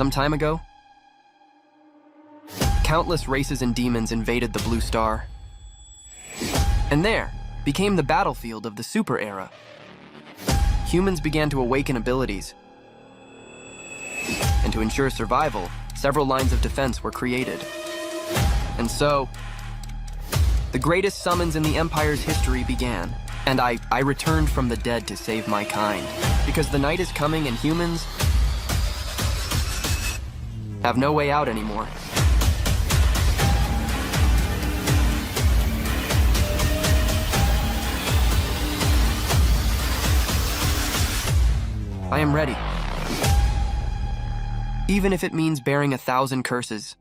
Some time ago, countless races and demons invaded the Blue Star. And there became the battlefield of the Super Era. Humans began to awaken abilities. And to ensure survival, several lines of defense were created. And so, the greatest summons in the Empire's history began. And I returned from the dead to save my kind. Because the night is coming and humans have no way out anymore. I am ready. Even if it means bearing 1,000 curses.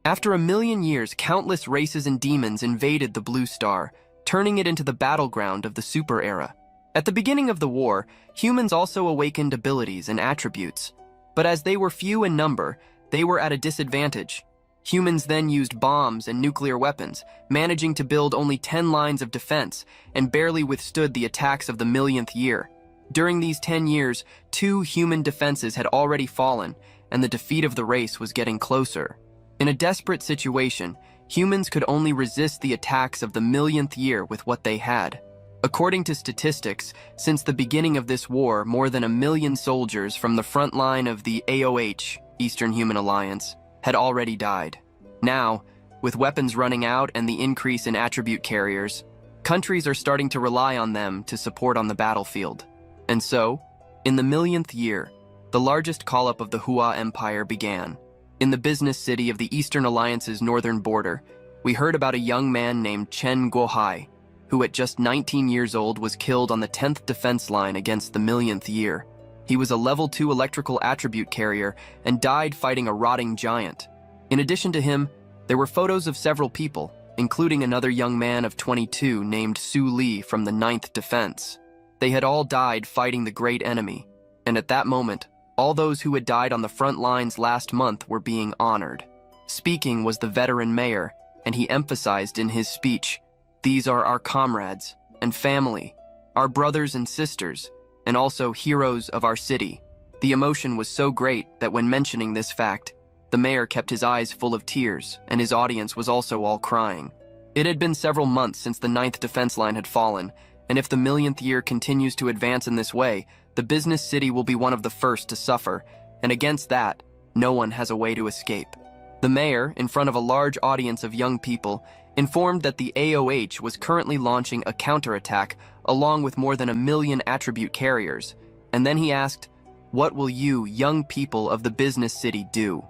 After 1,000,000 years, countless races and demons invaded the Blue Star, turning it into the battleground of the Super Era. At the beginning of the war, humans also awakened abilities and attributes. But as they were few in number, they were at a disadvantage. Humans then used bombs and nuclear weapons, managing to build only 10 lines of defense and barely withstood the attacks of the 1,000,000th year. During these 10 years, 2 human defenses had already fallen, and the defeat of the race was getting closer. In a desperate situation, humans could only resist the attacks of the 1,000,000th year with what they had. According to statistics, since the beginning of this war, more than 1,000,000 soldiers from the front line of the AOH, Eastern Human Alliance, had already died. Now, with weapons running out and the increase in attribute carriers, countries are starting to rely on them to support on the battlefield. And so, in the 1,000,000th year, the largest call-up of the Hua Empire began. In the business city of the Eastern Alliance's northern border, we heard about a young man named Chen Guohai, who at just 19 years old was killed on the 10th defense line against the 1,000,000th year. He was a level 2 electrical attribute carrier and died fighting a rotting giant. In addition to him, there were photos of several people, including another young man of 22 named Su Li from the 9th Defense. They had all died fighting the great enemy, and at that moment, all those who had died on the front lines last month were being honored. Speaking was the veteran mayor, and he emphasized in his speech, "These are our comrades and family, our brothers and sisters, and also heroes of our city." The emotion was so great that when mentioning this fact, the mayor kept his eyes full of tears, and his audience was also all crying. It had been several months since the 9th defense line had fallen, and if the 1,000,000th year continues to advance in this way, the business city will be one of the first to suffer, and against that, no one has a way to escape. The mayor, in front of a large audience of young people, informed that the AOH was currently launching a counterattack along with more than 1,000,000 attribute carriers, and then he asked, "What will you, young people of the business city, do?"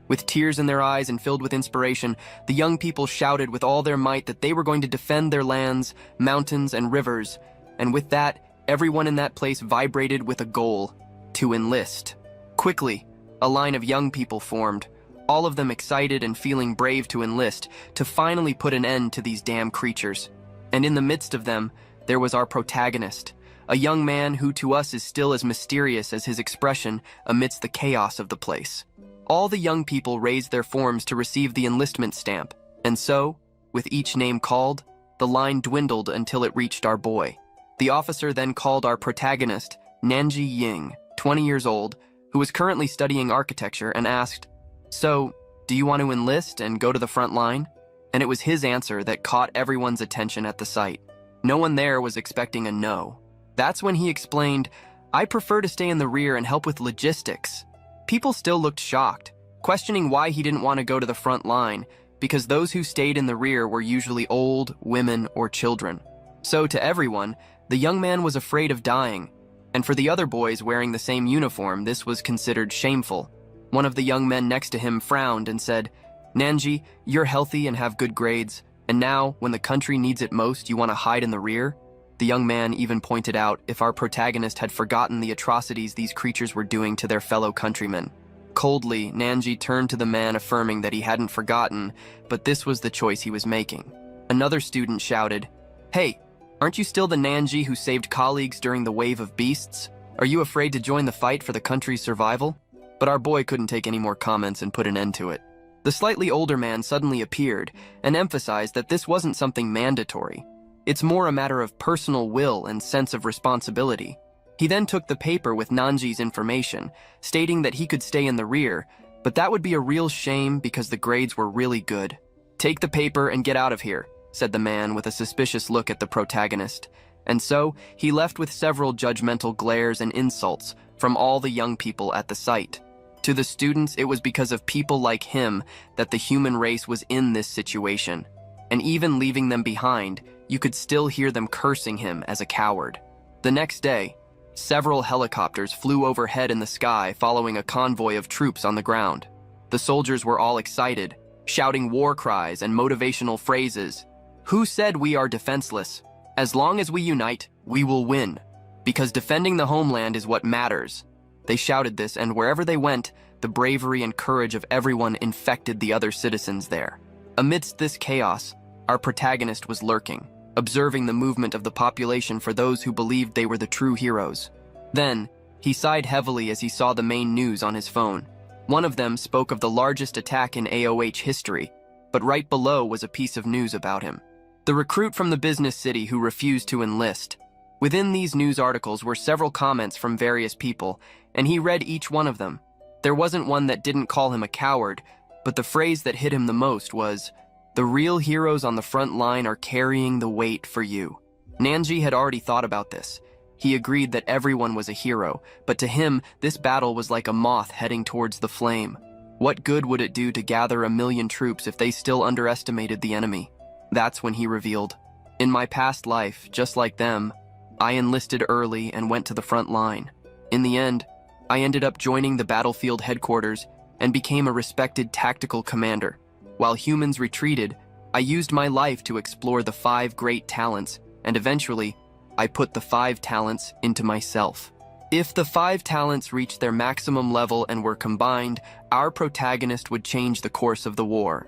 With tears in their eyes and filled with inspiration, the young people shouted with all their might that they were going to defend their lands, mountains, and rivers, and with that, everyone in that place vibrated with a goal: to enlist. Quickly, a line of young people formed, all of them excited and feeling brave to enlist, to finally put an end to these damn creatures. And in the midst of them, there was our protagonist, a young man who to us is still as mysterious as his expression amidst the chaos of the place. All the young people raised their forms to receive the enlistment stamp, and so, with each name called, the line dwindled until it reached our boy. The officer then called our protagonist, Nan Ziying, 20 years old, who was currently studying architecture, and asked, "So, do you want to enlist and go to the front line?" And it was his answer that caught everyone's attention at the site. No one there was expecting a no. That's when he explained, "I prefer to stay in the rear and help with logistics." People still looked shocked, questioning why he didn't want to go to the front line, because those who stayed in the rear were usually old, women, or children. So to everyone, the young man was afraid of dying, and for the other boys wearing the same uniform, this was considered shameful. One of the young men next to him frowned and said, "Nanji, you're healthy and have good grades, and now, when the country needs it most, you want to hide in the rear?" The young man even pointed out if our protagonist had forgotten the atrocities these creatures were doing to their fellow countrymen. Coldly, Nanji turned to the man affirming that he hadn't forgotten, but this was the choice he was making. Another student shouted, "Hey, aren't you still the Nanji who saved colleagues during the wave of beasts? Are you afraid to join the fight for the country's survival?" But our boy couldn't take any more comments and put an end to it. The slightly older man suddenly appeared and emphasized that this wasn't something mandatory. It's more a matter of personal will and sense of responsibility. He then took the paper with Nanji's information, stating that he could stay in the rear, but that would be a real shame because the grades were really good. "Take the paper and get out of here," said the man with a suspicious look at the protagonist. And so, he left with several judgmental glares and insults from all the young people at the site. To the students, it was because of people like him that the human race was in this situation. And even leaving them behind, you could still hear them cursing him as a coward. The next day, several helicopters flew overhead in the sky following a convoy of troops on the ground. The soldiers were all excited, shouting war cries and motivational phrases. "Who said we are defenseless? As long as we unite, we will win. Because defending the homeland is what matters." They shouted this, and wherever they went, the bravery and courage of everyone infected the other citizens there. Amidst this chaos, our protagonist was lurking, observing the movement of the population for those who believed they were the true heroes. Then, he sighed heavily as he saw the main news on his phone. One of them spoke of the largest attack in AOH history, but right below was a piece of news about him. The recruit from the business city who refused to enlist. Within these news articles were several comments from various people, and he read each one of them. There wasn't one that didn't call him a coward, but the phrase that hit him the most was, "The real heroes on the front line are carrying the weight for you." Nanji had already thought about this. He agreed that everyone was a hero, but to him, this battle was like a moth heading towards the flame. What good would it do to gather 1,000,000 troops if they still underestimated the enemy? That's when he revealed, "In my past life, just like them, I enlisted early and went to the front line. In the end, I ended up joining the battlefield headquarters and became a respected tactical commander. While humans retreated, I used my life to explore the 5 great talents, and eventually, I put the 5 talents into myself. If the 5 talents reached their maximum level and were combined, our protagonist would change the course of the war.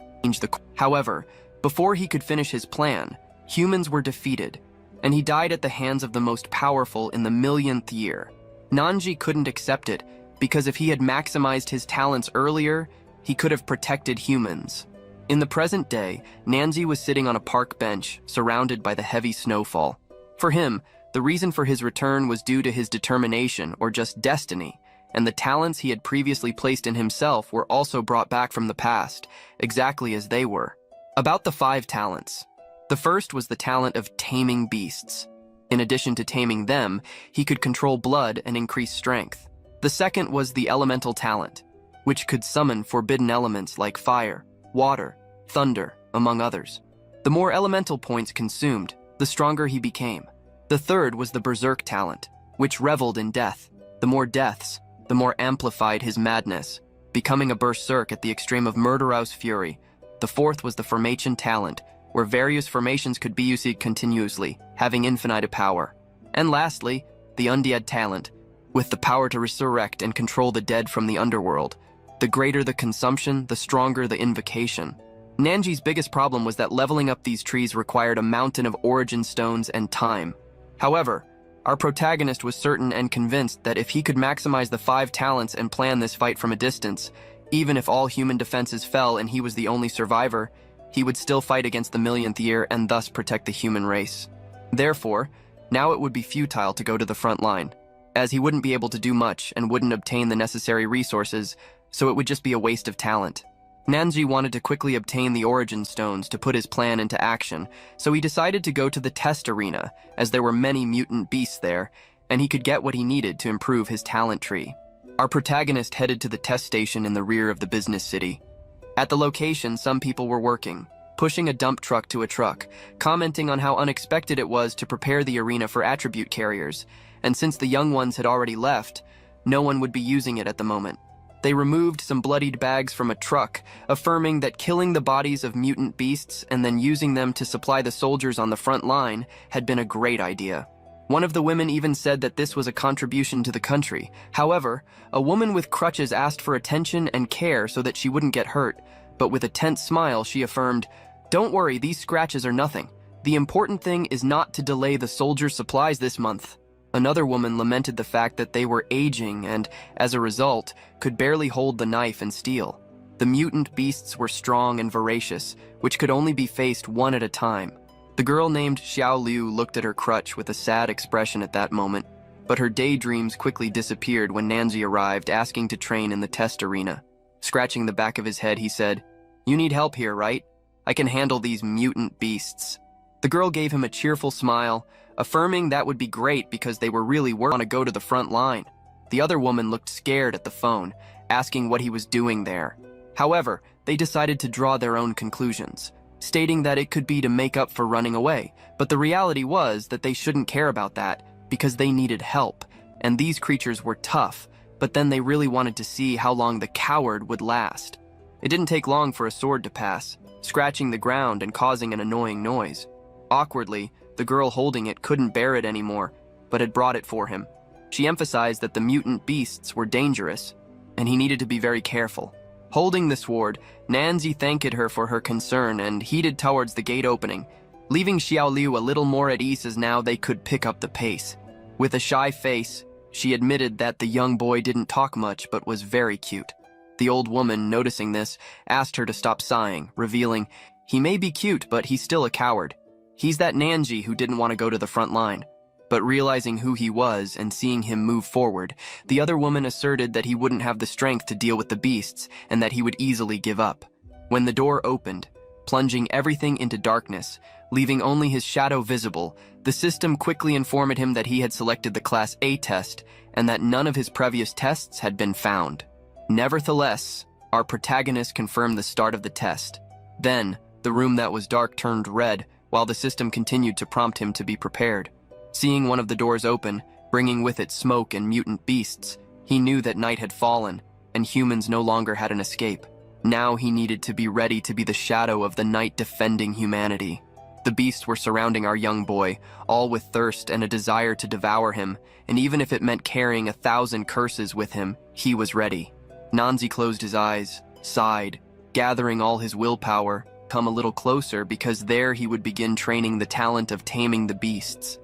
However, before he could finish his plan, humans were defeated, and he died at the hands of the most powerful in the 1,000,000th year. Nanji couldn't accept it, because if he had maximized his talents earlier, he could have protected humans. In the present day, Nanji was sitting on a park bench, surrounded by the heavy snowfall. For him, the reason for his return was due to his determination or just destiny, and the talents he had previously placed in himself were also brought back from the past, exactly as they were. About the 5 talents. The first was the talent of taming beasts. In addition to taming them, he could control blood and increase strength. The second was the elemental talent, which could summon forbidden elements like fire, water, thunder, among others. The more elemental points consumed, the stronger he became. The third was the berserk talent, which reveled in death. The more deaths, the more amplified his madness, becoming a berserk at the extreme of murderous fury. The fourth was the formation talent, where various formations could be used continuously, having infinite power. And lastly, the undead talent, with the power to resurrect and control the dead from the underworld. The greater the consumption, the stronger the invocation. Nanji's biggest problem was that leveling up these trees required a mountain of origin stones and time. However, our protagonist was certain and convinced that if he could maximize the 5 talents and plan this fight from a distance, even if all human defenses fell and he was the only survivor, he would still fight against the 1,000,000th year and thus protect the human race. Therefore, now it would be futile to go to the front line, as he wouldn't be able to do much and wouldn't obtain the necessary resources, so it would just be a waste of talent. Nanji wanted to quickly obtain the origin stones to put his plan into action, so he decided to go to the test arena, as there were many mutant beasts there, and he could get what he needed to improve his talent tree. Our protagonist headed to the test station in the rear of the business city. At the location, some people were working, pushing a dump truck to a truck, commenting on how unexpected it was to prepare the arena for attribute carriers, and since the young ones had already left, no one would be using it at the moment. They removed some bloodied bags from a truck, affirming that killing the bodies of mutant beasts and then using them to supply the soldiers on the front line had been a great idea. One of the women even said that this was a contribution to the country. However, a woman with crutches asked for attention and care so that she wouldn't get hurt, but with a tense smile she affirmed, "Don't worry, these scratches are nothing. The important thing is not to delay the soldiers' supplies this month." Another woman lamented the fact that they were aging and, as a result, could barely hold the knife and steel. The mutant beasts were strong and voracious, which could only be faced one at a time. The girl named Xiao Liu looked at her crutch with a sad expression at that moment, but her daydreams quickly disappeared when Nanzi arrived asking to train in the test arena. Scratching the back of his head, he said, "You need help here, right? I can handle these mutant beasts." The girl gave him a cheerful smile, affirming that would be great because they were really want to go to the front line. The other woman looked scared at the phone, asking what he was doing there. However, they decided to draw their own conclusions, stating that it could be to make up for running away, but the reality was that they shouldn't care about that because they needed help, and these creatures were tough, but then they really wanted to see how long the coward would last. It didn't take long for a sword to pass, scratching the ground and causing an annoying noise. Awkwardly, the girl holding it couldn't bear it anymore, but had brought it for him. She emphasized that the mutant beasts were dangerous, and he needed to be very careful. Holding the sword, Nanzi thanked her for her concern and headed towards the gate opening, leaving Xiaoliu a little more at ease as now they could pick up the pace. With a shy face, she admitted that the young boy didn't talk much but was very cute. The old woman, noticing this, asked her to stop sighing, revealing, "He may be cute, but he's still a coward. He's that Nanji who didn't want to go to the front line." But realizing who he was and seeing him move forward, the other woman asserted that he wouldn't have the strength to deal with the beasts and that he would easily give up. When the door opened, plunging everything into darkness, leaving only his shadow visible, the system quickly informed him that he had selected the Class A test and that none of his previous tests had been found. Nevertheless, our protagonist confirmed the start of the test. Then, the room that was dark turned red, while the system continued to prompt him to be prepared. Seeing one of the doors open, bringing with it smoke and mutant beasts, he knew that night had fallen, and humans no longer had an escape. Now he needed to be ready to be the shadow of the night defending humanity. The beasts were surrounding our young boy, all with thirst and a desire to devour him, and even if it meant carrying 1,000 curses with him, he was ready. Nanzi closed his eyes, sighed, gathering all his willpower, come a little closer because there he would begin training the talent of taming the beasts.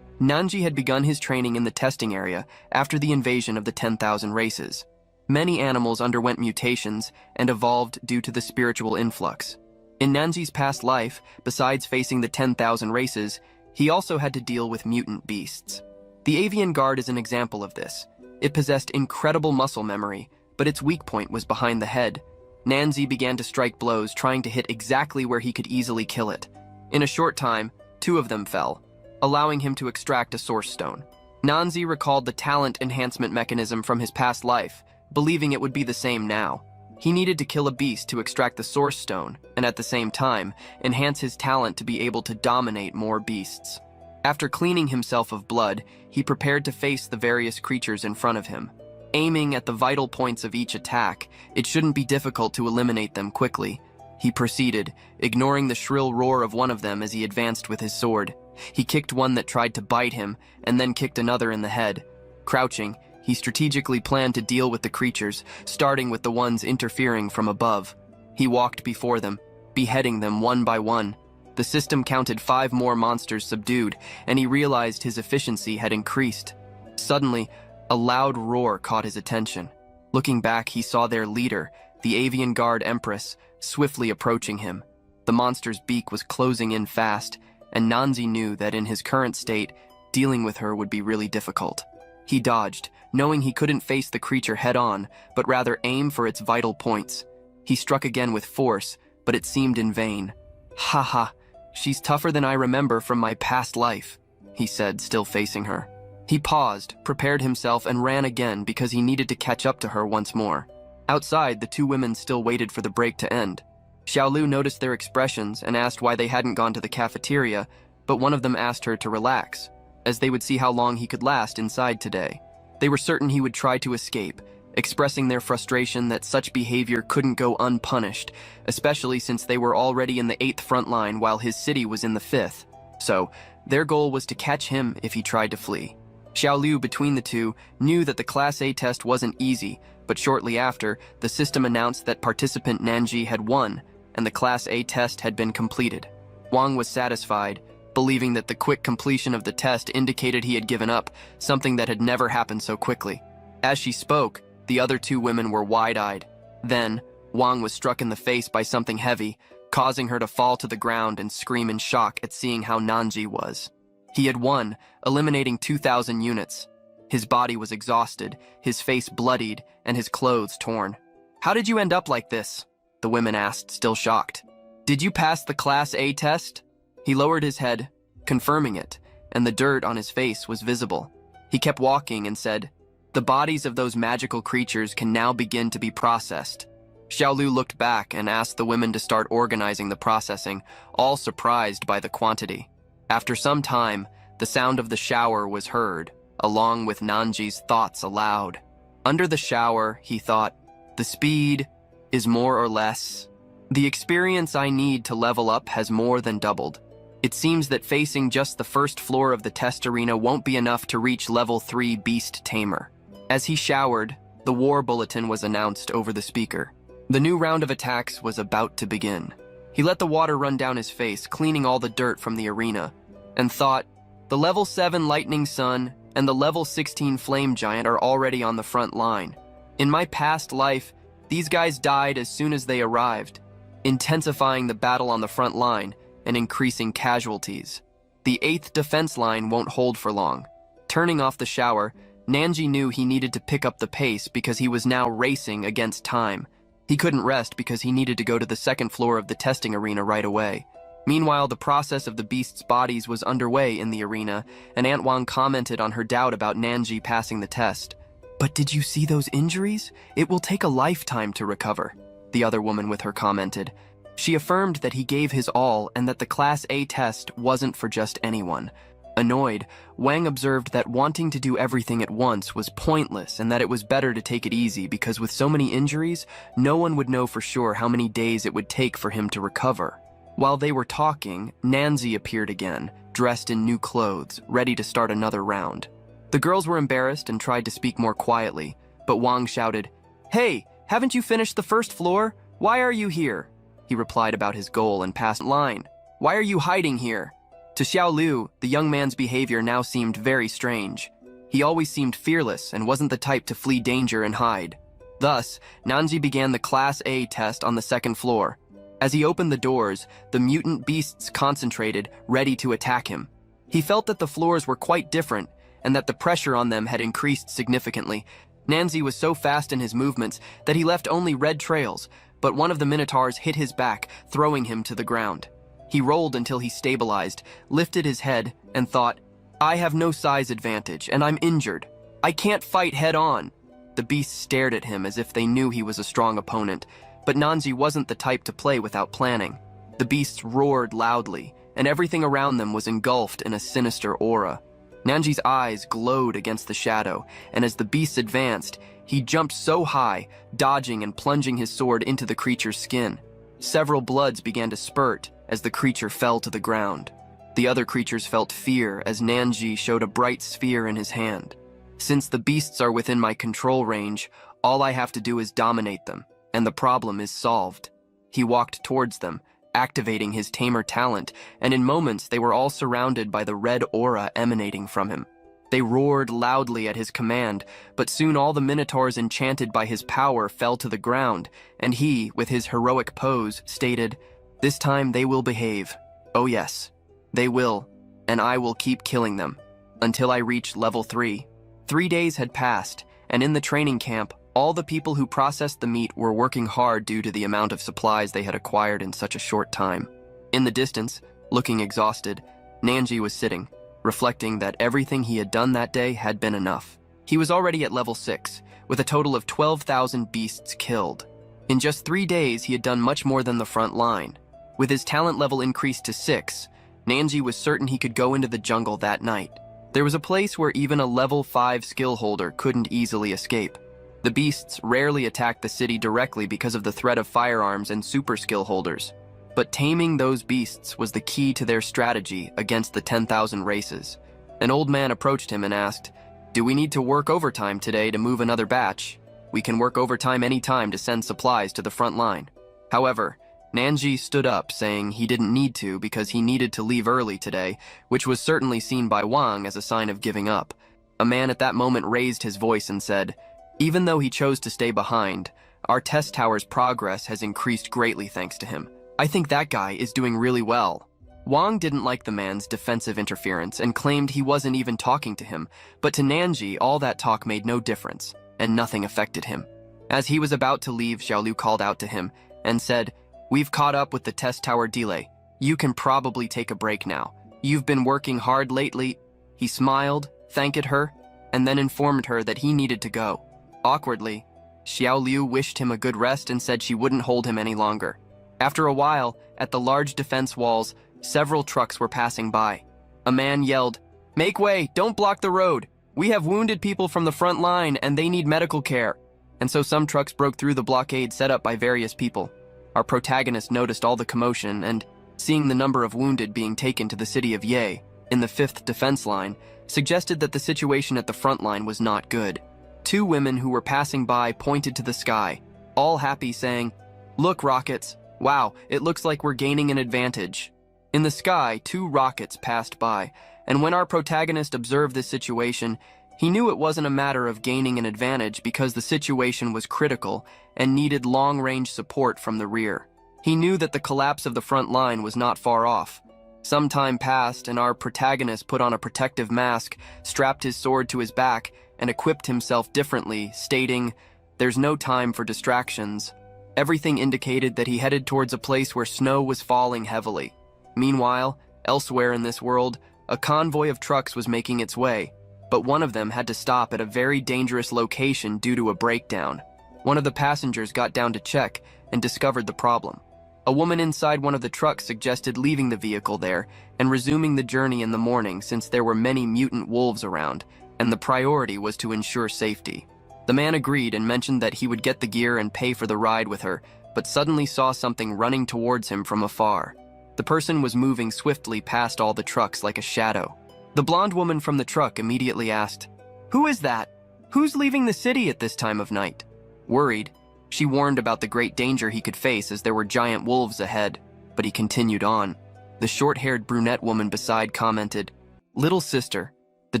Nanji had begun his training in the testing area after the invasion of the 10,000 races. Many animals underwent mutations and evolved due to the spiritual influx. In Nanji's past life, besides facing the 10,000 races, he also had to deal with mutant beasts. The avian guard is an example of this. It possessed incredible muscle memory, but its weak point was behind the head. Nanzi began to strike blows, trying to hit exactly where he could easily kill it. In a short time, 2 of them fell, allowing him to extract a source stone. Nanzi recalled the talent enhancement mechanism from his past life, believing it would be the same now. He needed to kill a beast to extract the source stone, and at the same time, enhance his talent to be able to dominate more beasts. After cleaning himself of blood, he prepared to face the various creatures in front of him. Aiming at the vital points of each attack, it shouldn't be difficult to eliminate them quickly. He proceeded, ignoring the shrill roar of one of them as he advanced with his sword. He kicked one that tried to bite him, and then kicked another in the head. Crouching, he strategically planned to deal with the creatures, starting with the ones interfering from above. He walked before them, beheading them one by one. The system counted 5 more monsters subdued, and he realized his efficiency had increased. Suddenly, a loud roar caught his attention. Looking back, he saw their leader, the avian guard Empress, swiftly approaching him. The monster's beak was closing in fast, and Nanzi knew that in his current state, dealing with her would be really difficult. He dodged, knowing he couldn't face the creature head-on, but rather aim for its vital points. He struck again with force, but it seemed in vain. "Ha, she's tougher than I remember from my past life," he said, still facing her. He paused, prepared himself, and ran again because he needed to catch up to her once more. Outside, the 2 women still waited for the break to end. Xiaolu noticed their expressions and asked why they hadn't gone to the cafeteria, but one of them asked her to relax, as they would see how long he could last inside today. They were certain he would try to escape, expressing their frustration that such behavior couldn't go unpunished, especially since they were already in the 8th front line while his city was in the 5th. So, their goal was to catch him if he tried to flee. Xiaolu, between the 2, knew that the Class A test wasn't easy, but shortly after, the system announced that participant Nanji had won, and the Class A test had been completed. Wang was satisfied, believing that the quick completion of the test indicated he had given up, something that had never happened so quickly. As she spoke, the other 2 women were wide-eyed. Then, Wang was struck in the face by something heavy, causing her to fall to the ground and scream in shock at seeing how Nanji was. He had won, eliminating 2,000 units. His body was exhausted, his face bloodied, and his clothes torn. "How did you end up like this?" the women asked, still shocked. "Did you pass the Class A test?" He lowered his head, confirming it, and the dirt on his face was visible. He kept walking and said, "The bodies of those magical creatures can now begin to be processed." Xiaolu looked back and asked the women to start organizing the processing, all surprised by the quantity. After some time, the sound of the shower was heard, along with Nanji's thoughts aloud. Under the shower, he thought, "The speed is more or less. The experience I need to level up has more than doubled. It seems that facing just the first floor of the test arena won't be enough to reach level 3 Beast Tamer." As he showered, the war bulletin was announced over the speaker. The new round of attacks was about to begin. He let the water run down his face, cleaning all the dirt from the arena, and thought, "The level 7 Lightning Sun and the level 16 Flame Giant are already on the front line. In my past life, these guys died as soon as they arrived, intensifying the battle on the front line and increasing casualties. The 8th defense line won't hold for long." Turning off the shower, Nanji knew he needed to pick up the pace because he was now racing against time. He couldn't rest because he needed to go to the second floor of the testing arena right away. Meanwhile, the process of the beasts' bodies was underway in the arena, and Aunt Wang commented on her doubt about Nanji passing the test. "But did you see those injuries? It will take a lifetime to recover," the other woman with her commented. She affirmed that he gave his all and that the Class A test wasn't for just anyone. Annoyed, Wang observed that wanting to do everything at once was pointless and that it was better to take it easy because with so many injuries, no one would know for sure how many days it would take for him to recover. While they were talking, Nanzi appeared again, dressed in new clothes, ready to start another round. The girls were embarrassed and tried to speak more quietly, but Wang shouted, "Hey, haven't you finished the first floor? Why are you here?" He replied about his goal and passed line. "Why are you hiding here?" To Xiaolu, the young man's behavior now seemed very strange. He always seemed fearless and wasn't the type to flee danger and hide. Thus, Nanji began the Class A test on the second floor. As he opened the doors, the mutant beasts concentrated, ready to attack him. He felt that the floors were quite different and that the pressure on them had increased significantly. Nanzi was so fast in his movements that he left only red trails, but one of the minotaurs hit his back, throwing him to the ground. He rolled until he stabilized, lifted his head, and thought, "I have no size advantage, and I'm injured. I can't fight head-on." The beasts stared at him as if they knew he was a strong opponent, but Nanzi wasn't the type to play without planning. The beasts roared loudly, and everything around them was engulfed in a sinister aura. Nanji's eyes glowed against the shadow, and as the beasts advanced, he jumped so high, dodging and plunging his sword into the creature's skin. Several bloods began to spurt as the creature fell to the ground. The other creatures felt fear as Nanji showed a bright sphere in his hand. "Since the beasts are within my control range, all I have to do is dominate them, and the problem is solved." He walked towards them, activating his tamer talent, and in moments they were all surrounded by the red aura emanating from him. They roared loudly at his command, but soon all the minotaurs enchanted by his power fell to the ground, and he, with his heroic pose, stated, "This time they will behave. Oh yes, they will, and I will keep killing them, until I reach level 3. 3 days had passed, and in the training camp, all the people who processed the meat were working hard due to the amount of supplies they had acquired in such a short time. In the distance, looking exhausted, Nanji was sitting, reflecting that everything he had done that day had been enough. He was already at level 6, with a total of 12,000 beasts killed. In just 3 days, he had done much more than the front line. With his talent level increased to 6, Nanji was certain he could go into the jungle that night. There was a place where even a level 5 skill holder couldn't easily escape. The beasts rarely attacked the city directly because of the threat of firearms and super skill holders. But taming those beasts was the key to their strategy against the 10,000 races. An old man approached him and asked, "Do we need to work overtime today to move another batch? We can work overtime any time to send supplies to the front line." However, Nanji stood up, saying he didn't need to because he needed to leave early today, which was certainly seen by Wang as a sign of giving up. A man at that moment raised his voice and said, "Even though he chose to stay behind, our test tower's progress has increased greatly thanks to him. I think that guy is doing really well." Wang didn't like the man's defensive interference and claimed he wasn't even talking to him, but to Nanji, all that talk made no difference, and nothing affected him. As he was about to leave, Xiaolu called out to him and said, "We've caught up with the test tower delay. You can probably take a break now. You've been working hard lately." He smiled, thanked her, and then informed her that he needed to go. Awkwardly, Xiaolu wished him a good rest and said she wouldn't hold him any longer. After a while, at the large defense walls, several trucks were passing by. A man yelled, "Make way, don't block the road. We have wounded people from the front line and they need medical care." And so some trucks broke through the blockade set up by various people. Our protagonist noticed all the commotion and, seeing the number of wounded being taken to the city of Ye, in the 5th defense line, suggested that the situation at the front line was not good. 2 women who were passing by pointed to the sky, all happy, saying, "Look, rockets. Wow, it looks like we're gaining an advantage." In the sky, 2 rockets passed by, and when our protagonist observed this situation, he knew it wasn't a matter of gaining an advantage because the situation was critical and needed long-range support from the rear. He knew that the collapse of the front line was not far off. Some time passed, and our protagonist put on a protective mask, strapped his sword to his back, and equipped himself differently, stating, "There's no time for distractions." Everything indicated that he headed towards a place where snow was falling heavily. Meanwhile, elsewhere in this world, a convoy of trucks was making its way, but one of them had to stop at a very dangerous location due to a breakdown. One of the passengers got down to check and discovered the problem. A woman inside one of the trucks suggested leaving the vehicle there and resuming the journey in the morning since there were many mutant wolves around, and the priority was to ensure safety. The man agreed and mentioned that he would get the gear and pay for the ride with her, but suddenly saw something running towards him from afar. The person was moving swiftly past all the trucks like a shadow. The blonde woman from the truck immediately asked, "Who is that? Who's leaving the city at this time of night?" Worried, she warned about the great danger he could face as there were giant wolves ahead, but he continued on. The short-haired brunette woman beside commented, "Little sister, the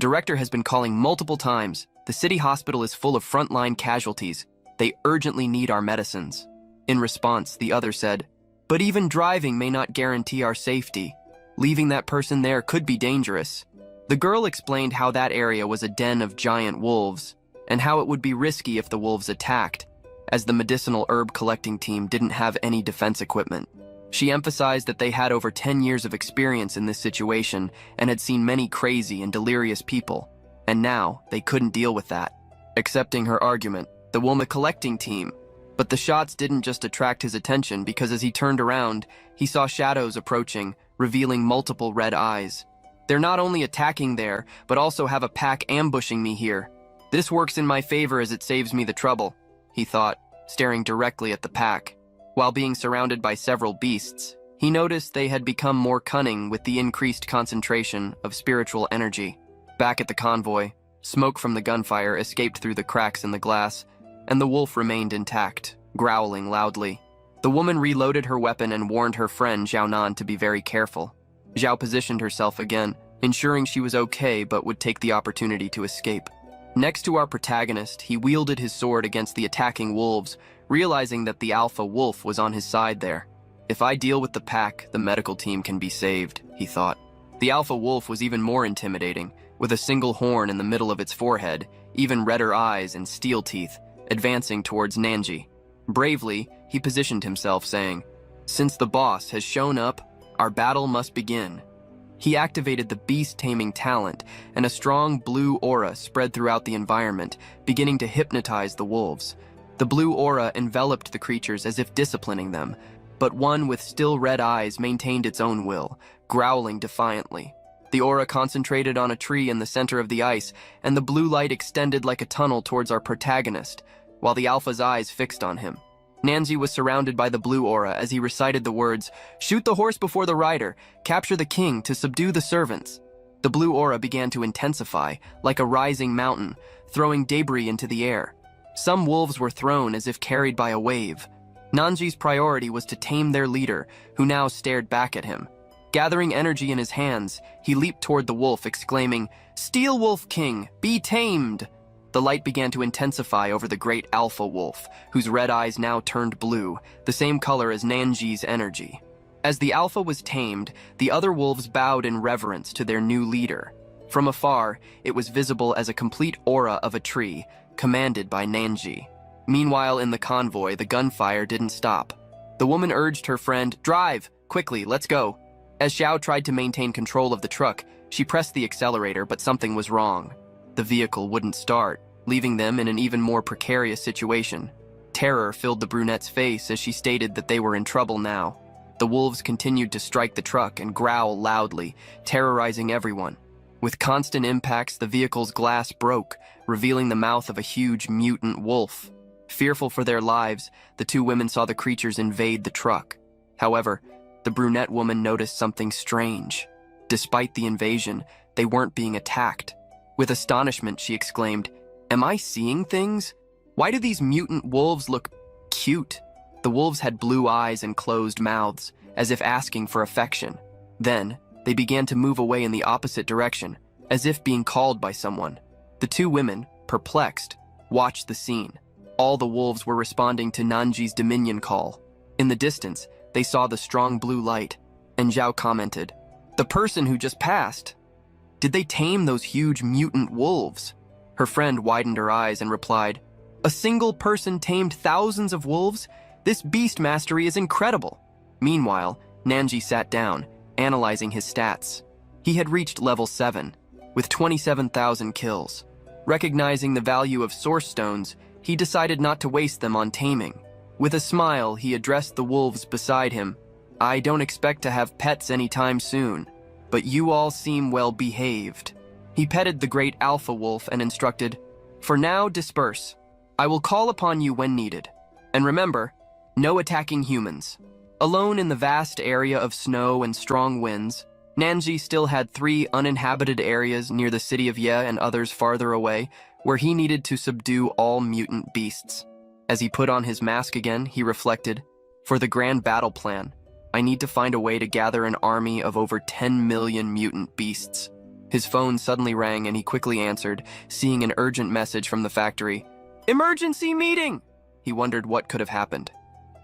director has been calling multiple times. The city hospital is full of frontline casualties. They urgently need our medicines." In response, the other said, "But even driving may not guarantee our safety. Leaving that person there could be dangerous." The girl explained how that area was a den of giant wolves, and how it would be risky if the wolves attacked, as the medicinal herb collecting team didn't have any defense equipment. She emphasized that they had over 10 years of experience in this situation and had seen many crazy and delirious people, and now they couldn't deal with that. Accepting her argument, the woman collecting team, but the shots didn't just attract his attention because as he turned around, he saw shadows approaching, revealing multiple red eyes. "They're not only attacking there, but also have a pack ambushing me here. This works in my favor as it saves me the trouble," he thought, staring directly at the pack. While being surrounded by several beasts, he noticed they had become more cunning with the increased concentration of spiritual energy. Back at the convoy, smoke from the gunfire escaped through the cracks in the glass, and the wolf remained intact, growling loudly. The woman reloaded her weapon and warned her friend Zhao Nan to be very careful. Zhao positioned herself again, ensuring she was okay but would take the opportunity to escape. Next to our protagonist, he wielded his sword against the attacking wolves, realizing that the alpha wolf was on his side there. "If I deal with the pack, the medical team can be saved," he thought. The alpha wolf was even more intimidating, with a single horn in the middle of its forehead, even redder eyes and steel teeth, advancing towards Nanji. Bravely, he positioned himself, saying, "Since the boss has shown up, our battle must begin." He activated the beast-taming talent, and a strong blue aura spread throughout the environment, beginning to hypnotize the wolves. The blue aura enveloped the creatures as if disciplining them, but one with still red eyes maintained its own will, growling defiantly. The aura concentrated on a tree in the center of the ice, and the blue light extended like a tunnel towards our protagonist, while the alpha's eyes fixed on him. Nanzi was surrounded by the blue aura as he recited the words, "Shoot the horse before the rider, capture the king to subdue the servants." The blue aura began to intensify, like a rising mountain, throwing debris into the air. Some wolves were thrown as if carried by a wave. Nanji's priority was to tame their leader, who now stared back at him. Gathering energy in his hands, he leaped toward the wolf, exclaiming, "Steel Wolf King, be tamed!" The light began to intensify over the great alpha wolf, whose red eyes now turned blue, the same color as Nanji's energy. As the alpha was tamed, the other wolves bowed in reverence to their new leader. From afar, it was visible as a complete aura of a tree, commanded by Nan Ziying. Meanwhile, in the convoy, the gunfire didn't stop. The woman urged her friend, "Drive! Quickly, let's go!" As Xiao tried to maintain control of the truck, she pressed the accelerator, but something was wrong. The vehicle wouldn't start, leaving them in an even more precarious situation. Terror filled the brunette's face as she stated that they were in trouble now. The wolves continued to strike the truck and growl loudly, terrorizing everyone. With constant impacts, the vehicle's glass broke, revealing the mouth of a huge mutant wolf. Fearful for their lives, the two women saw the creatures invade the truck. However, the brunette woman noticed something strange. Despite the invasion, they weren't being attacked. With astonishment, she exclaimed, "Am I seeing things? Why do these mutant wolves look cute?" The wolves had blue eyes and closed mouths, as if asking for affection. Then, they began to move away in the opposite direction, as if being called by someone. The two women, perplexed, watched the scene. All the wolves were responding to Nanji's dominion call. In the distance, they saw the strong blue light, and Zhao commented, "The person who just passed. Did they tame those huge mutant wolves?" Her friend widened her eyes and replied, "A single person tamed thousands of wolves? This beast mastery is incredible." Meanwhile, Nanji sat down, analyzing his stats. He had reached level 7, with 27,000 kills. Recognizing the value of source stones, he decided not to waste them on taming. With a smile, he addressed the wolves beside him. "I don't expect to have pets anytime soon, but you all seem well behaved." He petted the great alpha wolf and instructed, "For now, disperse. I will call upon you when needed. And remember, no attacking humans." Alone in the vast area of snow and strong winds, Nanji still had 3 uninhabited areas near the city of Ye and others farther away, where he needed to subdue all mutant beasts. As he put on his mask again, he reflected, "For the grand battle plan, I need to find a way to gather an army of over 10 million mutant beasts." His phone suddenly rang and he quickly answered, seeing an urgent message from the factory. "Emergency meeting!" He wondered what could have happened.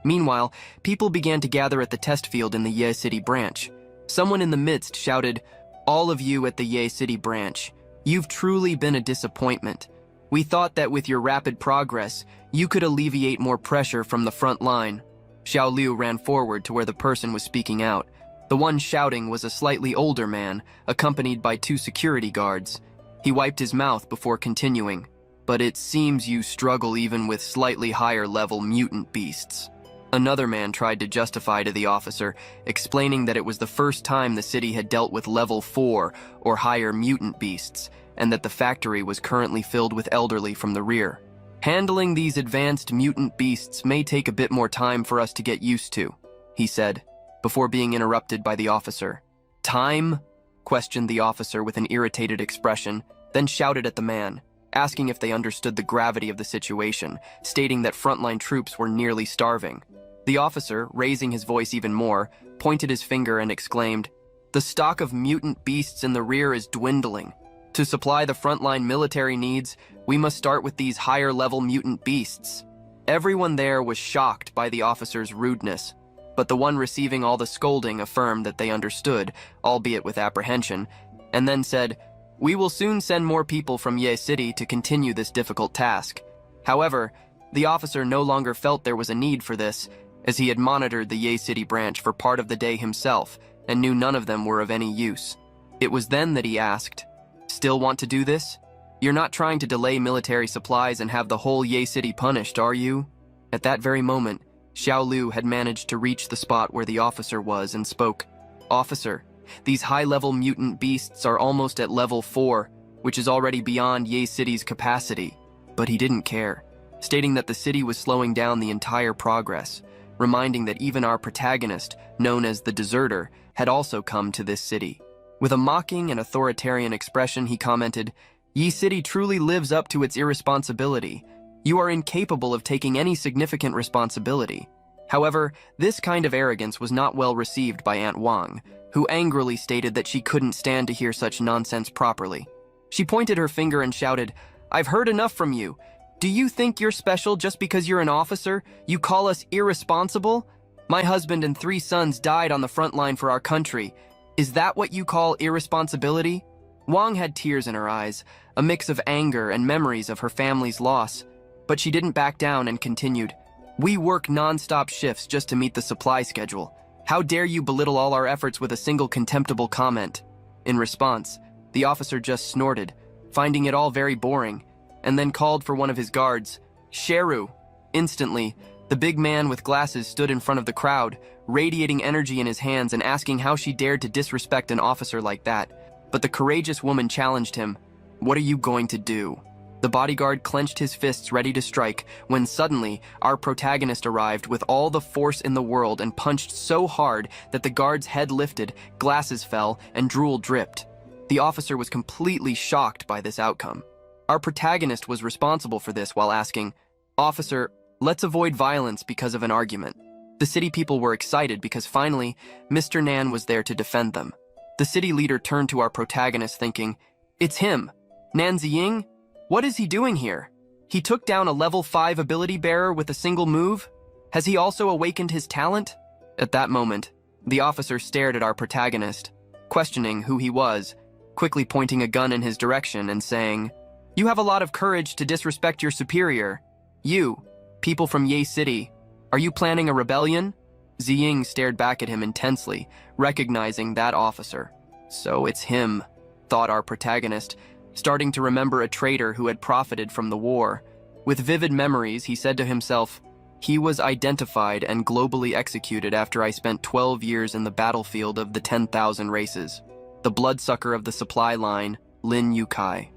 Meanwhile, people began to gather at the test field in the Ye City branch. Someone in the midst shouted, "All of you at the Ye City branch, you've truly been a disappointment. We thought that with your rapid progress, you could alleviate more pressure from the front line." Xiao Liu ran forward to where the person was speaking out. The one shouting was a slightly older man, accompanied by 2 security guards. He wiped his mouth before continuing, "But it seems you struggle even with slightly higher level mutant beasts." Another man tried to justify to the officer, explaining that it was the first time the city had dealt with level 4 or higher mutant beasts, and that the factory was currently filled with elderly from the rear. "Handling these advanced mutant beasts may take a bit more time for us to get used to," he said, before being interrupted by the officer. "Time?" questioned the officer with an irritated expression, then shouted at the man, asking if they understood the gravity of the situation, stating that frontline troops were nearly starving. The officer, raising his voice even more, pointed his finger and exclaimed, "The stock of mutant beasts in the rear is dwindling. To supply the frontline military needs, we must start with these higher-level mutant beasts." Everyone there was shocked by the officer's rudeness, but the one receiving all the scolding affirmed that they understood, albeit with apprehension, and then said, "We will soon send more people from Ye City to continue this difficult task." However, the officer no longer felt there was a need for this, as he had monitored the Ye City branch for part of the day himself and knew none of them were of any use. It was then that he asked, "Still want to do this? You're not trying to delay military supplies and have the whole Ye City punished, are you?" At that very moment, Xiao Liu had managed to reach the spot where the officer was and spoke, "Officer, these high-level mutant beasts are almost at level 4, which is already beyond Ye City's capacity." But he didn't care, stating that the city was slowing down the entire progress, reminding that even our protagonist, known as the Deserter, had also come to this city. With a mocking and authoritarian expression, he commented, "Ye City truly lives up to its irresponsibility. You are incapable of taking any significant responsibility." However, this kind of arrogance was not well received by Aunt Wang, who angrily stated that she couldn't stand to hear such nonsense properly. She pointed her finger and shouted, "I've heard enough from you. Do you think you're special just because you're an officer? You call us irresponsible? My husband and 3 sons died on the front line for our country. Is that what you call irresponsibility? Wang had tears in her eyes, a mix of anger and memories of her family's loss. But she didn't back down and continued. We work non-stop shifts just to meet the supply schedule. How dare you belittle all our efforts with a single contemptible comment? In response, the officer just snorted, finding it all very boring, and then called for one of his guards. Sheru. Instantly, the big man with glasses stood in front of the crowd, radiating energy in his hands and asking how she dared to disrespect an officer like that. But the courageous woman challenged him. What are you going to do? The bodyguard clenched his fists ready to strike when suddenly our protagonist arrived with all the force in the world and punched so hard that the guard's head lifted, glasses fell, and drool dripped. The officer was completely shocked by this outcome. Our protagonist was responsible for this while asking, Officer, let's avoid violence because of an argument. The city people were excited because finally, Mr. Nan was there to defend them. The city leader turned to our protagonist thinking, It's him, Nan Ziying? What is he doing here? He took down a level 5 ability bearer with a single move? Has he also awakened his talent? At that moment, the officer stared at our protagonist, questioning who he was, quickly pointing a gun in his direction and saying, You have a lot of courage to disrespect your superior. You, people from Ye City, are you planning a rebellion? Ziying stared back at him intensely, recognizing that officer. So it's him, thought our protagonist, starting to remember a traitor who had profited from the war. With vivid memories, he said to himself, He was identified and globally executed after I spent 12 years in the battlefield of the 10,000 races. The bloodsucker of the supply line, Lin Yukai.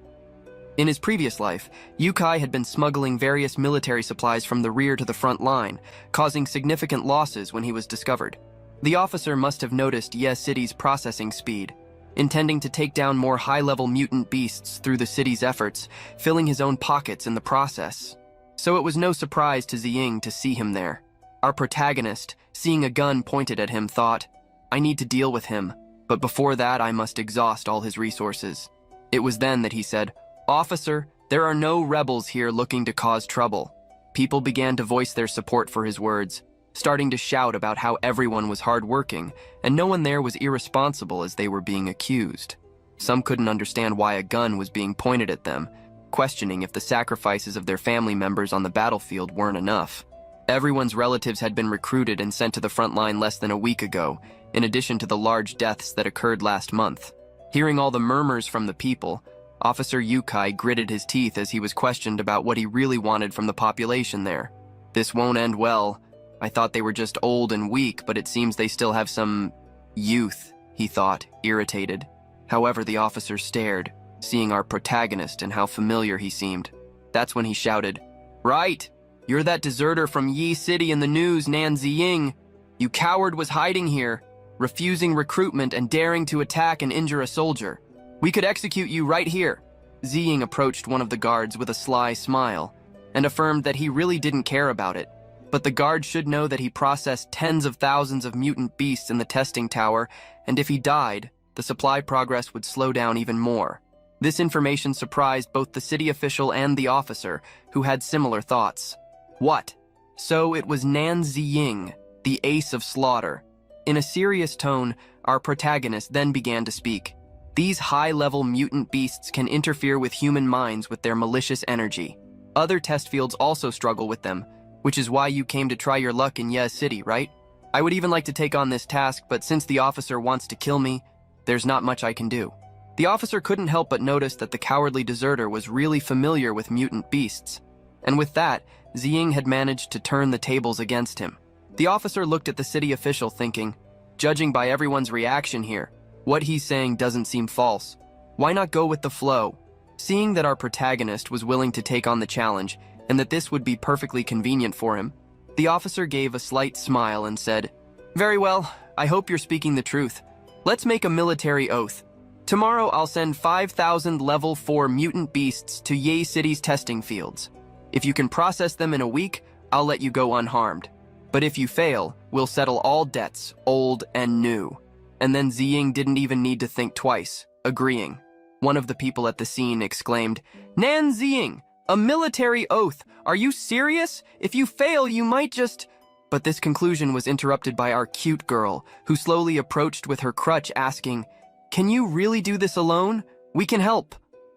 In his previous life, Yukai had been smuggling various military supplies from the rear to the front line, causing significant losses when he was discovered. The officer must have noticed Ye City's processing speed, intending to take down more high-level mutant beasts through the city's efforts, filling his own pockets in the process. So it was no surprise to Ziying to see him there. Our protagonist, seeing a gun pointed at him, thought, I need to deal with him, but before that I must exhaust all his resources. It was then that he said, Officer, there are no rebels here looking to cause trouble. People began to voice their support for his words, starting to shout about how everyone was hardworking and no one there was irresponsible as they were being accused. Some couldn't understand why a gun was being pointed at them, questioning if the sacrifices of their family members on the battlefield weren't enough. Everyone's relatives had been recruited and sent to the front line less than a week ago, in addition to the large deaths that occurred last month. Hearing all the murmurs from the people, Officer Yukai gritted his teeth as he was questioned about what he really wanted from the population there. This won't end well. I thought they were just old and weak, but it seems they still have some youth, he thought, irritated. However, the officer stared, seeing our protagonist and how familiar he seemed. That's when he shouted, Right! You're that deserter from Yi City in the news, Nan Ziying. You coward was hiding here, refusing recruitment and daring to attack and injure a soldier. We could execute you right here. Ziying approached one of the guards with a sly smile and affirmed that he really didn't care about it. But the guard should know that he processed tens of thousands of mutant beasts in the testing tower, and if he died, the supply progress would slow down even more. This information surprised both the city official and the officer, who had similar thoughts. What? So it was Nan Ziying, the ace of slaughter. In a serious tone, our protagonist then began to speak. These high-level mutant beasts can interfere with human minds with their malicious energy. Other test fields also struggle with them, which is why you came to try your luck in Ye City, right? I would even like to take on this task, but since the officer wants to kill me, there's not much I can do. The officer couldn't help but notice that the cowardly deserter was really familiar with mutant beasts. And with that, Ziying had managed to turn the tables against him. The officer looked at the city official thinking, judging by everyone's reaction here, what he's saying doesn't seem false. Why not go with the flow? Seeing that our protagonist was willing to take on the challenge, and that this would be perfectly convenient for him, the officer gave a slight smile and said, Very well, I hope you're speaking the truth. Let's make a military oath. Tomorrow I'll send 5,000 level 4 mutant beasts to Ye City's testing fields. If you can process them in a week, I'll let you go unharmed. But if you fail, we'll settle all debts, old and new. And then Ziying didn't even need to think twice, agreeing. One of the people at the scene exclaimed, Nan Ziying, a military oath! Are you serious? If you fail, you might just... But this conclusion was interrupted by our cute girl, who slowly approached with her crutch asking, "Can you really do this alone? We can help."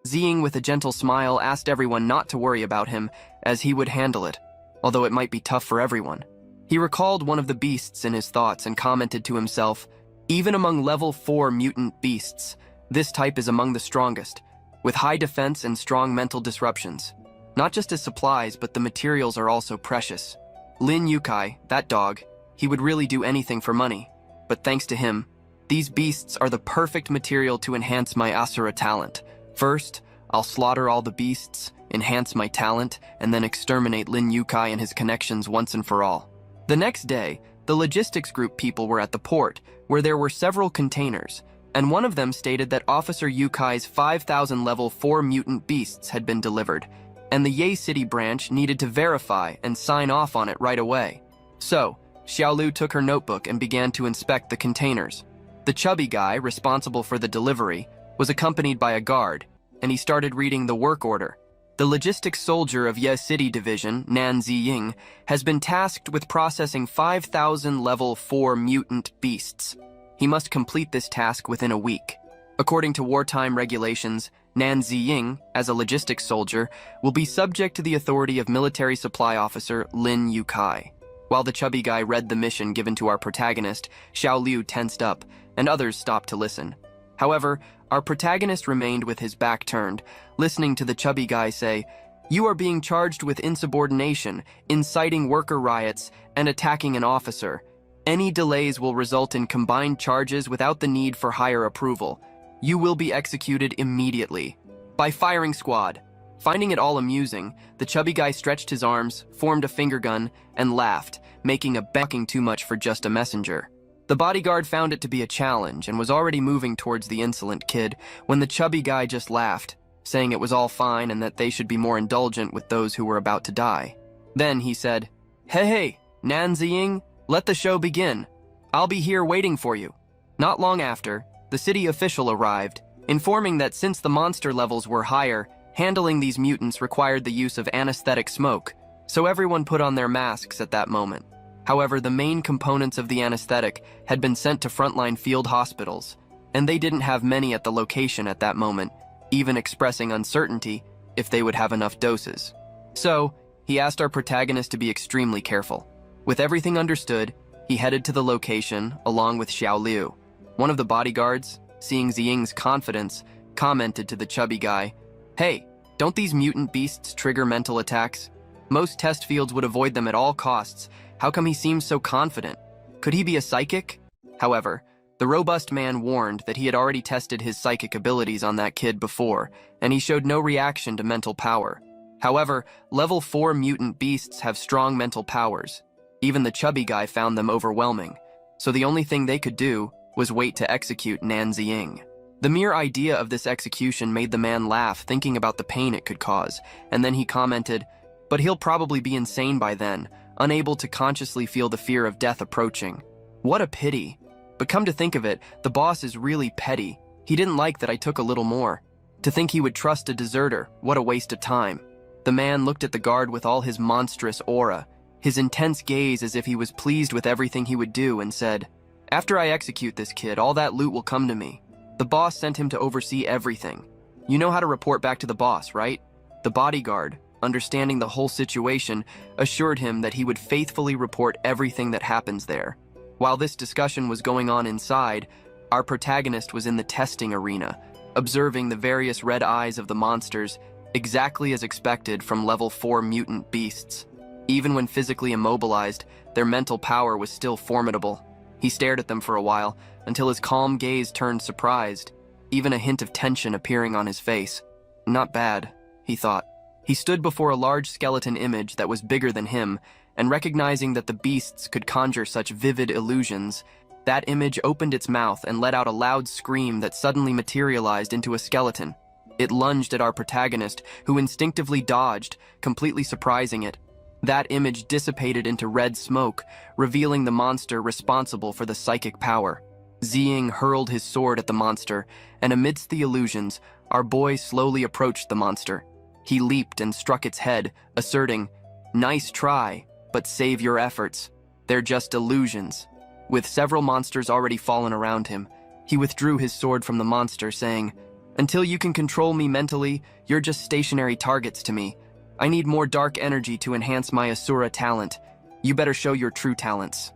Ziying, with a gentle smile, asked everyone not to worry about him, as he would handle it, although it might be tough for everyone. He recalled one of the beasts in his thoughts and commented to himself, "Even among level 4 mutant beasts, this type is among the strongest, with high defense and strong mental disruptions. Not just as supplies, but the materials are also precious. Lin Yukai, that dog, he would really do anything for money. But thanks to him, these beasts are the perfect material to enhance my Asura talent. First, I'll slaughter all the beasts, enhance my talent, and then exterminate Lin Yukai and his connections once and for all." The next day, the logistics group people were at the port, where there were several containers, and one of them stated that Officer Yukai's 5,000 level 4 mutant beasts had been delivered, and the Ye City branch needed to verify and sign off on it right away. So, Xiaolu took her notebook and began to inspect the containers. The chubby guy, responsible for the delivery, was accompanied by a guard, and he started reading the work order. The logistics soldier of Ye City Division, Nan Ziying, has been tasked with processing 5,000 level 4 mutant beasts. He must complete this task within a week. According to wartime regulations, Nan Ziying, as a logistics soldier, will be subject to the authority of military supply officer Lin Yukai. While the chubby guy read the mission given to our protagonist, Xiao Liu tensed up, and others stopped to listen. However, our protagonist remained with his back turned, listening to the chubby guy say, "You are being charged with insubordination, inciting worker riots, and attacking an officer. Any delays will result in combined charges without the need for higher approval. You will be executed immediately. By firing squad." Finding it all amusing, the chubby guy stretched his arms, formed a finger gun, and laughed, making a backing too much for just a messenger. The bodyguard found it to be a challenge and was already moving towards the insolent kid when the chubby guy just laughed, saying it was all fine and that they should be more indulgent with those who were about to die. Then he said, Hey, Nan Ziying, let the show begin. I'll be here waiting for you." Not long after, the city official arrived, informing that since the monster levels were higher, handling these mutants required the use of anesthetic smoke, so everyone put on their masks at that moment. However, the main components of the anesthetic had been sent to frontline field hospitals, and they didn't have many at the location at that moment, even expressing uncertainty if they would have enough doses. So, he asked our protagonist to be extremely careful. With everything understood, he headed to the location along with Xiao Liu. One of the bodyguards, seeing Ziying's confidence, commented to the chubby guy, "Hey, don't these mutant beasts trigger mental attacks? Most test fields would avoid them at all costs. How come he seems so confident? Could he be a psychic?" However, the robust man warned that he had already tested his psychic abilities on that kid before, and he showed no reaction to mental power. However, level 4 mutant beasts have strong mental powers. Even the chubby guy found them overwhelming, so the only thing they could do was wait to execute Nan Ziying. The mere idea of this execution made the man laugh, thinking about the pain it could cause, and then he commented, "But he'll probably be insane by then, unable to consciously feel the fear of death approaching. What a pity. But come to think of it, the boss is really petty. He didn't like that I took a little more. To think he would trust a deserter, what a waste of time." The man looked at the guard with all his monstrous aura, his intense gaze as if he was pleased with everything he would do, and said, "After I execute this kid, all that loot will come to me. The boss sent him to oversee everything. You know how to report back to the boss, right?" The bodyguard, understanding the whole situation, assured him that he would faithfully report everything that happens there. While this discussion was going on inside, our protagonist was in the testing arena, observing the various red eyes of the monsters, exactly as expected from level 4 mutant beasts. Even when physically immobilized, their mental power was still formidable. He stared at them for a while, until his calm gaze turned surprised, even a hint of tension appearing on his face. Not bad, he thought. He stood before a large skeleton image that was bigger than him, and recognizing that the beasts could conjure such vivid illusions, that image opened its mouth and let out a loud scream that suddenly materialized into a skeleton. It lunged at our protagonist, who instinctively dodged, completely surprising it. That image dissipated into red smoke, revealing the monster responsible for the psychic power. Ziying hurled his sword at the monster, and amidst the illusions, our boy slowly approached the monster. He leaped and struck its head, asserting, "Nice try, but save your efforts." They're just illusions. With several monsters already fallen around him, he withdrew his sword from the monster, saying, "Until you can control me mentally, you're just stationary targets to me. I need more dark energy to enhance my Asura talent. You better show your true talents."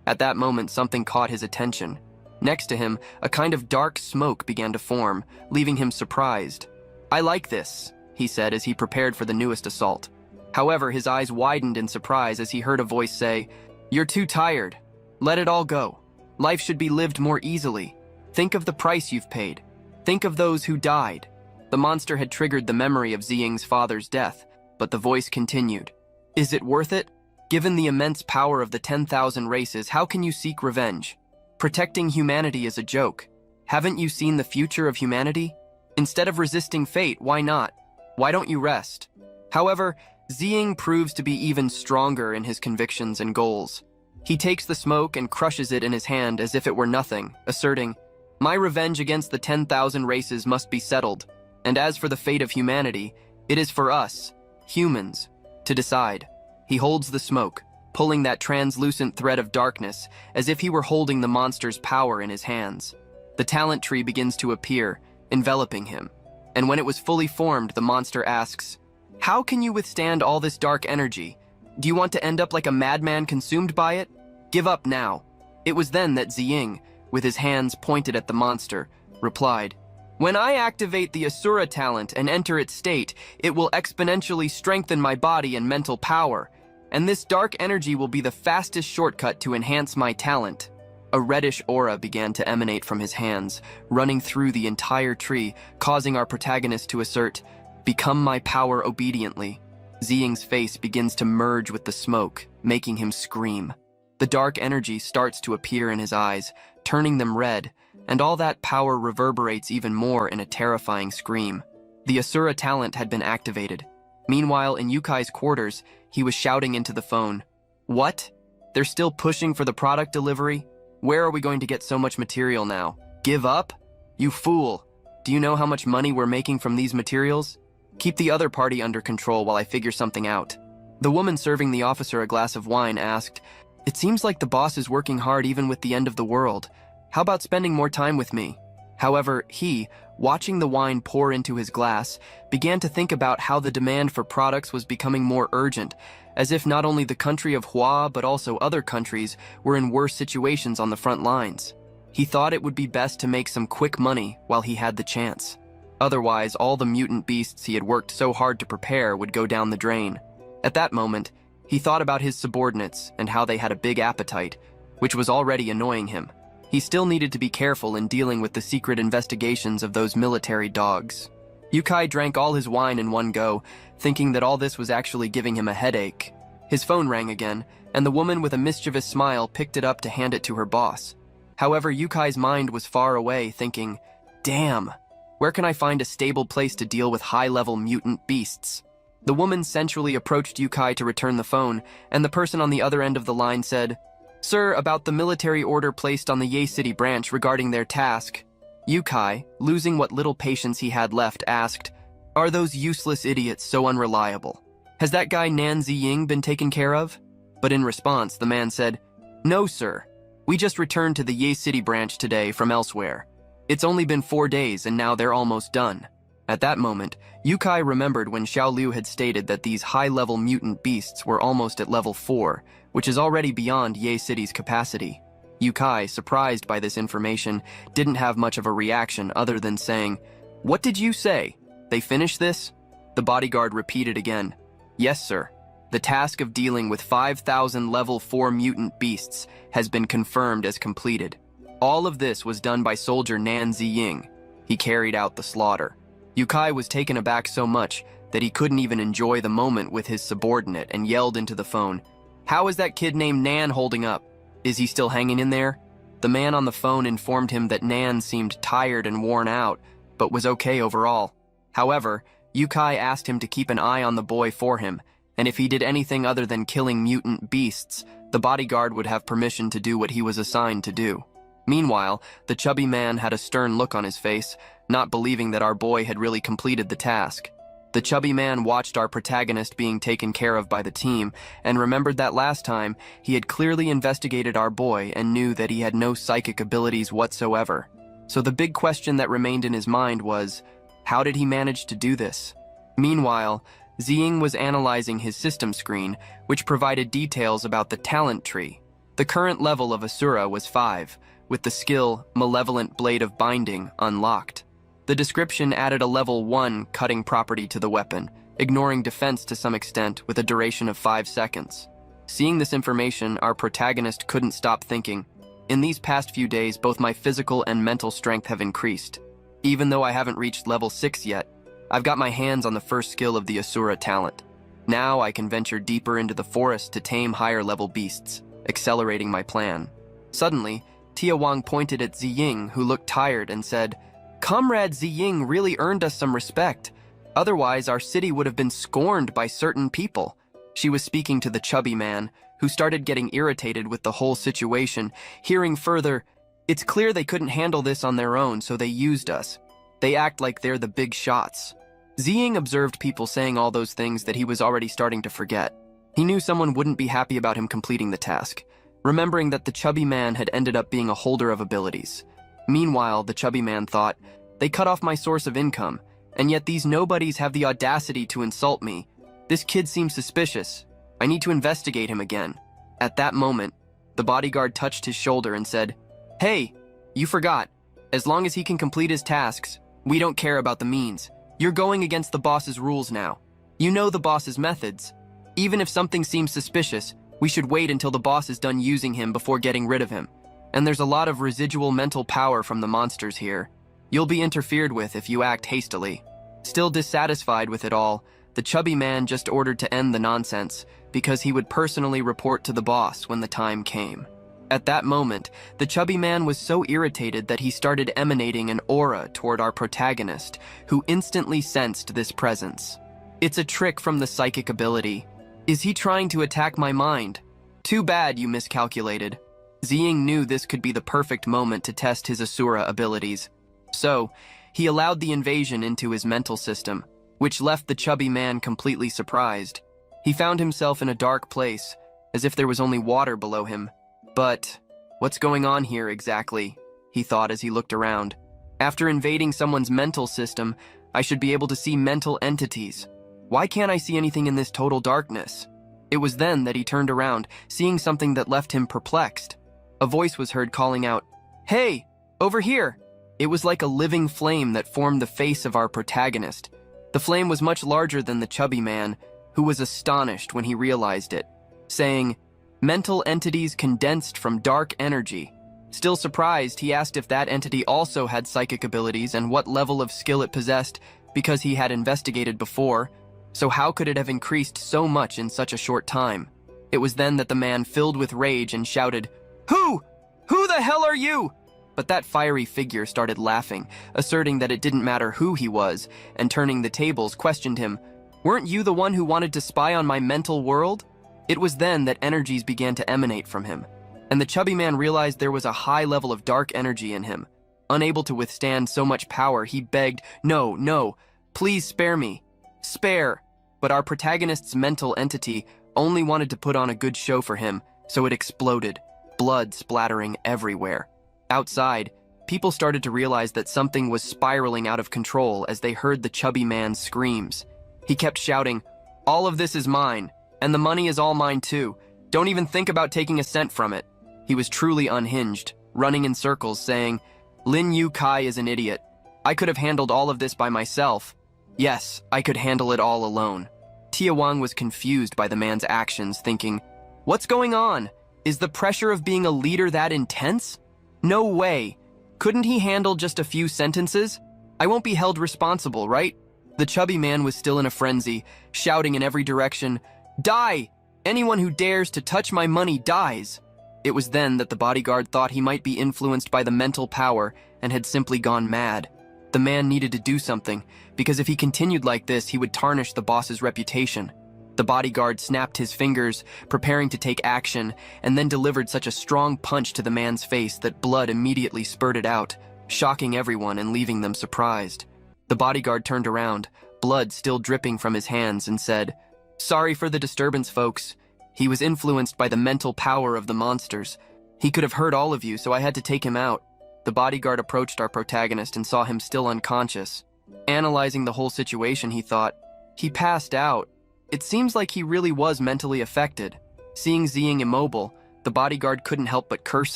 At that moment, something caught his attention. Next to him, a kind of dark smoke began to form, leaving him surprised. "I like this," he said as he prepared for the newest assault. However, his eyes widened in surprise as he heard a voice say, "You're too tired. Let it all go. Life should be lived more easily. Think of the price you've paid. Think of those who died." The monster had triggered the memory of Ziying's father's death, but the voice continued. "Is it worth it? Given the immense power of the 10,000 races, how can you seek revenge? Protecting humanity is a joke. Haven't you seen the future of humanity? Instead of resisting fate, why not? Why don't you rest?" However, Ziying proves to be even stronger in his convictions and goals. He takes the smoke and crushes it in his hand as if it were nothing, asserting, "My revenge against the 10,000 races must be settled, and as for the fate of humanity, it is for us, humans, to decide." He holds the smoke, pulling that translucent thread of darkness as if he were holding the monster's power in his hands. The talent tree begins to appear, enveloping him, and when it was fully formed, the monster asks, "How can you withstand all this dark energy? Do you want to end up like a madman consumed by it? Give up now." It was then that Ziying, with his hands pointed at the monster, replied, "When I activate the Asura talent and enter its state, it will exponentially strengthen my body and mental power, and this dark energy will be the fastest shortcut to enhance my talent." A reddish aura began to emanate from his hands, running through the entire tree, causing our protagonist to assert, "Become my power obediently." Ziying's face begins to merge with the smoke, making him scream. The dark energy starts to appear in his eyes, turning them red, and all that power reverberates even more in a terrifying scream. The Asura talent had been activated. Meanwhile, in Yukai's quarters, he was shouting into the phone, "What? They're still pushing for the product delivery? Where are we going to get so much material now? Give up? You fool! Do you know how much money we're making from these materials? Keep the other party under control while I figure something out." The woman serving the officer a glass of wine asked, "It seems like the boss is working hard even with the end of the world. How about spending more time with me?" However, he, watching the wine pour into his glass, began to think about how the demand for products was becoming more urgent, as if not only the country of Hua but also other countries were in worse situations on the front lines. He thought it would be best to make some quick money while he had the chance. Otherwise, all the mutant beasts he had worked so hard to prepare would go down the drain. At that moment, he thought about his subordinates and how they had a big appetite, which was already annoying him. He still needed to be careful in dealing with the secret investigations of those military dogs. Yukai drank all his wine in one go, thinking that all this was actually giving him a headache. His phone rang again, and the woman with a mischievous smile picked it up to hand it to her boss. However, Yukai's mind was far away, thinking, "Damn, where can I find a stable place to deal with high-level mutant beasts?" The woman sensually approached Yukai to return the phone, and the person on the other end of the line said, "Sir, about the military order placed on the Ye City branch regarding their task." Yukai, losing what little patience he had left, asked, "Are those useless idiots so unreliable? Has that guy Nan Ziying been taken care of?" But in response, the man said, "No, sir. We just returned to the Ye City branch today from elsewhere. It's only been 4 days and now they're almost done." At that moment, Yukai remembered when Xiao Liu had stated that these high-level mutant beasts were almost at level 4, which is already beyond Ye City's capacity. Yukai, surprised by this information, didn't have much of a reaction other than saying, "What did you say? They finished this?" The bodyguard repeated again, "Yes, sir. The task of dealing with 5,000 level 4 mutant beasts has been confirmed as completed. All of this was done by soldier Nan Ziying. He carried out the slaughter." Yukai was taken aback so much that he couldn't even enjoy the moment with his subordinate and yelled into the phone, "How is that kid named Nan holding up? Is he still hanging in there?" The man on the phone informed him that Nan seemed tired and worn out, but was okay overall. However, Yukai asked him to keep an eye on the boy for him, and if he did anything other than killing mutant beasts, the bodyguard would have permission to do what he was assigned to do. Meanwhile, the chubby man had a stern look on his face, not believing that our boy had really completed the task. The chubby man watched our protagonist being taken care of by the team and remembered that last time he had clearly investigated our boy and knew that he had no psychic abilities whatsoever. So the big question that remained in his mind was, how did he manage to do this? Meanwhile, Ziying was analyzing his system screen, which provided details about the talent tree. The current level of Asura was 5, with the skill Malevolent Blade of Binding unlocked. The description added a level 1 cutting property to the weapon, ignoring defense to some extent with a duration of 5 seconds. Seeing this information, our protagonist couldn't stop thinking, in these past few days, both my physical and mental strength have increased. Even though I haven't reached level 6 yet, I've got my hands on the first skill of the Asura talent. Now I can venture deeper into the forest to tame higher level beasts, accelerating my plan. Suddenly, Tia Wang pointed at Ziying, who looked tired, and said, "Comrade Ziying really earned us some respect. Otherwise, our city would have been scorned by certain people." She was speaking to the chubby man, who started getting irritated with the whole situation, hearing further, "It's clear they couldn't handle this on their own, so they used us. They act like they're the big shots." Ziying observed people saying all those things that he was already starting to forget. He knew someone wouldn't be happy about him completing the task, remembering that the chubby man had ended up being a holder of abilities. Meanwhile, the chubby man thought, they cut off my source of income, and yet these nobodies have the audacity to insult me. This kid seems suspicious. I need to investigate him again. At that moment, the bodyguard touched his shoulder and said, "Hey, you forgot. As long as he can complete his tasks, we don't care about the means. You're going against the boss's rules now. You know the boss's methods. Even if something seems suspicious, we should wait until the boss is done using him before getting rid of him. And there's a lot of residual mental power from the monsters here. You'll be interfered with if you act hastily." Still dissatisfied with it all, the chubby man just ordered to end the nonsense because he would personally report to the boss when the time came. At that moment, the chubby man was so irritated that he started emanating an aura toward our protagonist, who instantly sensed this presence. "It's a trick from the psychic ability. Is he trying to attack my mind? Too bad you miscalculated." Ziying knew this could be the perfect moment to test his Asura abilities. So, he allowed the invasion into his mental system, which left the chubby man completely surprised. He found himself in a dark place, as if there was only water below him. But, what's going on here exactly? He thought as he looked around. After invading someone's mental system, I should be able to see mental entities. Why can't I see anything in this total darkness? It was then that he turned around, seeing something that left him perplexed. A voice was heard calling out, "Hey, over here!" It was like a living flame that formed the face of our protagonist. The flame was much larger than the chubby man, who was astonished when he realized it, saying, "Mental entities condensed from dark energy." Still surprised, he asked if that entity also had psychic abilities and what level of skill it possessed, because he had investigated before. So how could it have increased so much in such a short time? It was then that the man, filled with rage, and shouted, Who the hell are you?" But that fiery figure started laughing, asserting that it didn't matter who he was, and turning the tables, questioned him, "Weren't you the one who wanted to spy on my mental world?" It was then that energies began to emanate from him, and the chubby man realized there was a high level of dark energy in him. Unable to withstand so much power, he begged, No, please spare me. Spare." But our protagonist's mental entity only wanted to put on a good show for him, so it exploded, blood splattering everywhere. Outside, people started to realize that something was spiraling out of control as they heard the chubby man's screams. He kept shouting, "All of this is mine, and the money is all mine too. Don't even think about taking a cent from it." He was truly unhinged, running in circles, saying, "Lin Yu Kai is an idiot. I could have handled all of this by myself. Yes, I could handle it all alone." Tia Wang was confused by the man's actions, thinking, "What's going on? Is the pressure of being a leader that intense? No way. Couldn't he handle just a few sentences? I won't be held responsible, right?" The chubby man was still in a frenzy, shouting in every direction, "Die! Anyone who dares to touch my money dies." It was then that the bodyguard thought he might be influenced by the mental power and had simply gone mad. The man needed to do something, because if he continued like this, he would tarnish the boss's reputation. The bodyguard snapped his fingers, preparing to take action, and then delivered such a strong punch to the man's face that blood immediately spurted out, shocking everyone and leaving them surprised. The bodyguard turned around, blood still dripping from his hands, and said, "Sorry for the disturbance, folks. He was influenced by the mental power of the monsters. He could have hurt all of you, so I had to take him out." The bodyguard approached our protagonist and saw him still unconscious. Analyzing the whole situation, he thought, "He passed out. It seems like he really was mentally affected." Seeing Ziying immobile, the bodyguard couldn't help but curse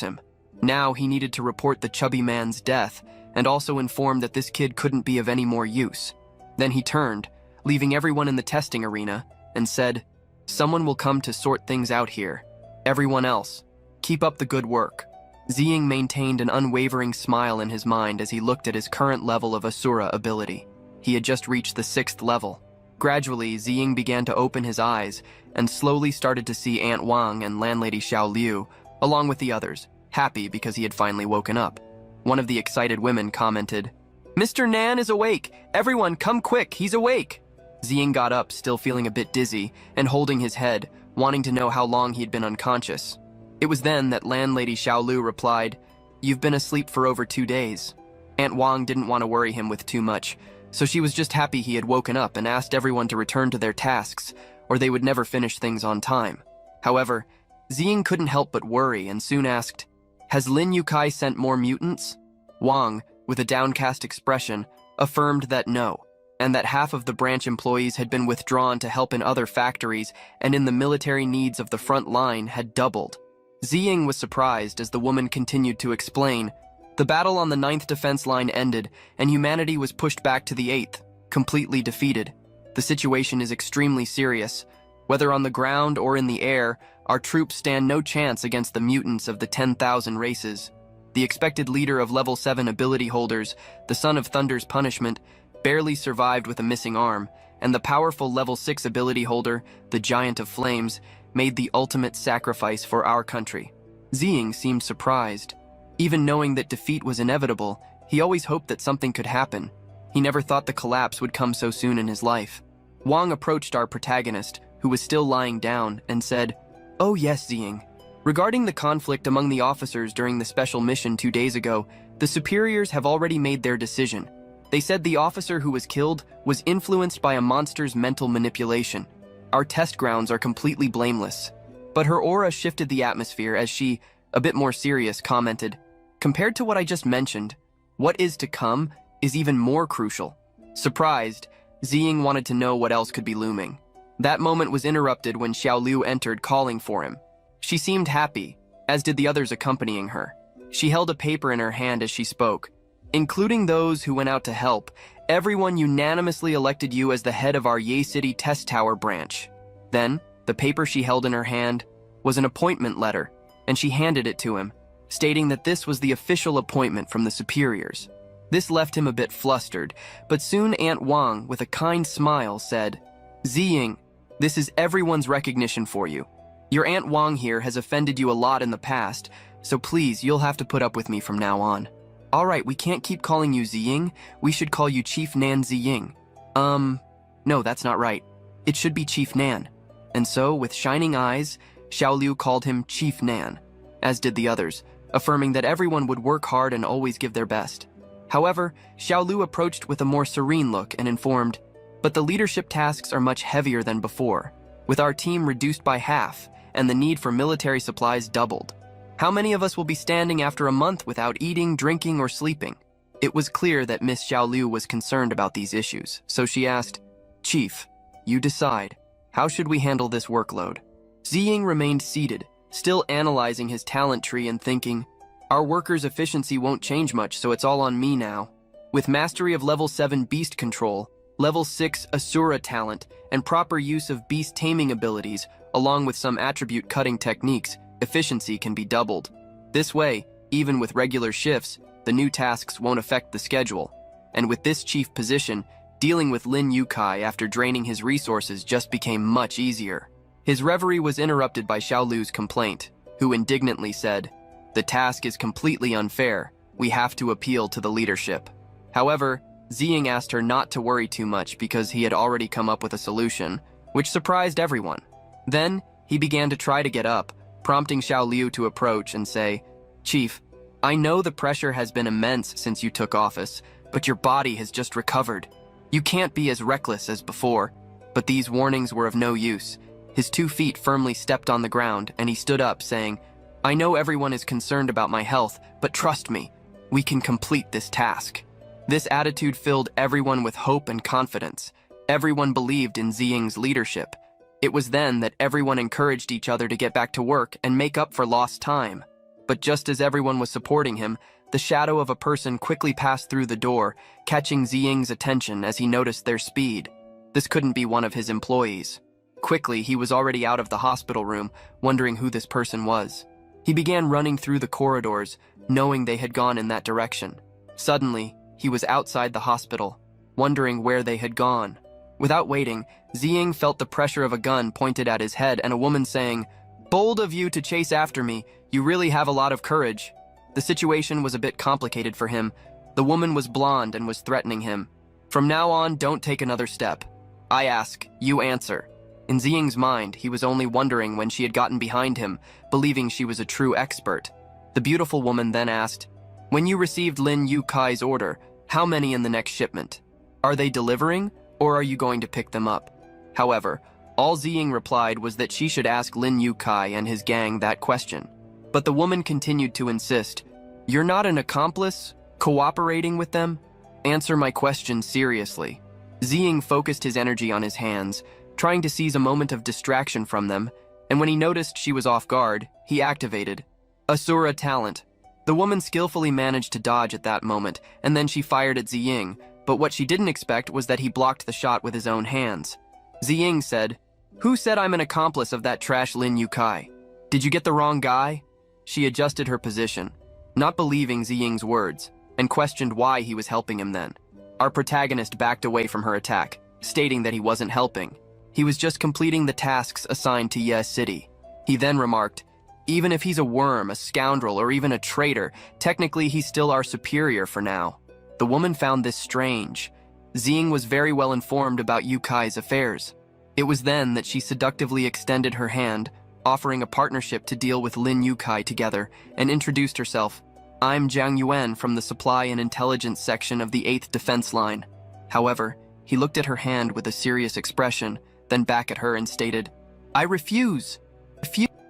him. Now he needed to report the chubby man's death, and also inform that this kid couldn't be of any more use. Then he turned, leaving everyone in the testing arena, and said, "Someone will come to sort things out here. Everyone else, keep up the good work." Ziying maintained an unwavering smile in his mind as he looked at his current level of Asura ability. He had just reached the 6th level. Gradually, Ziying began to open his eyes and slowly started to see Aunt Wang and Landlady Xiao Liu, along with the others, happy because he had finally woken up. One of the excited women commented, "Mr. Nan is awake! Everyone, come quick, he's awake!" Ziying got up, still feeling a bit dizzy, and holding his head, wanting to know how long he'd been unconscious. It was then that Landlady Xiao Liu replied, "You've been asleep for over 2 days." Aunt Wang didn't want to worry him with too much, so she was just happy he had woken up and asked everyone to return to their tasks, or they would never finish things on time. However, Ziying couldn't help but worry and soon asked, "Has Lin Yukai sent more mutants?" Wang, with a downcast expression, affirmed that no, and that half of the branch employees had been withdrawn to help in other factories and in the military needs of the front line had doubled. Ziying was surprised as the woman continued to explain. The battle on the 9th defense line ended, and humanity was pushed back to the 8th, completely defeated. The situation is extremely serious. Whether on the ground or in the air, our troops stand no chance against the mutants of the 10,000 races. The expected leader of level 7 ability holders, the Son of Thunder's punishment, barely survived with a missing arm, and the powerful level 6 ability holder, the Giant of Flames, made the ultimate sacrifice for our country. Ziying seemed surprised. Even knowing that defeat was inevitable, he always hoped that something could happen. He never thought the collapse would come so soon in his life. Wang approached our protagonist, who was still lying down, and said, "Oh yes, Ziying. Regarding the conflict among the officers during the special mission 2 days ago, the superiors have already made their decision. They said the officer who was killed was influenced by a monster's mental manipulation. Our test grounds are completely blameless." But her aura shifted the atmosphere as she, a bit more serious, commented, "Compared to what I just mentioned, what is to come is even more crucial." Surprised, Ziying wanted to know what else could be looming. That moment was interrupted when Xiao Liu entered calling for him. She seemed happy, as did the others accompanying her. She held a paper in her hand as she spoke. "Including those who went out to help, everyone unanimously elected you as the head of our Ye City Test Tower branch." Then, the paper she held in her hand was an appointment letter, and she handed it to him, stating that this was the official appointment from the superiors. This left him a bit flustered, but soon Aunt Wang, with a kind smile, said, "Ziying, this is everyone's recognition for you. Your Aunt Wang here has offended you a lot in the past, so please, you'll have to put up with me from now on." "All right, we can't keep calling you Ziying. We should call you Chief Nan Ziying." No, that's not right. It should be Chief Nan." And so, with shining eyes, Xiao Liu called him Chief Nan, as did the others, affirming that everyone would work hard and always give their best. However, Xiao Liu approached with a more serene look and informed, "But the leadership tasks are much heavier than before, with our team reduced by half and the need for military supplies doubled. How many of us will be standing after a month without eating, drinking, or sleeping?" It was clear that Miss Xiao Liu was concerned about these issues, so she asked, "Chief, you decide. How should we handle this workload?" Ziying remained seated, still analyzing his talent tree and thinking, "Our workers' efficiency won't change much, so it's all on me now. With mastery of level 7 beast control, level 6 Asura talent, and proper use of beast taming abilities, along with some attribute cutting techniques, efficiency can be doubled. This way, even with regular shifts, the new tasks won't affect the schedule. And with this chief position, dealing with Lin Yukai after draining his resources just became much easier." His reverie was interrupted by Xiao Liu's complaint, who indignantly said, "The task is completely unfair. We have to appeal to the leadership." However, Ziying asked her not to worry too much because he had already come up with a solution, which surprised everyone. Then, he began to try to get up, prompting Xiao Liu to approach and say, "Chief, I know the pressure has been immense since you took office, but your body has just recovered. You can't be as reckless as before. But these warnings were of no use. His 2 feet firmly stepped on the ground, and he stood up, saying, I know everyone is concerned about my health, but trust me, we can complete this task. This attitude filled everyone with hope and confidence. Everyone believed in Ziying's leadership. It was then that everyone encouraged each other to get back to work and make up for lost time. But just as everyone was supporting him, the shadow of a person quickly passed through the door, catching Ziying's attention as he noticed their speed. This couldn't be one of his employees. Quickly, he was already out of the hospital room, wondering who this person was. He began running through the corridors, knowing they had gone in that direction. Suddenly, he was outside the hospital, wondering where they had gone. Without waiting, Ziying felt the pressure of a gun pointed at his head and a woman saying, Bold of you to chase after me, you really have a lot of courage. The situation was a bit complicated for him. The woman was blonde and was threatening him. From now on, don't take another step. I ask, you answer. In Ziying's mind, he was only wondering when she had gotten behind him, believing she was a true expert. The beautiful woman then asked, When you received Lin Yukai's order, how many in the next shipment? Are they delivering, or are you going to pick them up? However, all Ziying replied was that she should ask Lin Yukai and his gang that question. But the woman continued to insist, You're not an accomplice? Cooperating with them? Answer my question seriously. Ziying focused his energy on his hands, trying to seize a moment of distraction from them, and when he noticed she was off guard, he activated Asura talent. The woman skillfully managed to dodge at that moment, and then she fired at Ziying, but what she didn't expect was that he blocked the shot with his own hands. Ziying said, Who said I'm an accomplice of that trash Lin Yukai? Did you get the wrong guy? She adjusted her position, not believing Ziying's words, and questioned why he was helping him then. Our protagonist backed away from her attack, stating that he wasn't helping. He was just completing the tasks assigned to Ye City. He then remarked, Even if he's a worm, a scoundrel, or even a traitor, technically he's still our superior for now. The woman found this strange. Ziying was very well informed about Yukai's affairs. It was then that she seductively extended her hand, offering a partnership to deal with Lin Yukai together, and introduced herself. I'm Jiang Yuan from the Supply and Intelligence section of the 8th Defense Line. However, he looked at her hand with a serious expression, then back at her and stated, I refuse.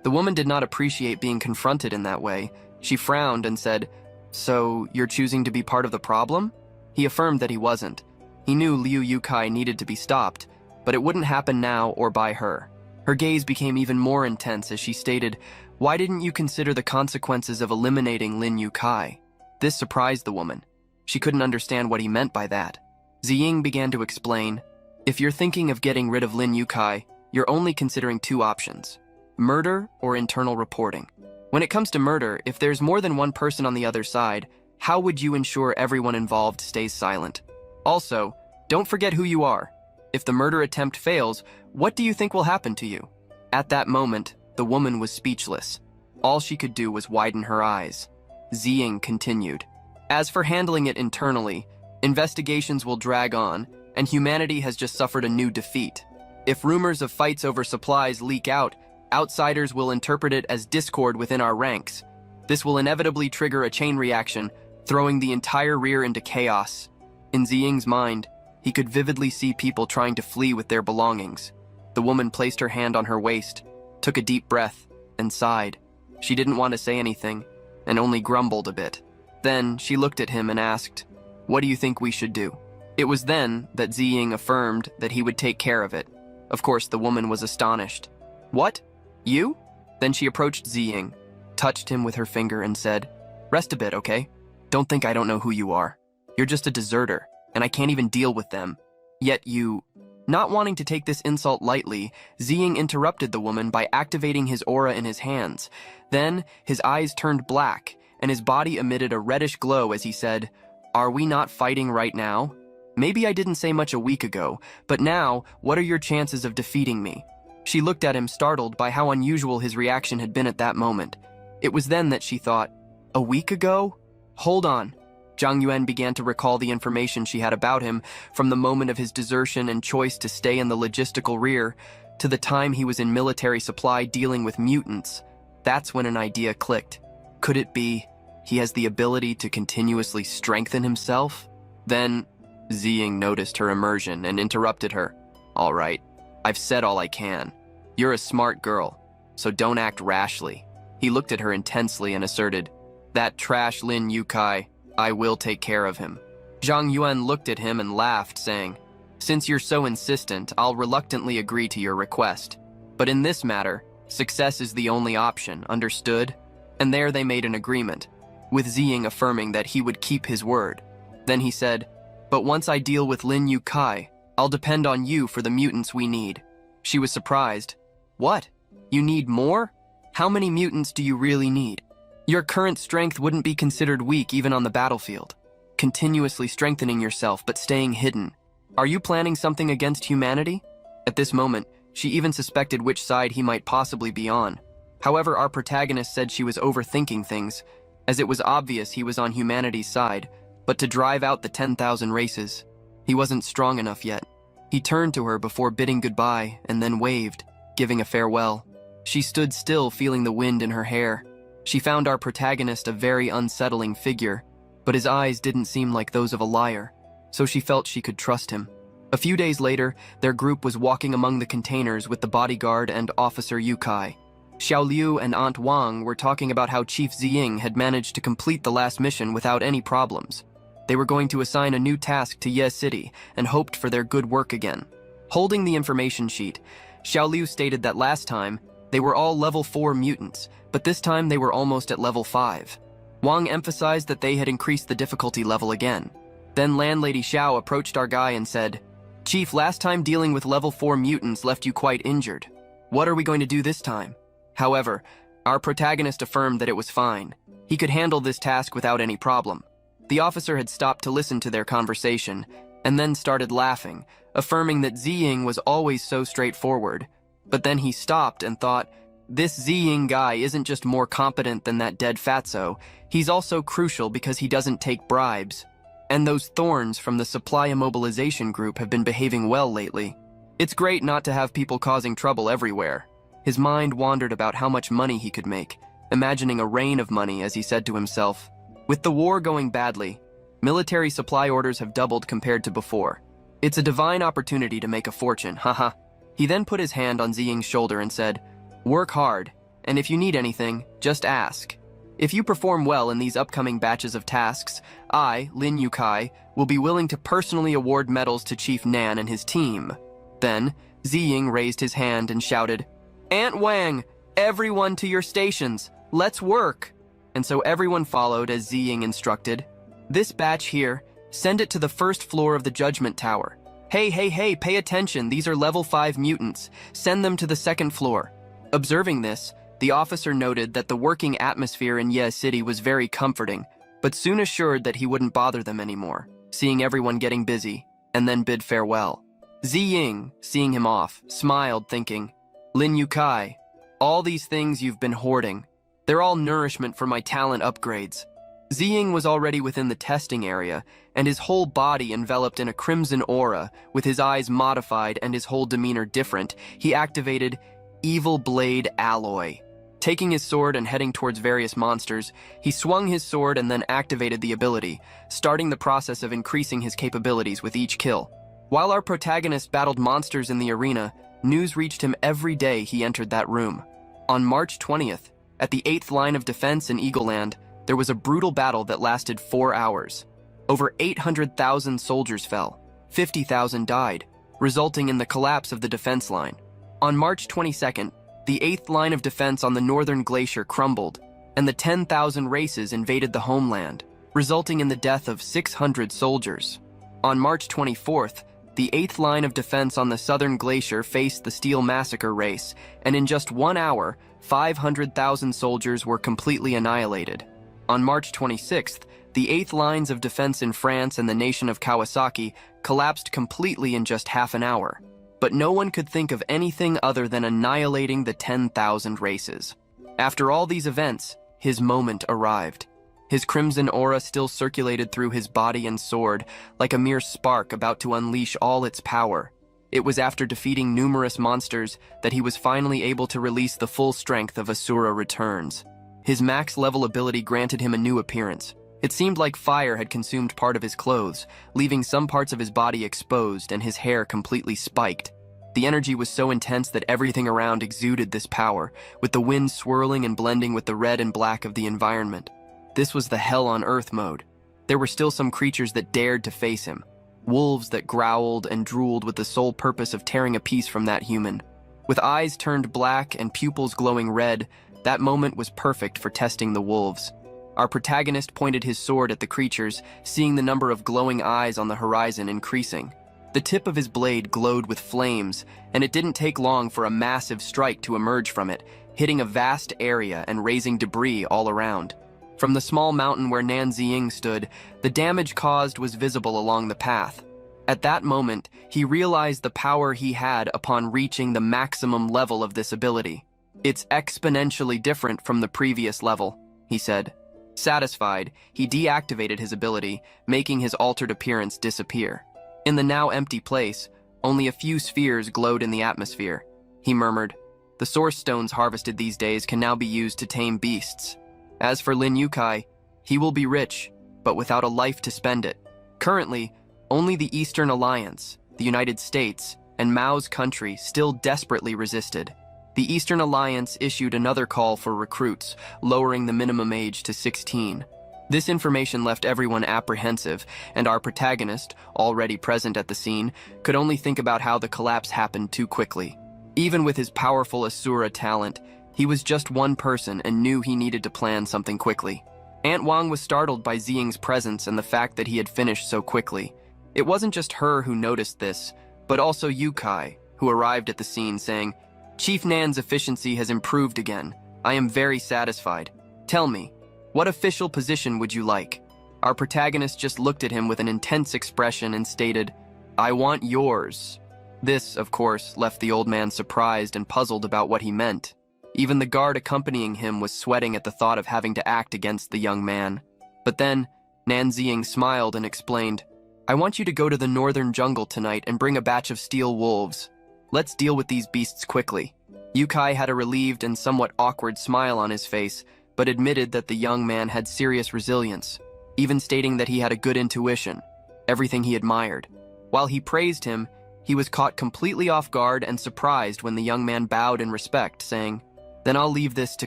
The woman did not appreciate being confronted in that way. She frowned and said, So, you're choosing to be part of the problem? He affirmed that he wasn't. He knew Liu Yukai needed to be stopped, but it wouldn't happen now or by her. Her gaze became even more intense as she stated, Why didn't you consider the consequences of eliminating Lin Yukai? This surprised the woman. She couldn't understand what he meant by that. Ziying began to explain, If you're thinking of getting rid of Lin Yukai, you're only considering 2 options, murder or internal reporting. When it comes to murder, if there's more than one person on the other side, how would you ensure everyone involved stays silent? Also, don't forget who you are. If the murder attempt fails, what do you think will happen to you? At that moment, the woman was speechless. All she could do was widen her eyes. Ziying continued. As for handling it internally, investigations will drag on, and humanity has just suffered a new defeat. If rumors of fights over supplies leak out, outsiders will interpret it as discord within our ranks. This will inevitably trigger a chain reaction, throwing the entire rear into chaos. In Ziying's mind, he could vividly see people trying to flee with their belongings. The woman placed her hand on her waist, took a deep breath, and sighed. She didn't want to say anything, and only grumbled a bit. Then she looked at him and asked, What do you think we should do? It was then that Ziying affirmed that he would take care of it. Of course, the woman was astonished. What? You? Then she approached Ziying, touched him with her finger and said, Rest a bit, okay? Don't think I don't know who you are. You're just a deserter, and I can't even deal with them. Yet you... Not wanting to take this insult lightly, Ziying interrupted the woman by activating his aura in his hands. Then, his eyes turned black, and his body emitted a reddish glow as he said, Are we not fighting right now? Maybe I didn't say much a week ago, but now, what are your chances of defeating me? She looked at him startled by how unusual his reaction had been at that moment. It was then that she thought, A week ago? Hold on. Zhang Yuan began to recall the information she had about him from the moment of his desertion and choice to stay in the logistical rear to the time he was in military supply dealing with mutants. That's when an idea clicked. Could it be he has the ability to continuously strengthen himself? Then, Ziying noticed her immersion and interrupted her. All right, I've said all I can. You're a smart girl, so don't act rashly. He looked at her intensely and asserted, that trash Lin Yukai, I will take care of him. Zhang Yuan looked at him and laughed, saying, since you're so insistent, I'll reluctantly agree to your request. But in this matter, success is the only option, understood? And there they made an agreement, with Ziying affirming that he would keep his word. Then he said, but once I deal with Lin Yukai, I'll depend on you for the mutants we need. She was surprised. What? You need more? How many mutants do you really need? Your current strength wouldn't be considered weak even on the battlefield. Continuously strengthening yourself but staying hidden. Are you planning something against humanity? At this moment, she even suspected which side he might possibly be on. However, our protagonist said she was overthinking things, as it was obvious he was on humanity's side, but to drive out the 10,000 races, he wasn't strong enough yet. He turned to her before bidding goodbye and then waved, giving a farewell. She stood still, feeling the wind in her hair. She found our protagonist a very unsettling figure, but his eyes didn't seem like those of a liar, so she felt she could trust him. A few days later, their group was walking among the containers with the bodyguard and Officer Yukai. Xiao Liu and Aunt Wang were talking about how Chief Ziying had managed to complete the last mission without any problems. They were going to assign a new task to Ye City and hoped for their good work again. Holding the information sheet, Xiao Liu stated that last time, they were all level 4 mutants, but this time they were almost at level 5. Wang emphasized that they had increased the difficulty level again. Then Landlady Xiao approached our guy and said, Chief, last time dealing with level 4 mutants left you quite injured. What are we going to do this time? However, our protagonist affirmed that it was fine. He could handle this task without any problem. The officer had stopped to listen to their conversation, and then started laughing, affirming that Ziying was always so straightforward. But then he stopped and thought, this Ziying guy isn't just more competent than that dead fatso, he's also crucial because he doesn't take bribes. And those thorns from the supply immobilization group have been behaving well lately. It's great not to have people causing trouble everywhere. His mind wandered about how much money he could make, imagining a rain of money as he said to himself, with the war going badly, military supply orders have doubled compared to before. It's a divine opportunity to make a fortune, haha. He then put his hand on Ziying's shoulder and said, work hard, and if you need anything, just ask. If you perform well in these upcoming batches of tasks, I, Lin Yukai, will be willing to personally award medals to Chief Nan and his team. Then, Ziying raised his hand and shouted, Aunt Wang, everyone to your stations, let's work. And so everyone followed as Ziying instructed. This batch here, send it to the first floor of the Judgment Tower. Hey, pay attention, these are level 5 mutants. Send them to the second floor. Observing this, the officer noted that the working atmosphere in Ye City was very comforting, but soon assured that he wouldn't bother them anymore, seeing everyone getting busy, and then bid farewell. Ziying, seeing him off, smiled, thinking, Lin Yukai, all these things you've been hoarding, they're all nourishment for my talent upgrades. Ziying was already within the testing area, and his whole body enveloped in a crimson aura, with his eyes modified and his whole demeanor different. He activated Evil Blade Alloy. Taking his sword and heading towards various monsters, he swung his sword and then activated the ability, starting the process of increasing his capabilities with each kill. While our protagonist battled monsters in the arena, news reached him every day he entered that room. On March 20th, at the 8th line of defense in Eagle Land, there was a brutal battle that lasted 4 hours. Over 800,000 soldiers fell, 50,000 died, resulting in the collapse of the defense line. On March 22nd, the 8th line of defense on the northern glacier crumbled, and the 10,000 races invaded the homeland, resulting in the death of 600 soldiers. On March 24th, the 8th line of defense on the southern glacier faced the Steel Massacre race, and in just 1 hour, 500,000 soldiers were completely annihilated. On March 26th, the 8th lines of defense in France and the nation of Kawasaki collapsed completely in just half an hour. But no one could think of anything other than annihilating the 10,000 races. After all these events, his moment arrived. His crimson aura still circulated through his body and sword, like a mere spark about to unleash all its power. It was after defeating numerous monsters that he was finally able to release the full strength of Asura Returns. His max level ability granted him a new appearance, It seemed like fire had consumed part of his clothes, leaving some parts of his body exposed and his hair completely spiked. The energy was so intense that everything around exuded this power, with the wind swirling and blending with the red and black of the environment. This was the hell on earth mode. There were still some creatures that dared to face him. Wolves that growled and drooled with the sole purpose of tearing a piece from that human. With eyes turned black and pupils glowing red, that moment was perfect for testing the wolves. Our protagonist pointed his sword at the creatures, seeing the number of glowing eyes on the horizon increasing. The tip of his blade glowed with flames, and it didn't take long for a massive strike to emerge from it, hitting a vast area and raising debris all around. From the small mountain where Nan Ziying stood, the damage caused was visible along the path. At that moment, he realized the power he had upon reaching the maximum level of this ability. "It's exponentially different from the previous level," he said. Satisfied, he deactivated his ability, making his altered appearance disappear. In the now empty place, only a few spheres glowed in the atmosphere. He murmured, "The source stones harvested these days can now be used to tame beasts. As for Lin Yukai, he will be rich, but without a life to spend it." Currently, only the Eastern Alliance, the United States, and Mao's country still desperately resisted. The Eastern Alliance issued another call for recruits, lowering the minimum age to 16. This information left everyone apprehensive, and our protagonist, already present at the scene, could only think about how the collapse happened too quickly. Even with his powerful Asura talent, he was just one person and knew he needed to plan something quickly. Aunt Wang was startled by Ziying's presence and the fact that he had finished so quickly. It wasn't just her who noticed this, but also Yukai, who arrived at the scene saying, "Chief Nan's efficiency has improved again. I am very satisfied. Tell me, what official position would you like?" Our protagonist just looked at him with an intense expression and stated, "I want yours." This, of course, left the old man surprised and puzzled about what he meant. Even the guard accompanying him was sweating at the thought of having to act against the young man. But then, Nan Ziying smiled and explained, "I want you to go to the northern jungle tonight and bring a batch of steel wolves. Let's deal with these beasts quickly." Yukai had a relieved and somewhat awkward smile on his face, but admitted that the young man had serious resilience, even stating that he had a good intuition, everything he admired. While he praised him, he was caught completely off guard and surprised when the young man bowed in respect, saying, "Then I'll leave this to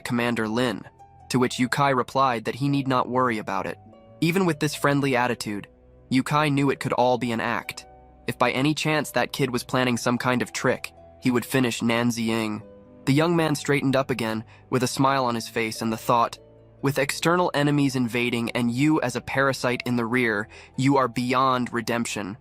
Commander Lin," to which Yukai replied that he need not worry about it. Even with this friendly attitude, Yukai knew it could all be an act. If by any chance that kid was planning some kind of trick, he would finish Nan Ziying. The young man straightened up again, with a smile on his face and the thought, "With external enemies invading and you as a parasite in the rear, you are beyond redemption."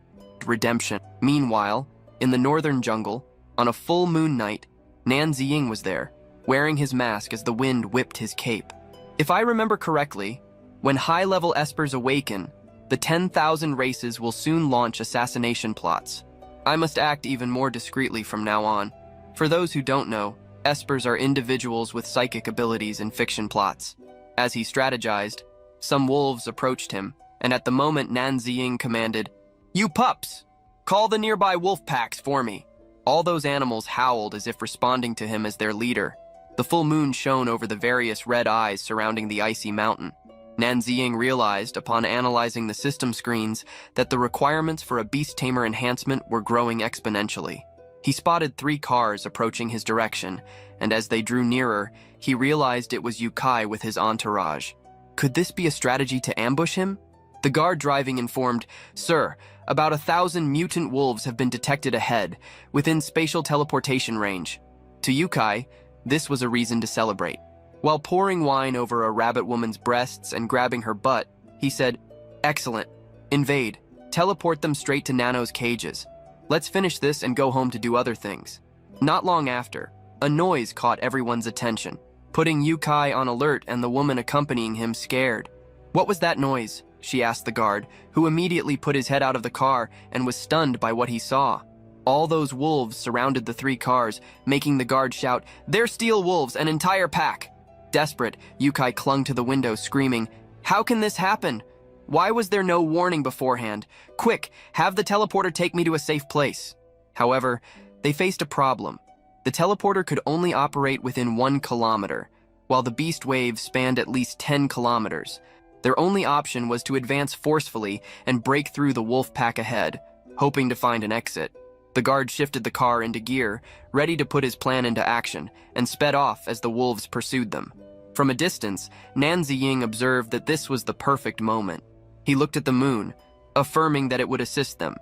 Meanwhile, in the northern jungle, on a full moon night, Nan Ziying was there, wearing his mask as the wind whipped his cape. If I remember correctly, when high-level espers awaken, the 10,000 races will soon launch assassination plots. I must act even more discreetly from now on. For those who don't know, espers are individuals with psychic abilities in fiction plots. As he strategized, some wolves approached him, and at the moment Nan Ziying commanded, "You pups! Call the nearby wolf packs for me." All those animals howled as if responding to him as their leader. The full moon shone over the various red eyes surrounding the icy mountain. Nan Ziying realized, upon analyzing the system screens, that the requirements for a beast tamer enhancement were growing exponentially. He spotted 3 cars approaching his direction, and as they drew nearer, he realized it was Yukai with his entourage. Could this be a strategy to ambush him? The guard driving informed, "Sir, about 1,000 mutant wolves have been detected ahead, within spatial teleportation range." To Yukai, this was a reason to celebrate. While pouring wine over a rabbit woman's breasts and grabbing her butt, he said, "Excellent. Invade. Teleport them straight to Nano's cages. Let's finish this and go home to do other things." Not long after, a noise caught everyone's attention, putting Yukai on alert and the woman accompanying him scared. "What was that noise?" she asked the guard, who immediately put his head out of the car and was stunned by what he saw. All those wolves surrounded the 3 cars, making the guard shout, "They're steel wolves, an entire pack!" Desperate, Yukai clung to the window, screaming, "How can this happen? Why was there no warning beforehand? Quick, have the teleporter take me to a safe place." However, they faced a problem. The teleporter could only operate within 1 kilometer, while the beast wave spanned at least 10 kilometers. Their only option was to advance forcefully and break through the wolf pack ahead, hoping to find an exit. The guard shifted the car into gear, ready to put his plan into action, and sped off as the wolves pursued them. From a distance, Nan Ziying observed that this was the perfect moment. He looked at the moon, affirming that it would assist them.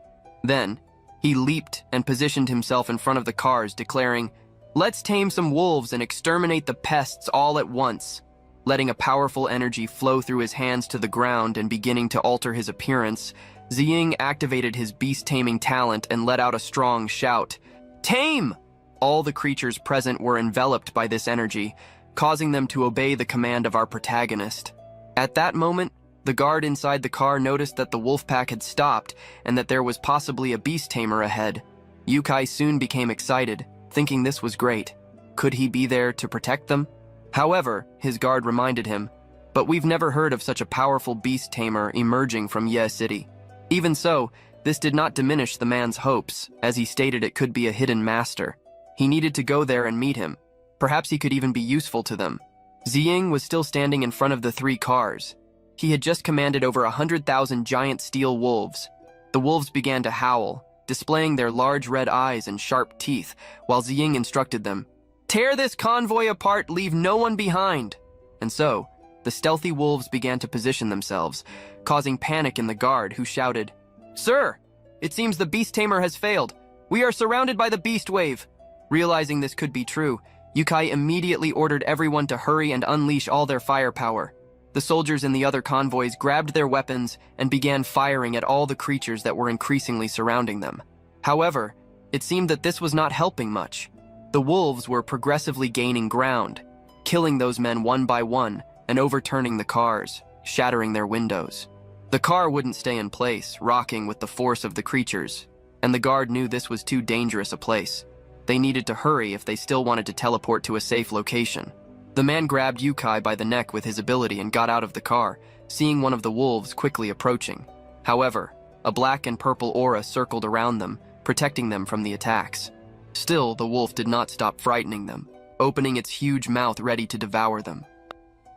Then, he leaped and positioned himself in front of the cars, declaring, "Let's tame some wolves and exterminate the pests all at once." Letting a powerful energy flow through his hands to the ground and beginning to alter his appearance, Ziying activated his beast-taming talent and let out a strong shout, "Tame!" All the creatures present were enveloped by this energy, causing them to obey the command of our protagonist. At that moment, the guard inside the car noticed that the wolf pack had stopped and that there was possibly a beast tamer ahead. Yukai soon became excited, thinking this was great. Could he be there to protect them? However, his guard reminded him, "But we've never heard of such a powerful beast tamer emerging from Ye City." Even so, this did not diminish the man's hopes, as he stated it could be a hidden master. He needed to go there and meet him. Perhaps he could even be useful to them. Ziying was still standing in front of the 3 cars. He had just commanded over 100,000 giant steel wolves. The wolves began to howl, displaying their large red eyes and sharp teeth, while Ziying instructed them, "Tear this convoy apart, leave no one behind." And so, the stealthy wolves began to position themselves, causing panic in the guard, who shouted, "Sir, it seems the beast tamer has failed. We are surrounded by the beast wave." Realizing this could be true, Yukai immediately ordered everyone to hurry and unleash all their firepower. The soldiers in the other convoys grabbed their weapons and began firing at all the creatures that were increasingly surrounding them. However, it seemed that this was not helping much. The wolves were progressively gaining ground, killing those men one by one and overturning the cars, shattering their windows. The car wouldn't stay in place, rocking with the force of the creatures, and the guard knew this was too dangerous a place. They needed to hurry if they still wanted to teleport to a safe location. The man grabbed Yukai by the neck with his ability and got out of the car, seeing one of the wolves quickly approaching. However, a black and purple aura circled around them, protecting them from the attacks. Still, the wolf did not stop frightening them, opening its huge mouth ready to devour them.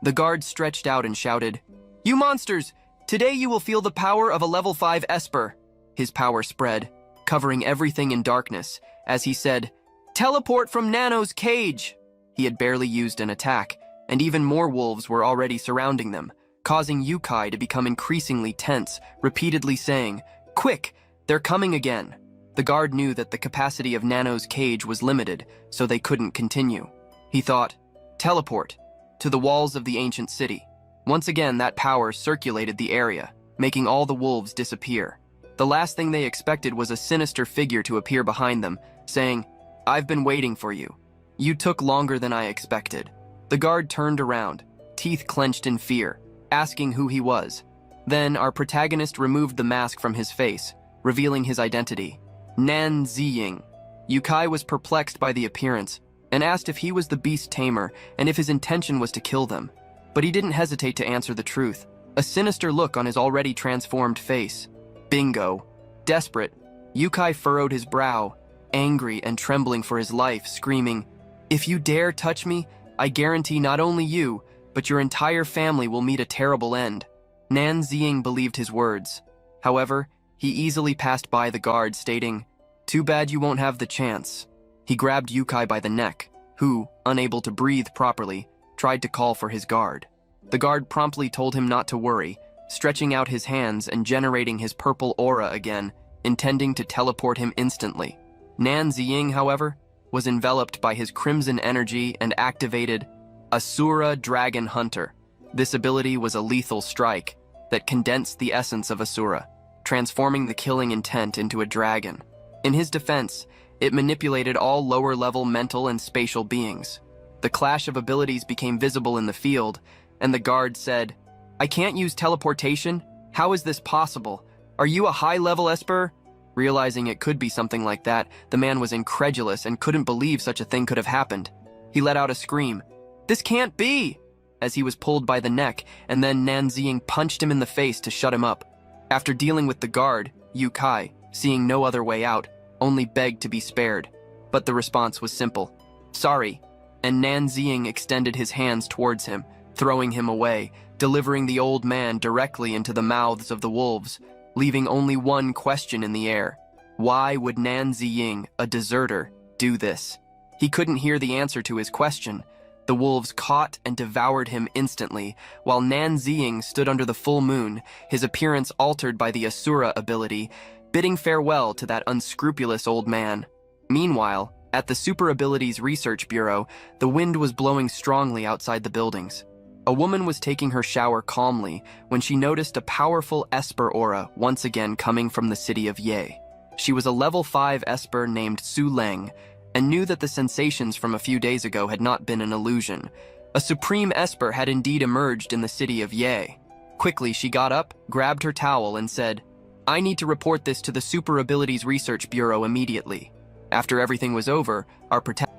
The guard stretched out and shouted, "You monsters! Today you will feel the power of a level 5 Esper." His power spread, covering everything in darkness, as he said, "Teleport from Nano's cage!" He had barely used an attack, and even more wolves were already surrounding them, causing Yukai to become increasingly tense, repeatedly saying, "Quick, they're coming again." The guard knew that the capacity of Nano's cage was limited, so they couldn't continue. He thought, "Teleport to the walls of the ancient city." Once again, that power circulated the area, making all the wolves disappear. The last thing they expected was a sinister figure to appear behind them, saying, "I've been waiting for you. You took longer than I expected." The guard turned around, teeth clenched in fear, asking who he was. Then our protagonist removed the mask from his face, revealing his identity, Nan Ziying. Yukai was perplexed by the appearance and asked if he was the beast tamer and if his intention was to kill them. But he didn't hesitate to answer the truth, a sinister look on his already transformed face. Bingo. Desperate, Yukai furrowed his brow, angry and trembling for his life, screaming, "If you dare touch me, I guarantee not only you, but your entire family will meet a terrible end." Nan Ziying believed his words. However, he easily passed by the guard, stating, "Too bad you won't have the chance." He grabbed Yukai by the neck, who, unable to breathe properly, tried to call for his guard. The guard promptly told him not to worry, stretching out his hands and generating his purple aura again, intending to teleport him instantly. Nan Ziying, however, was enveloped by his crimson energy and activated Asura Dragon Hunter. This ability was a lethal strike that condensed the essence of Asura, transforming the killing intent into a dragon. In his defense, it manipulated all lower-level mental and spatial beings. The clash of abilities became visible in the field, and the guard said, "I can't use teleportation? How is this possible? Are you a high-level Esper?" Realizing it could be something like that, the man was incredulous and couldn't believe such a thing could have happened. He let out a scream, "This can't be!" as he was pulled by the neck, and then Nan Ziying punched him in the face to shut him up. After dealing with the guard, Yukai, seeing no other way out, only begged to be spared. But the response was simple, "Sorry," and Nan Ziying extended his hands towards him, throwing him away, delivering the old man directly into the mouths of the wolves, leaving only one question in the air. Why would Nan Ziying, a deserter, do this? He couldn't hear the answer to his question. The wolves caught and devoured him instantly, while Nan Ziying stood under the full moon, his appearance altered by the Asura ability, bidding farewell to that unscrupulous old man. Meanwhile, at the Super Abilities Research Bureau, the wind was blowing strongly outside the buildings. A woman was taking her shower calmly when she noticed a powerful Esper aura once again coming from the city of Ye. She was a level 5 Esper named Su Leng, and knew that the sensations from a few days ago had not been an illusion. A supreme Esper had indeed emerged in the city of Ye. Quickly, she got up, grabbed her towel, and said, "I need to report this to the Super Abilities Research Bureau immediately." After everything was over,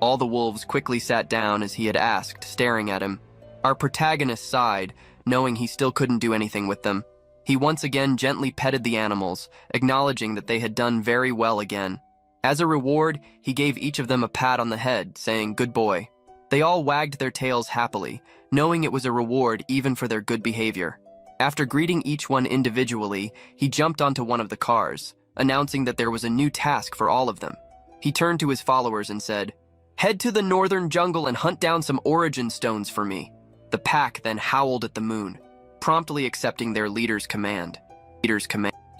all the wolves quickly sat down as he had asked, staring at him. Our protagonist sighed, knowing he still couldn't do anything with them. He once again gently petted the animals, acknowledging that they had done very well again. As a reward, he gave each of them a pat on the head, saying, "Good boy." They all wagged their tails happily, knowing it was a reward even for their good behavior. After greeting each one individually, he jumped onto one of the cars, announcing that there was a new task for all of them. He turned to his followers and said, "Head to the northern jungle and hunt down some origin stones for me." The pack then howled at the moon, promptly accepting their leader's command.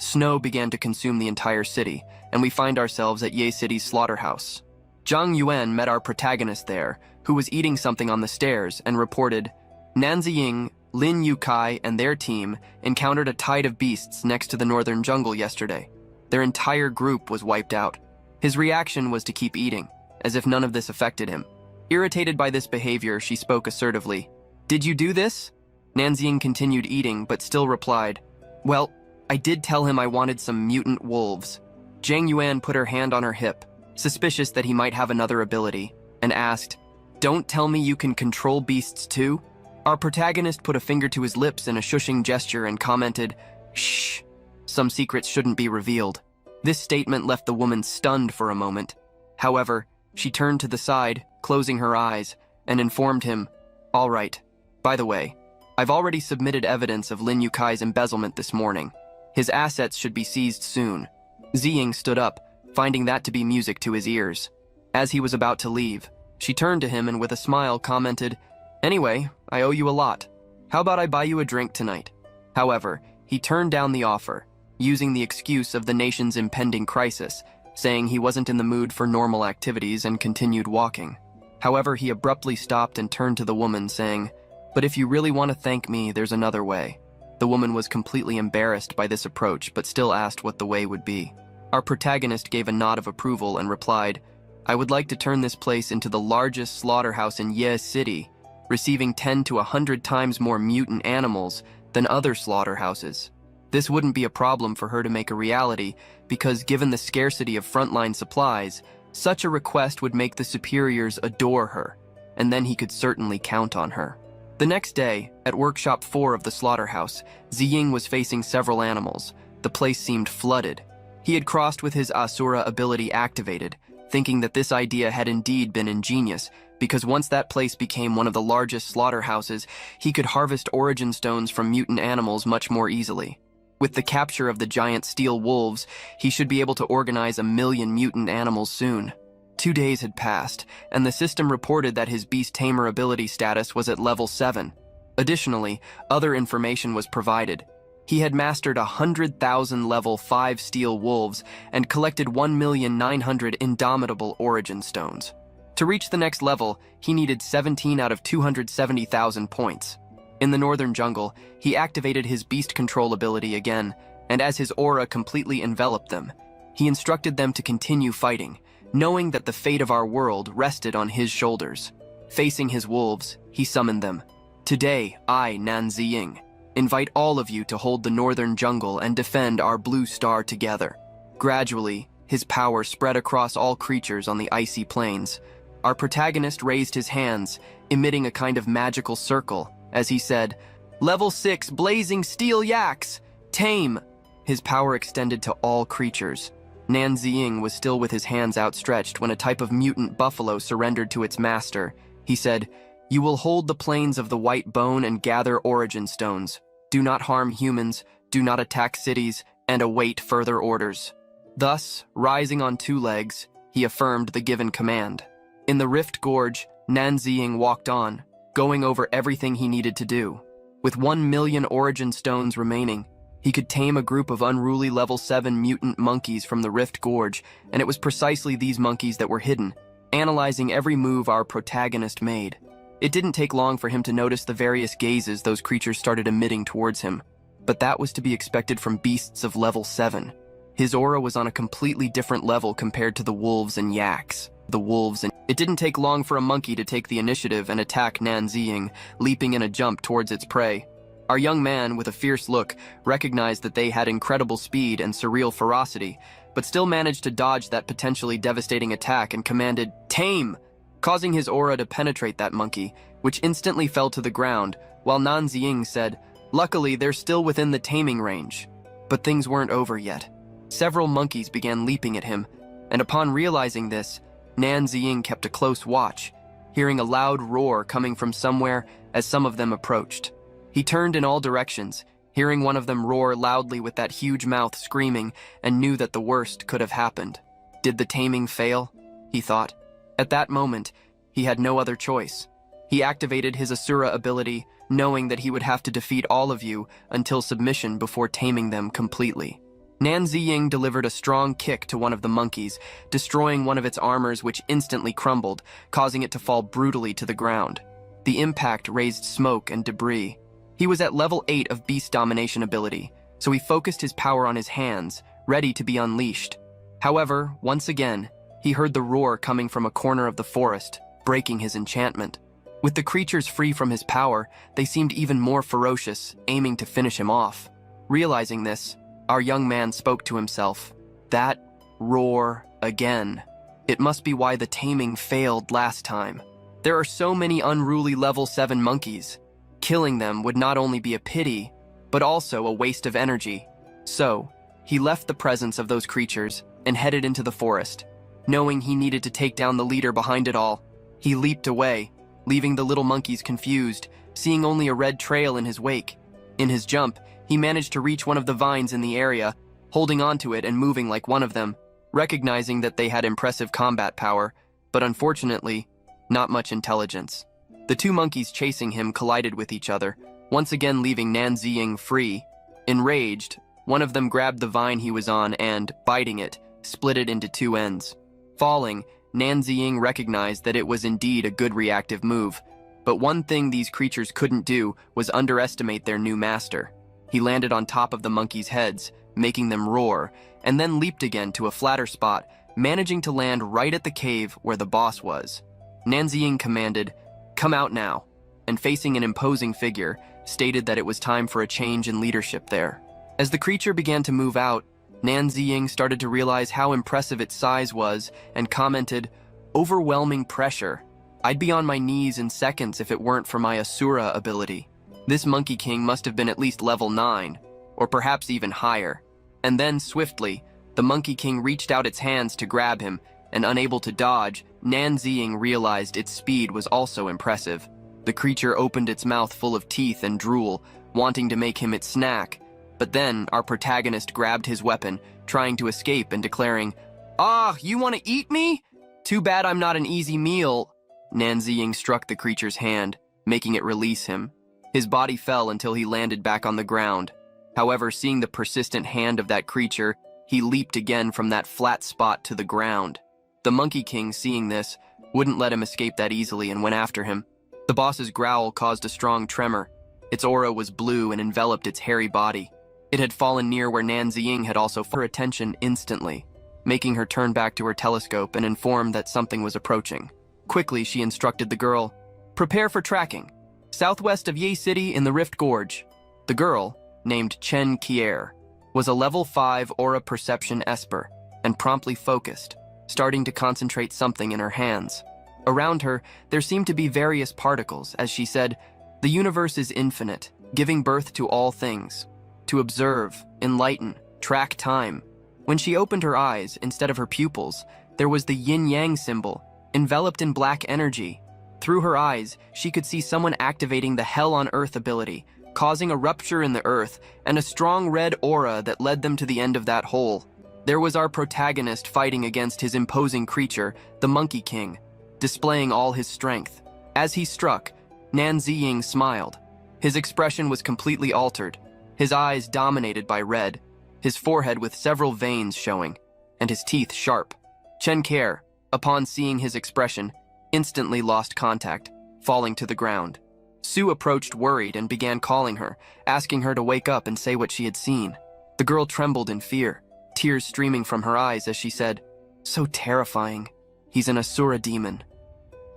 Snow began to consume the entire city, and we find ourselves at Ye City's slaughterhouse. Zhang Yuan met our protagonist there, who was eating something on the stairs, and reported, Nan Ziying, Lin Yukai, and their team encountered a tide of beasts next to the northern jungle yesterday. Their entire group was wiped out. His reaction was to keep eating, as if none of this affected him. Irritated by this behavior, she spoke assertively. "Did you do this?" Nan Ziying continued eating, but still replied, "Well, I did tell him I wanted some mutant wolves." Zhang Yuan put her hand on her hip, suspicious that he might have another ability, and asked, "Don't tell me you can control beasts too?" Our protagonist put a finger to his lips in a shushing gesture and commented, "Shh, some secrets shouldn't be revealed." This statement left the woman stunned for a moment. However, she turned to the side, closing her eyes, and informed him, "All right. By the way, I've already submitted evidence of Lin Yukai's embezzlement this morning. His assets should be seized soon." Ziying stood up, finding that to be music to his ears. As he was about to leave, she turned to him and with a smile commented, "Anyway, I owe you a lot. How about I buy you a drink tonight?" However, he turned down the offer, using the excuse of the nation's impending crisis, saying he wasn't in the mood for normal activities and continued walking. However, he abruptly stopped and turned to the woman, saying, "But if you really want to thank me, there's another way." The woman was completely embarrassed by this approach, but still asked what the way would be. Our protagonist gave a nod of approval and replied, "I would like to turn this place into the largest slaughterhouse in Ye City, receiving 10 to 100 times more mutant animals than other slaughterhouses." This wouldn't be a problem for her to make a reality, because given the scarcity of frontline supplies, such a request would make the superiors adore her, and then he could certainly count on her. The next day, at Workshop 4 of the slaughterhouse, Ziying was facing several animals. The place seemed flooded. He had crossed with his Asura ability activated, thinking that this idea had indeed been ingenious, because once that place became one of the largest slaughterhouses, he could harvest origin stones from mutant animals much more easily. With the capture of the giant steel wolves, he should be able to organize 1 million mutant animals soon. 2 days had passed, and the system reported that his beast tamer ability status was at level 7. Additionally, other information was provided. He had mastered 100,000 level 5 steel wolves and collected 1,900,000 indomitable origin stones. To reach the next level, he needed 17 out of 270,000 points. In the northern jungle, he activated his beast control ability again, and as his aura completely enveloped them, he instructed them to continue fighting, knowing that the fate of our world rested on his shoulders. Facing his wolves, he summoned them. "Today, I, Nan Ziying, invite all of you to hold the northern jungle and defend our blue star together." Gradually, his power spread across all creatures on the icy plains. Our protagonist raised his hands, emitting a kind of magical circle, as he said, "Level 6 blazing steel yaks! Tame!" His power extended to all creatures. Nan Ziying was still with his hands outstretched when a type of mutant buffalo surrendered to its master. He said, You will hold the plains of the white bone and gather origin stones. Do not harm humans, do not attack cities, and await further orders. Thus, rising on two legs, he affirmed the given command. In the Rift Gorge, Nan Ziying walked on, going over everything he needed to do. With 1,000,000 origin stones remaining, he could tame a group of unruly level 7 mutant monkeys from the Rift Gorge, and it was precisely these monkeys that were hidden, analyzing every move our protagonist made. It didn't take long for him to notice the various gazes those creatures started emitting towards him, but that was to be expected from beasts of level 7. His aura was on a completely different level compared to the wolves and yaks. It didn't take long for a monkey to take the initiative and attack Nan Ziying, leaping in a jump towards its prey. Our young man, with a fierce look, recognized that they had incredible speed and surreal ferocity, but still managed to dodge that potentially devastating attack and commanded, "Tame!" causing his aura to penetrate that monkey, which instantly fell to the ground, while Nan Ziying said, "Luckily, they're still within the taming range." But things weren't over yet. Several monkeys began leaping at him, and upon realizing this, Nan Ziying kept a close watch, hearing a loud roar coming from somewhere as some of them approached. He turned in all directions, hearing one of them roar loudly with that huge mouth screaming, and knew that the worst could have happened. Did the taming fail? He thought. At that moment, he had no other choice. He activated his Asura ability, knowing that he would have to defeat all of you until submission before taming them completely. Nan Ziying delivered a strong kick to one of the monkeys, destroying one of its armors, which instantly crumbled, causing it to fall brutally to the ground. The impact raised smoke and debris. He was at level 8 of Beast Domination ability, so he focused his power on his hands, ready to be unleashed. However, once again, he heard the roar coming from a corner of the forest, breaking his enchantment. With the creatures free from his power, they seemed even more ferocious, aiming to finish him off. Realizing this, our young man spoke to himself. That roar again. It must be why the taming failed last time. There are so many unruly level 7 monkeys. Killing them would not only be a pity, but also a waste of energy. So, he left the presence of those creatures and headed into the forest. Knowing he needed to take down the leader behind it all, he leaped away, leaving the little monkeys confused, seeing only a red trail in his wake. In his jump, he managed to reach one of the vines in the area, holding onto it and moving like one of them, recognizing that they had impressive combat power, but unfortunately, not much intelligence. The two monkeys chasing him collided with each other, once again leaving Nan Ziying free. Enraged, one of them grabbed the vine he was on and, biting it, split it into two ends. Falling, Nan Ziying recognized that it was indeed a good reactive move, but one thing these creatures couldn't do was underestimate their new master. He landed on top of the monkeys' heads, making them roar, and then leaped again to a flatter spot, managing to land right at the cave where the boss was. Nan Ziying commanded, "Come out now," and facing an imposing figure, stated that it was time for a change in leadership there. As the creature began to move out, Nan Ziying started to realize how impressive its size was and commented, "Overwhelming pressure. I'd be on my knees in seconds if it weren't for my Asura ability. This Monkey King must have been at least level 9, or perhaps even higher." And then, swiftly, the Monkey King reached out its hands to grab him, and unable to dodge, Nan Ziying realized its speed was also impressive. The creature opened its mouth full of teeth and drool, wanting to make him its snack. But then, our protagonist grabbed his weapon, trying to escape and declaring, "Ah, you want to eat me? Too bad I'm not an easy meal." Nan Ziying struck the creature's hand, making it release him. His body fell until he landed back on the ground. However, seeing the persistent hand of that creature, he leaped again from that flat spot to the ground. The Monkey King, seeing this, wouldn't let him escape that easily and went after him. The boss's growl caused a strong tremor. Its aura was blue and enveloped its hairy body. It had fallen near where Nan Ziying had also fought her attention instantly, making her turn back to her telescope and inform that something was approaching. Quickly, she instructed the girl, "Prepare for tracking. Southwest of Ye City in the Rift Gorge." The girl, named Chen Kier, was a level 5 aura perception esper, and promptly focused, starting to concentrate something in her hands. Around her, there seemed to be various particles, as she said, "The universe is infinite, giving birth to all things. To observe, enlighten, track time." When she opened her eyes, instead of her pupils, there was the yin-yang symbol, enveloped in black energy. Through her eyes, she could see someone activating the Hell on Earth ability, causing a rupture in the earth and a strong red aura that led them to the end of that hole. There was our protagonist fighting against his imposing creature, the Monkey King, displaying all his strength. As he struck, Nan Ziying smiled. His expression was completely altered, his eyes dominated by red, his forehead with several veins showing, and his teeth sharp. Chen Care, upon seeing his expression, instantly lost contact, falling to the ground. Su approached worried and began calling her, asking her to wake up and say what she had seen. The girl trembled in fear, tears streaming from her eyes as she said, "So terrifying. He's an Asura demon."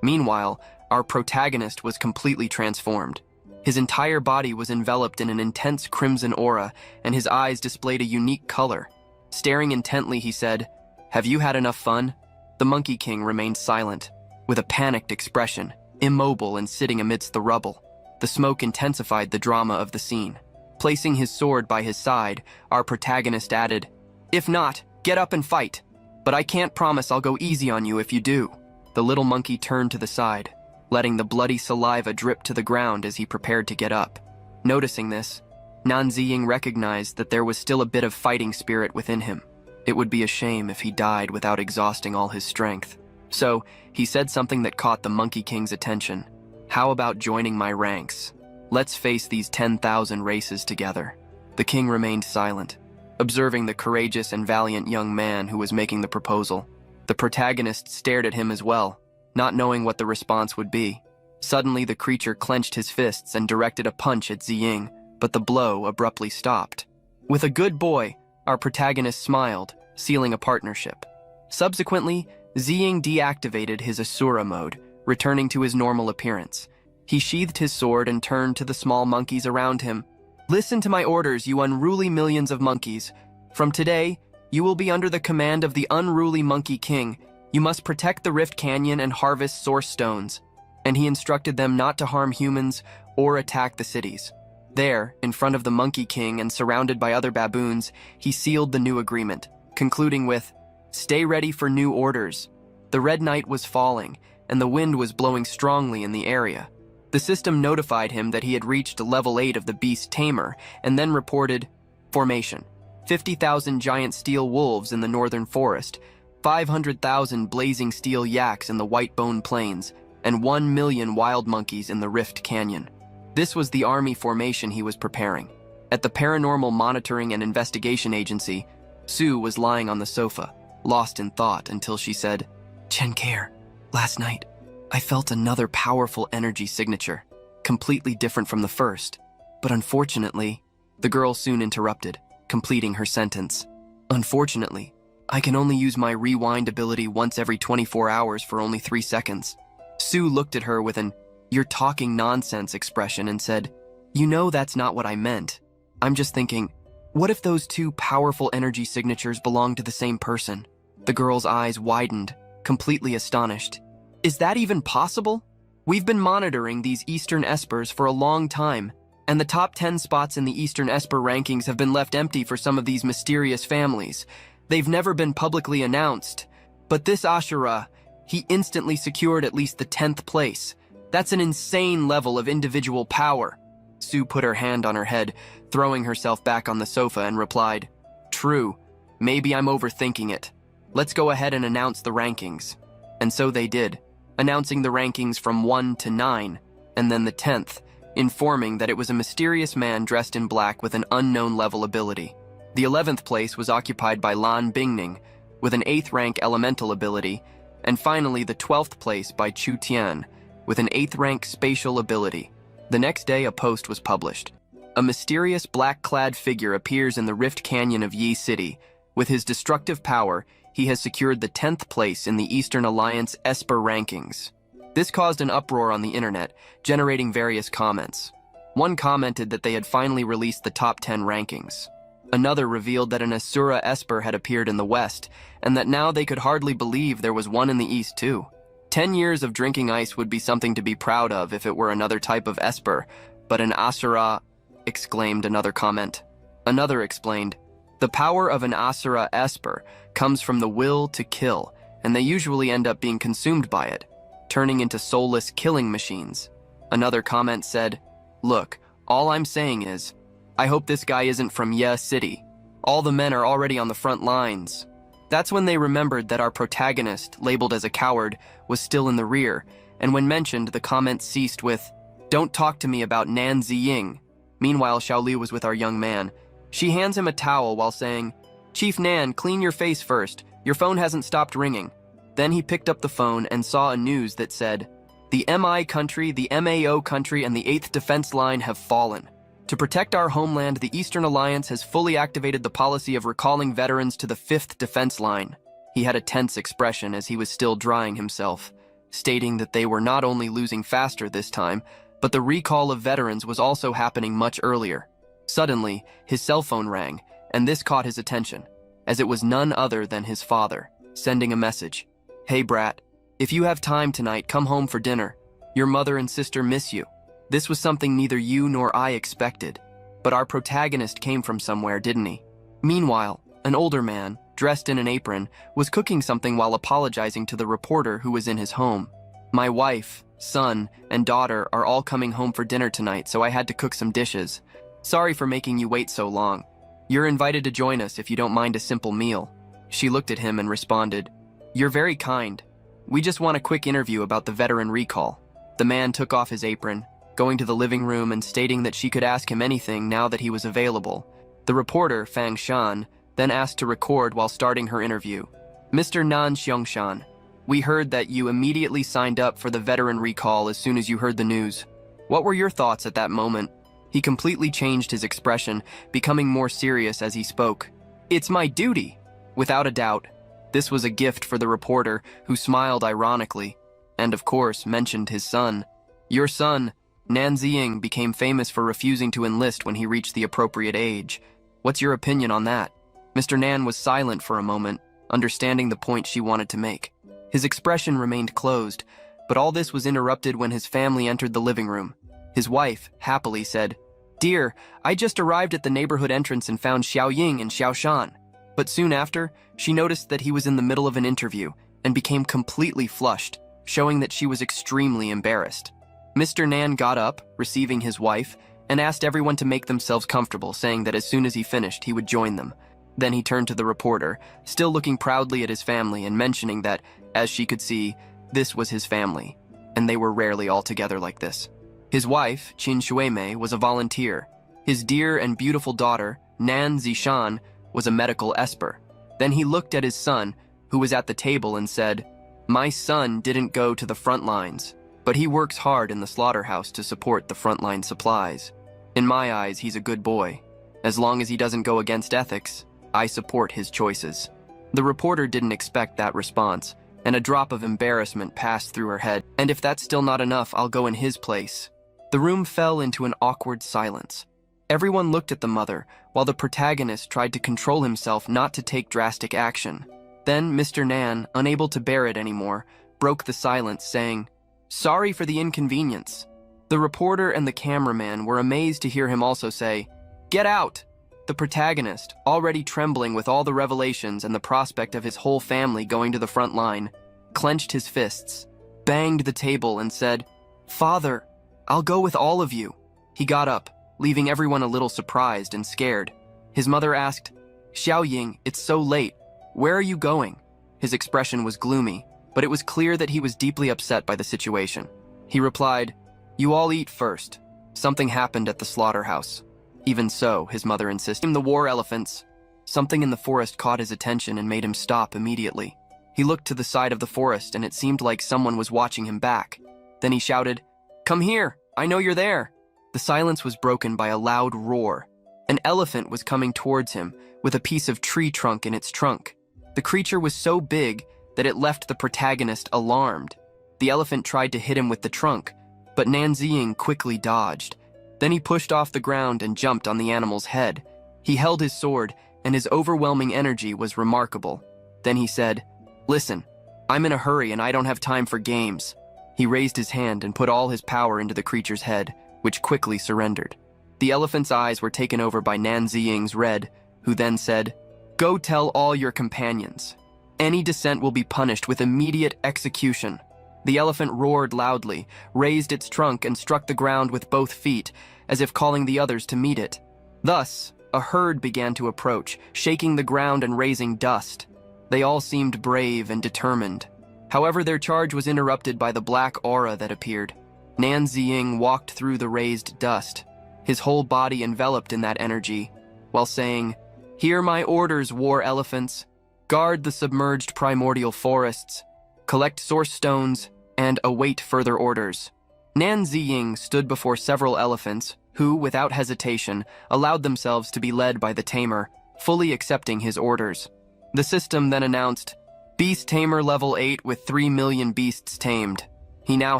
Meanwhile, our protagonist was completely transformed. His entire body was enveloped in an intense crimson aura, and his eyes displayed a unique color. Staring intently, he said, "Have you had enough fun?" The Monkey King remained silent, with a panicked expression, immobile and sitting amidst the rubble. The smoke intensified the drama of the scene. Placing his sword by his side, our protagonist added, "If not, get up and fight. But I can't promise I'll go easy on you if you do." The little monkey turned to the side, letting the bloody saliva drip to the ground as he prepared to get up. Noticing this, Nan Ziying recognized that there was still a bit of fighting spirit within him. It would be a shame if he died without exhausting all his strength. So, he said something that caught the Monkey King's attention. "How about joining my ranks? Let's face these 10,000 races together." The king remained silent, observing the courageous and valiant young man who was making the proposal. The protagonist stared at him as well, not knowing what the response would be. Suddenly, the creature clenched his fists and directed a punch at Ziying, but the blow abruptly stopped. With a good boy, our protagonist smiled, sealing a partnership. Subsequently, Ziying deactivated his Asura mode, returning to his normal appearance. He sheathed his sword and turned to the small monkeys around him. "Listen to my orders, you unruly millions of monkeys. From today, you will be under the command of the unruly Monkey King. You must protect the Rift Canyon and harvest source stones." And he instructed them not to harm humans or attack the cities. There, in front of the Monkey King and surrounded by other baboons, he sealed the new agreement, concluding with, "Stay ready for new orders." The red night was falling, and the wind was blowing strongly in the area. The system notified him that he had reached level 8 of the beast tamer, and then reported, "Formation. 50,000 giant steel wolves in the northern forest, 500,000 blazing steel yaks in the Whitebone Plains, and 1 million wild monkeys in the Rift Canyon." This was the army formation he was preparing. At the Paranormal Monitoring and Investigation Agency, Su was lying on the sofa, lost in thought until she said, "Chen Care, last night, I felt another powerful energy signature, completely different from the first. But unfortunately," the girl soon interrupted, completing her sentence. "Unfortunately, I can only use my rewind ability once every 24 hours for only 3 seconds. Su looked at her with an "you're talking nonsense" expression and said, "You know that's not what I meant. I'm just thinking, what if those two powerful energy signatures belong to the same person?" The girl's eyes widened, completely astonished. "Is that even possible? We've been monitoring these Eastern Espers for a long time, and the top 10 spots in the Eastern Esper rankings have been left empty for some of these mysterious families. They've never been publicly announced. But this Asura, he instantly secured at least the 10th place. That's an insane level of individual power." Su put her hand on her head, throwing herself back on the sofa, and replied, "True, maybe I'm overthinking it. Let's go ahead and announce the rankings." And so they did, announcing the rankings from 1 to 9, and then the 10th, informing that it was a mysterious man dressed in black with an unknown level ability. The 11th place was occupied by Lan Bingning, with an 8th rank elemental ability, and finally the 12th place by Chu Tian, with an 8th rank spatial ability. The next day a post was published. A mysterious black-clad figure appears in the Rift Canyon of Yi City. With his destructive power, he has secured the 10th place in the Eastern Alliance Esper rankings. This caused an uproar on the internet, generating various comments. One commented that they had finally released the top 10 rankings. Another revealed that an Asura Esper had appeared in the West, and that now they could hardly believe there was one in the East too. 10 years of drinking ice would be something to be proud of if it were another type of Esper, but an Asura, exclaimed another comment. Another explained, "The power of an Asura Esper comes from the will to kill, and they usually end up being consumed by it. turning into soulless killing machines. Another comment said, "Look, all I'm saying is, I hope this guy isn't from Ya City. All the men are already on the front lines." That's when they remembered that our protagonist, labeled as a coward, was still in the rear, and when mentioned, the comments ceased with, "Don't talk to me about Nan Ziying." Meanwhile, Xiaoli was with our young man. She hands him a towel while saying, "Chief Nan, clean your face first. Your phone hasn't stopped ringing." Then he picked up the phone and saw a news that said, "The MI country, the MAO country, and the 8th Defense Line have fallen. To protect our homeland, the Eastern Alliance has fully activated the policy of recalling veterans to the 5th Defense Line." He had a tense expression as he was still drying himself, stating that they were not only losing faster this time, but the recall of veterans was also happening much earlier. Suddenly, his cell phone rang, and this caught his attention, as it was none other than his father, sending a message. "Hey brat, if you have time tonight, come home for dinner. Your mother and sister miss you." This was something neither you nor I expected, but our protagonist came from somewhere, didn't he? Meanwhile, an older man, dressed in an apron, was cooking something while apologizing to the reporter who was in his home. "My wife, son, and daughter are all coming home for dinner tonight, so I had to cook some dishes. Sorry for making you wait so long. You're invited to join us if you don't mind a simple meal." She looked at him and responded, "You're very kind. We just want a quick interview about the veteran recall." The man took off his apron, going to the living room and stating that she could ask him anything now that he was available. The reporter, Fang Shan, then asked to record while starting her interview. "Mr. Nan Xiangshan, we heard that you immediately signed up for the veteran recall as soon as you heard the news. What were your thoughts at that moment?" He completely changed his expression, becoming more serious as he spoke. "It's my duty." Without a doubt, this was a gift for the reporter, who smiled ironically, and of course mentioned his son. "Your son, Nan Ziying, became famous for refusing to enlist when he reached the appropriate age. What's your opinion on that?" Mr. Nan was silent for a moment, understanding the point she wanted to make. His expression remained closed, but all this was interrupted when his family entered the living room. His wife, happily, said, "Dear, I just arrived at the neighborhood entrance and found Xiaoying and Xiaoshan." But soon after, she noticed that he was in the middle of an interview and became completely flushed, showing that she was extremely embarrassed. Mr. Nan got up, receiving his wife, and asked everyone to make themselves comfortable, saying that as soon as he finished, he would join them. Then he turned to the reporter, still looking proudly at his family and mentioning that, as she could see, this was his family, and they were rarely all together like this. His wife, Qin Shuimei, was a volunteer. His dear and beautiful daughter, Nan Zishan, was a medical esper. Then he looked at his son, who was at the table, and said, "My son didn't go to the front lines, but he works hard in the slaughterhouse to support the frontline supplies. In my eyes, he's a good boy. As long as he doesn't go against ethics, I support his choices." The reporter didn't expect that response, and a drop of embarrassment passed through her head. "And if that's still not enough, I'll go in his place." The room fell into an awkward silence. Everyone looked at the mother, while the protagonist tried to control himself not to take drastic action. Then Mr. Nan, unable to bear it anymore, broke the silence, saying, "Sorry for the inconvenience." The reporter and the cameraman were amazed to hear him also say, "Get out!" The protagonist, already trembling with all the revelations and the prospect of his whole family going to the front line, clenched his fists, banged the table, and said, "Father, I'll go with all of you." He got up, leaving everyone a little surprised and scared. His mother asked, "Xiaoying, it's so late. Where are you going?" His expression was gloomy, but it was clear that he was deeply upset by the situation. He replied, "You all eat first. Something happened at the slaughterhouse." Even so, his mother insisted. "The war elephants." Something in the forest caught his attention and made him stop immediately. He looked to the side of the forest, and it seemed like someone was watching him back. Then he shouted, "Come here, I know you're there." The silence was broken by a loud roar. An elephant was coming towards him, with a piece of tree trunk in its trunk. The creature was so big that it left the protagonist alarmed. The elephant tried to hit him with the trunk, but Nan Ziying quickly dodged. Then he pushed off the ground and jumped on the animal's head. He held his sword, and his overwhelming energy was remarkable. Then he said, "Listen, I'm in a hurry and I don't have time for games." He raised his hand and put all his power into the creature's head, which quickly surrendered. The elephant's eyes were taken over by Nan Ziying's red, who then said, "Go tell all your companions. Any dissent will be punished with immediate execution." The elephant roared loudly, raised its trunk, and struck the ground with both feet, as if calling the others to meet it. Thus, a herd began to approach, shaking the ground and raising dust. They all seemed brave and determined. However, their charge was interrupted by the black aura that appeared. Nan Ziying walked through the raised dust, his whole body enveloped in that energy, while saying, "Hear my orders, war elephants. Guard the submerged primordial forests, collect source stones, and await further orders." Nan Ziying stood before several elephants, who, without hesitation, allowed themselves to be led by the tamer, fully accepting his orders. The system then announced, "Beast Tamer level 8 with 3 million beasts tamed." He now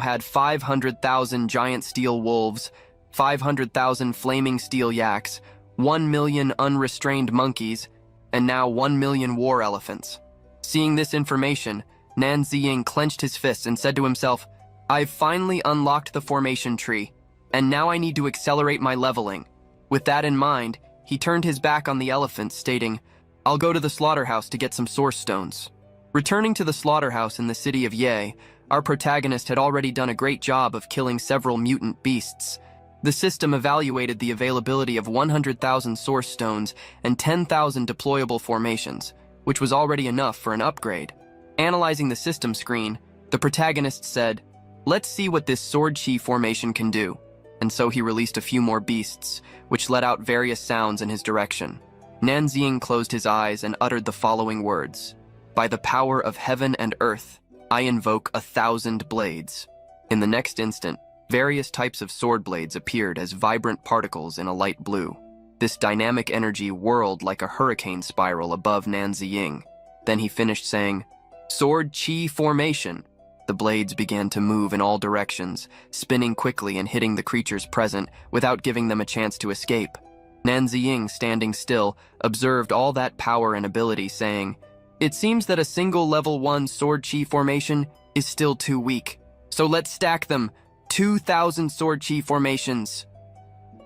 had 500,000 giant steel wolves, 500,000 flaming steel yaks, 1 million unrestrained monkeys, and now 1 million war elephants. Seeing this information, Nan Ziying clenched his fists and said to himself, "I've finally unlocked the formation tree, and now I need to accelerate my leveling." With that in mind, he turned his back on the elephants, stating, "I'll go to the slaughterhouse to get some source stones." Returning to the slaughterhouse in the city of Ye, our protagonist had already done a great job of killing several mutant beasts. The system evaluated the availability of 100,000 source stones and 10,000 deployable formations, which was already enough for an upgrade. Analyzing the system screen, the protagonist said, "Let's see what this sword chi formation can do." And so he released a few more beasts, which let out various sounds in his direction. Nan Ziying closed his eyes and uttered the following words, "By the power of heaven and earth, I invoke 1,000 blades." In the next instant, various types of sword blades appeared as vibrant particles in a light blue. This dynamic energy whirled like a hurricane spiral above Nan Ziying. Then he finished saying, "Sword chi formation." The blades began to move in all directions, spinning quickly and hitting the creatures present without giving them a chance to escape. Nan Ziying, standing still, observed all that power and ability, saying, "It seems that a single level 1 sword chi formation is still too weak. So let's stack them, 2,000 sword chi formations."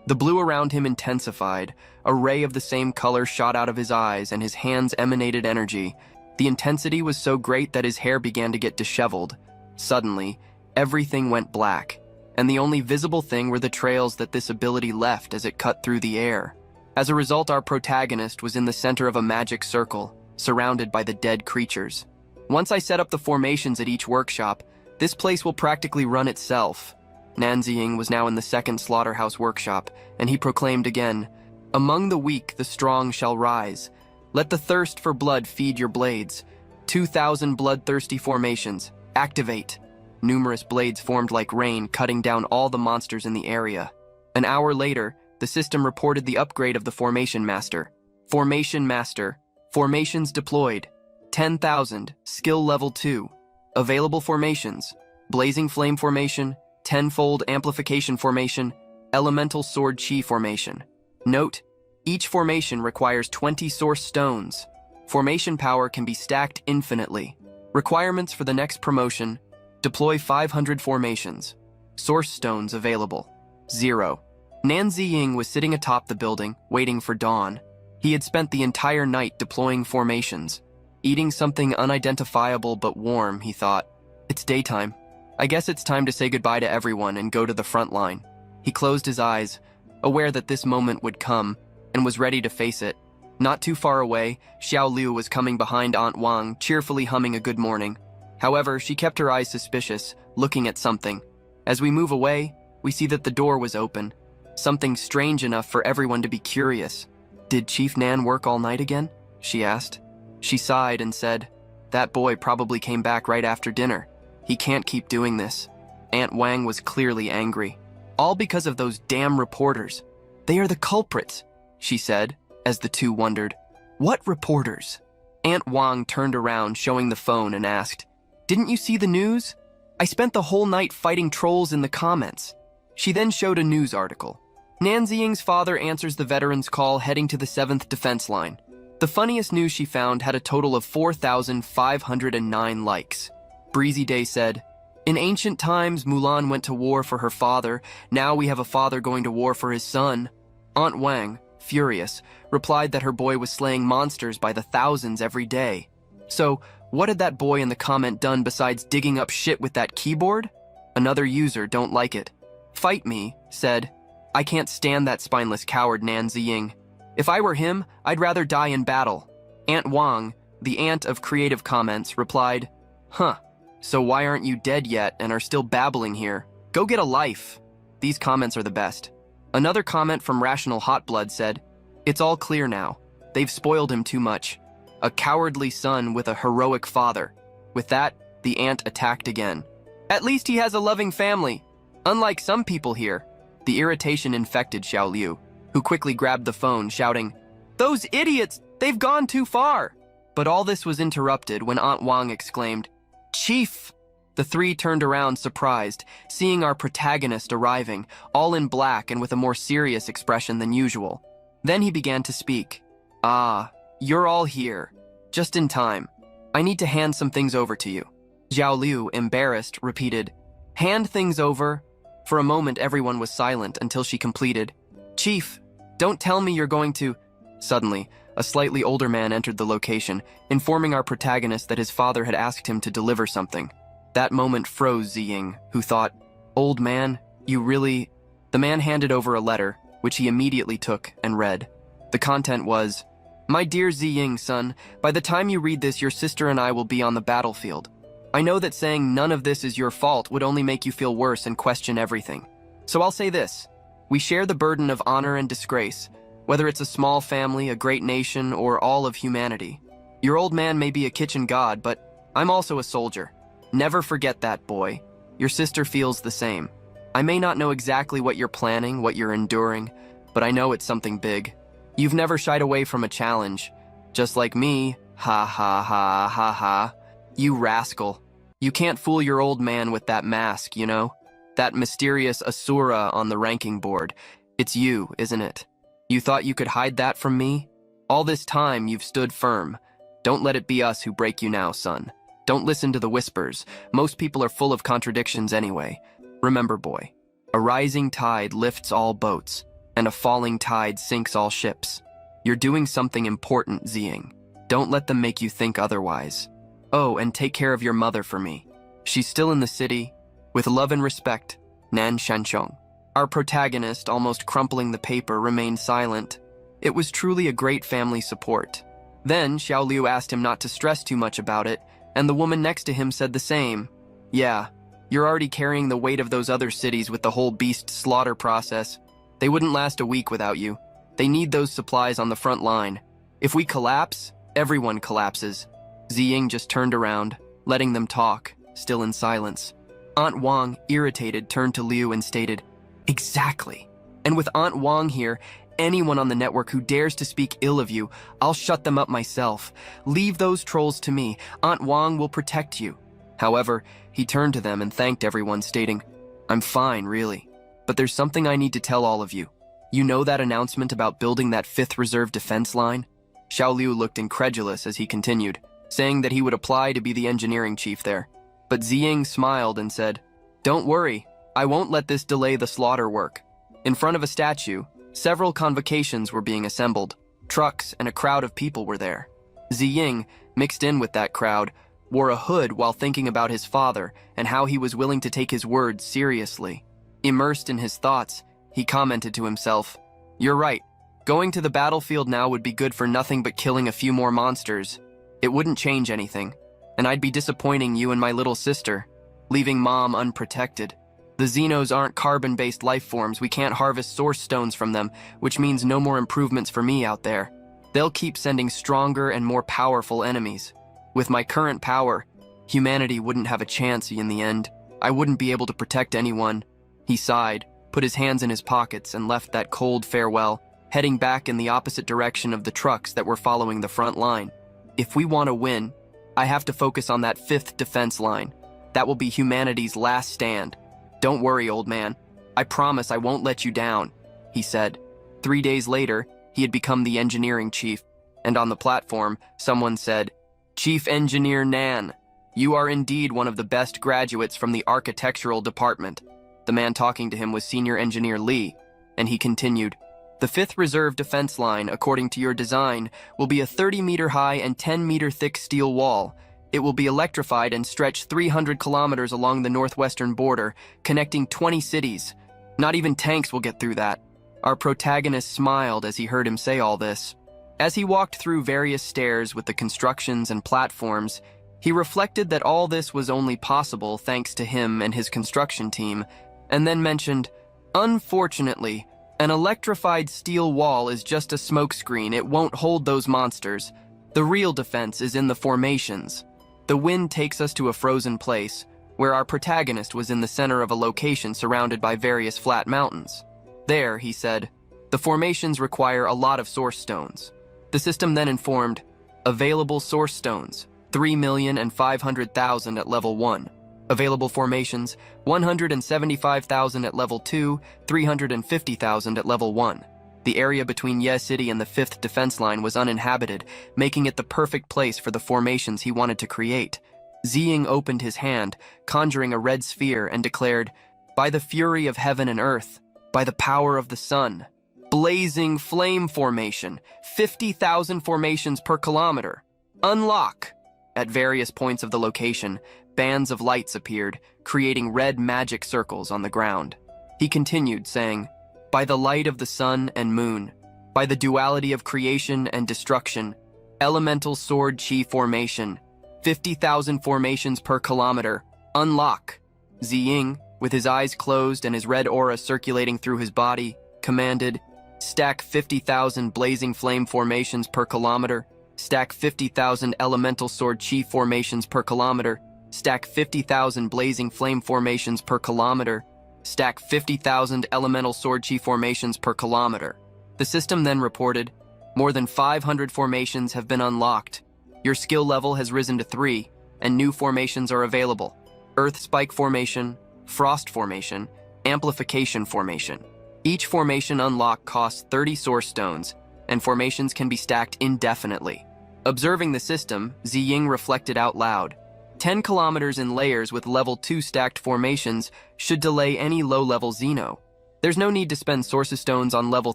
The blue around him intensified. A ray of the same color shot out of his eyes and his hands emanated energy. The intensity was so great that his hair began to get disheveled. Suddenly, everything went black, and the only visible thing were the trails that this ability left as it cut through the air. As a result, our protagonist was in the center of a magic circle, surrounded by the dead creatures. "Once I set up the formations at each workshop, this place will practically run itself." Nan Ziying was now in the second slaughterhouse workshop, and he proclaimed again, "Among the weak the strong shall rise. Let the thirst for blood feed your blades. 2,000 bloodthirsty formations. Activate." Numerous blades formed like rain, cutting down all the monsters in the area. An hour later, the system reported the upgrade of the Formation Master. Formation Master. Formations deployed. 10,000. Skill level 2. Available formations: Blazing Flame Formation, Tenfold Amplification Formation, Elemental Sword Chi Formation. Note: each formation requires 20 source stones. Formation power can be stacked infinitely. Requirements for the next promotion: deploy 500 formations. Source stones available: 0. Nan Ziying was sitting atop the building, waiting for dawn. He had spent the entire night deploying formations. Eating something unidentifiable but warm, he thought. It's daytime. I guess it's time to say goodbye to everyone and go to the front line. He closed his eyes, aware that this moment would come, and was ready to face it. Not too far away, Xiao Liu was coming behind Aunt Wang, cheerfully humming a good morning. However, she kept her eyes suspicious, looking at something. As we move away, we see that the door was open. Something strange enough for everyone to be curious. "Did Chief Nan work all night again?" she asked. She sighed and said, "That boy probably came back right after dinner. He can't keep doing this." Aunt Wang was clearly angry. "All because of those damn reporters. They are the culprits," she said, as the two wondered, "What reporters?" Aunt Wang turned around, showing the phone, and asked, "Didn't you see the news? I spent the whole night fighting trolls in the comments." She then showed a news article. Nan Ziying's father answers the veterans' call, heading to the 7th Defense Line. The funniest news she found had a total of 4,509 likes. Breezy Day said, "In ancient times, Mulan went to war for her father. Now we have a father going to war for his son." Aunt Wang, furious, replied that her boy was slaying monsters by the thousands every day. So, What had that boy in the comment done besides digging up shit with that keyboard? Another user don't like it. Fight me, said. I can't stand that spineless coward Nan Ziying. If I were him, I'd rather die in battle. Aunt Wang, the aunt of creative comments, replied, Huh, so why aren't you dead yet and are still babbling here? Go get a life. These comments are the best. Another comment from Rational Hot Blood said, It's all clear now. They've spoiled him too much. A cowardly son with a heroic father. With that, the aunt attacked again. At least he has a loving family. Unlike some people here. The irritation infected Xiao Liu, who quickly grabbed the phone, shouting, Those idiots! They've gone too far! But all this was interrupted when Aunt Wang exclaimed, Chief! The three turned around surprised, seeing our protagonist arriving, all in black and with a more serious expression than usual. Then he began to speak. Ah, you're all here. Just in time. I need to hand some things over to you. Xiao Liu, embarrassed, repeated, Hand things over? For a moment everyone was silent until she completed, Chief, don't tell me you're going to... Suddenly, a slightly older man entered the location, informing our protagonist that his father had asked him to deliver something. That moment froze Ziying, who thought, Old man, you really... The man handed over a letter, which he immediately took and read. The content was, My dear Ziying, son, by the time you read this, your sister and I will be on the battlefield. I know that saying none of this is your fault would only make you feel worse and question everything. So I'll say this. We share the burden of honor and disgrace, whether it's a small family, a great nation, or all of humanity. Your old man may be a kitchen god, but I'm also a soldier. Never forget that, boy. Your sister feels the same. I may not know exactly what you're planning, what you're enduring, but I know it's something big. You've never shied away from a challenge. Just like me, ha ha ha ha ha. You rascal. You can't fool your old man with that mask, you know? That mysterious Asura on the ranking board. It's you, isn't it? You thought you could hide that from me? All this time you've stood firm. Don't let it be us who break you now, son. Don't listen to the whispers. Most people are full of contradictions anyway. Remember, boy, a rising tide lifts all boats, and a falling tide sinks all ships. You're doing something important, Ziying. Don't let them make you think otherwise. Oh, and take care of your mother for me. She's still in the city. With love and respect, Nan Shanchong. Our protagonist, almost crumpling the paper, remained silent. It was truly a great family support. Then Xiao Liu asked him not to stress too much about it, and the woman next to him said the same. Yeah, you're already carrying the weight of those other cities with the whole beast slaughter process. They wouldn't last a week without you. They need those supplies on the front line. If we collapse, everyone collapses. Ziying just turned around, letting them talk, still in silence. Aunt Wang, irritated, turned to Liu and stated, Exactly. And with Aunt Wang here, anyone on the network who dares to speak ill of you, I'll shut them up myself. Leave those trolls to me. Aunt Wang will protect you. However, he turned to them and thanked everyone, stating, I'm fine, really. But there's something I need to tell all of you. You know that announcement about building that 5th reserve defense line? Xiao Liu looked incredulous as he continued, saying that he would apply to be the engineering chief there. But Ziying smiled and said, Don't worry, I won't let this delay the slaughter work. In front of a statue, several convocations were being assembled. Trucks and a crowd of people were there. Ziying, mixed in with that crowd, wore a hood while thinking about his father and how he was willing to take his words seriously. Immersed in his thoughts, he commented to himself, You're right. Going to the battlefield now would be good for nothing but killing a few more monsters. It wouldn't change anything, and I'd be disappointing you and my little sister, leaving Mom unprotected. The Xenos aren't carbon-based life forms. We can't harvest source stones from them, which means no more improvements for me out there. They'll keep sending stronger and more powerful enemies. With my current power, humanity wouldn't have a chance in the end. I wouldn't be able to protect anyone. He sighed, put his hands in his pockets, and left that cold farewell, heading back in the opposite direction of the trucks that were following the front line. If we want to win, I have to focus on that 5th defense line. That will be humanity's last stand. Don't worry, old man. I promise I won't let you down, he said. 3 days later, he had become the engineering chief, and on the platform, someone said, Chief Engineer Nan, you are indeed one of the best graduates from the architectural department. The man talking to him was Senior Engineer Li, and he continued, The 5th reserve defense line, according to your design, will be a 30-meter high and 10-meter thick steel wall. It will be electrified and stretch 300 kilometers along the northwestern border, connecting 20 cities. Not even tanks will get through that. Our protagonist smiled as he heard him say all this. As he walked through various stairs with the constructions and platforms, he reflected that all this was only possible thanks to him and his construction team, and then mentioned, "Unfortunately, an electrified steel wall is just a smokescreen. It won't hold those monsters. The real defense is in the formations." The wind takes us to a frozen place, where our protagonist was in the center of a location surrounded by various flat mountains. There, he said, the formations require a lot of source stones. The system then informed, available source stones, 3,500,000 at level 1. Available formations, 175,000 at level 2, 350,000 at level 1. The area between Ye City and the 5th defense line was uninhabited, making it the perfect place for the formations he wanted to create. Ziying opened his hand, conjuring a red sphere, and declared, "By the fury of heaven and earth, by the power of the sun, blazing flame formation, 50,000 formations per kilometer. Unlock!" At various points of the location, bands of lights appeared, creating red magic circles on the ground. He continued, saying, "By the light of the sun and moon, by the duality of creation and destruction, elemental sword chi formation, 50,000 formations per kilometer. Unlock!" Ziying, with his eyes closed and his red aura circulating through his body, commanded, "Stack 50,000 blazing flame formations per kilometer. Stack 50,000 elemental sword chi formations per kilometer. Stack 50,000 blazing flame formations per kilometer. Stack 50,000 elemental sword chi formations per kilometer." The system then reported, "More than 500 formations have been unlocked. Your skill level has risen to 3, and new formations are available. Earth Spike Formation, Frost Formation, Amplification Formation. Each formation unlock costs 30 source stones, and formations can be stacked indefinitely." Observing the system, Ziying reflected out loud. 10 kilometers in layers with level 2 stacked formations should delay any low-level Xeno. There's no need to spend sources stones on level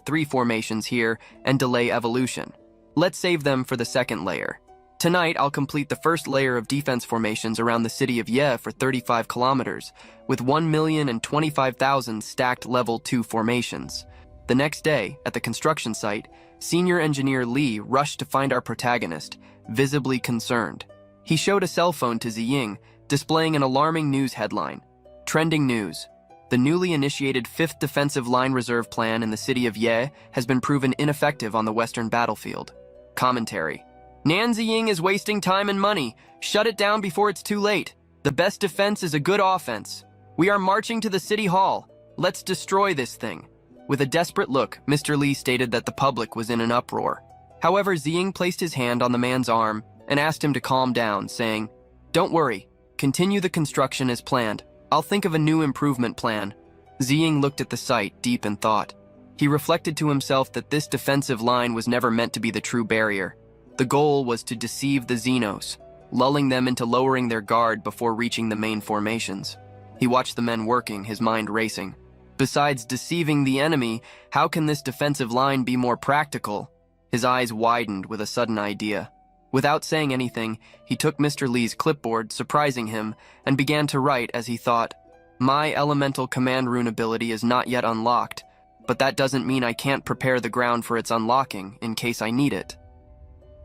3 formations here and delay evolution. Let's save them for the second layer. Tonight, I'll complete the first layer of defense formations around the city of Ye for 35 kilometers, with 1,025,000 stacked level 2 formations. The next day, at the construction site, Senior Engineer Li rushed to find our protagonist, visibly concerned. He showed a cell phone to Ziying, displaying an alarming news headline. Trending news. The newly initiated 5th Defensive Line Reserve Plan in the city of Ye has been proven ineffective on the western battlefield. Commentary. Nan Ziying is wasting time and money. Shut it down before it's too late. The best defense is a good offense. We are marching to the city hall. Let's destroy this thing. With a desperate look, Mr. Li stated that the public was in an uproar. However, Ziying placed his hand on the man's arm and asked him to calm down, saying, "Don't worry. Continue the construction as planned. I'll think of a new improvement plan." Ziying looked at the site, deep in thought. He reflected to himself that this defensive line was never meant to be the true barrier. The goal was to deceive the Xenos, lulling them into lowering their guard before reaching the main formations. He watched the men working, his mind racing. Besides deceiving the enemy, how can this defensive line be more practical? His eyes widened with a sudden idea. Without saying anything, he took Mr. Li's clipboard, surprising him, and began to write as he thought, "My elemental command rune ability is not yet unlocked, but that doesn't mean I can't prepare the ground for its unlocking in case I need it."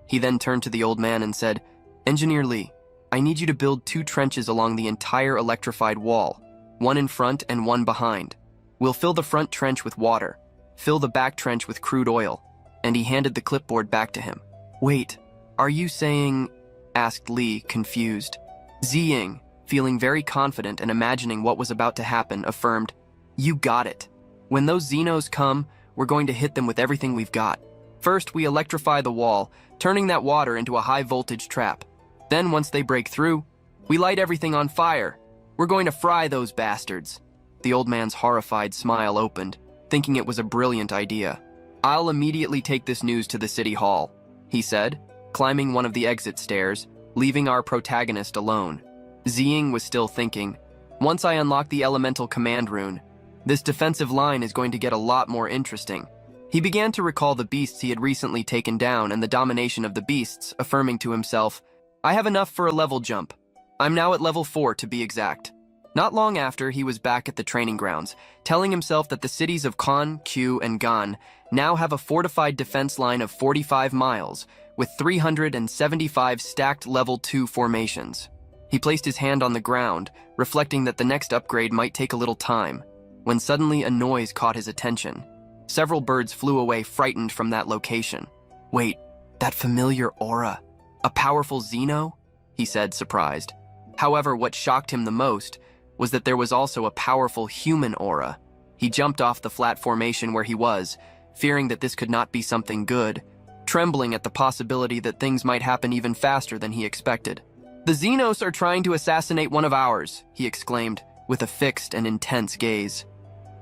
He then turned to the old man and said, "Engineer Li, I need you to build 2 trenches along the entire electrified wall, one in front and one behind. We'll fill the front trench with water, fill the back trench with crude oil," and he handed the clipboard back to him. "Wait, are you saying?" asked Li, confused. Ziying, feeling very confident and imagining what was about to happen, affirmed, "You got it. When those Xenos come, we're going to hit them with everything we've got. First, we electrify the wall, turning that water into a high-voltage trap. Then, once they break through, we light everything on fire. We're going to fry those bastards." The old man's horrified smile opened, thinking it was a brilliant idea. "I'll immediately take this news to the city hall," he said, climbing one of the exit stairs, leaving our protagonist alone. Ziying was still thinking, "Once I unlock the elemental command rune, this defensive line is going to get a lot more interesting." He began to recall the beasts he had recently taken down and the domination of the beasts, affirming to himself, I have enough for a level jump. I'm now at level 4 to be exact. Not long after, he was back at the training grounds, telling himself that the cities of Kan, Q, and Gan now have a fortified defense line of 45 miles, with 375 stacked level 2 formations. He placed his hand on the ground, reflecting that the next upgrade might take a little time, when suddenly a noise caught his attention. Several birds flew away frightened from that location. Wait, that familiar aura. A powerful Xeno? He said, surprised. However, what shocked him the most was that there was also a powerful human aura. He jumped off the flat formation where he was, fearing that this could not be something good, trembling at the possibility that things might happen even faster than he expected. The Xenos are trying to assassinate one of ours, he exclaimed, with a fixed and intense gaze.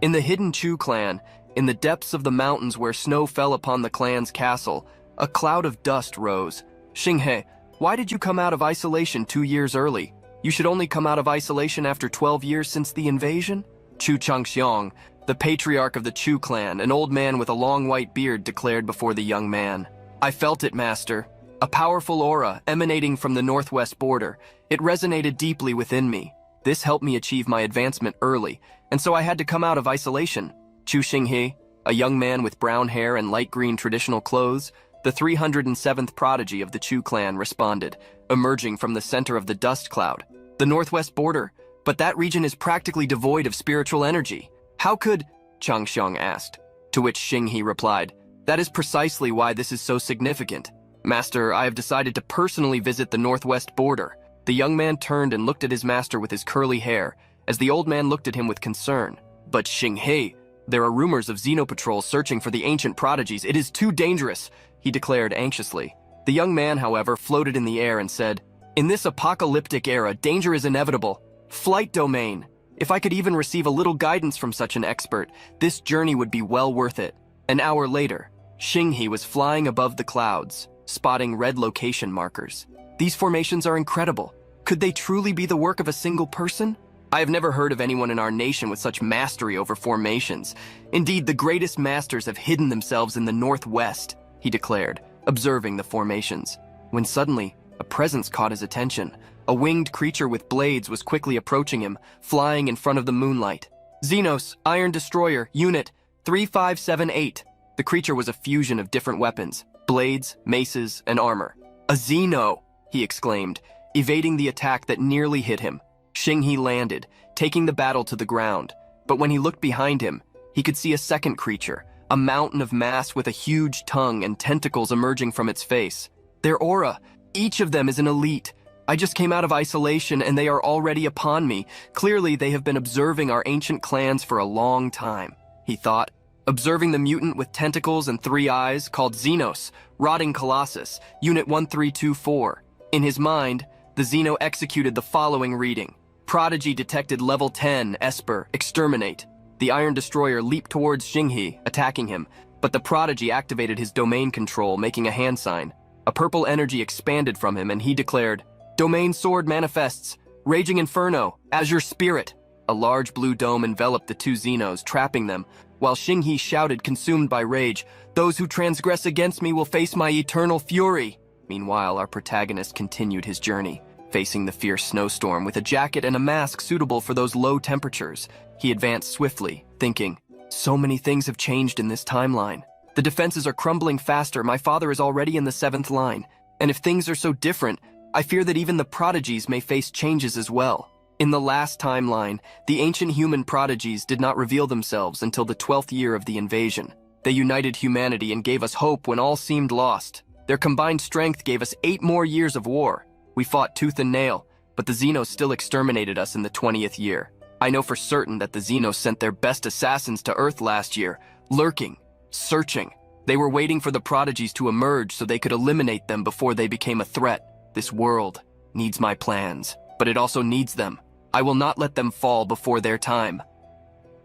In the hidden Chu clan, in the depths of the mountains where snow fell upon the clan's castle, a cloud of dust rose. Xinghe, why did you come out of isolation 2 years early? You should only come out of isolation after 12 years since the invasion? Chu Changxiang, the patriarch of the Chu clan, an old man with a long white beard, declared before the young man. I felt it, master. A powerful aura emanating from the northwest border. It resonated deeply within me. This helped me achieve my advancement early, and so I had to come out of isolation. Chu Xinghe, a young man with brown hair and light green traditional clothes, the 307th prodigy of the Chu clan, responded, emerging from the center of the dust cloud. The northwest border, but that region is practically devoid of spiritual energy. How could, Changxiang asked, to which Xinghe replied, that is precisely why this is so significant. Master, I have decided to personally visit the northwest border. The young man turned and looked at his master with his curly hair, as the old man looked at him with concern. But Xinghe, there are rumors of Xenopatrol searching for the ancient prodigies. It is too dangerous, he declared anxiously. The young man, however, floated in the air and said, in this apocalyptic era, danger is inevitable. Flight domain. If I could even receive a little guidance from such an expert, this journey would be well worth it. An hour later, Xinghe was flying above the clouds, spotting red location markers. These formations are incredible. Could they truly be the work of a single person? I have never heard of anyone in our nation with such mastery over formations. Indeed, the greatest masters have hidden themselves in the northwest, he declared, observing the formations. When suddenly, a presence caught his attention. A winged creature with blades was quickly approaching him, flying in front of the moonlight. Xenos, Iron Destroyer, Unit 3578. The creature was a fusion of different weapons, blades, maces, and armor. A Xeno, he exclaimed, evading the attack that nearly hit him. Xinghe landed, taking the battle to the ground. But when he looked behind him, he could see a second creature, a mountain of mass with a huge tongue and tentacles emerging from its face. Their aura, each of them is an elite. I just came out of isolation and they are already upon me. Clearly, they have been observing our ancient clans for a long time, he thought. Observing the mutant with tentacles and 3 eyes called Xenos, Rotting Colossus, Unit 1324. In his mind, the Xeno executed the following reading. Prodigy detected level 10, Esper, exterminate. The Iron Destroyer leaped towards Xinghe, attacking him, but the Prodigy activated his domain control, making a hand sign. A purple energy expanded from him and he declared, Domain Sword manifests, Raging Inferno, Azure Spirit. A large blue dome enveloped the 2 Xenos, trapping them, while Xinghe shouted, consumed by rage, those who transgress against me will face my eternal fury. Meanwhile, our protagonist continued his journey, facing the fierce snowstorm with a jacket and a mask suitable for those low temperatures. He advanced swiftly, thinking, so many things have changed in this timeline. The defenses are crumbling faster, my father is already in the 7th line, and if things are so different, I fear that even the prodigies may face changes as well. In the last timeline, the ancient human prodigies did not reveal themselves until the 12th year of the invasion. They united humanity and gave us hope when all seemed lost. Their combined strength gave us 8 more years of war. We fought tooth and nail, but the Xenos still exterminated us in the 20th year. I know for certain that the Xenos sent their best assassins to Earth last year, lurking, searching. They were waiting for the prodigies to emerge so they could eliminate them before they became a threat. This world needs my plans, but it also needs them. I will not let them fall before their time.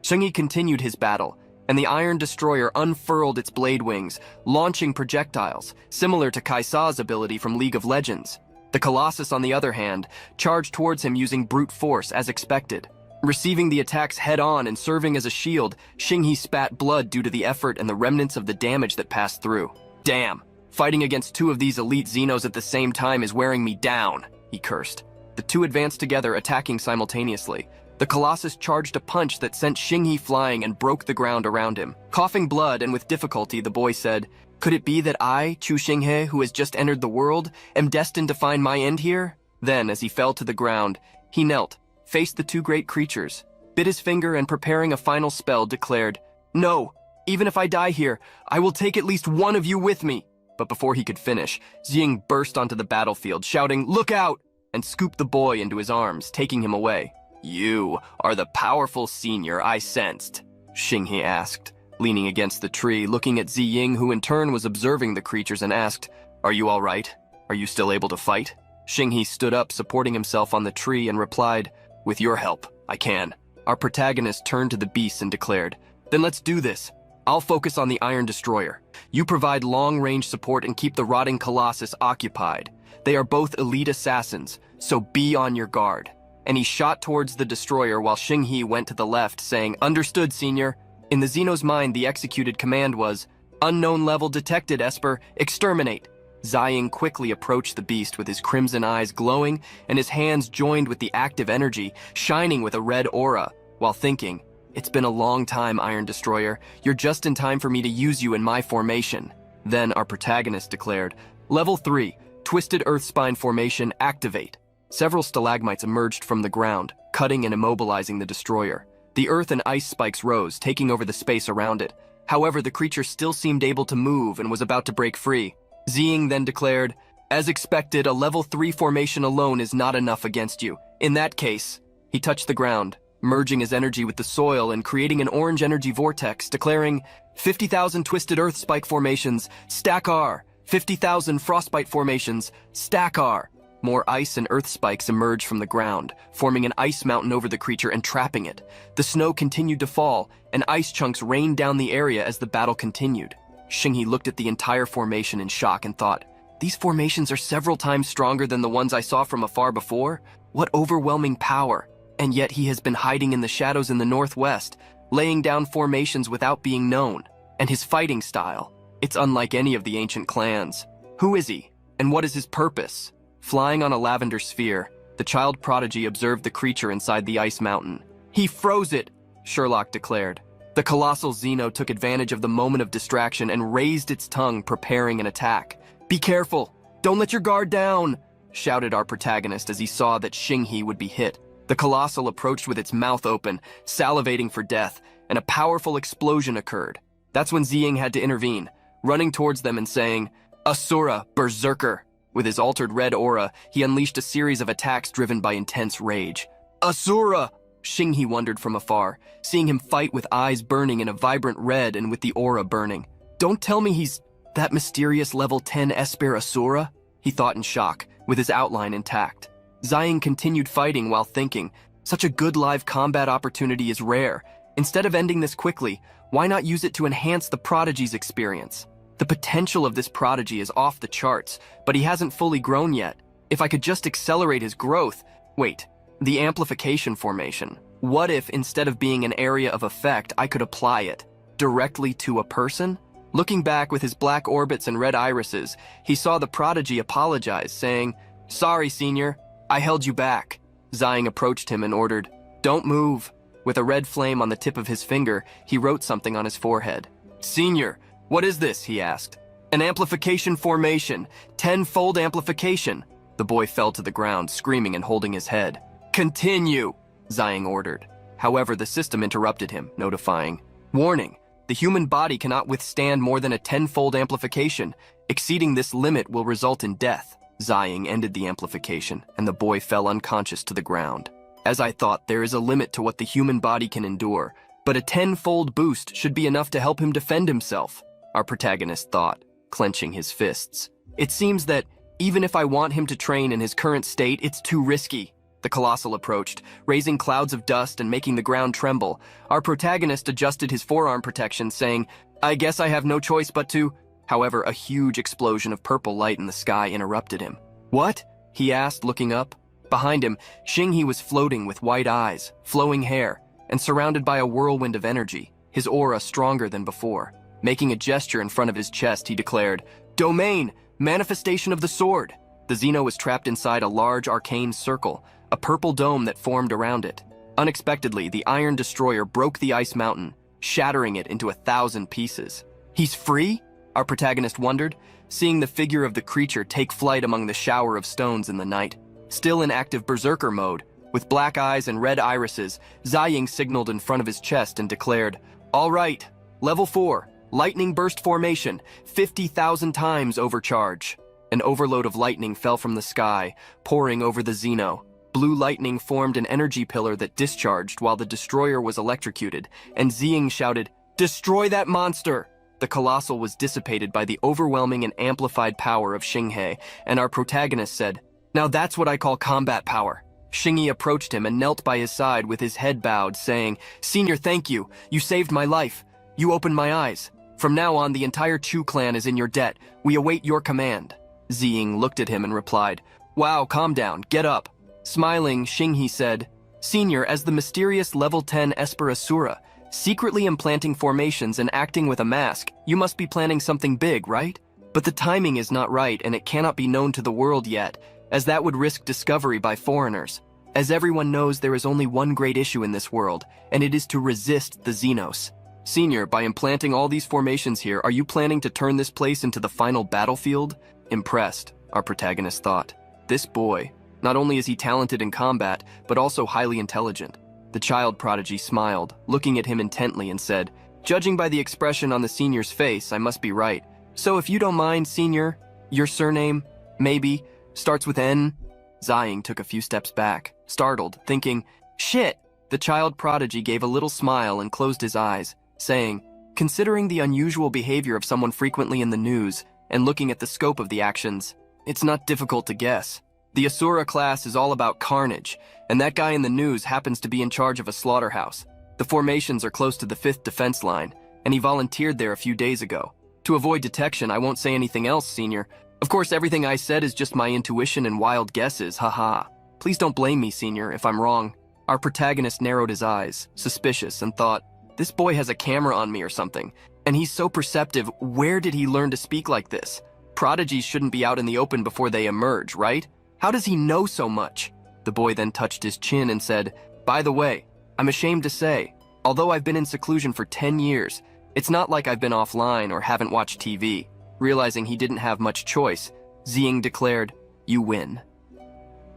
Xinghe continued his battle, and the Iron Destroyer unfurled its blade wings, launching projectiles, similar to Kai'Sa's ability from League of Legends. The Colossus, on the other hand, charged towards him using brute force as expected. Receiving the attacks head-on and serving as a shield, Xinghe spat blood due to the effort and the remnants of the damage that passed through. Damn! Fighting against two of these elite Xenos at the same time is wearing me down, he cursed. The two advanced together, attacking simultaneously. The Colossus charged a punch that sent Xinghe flying and broke the ground around him. Coughing blood and with difficulty, the boy said, "Could it be that I, Chu Xinghe, who has just entered the world, am destined to find my end here?" Then, as he fell to the ground, he knelt, faced the two great creatures, bit his finger, and preparing a final spell, declared, "No, even if I die here, I will take at least one of you with me." But before he could finish, Ziying burst onto the battlefield, shouting, "Look out!" and scooped the boy into his arms, taking him away. "You are the powerful senior I sensed," Xinghe asked, leaning against the tree, looking at Ziying, who in turn was observing the creatures, and asked, "Are you all right? Are you still able to fight?" Xinghe stood up, supporting himself on the tree, and replied, "With your help, I can." Our protagonist turned to the beasts and declared, "Then let's do this. I'll focus on the Iron Destroyer. You provide long-range support and keep the rotting Colossus occupied. They are both elite assassins, so be on your guard." And he shot towards the destroyer while Xinghe went to the left, saying, "Understood, senior." In the Xeno's mind, the executed command was, "Unknown level detected, Esper. Exterminate." Ziying quickly approached the beast with his crimson eyes glowing and his hands joined with the active energy, shining with a red aura, while thinking, "It's been a long time, Iron Destroyer. You're just in time for me to use you in my formation." Then our protagonist declared, "Level 3, Twisted Earth Spine Formation, activate." Several stalagmites emerged from the ground, cutting and immobilizing the destroyer. The earth and ice spikes rose, taking over the space around it. However, the creature still seemed able to move and was about to break free. Ziying then declared, "As expected, a level 3 formation alone is not enough against you. In that case," he touched the ground, merging his energy with the soil and creating an orange energy vortex, declaring, 50,000 Twisted Earth Spike Formations, stack R. 50,000 Frostbite Formations, stack R. More ice and earth spikes emerged from the ground, forming an ice mountain over the creature and trapping it. The snow continued to fall, and ice chunks rained down the area as the battle continued. Xinghe looked at the entire formation in shock and thought, "These formations are several times stronger than the ones I saw from afar before. What overwhelming power! And yet he has been hiding in the shadows in the northwest, laying down formations without being known. And his fighting style, it's unlike any of the ancient clans. Who is he? And what is his purpose?" Flying on a lavender sphere, the child prodigy observed the creature inside the ice mountain. "He froze it," Sherlock declared. The colossal Xeno took advantage of the moment of distraction and raised its tongue, preparing an attack. "Be careful! Don't let your guard down!" shouted our protagonist as he saw that Xinghe would be hit. The colossal approached with its mouth open, salivating for death, and a powerful explosion occurred. That's when Ziying had to intervene, running towards them and saying, "Asura, Berserker!" With his altered red aura, he unleashed a series of attacks driven by intense rage. "Asura!" Xinghe wondered from afar, seeing him fight with eyes burning in a vibrant red and with the aura burning. "Don't tell me he's that mysterious level 10 Esper Asura?" he thought in shock, with his outline intact. Ziying continued fighting while thinking, "Such a good live combat opportunity is rare. Instead of ending this quickly, why not use it to enhance the Prodigies experience? The potential of this prodigy is off the charts, but he hasn't fully grown yet. If I could just accelerate his growth..." Wait, the amplification formation. What if, instead of being an area of effect, I could apply it directly to a person? Looking back with his black orbits and red irises, he saw the prodigy apologize, saying, "Sorry, senior, I held you back." Ziying approached him and ordered, "Don't move." With a red flame on the tip of his finger, he wrote something on his forehead. "Senior, what is this?" he asked. "An amplification formation, 10-fold amplification." The boy fell to the ground, screaming and holding his head. "Continue," Ziying ordered. However, the system interrupted him, notifying, "Warning, the human body cannot withstand more than a 10-fold amplification. Exceeding this limit will result in death." Ziying ended the amplification, and the boy fell unconscious to the ground. As I thought, there is a limit to what the human body can endure, but a 10-fold boost should be enough to help him defend himself, our protagonist thought, clenching his fists. "It seems that, even if I want him to train in his current state, it's too risky." The colossal approached, raising clouds of dust and making the ground tremble. Our protagonist adjusted his forearm protection, saying, "I guess I have no choice but to..." However, a huge explosion of purple light in the sky interrupted him. "What?" he asked, looking up. Behind him, Xinghe was floating with white eyes, flowing hair, and surrounded by a whirlwind of energy, his aura stronger than before. Making a gesture in front of his chest, he declared, "Domain! Manifestation of the sword!" The Xeno was trapped inside a large arcane circle, a purple dome that formed around it. Unexpectedly, the Iron Destroyer broke the ice mountain, shattering it into 1,000 pieces. "He's free?" our protagonist wondered, seeing the figure of the creature take flight among the shower of stones in the night. Still in active berserker mode, with black eyes and red irises, Ziying signaled in front of his chest and declared, "All right, level 4, lightning burst formation, 50,000 times overcharge." An overload of lightning fell from the sky, pouring over the Xeno. Blue lightning formed an energy pillar that discharged while the destroyer was electrocuted, and Ziying shouted, "Destroy that monster!" The colossal was dissipated by the overwhelming and amplified power of Xinghe, and our protagonist said, "Now that's what I call combat power." Xinghe approached him and knelt by his side with his head bowed, saying, "Senior, thank you. You saved my life. You opened my eyes. From now on, the entire Chu clan is in your debt. We await your command." Ziying looked at him and replied, "Wow, calm down, get up." Smiling, Xinghe said, "Senior, as the mysterious level 10 Esper Asura, secretly implanting formations and acting with a mask, you must be planning something big, right? But the timing is not right and it cannot be known to the world yet, as that would risk discovery by foreigners. As everyone knows, there is only one great issue in this world, and it is to resist the Xenos. Senior, by implanting all these formations here, are you planning to turn this place into the final battlefield?" Impressed, our protagonist thought. This boy, not only is he talented in combat, but also highly intelligent. The child prodigy smiled, looking at him intently and said, "Judging by the expression on the senior's face, I must be right. So if you don't mind, senior, your surname, maybe, starts with N?" Ziying took a few steps back, startled, thinking, "Shit!" The child prodigy gave a little smile and closed his eyes, saying, "Considering the unusual behavior of someone frequently in the news, and looking at the scope of the actions, it's not difficult to guess. The Asura class is all about carnage, and that guy in the news happens to be in charge of a slaughterhouse. The formations are close to the 5th defense line, and he volunteered there a few days ago. To avoid detection, I won't say anything else, senior. Of course, everything I said is just my intuition and wild guesses, haha. Please don't blame me, senior, if I'm wrong." Our protagonist narrowed his eyes, suspicious, and thought, "This boy has a camera on me or something, and he's so perceptive. Where did he learn to speak like this? Prodigies shouldn't be out in the open before they emerge, right? How does he know so much?" The boy then touched his chin and said, "By the way, I'm ashamed to say, although I've been in seclusion for 10 years, it's not like I've been offline or haven't watched TV." Realizing he didn't have much choice, Ziying declared, "You win."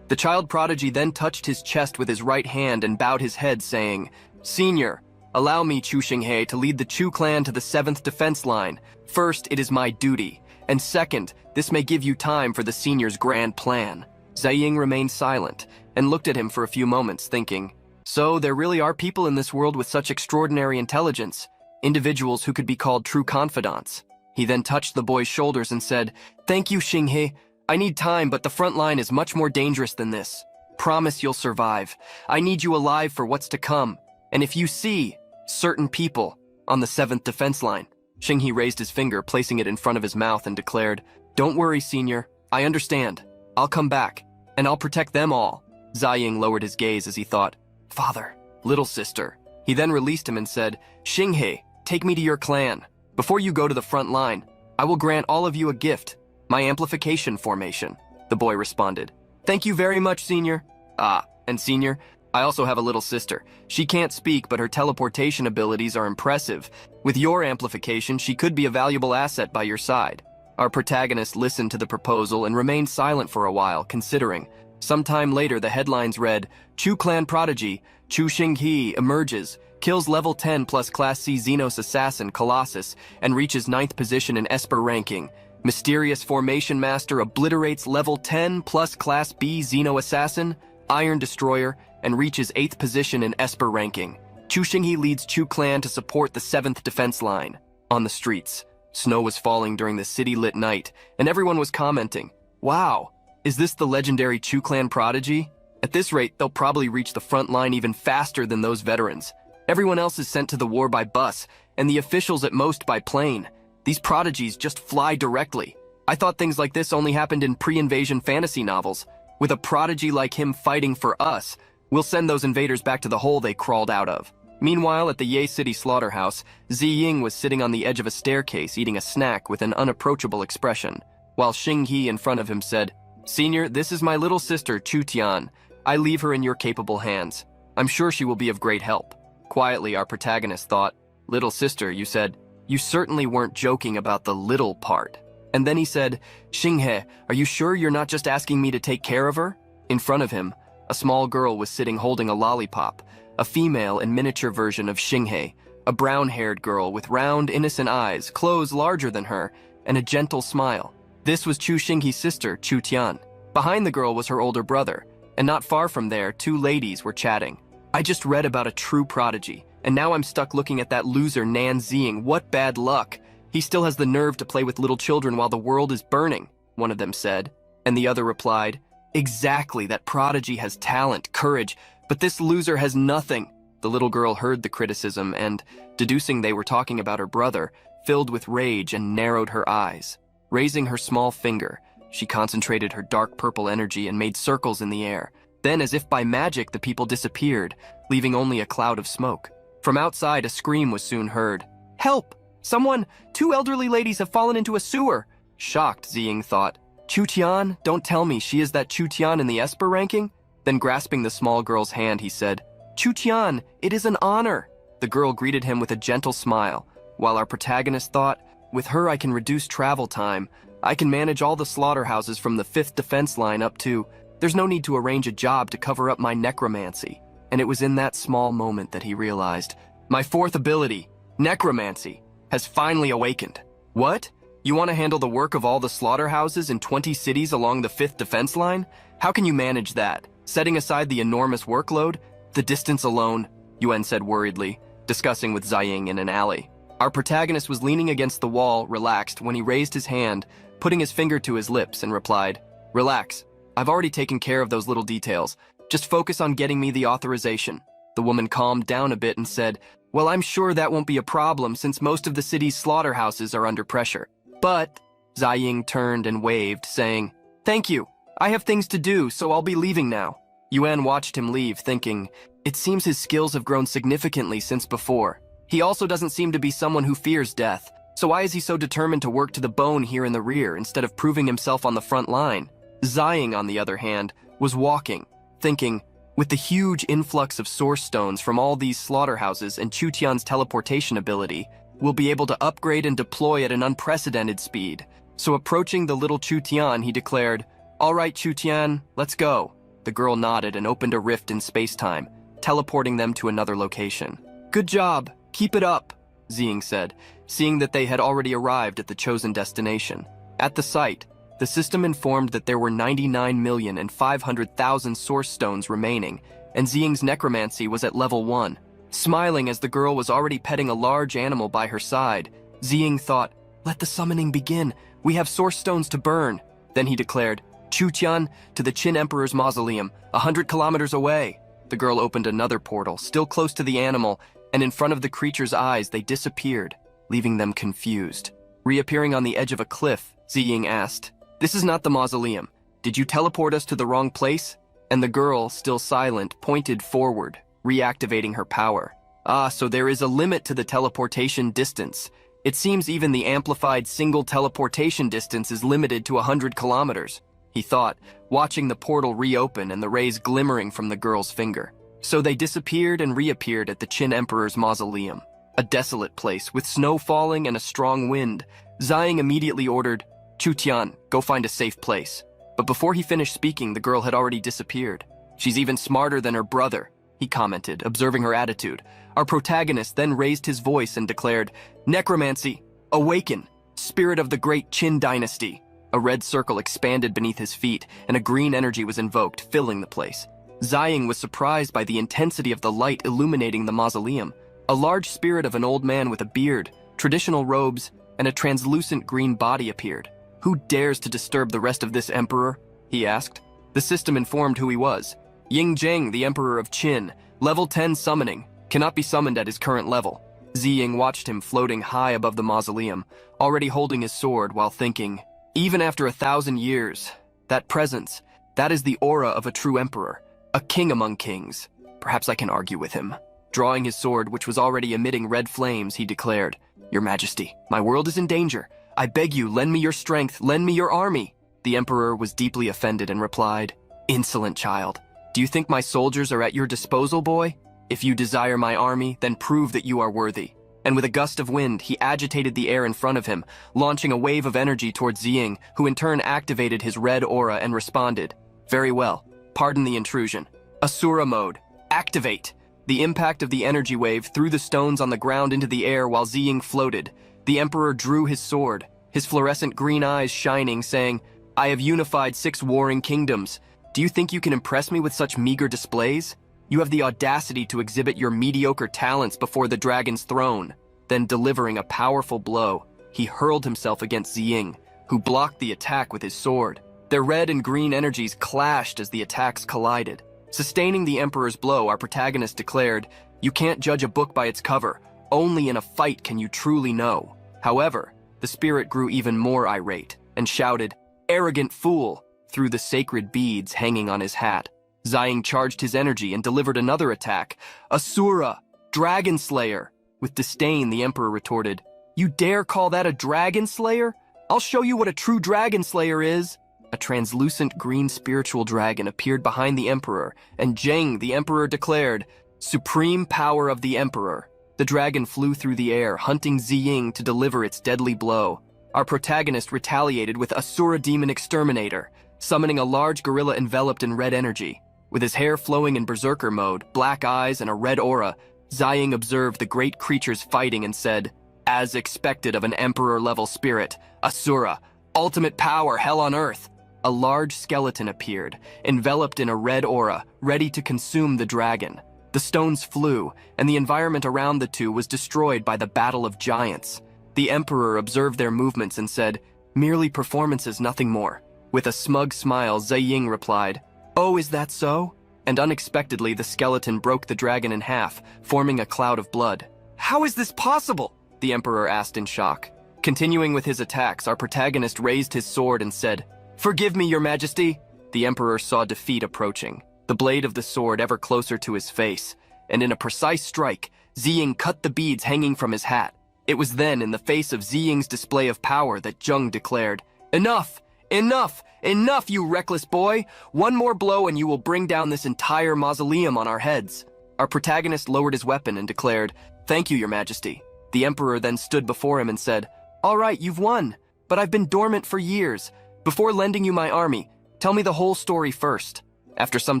The child prodigy then touched his chest with his right hand and bowed his head, saying, "Senior, allow me, Chu Xinghe, to lead the Chu clan to the 7th defense line. First, it is my duty, and second, this may give you time for the senior's grand plan." Ziying remained silent and looked at him for a few moments, thinking, "So there really are people in this world with such extraordinary intelligence, individuals who could be called true confidants." He then touched the boy's shoulders and said, "Thank you, Xinghe. I need time, but the front line is much more dangerous than this. Promise you'll survive. I need you alive for what's to come. And if you see certain people on the 7th defense line," Xinghe raised his finger, placing it in front of his mouth, and declared, "Don't worry, senior. I understand. I'll come back, and I'll protect them all." Ziying lowered his gaze as he thought, "Father, little sister." He then released him and said, "Xinghe, take me to your clan. Before you go to the front line, I will grant all of you a gift, my amplification formation." The boy responded, "Thank you very much, senior." "Ah, and senior, I also have a little sister. She can't speak, but her teleportation abilities are impressive. With your amplification, she could be a valuable asset by your side." Our protagonist listened to the proposal and remained silent for a while, considering. Sometime later, the headlines read, "Chu clan prodigy, Chu Xinghe emerges, kills level 10 plus Class C Xenos assassin Colossus, and reaches 9th position in Esper ranking. Mysterious formation master obliterates level 10 plus Class B Xeno assassin, Iron Destroyer, and reaches 8th position in Esper ranking. Chu Xinghe leads Chu clan to support the 7th defense line." On the streets, snow was falling during the city-lit night, and everyone was commenting, "Wow, is this the legendary Chu clan prodigy? At this rate, they'll probably reach the front line even faster than those veterans. Everyone else is sent to the war by bus, and the officials at most by plane. These prodigies just fly directly. I thought things like this only happened in pre-invasion fantasy novels. With a prodigy like him fighting for us, we'll send those invaders back to the hole they crawled out of." Meanwhile, at the Ye City slaughterhouse, Ziying was sitting on the edge of a staircase eating a snack with an unapproachable expression, while Xing He in front of him said, "Senior, this is my little sister, Chu Tian. I leave her in your capable hands. I'm sure she will be of great help." Quietly, our protagonist thought, "Little sister, you said. You certainly weren't joking about the little part." And then he said, "Xinghe, are you sure you're not just asking me to take care of her?" In front of him, a small girl was sitting holding a lollipop, a female and miniature version of Xinghe, a brown-haired girl with round, innocent eyes, clothes larger than her, and a gentle smile. This was Chu Xinghe's sister, Chu Tian. Behind the girl was her older brother, and not far from there, two ladies were chatting. "I just read about a true prodigy, and now I'm stuck looking at that loser Nan Ziying. What bad luck. He still has the nerve to play with little children while the world is burning," one of them said. And the other replied, "Exactly, that prodigy has talent, courage, but this loser has nothing." The little girl heard the criticism and, deducing they were talking about her brother, filled with rage and narrowed her eyes. Raising her small finger, she concentrated her dark purple energy and made circles in the air. Then, as if by magic, the people disappeared, leaving only a cloud of smoke. From outside, a scream was soon heard. "Help! Someone! 2 elderly ladies have fallen into a sewer!" Shocked, Ziying thought, "Chu Tian? Don't tell me she is that Chu Tian in the Esper ranking?" Then grasping the small girl's hand, he said, "Chu Tian, it is an honor." The girl greeted him with a gentle smile, while our protagonist thought, "With her I can reduce travel time. I can manage all the slaughterhouses from the 5th defense line up to... There's no need to arrange a job to cover up my necromancy." And it was in that small moment that he realized, "My 4th ability, necromancy, has finally awakened." "What? You want to handle the work of all the slaughterhouses in 20 cities along the 5th defense line? How can you manage that? Setting aside the enormous workload? The distance alone," Yuan said worriedly, discussing with Ziying in an alley. Our protagonist was leaning against the wall, relaxed, when he raised his hand, putting his finger to his lips, and replied, "Relax. I've already taken care of those little details. Just focus on getting me the authorization." The woman calmed down a bit and said, "Well, I'm sure that won't be a problem since most of the city's slaughterhouses are under pressure. But," Ziying turned and waved, saying, "Thank you. I have things to do, so I'll be leaving now." Yuan watched him leave, thinking, "It seems his skills have grown significantly since before. He also doesn't seem to be someone who fears death, so why is he so determined to work to the bone here in the rear instead of proving himself on the front line?" Ziying, on the other hand, was walking, thinking, with the huge influx of source stones from all these slaughterhouses and Chu Tian's teleportation ability, we'll be able to upgrade and deploy at an unprecedented speed. So approaching the little Chu Tian, he declared, "All right, Chu Tian, let's go." The girl nodded and opened a rift in space-time, teleporting them to another location. "Good job, keep it up," Ziying said, seeing that they had already arrived at the chosen destination. At the site, the system informed that there were 99,500,000 source stones remaining, and Ziying's necromancy was at level 1. Smiling as the girl was already petting a large animal by her side, Ziying thought, "Let the summoning begin. We have source stones to burn." Then he declared, "Chu Tian, to the Qin Emperor's mausoleum, 100 kilometers away." The girl opened another portal, still close to the animal, and in front of the creature's eyes they disappeared, leaving them confused. Reappearing on the edge of a cliff, Ziying asked, "This is not the mausoleum. Did you teleport us to the wrong place?" And the girl, still silent, pointed forward, reactivating her power. "Ah, so there is a limit to the teleportation distance. It seems even the amplified single teleportation distance is limited to 100 kilometers, he thought, watching the portal reopen and the rays glimmering from the girl's finger. So they disappeared and reappeared at the Qin Emperor's mausoleum, a desolate place with snow falling and a strong wind. Ziying immediately ordered, "Chu Tian, go find a safe place." But before he finished speaking, the girl had already disappeared. "She's even smarter than her brother," he commented, observing her attitude. Our protagonist then raised his voice and declared, "Necromancy, awaken, spirit of the great Qin dynasty." A red circle expanded beneath his feet, and a green energy was invoked, filling the place. Ziying was surprised by the intensity of the light illuminating the mausoleum. A large spirit of an old man with a beard, traditional robes, and a translucent green body appeared. "Who dares to disturb the rest of this emperor?" he asked. The system informed who he was. "Ying Zheng, the Emperor of Qin, level 10 summoning, cannot be summoned at his current level." Ziying watched him floating high above the mausoleum, already holding his sword while thinking, "Even after 1,000 years, that presence, that is the aura of a true emperor, a king among kings. Perhaps I can argue with him." Drawing his sword, which was already emitting red flames, he declared, "Your Majesty, my world is in danger. I beg you, lend me your strength, lend me your army." The emperor was deeply offended and replied, "Insolent child, do you think my soldiers are at your disposal, boy? If you desire my army, then prove that you are worthy." And with a gust of wind, he agitated the air in front of him, launching a wave of energy towards Ziying, who in turn activated his red aura and responded, "Very well, pardon the intrusion. Asura mode, activate." The impact of the energy wave threw the stones on the ground into the air while Ziying floated. The emperor drew his sword, his fluorescent green eyes shining, saying, "I have unified 6 warring kingdoms. Do you think you can impress me with such meager displays? You have the audacity to exhibit your mediocre talents before the dragon's throne." Then, delivering a powerful blow, he hurled himself against Ziying, who blocked the attack with his sword. Their red and green energies clashed as the attacks collided. Sustaining the emperor's blow, our protagonist declared, "You can't judge a book by its cover. Only in a fight can you truly know." However, the spirit grew even more irate and shouted, "Arrogant fool!" through the sacred beads hanging on his hat. Ziying charged his energy and delivered another attack. "Asura! Dragon Slayer!" With disdain, the emperor retorted, "You dare call that a dragon slayer? I'll show you what a true dragon slayer is." A translucent green spiritual dragon appeared behind the emperor, and Zheng, the emperor, declared, "Supreme power of the emperor." The dragon flew through the air, hunting Ziying to deliver its deadly blow. Our protagonist retaliated with Asura Demon Exterminator, summoning a large gorilla enveloped in red energy. With his hair flowing in berserker mode, black eyes, and a red aura, Ziying observed the great creatures fighting and said, "As expected of an emperor-level spirit, Asura, ultimate power, hell on earth." A large skeleton appeared, enveloped in a red aura, ready to consume the dragon. The stones flew, and the environment around the two was destroyed by the battle of giants. The emperor observed their movements and said, "Merely performances, nothing more." With a smug smile, Ziying replied, "Oh, is that so?" And unexpectedly, the skeleton broke the dragon in half, forming a cloud of blood. "How is this possible?" the emperor asked in shock. Continuing with his attacks, our protagonist raised his sword and said, "Forgive me, your majesty." The emperor saw defeat approaching, the blade of the sword ever closer to his face, and in a precise strike, Ziying cut the beads hanging from his hat. It was then, in the face of Ziying's display of power, that Zheng declared, "Enough! Enough! Enough, you reckless boy! One more blow and you will bring down this entire mausoleum on our heads." Our protagonist lowered his weapon and declared, "Thank you, your majesty." The emperor then stood before him and said, "All right, you've won, but I've been dormant for years. Before lending you my army, tell me the whole story first." After some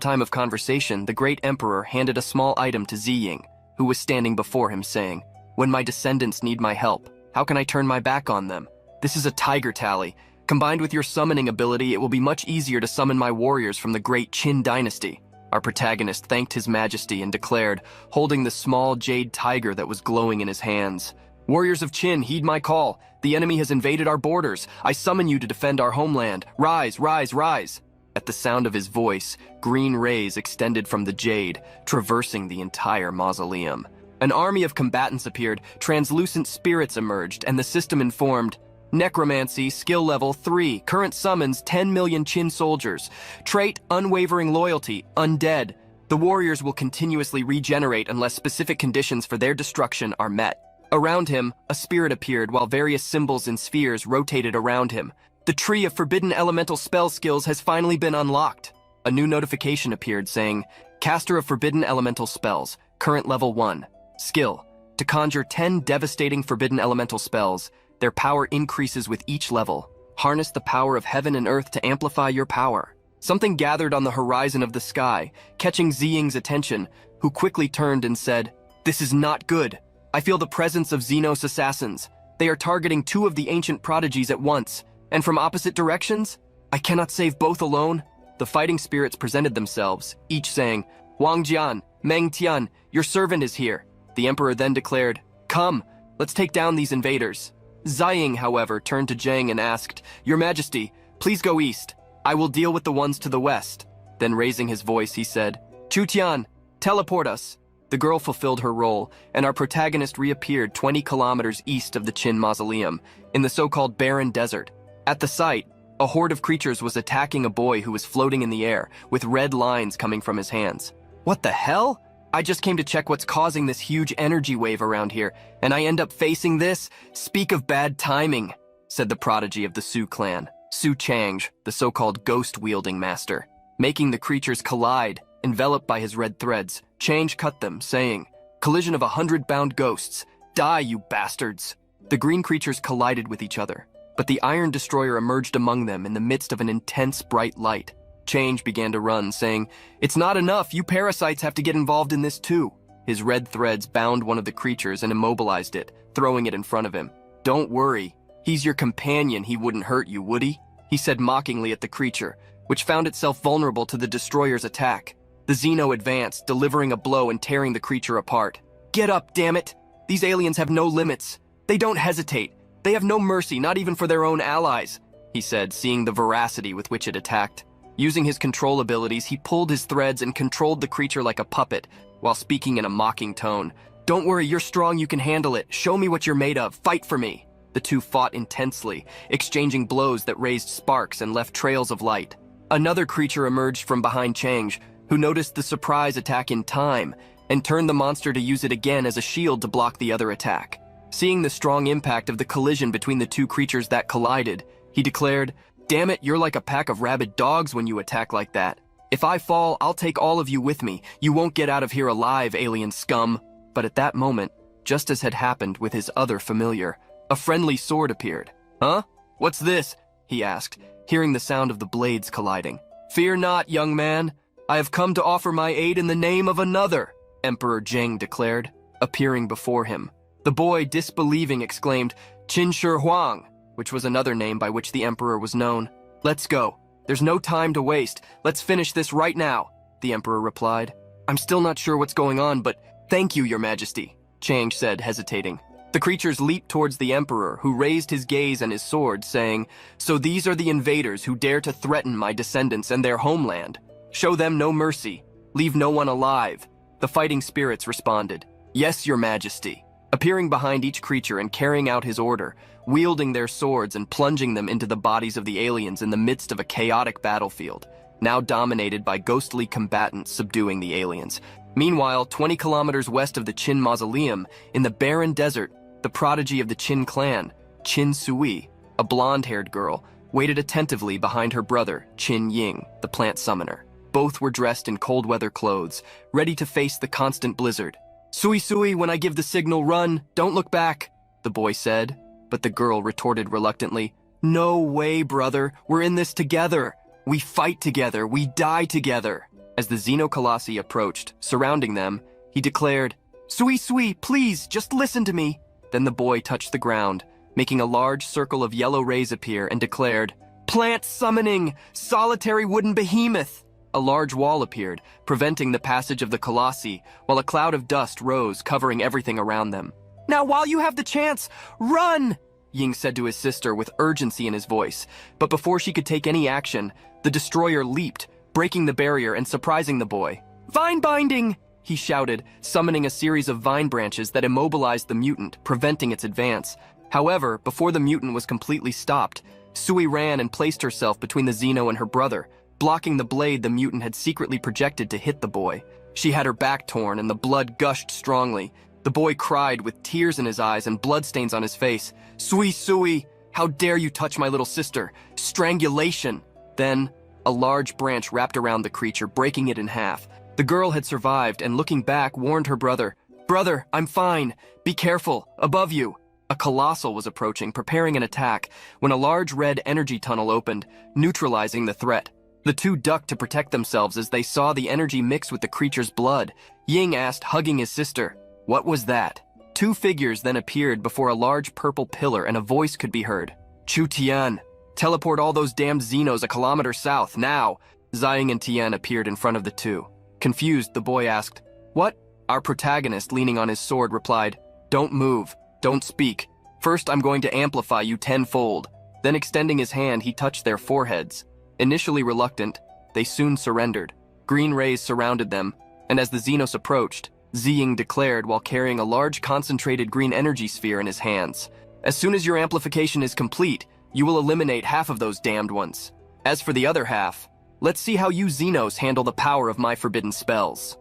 time of conversation, the great emperor handed a small item to Ziying, who was standing before him, saying, "When my descendants need my help, how can I turn my back on them? This is a tiger tally. Combined with your summoning ability, it will be much easier to summon my warriors from the great Qin dynasty." Our protagonist thanked his majesty and declared, holding the small jade tiger that was glowing in his hands, "Warriors of Qin, heed my call. The enemy has invaded our borders. I summon you to defend our homeland. Rise, rise, rise." At the sound of his voice, green rays extended from the jade, traversing the entire mausoleum. An army of combatants appeared, translucent spirits emerged, and the system informed, "Necromancy, skill level 3, current summons 10 million Qin soldiers. Trait, unwavering loyalty, undead. The warriors will continuously regenerate unless specific conditions for their destruction are met." Around him, a spirit appeared while various symbols and spheres rotated around him. The tree of forbidden elemental spell skills has finally been unlocked. A new notification appeared saying, "Caster of forbidden elemental spells, current level 1. Skill, to conjure 10 devastating forbidden elemental spells. Their power increases with each level. Harness the power of heaven and earth to amplify your power." Something gathered on the horizon of the sky, catching Ziying's attention, who quickly turned and said, "This is not good. I feel the presence of Xenos assassins. They are targeting 2 of the ancient prodigies at once, and from opposite directions. I cannot save both alone." The fighting spirits presented themselves, each saying, "Wang Jian, Meng Tian, your servant is here." The emperor then declared, "Come, let's take down these invaders." Ziying, however, turned to Zheng and asked, "Your Majesty, please go east. I will deal with the ones to the west." Then raising his voice, he said, "Chu Tian, teleport us." The girl fulfilled her role, and our protagonist reappeared 20 kilometers east of the Qin Mausoleum, in the so-called barren desert. At the site, a horde of creatures was attacking a boy who was floating in the air, with red lines coming from his hands. "What the hell?" I just came to check what's causing this huge energy wave around here, and I end up facing this? Speak of bad timing, said the prodigy of the Su clan, Su Chang'e, the so-called ghost-wielding master. Making the creatures collide, enveloped by his red threads, Chang'e cut them, saying, "Collision of 100 bound ghosts. Die, you bastards." The green creatures collided with each other, but the Iron Destroyer emerged among them in the midst of an intense bright light. Chang'e began to run, saying, "It's not enough, you parasites have to get involved in this too." His red threads bound one of the creatures and immobilized it, throwing it in front of him. "Don't worry, he's your companion, he wouldn't hurt you, would he?" he said mockingly at the creature, which found itself vulnerable to the Destroyer's attack. The Xeno advanced, delivering a blow and tearing the creature apart. "Get up, damn it! These aliens have no limits. They don't hesitate. They have no mercy, not even for their own allies," he said, seeing the veracity with which it attacked. Using his control abilities, he pulled his threads and controlled the creature like a puppet, while speaking in a mocking tone. "Don't worry, you're strong, you can handle it. Show me what you're made of. Fight for me." The two fought intensely, exchanging blows that raised sparks and left trails of light. Another creature emerged from behind Chang'e, who noticed the surprise attack in time, and turned the monster to use it again as a shield to block the other attack. Seeing the strong impact of the collision between the two creatures that collided, he declared, "Damn it, you're like a pack of rabid dogs when you attack like that. If I fall, I'll take all of you with me. You won't get out of here alive, alien scum." But at that moment, just as had happened with his other familiar, a friendly sword appeared. "Huh? What's this?" he asked, hearing the sound of the blades colliding. "Fear not, young man. I have come to offer my aid in the name of another," Emperor Zheng declared, appearing before him. The boy, disbelieving, exclaimed, "Qin Shi Huang," which was another name by which the emperor was known. "Let's go. There's no time to waste. Let's finish this right now," the emperor replied. "I'm still not sure what's going on, but thank you, your majesty," Chang'e said, hesitating. The creatures leaped towards the emperor, who raised his gaze and his sword, saying, "So these are the invaders who dare to threaten my descendants and their homeland. Show them no mercy. Leave no one alive." The fighting spirits responded, "Yes, your majesty," appearing behind each creature and carrying out his order, wielding their swords and plunging them into the bodies of the aliens in the midst of a chaotic battlefield, now dominated by ghostly combatants subduing the aliens. Meanwhile, 20 kilometers west of the Qin Mausoleum, in the barren desert, the prodigy of the Qin clan, Qin Sui, a blonde-haired girl, waited attentively behind her brother, Qin Ying, the plant summoner. Both were dressed in cold-weather clothes, ready to face the constant blizzard. "Sui Sui, when I give the signal, run, don't look back," the boy said, but the girl retorted reluctantly, "No way, brother, we're in this together. We fight together, we die together." As the Xenocolossi approached, surrounding them, he declared, "Sui Sui, please, just listen to me." Then the boy touched the ground, making a large circle of yellow rays appear, and declared, "Plant summoning, solitary wooden behemoth." A large wall appeared, preventing the passage of the Colossi, while a cloud of dust rose, covering everything around them. "Now while you have the chance, run!" Ying said to his sister with urgency in his voice, but before she could take any action, the destroyer leaped, breaking the barrier and surprising the boy. "Vine binding!" he shouted, summoning a series of vine branches that immobilized the mutant, preventing its advance. However, before the mutant was completely stopped, Sui ran and placed herself between the Xeno and her brother, blocking the blade the mutant had secretly projected to hit the boy. She had her back torn and the blood gushed strongly. The boy cried with tears in his eyes and bloodstains on his face. "Sui Sui, how dare you touch my little sister? Strangulation!" Then, a large branch wrapped around the creature, breaking it in half. The girl had survived and, looking back, warned her brother, "Brother, I'm fine. Be careful. Above you." A colossal was approaching, preparing an attack, when a large red energy tunnel opened, neutralizing the threat. The two ducked to protect themselves as they saw the energy mix with the creature's blood. Ying asked, hugging his sister, "What was that?" Two figures then appeared before a large purple pillar, and a voice could be heard. "Chu Tian, teleport all those damned Xenos a kilometer south, now!" Ziying and Tian appeared in front of the two. Confused, the boy asked, "What?" Our protagonist, leaning on his sword, replied, "Don't move. Don't speak. First, I'm going to amplify you tenfold." Then, extending his hand, he touched their foreheads. Initially reluctant, they soon surrendered. Green rays surrounded them, and as the Xenos approached, Ziying declared while carrying a large concentrated green energy sphere in his hands, "As soon as your amplification is complete, you will eliminate half of those damned ones. As for the other half, let's see how you Xenos handle the power of my forbidden spells."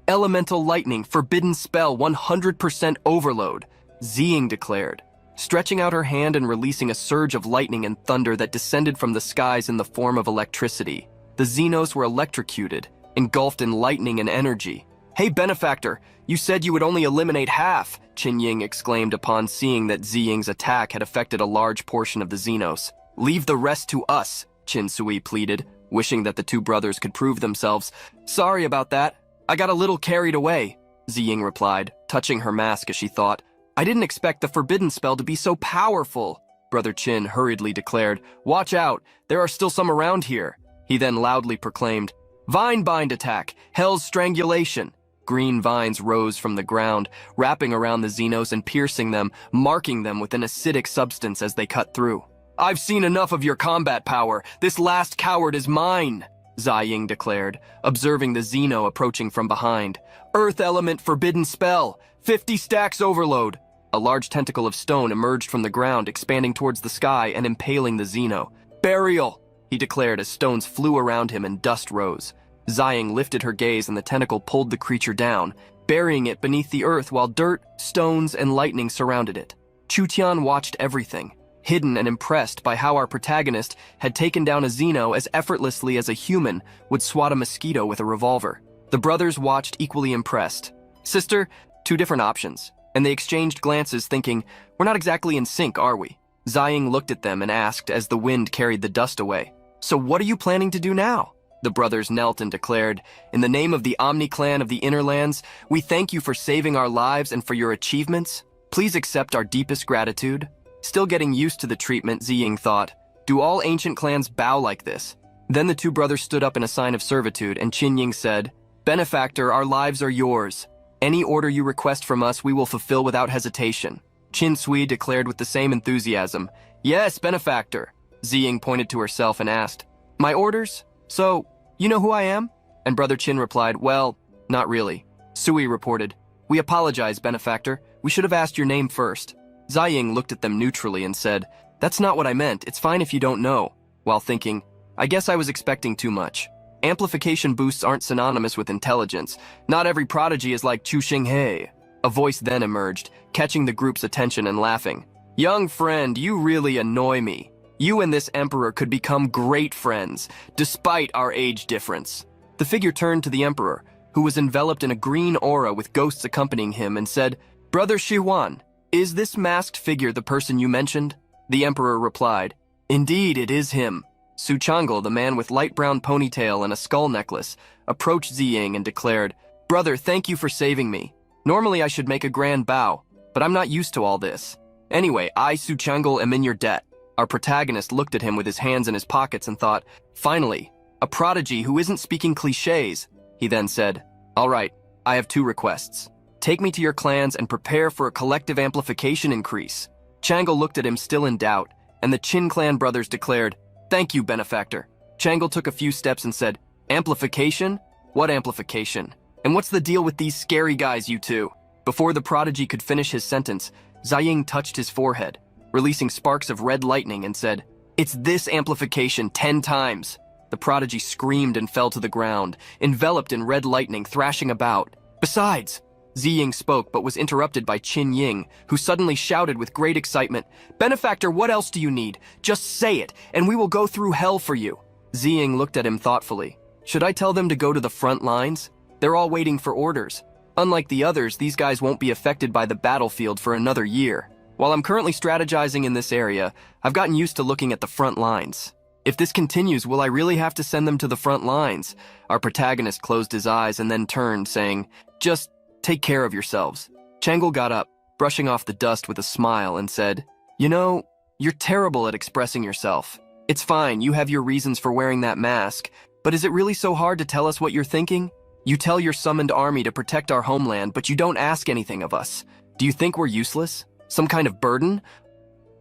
Elemental lightning, forbidden spell, 100% overload, Ziying declared, stretching out her hand and releasing a surge of lightning and thunder that descended from the skies in the form of electricity. The Xenos were electrocuted, engulfed in lightning and energy. "Hey, Benefactor, you said you would only eliminate half," Qin exclaimed upon seeing that Ziying's attack had affected a large portion of the Xenos. "Leave the rest to us," Qin pleaded, wishing that the two brothers could prove themselves. "Sorry about that. I got a little carried away," Ziying replied, touching her mask as she thought. "I didn't expect the forbidden spell to be so powerful." Brother Qin hurriedly declared, "Watch out, there are still some around here." He then loudly proclaimed, "Vine bind attack, Hell's strangulation." Green vines rose from the ground, wrapping around the Xenos and piercing them, marking them with an acidic substance as they cut through. "I've seen enough of your combat power. This last coward is mine," Ziying declared, observing the Xeno approaching from behind. "Earth element forbidden spell, 50 stacks overload." A large tentacle of stone emerged from the ground, expanding towards the sky and impaling the Xeno. "Burial," he declared as stones flew around him and dust rose. Ziying lifted her gaze and the tentacle pulled the creature down, burying it beneath the earth while dirt, stones, and lightning surrounded it. Chu-Tian watched everything, hidden and impressed by how our protagonist had taken down a Xeno as effortlessly as a human would swat a mosquito with a revolver. The brothers watched equally impressed. "Sister, two different options," and they exchanged glances thinking, "We're not exactly in sync, are we?" Ziying looked at them and asked as the wind carried the dust away, "So what are you planning to do now?" The brothers knelt and declared, "In the name of the Omni Clan of the Innerlands, we thank you for saving our lives and for your achievements. Please accept our deepest gratitude." Still getting used to the treatment, Ziying thought, "Do all ancient clans bow like this?" Then the two brothers stood up in a sign of servitude, and Qin said, "Benefactor, our lives are yours. Any order you request from us, we will fulfill without hesitation." Qin declared with the same enthusiasm, "Yes, Benefactor." Ziying pointed to herself and asked, "My orders? So, you know who I am?" And Brother Qin replied, "Well, not really." Sui reported, "We apologize, Benefactor. We should have asked your name first." Ziying looked at them neutrally and said, "That's not what I meant. It's fine if you don't know," while thinking, "I guess I was expecting too much. Amplification boosts aren't synonymous with intelligence. Not every prodigy is like Chu Xinghe." A voice then emerged, catching the group's attention and laughing. "Young friend, you really annoy me. You and this emperor could become great friends, despite our age difference." The figure turned to the emperor, who was enveloped in a green aura with ghosts accompanying him, and said, "Brother Shihuan, is this masked figure the person you mentioned?" The emperor replied, "Indeed, it is him." Su Chang'e, the man with light brown ponytail and a skull necklace, approached Ziying and declared, "Brother, thank you for saving me. Normally I should make a grand bow, but I'm not used to all this. Anyway, I, Su Chang'e, am in your debt." Our protagonist looked at him with his hands in his pockets and thought, "Finally, a prodigy who isn't speaking cliches." He then said, "All right, I have two requests. Take me to your clans and prepare for a collective amplification increase." Chang'e looked at him still in doubt, and the Qin clan brothers declared, "Thank you, Benefactor." Chang'e took a few steps and said, "Amplification? What amplification? And what's the deal with these scary guys, you two?" Before the prodigy could finish his sentence, Ziying touched his forehead, releasing sparks of red lightning, and said, "It's this amplification 10 times." The prodigy screamed and fell to the ground, enveloped in red lightning thrashing about. "Besides," Ziying spoke but was interrupted by Qin, who suddenly shouted with great excitement, "Benefactor, what else do you need? Just say it, and we will go through hell for you." Ziying looked at him thoughtfully. "Should I tell them to go to the front lines? They're all waiting for orders. Unlike the others, these guys won't be affected by the battlefield for another year. While I'm currently strategizing in this area, I've gotten used to looking at the front lines. If this continues, will I really have to send them to the front lines?" Our protagonist closed his eyes and then turned, saying, "Just take care of yourselves." Chang'e got up, brushing off the dust with a smile, and said, "You know, you're terrible at expressing yourself. It's fine, you have your reasons for wearing that mask, but is it really so hard to tell us what you're thinking? You tell your summoned army to protect our homeland, but you don't ask anything of us. Do you think we're useless? Some kind of burden?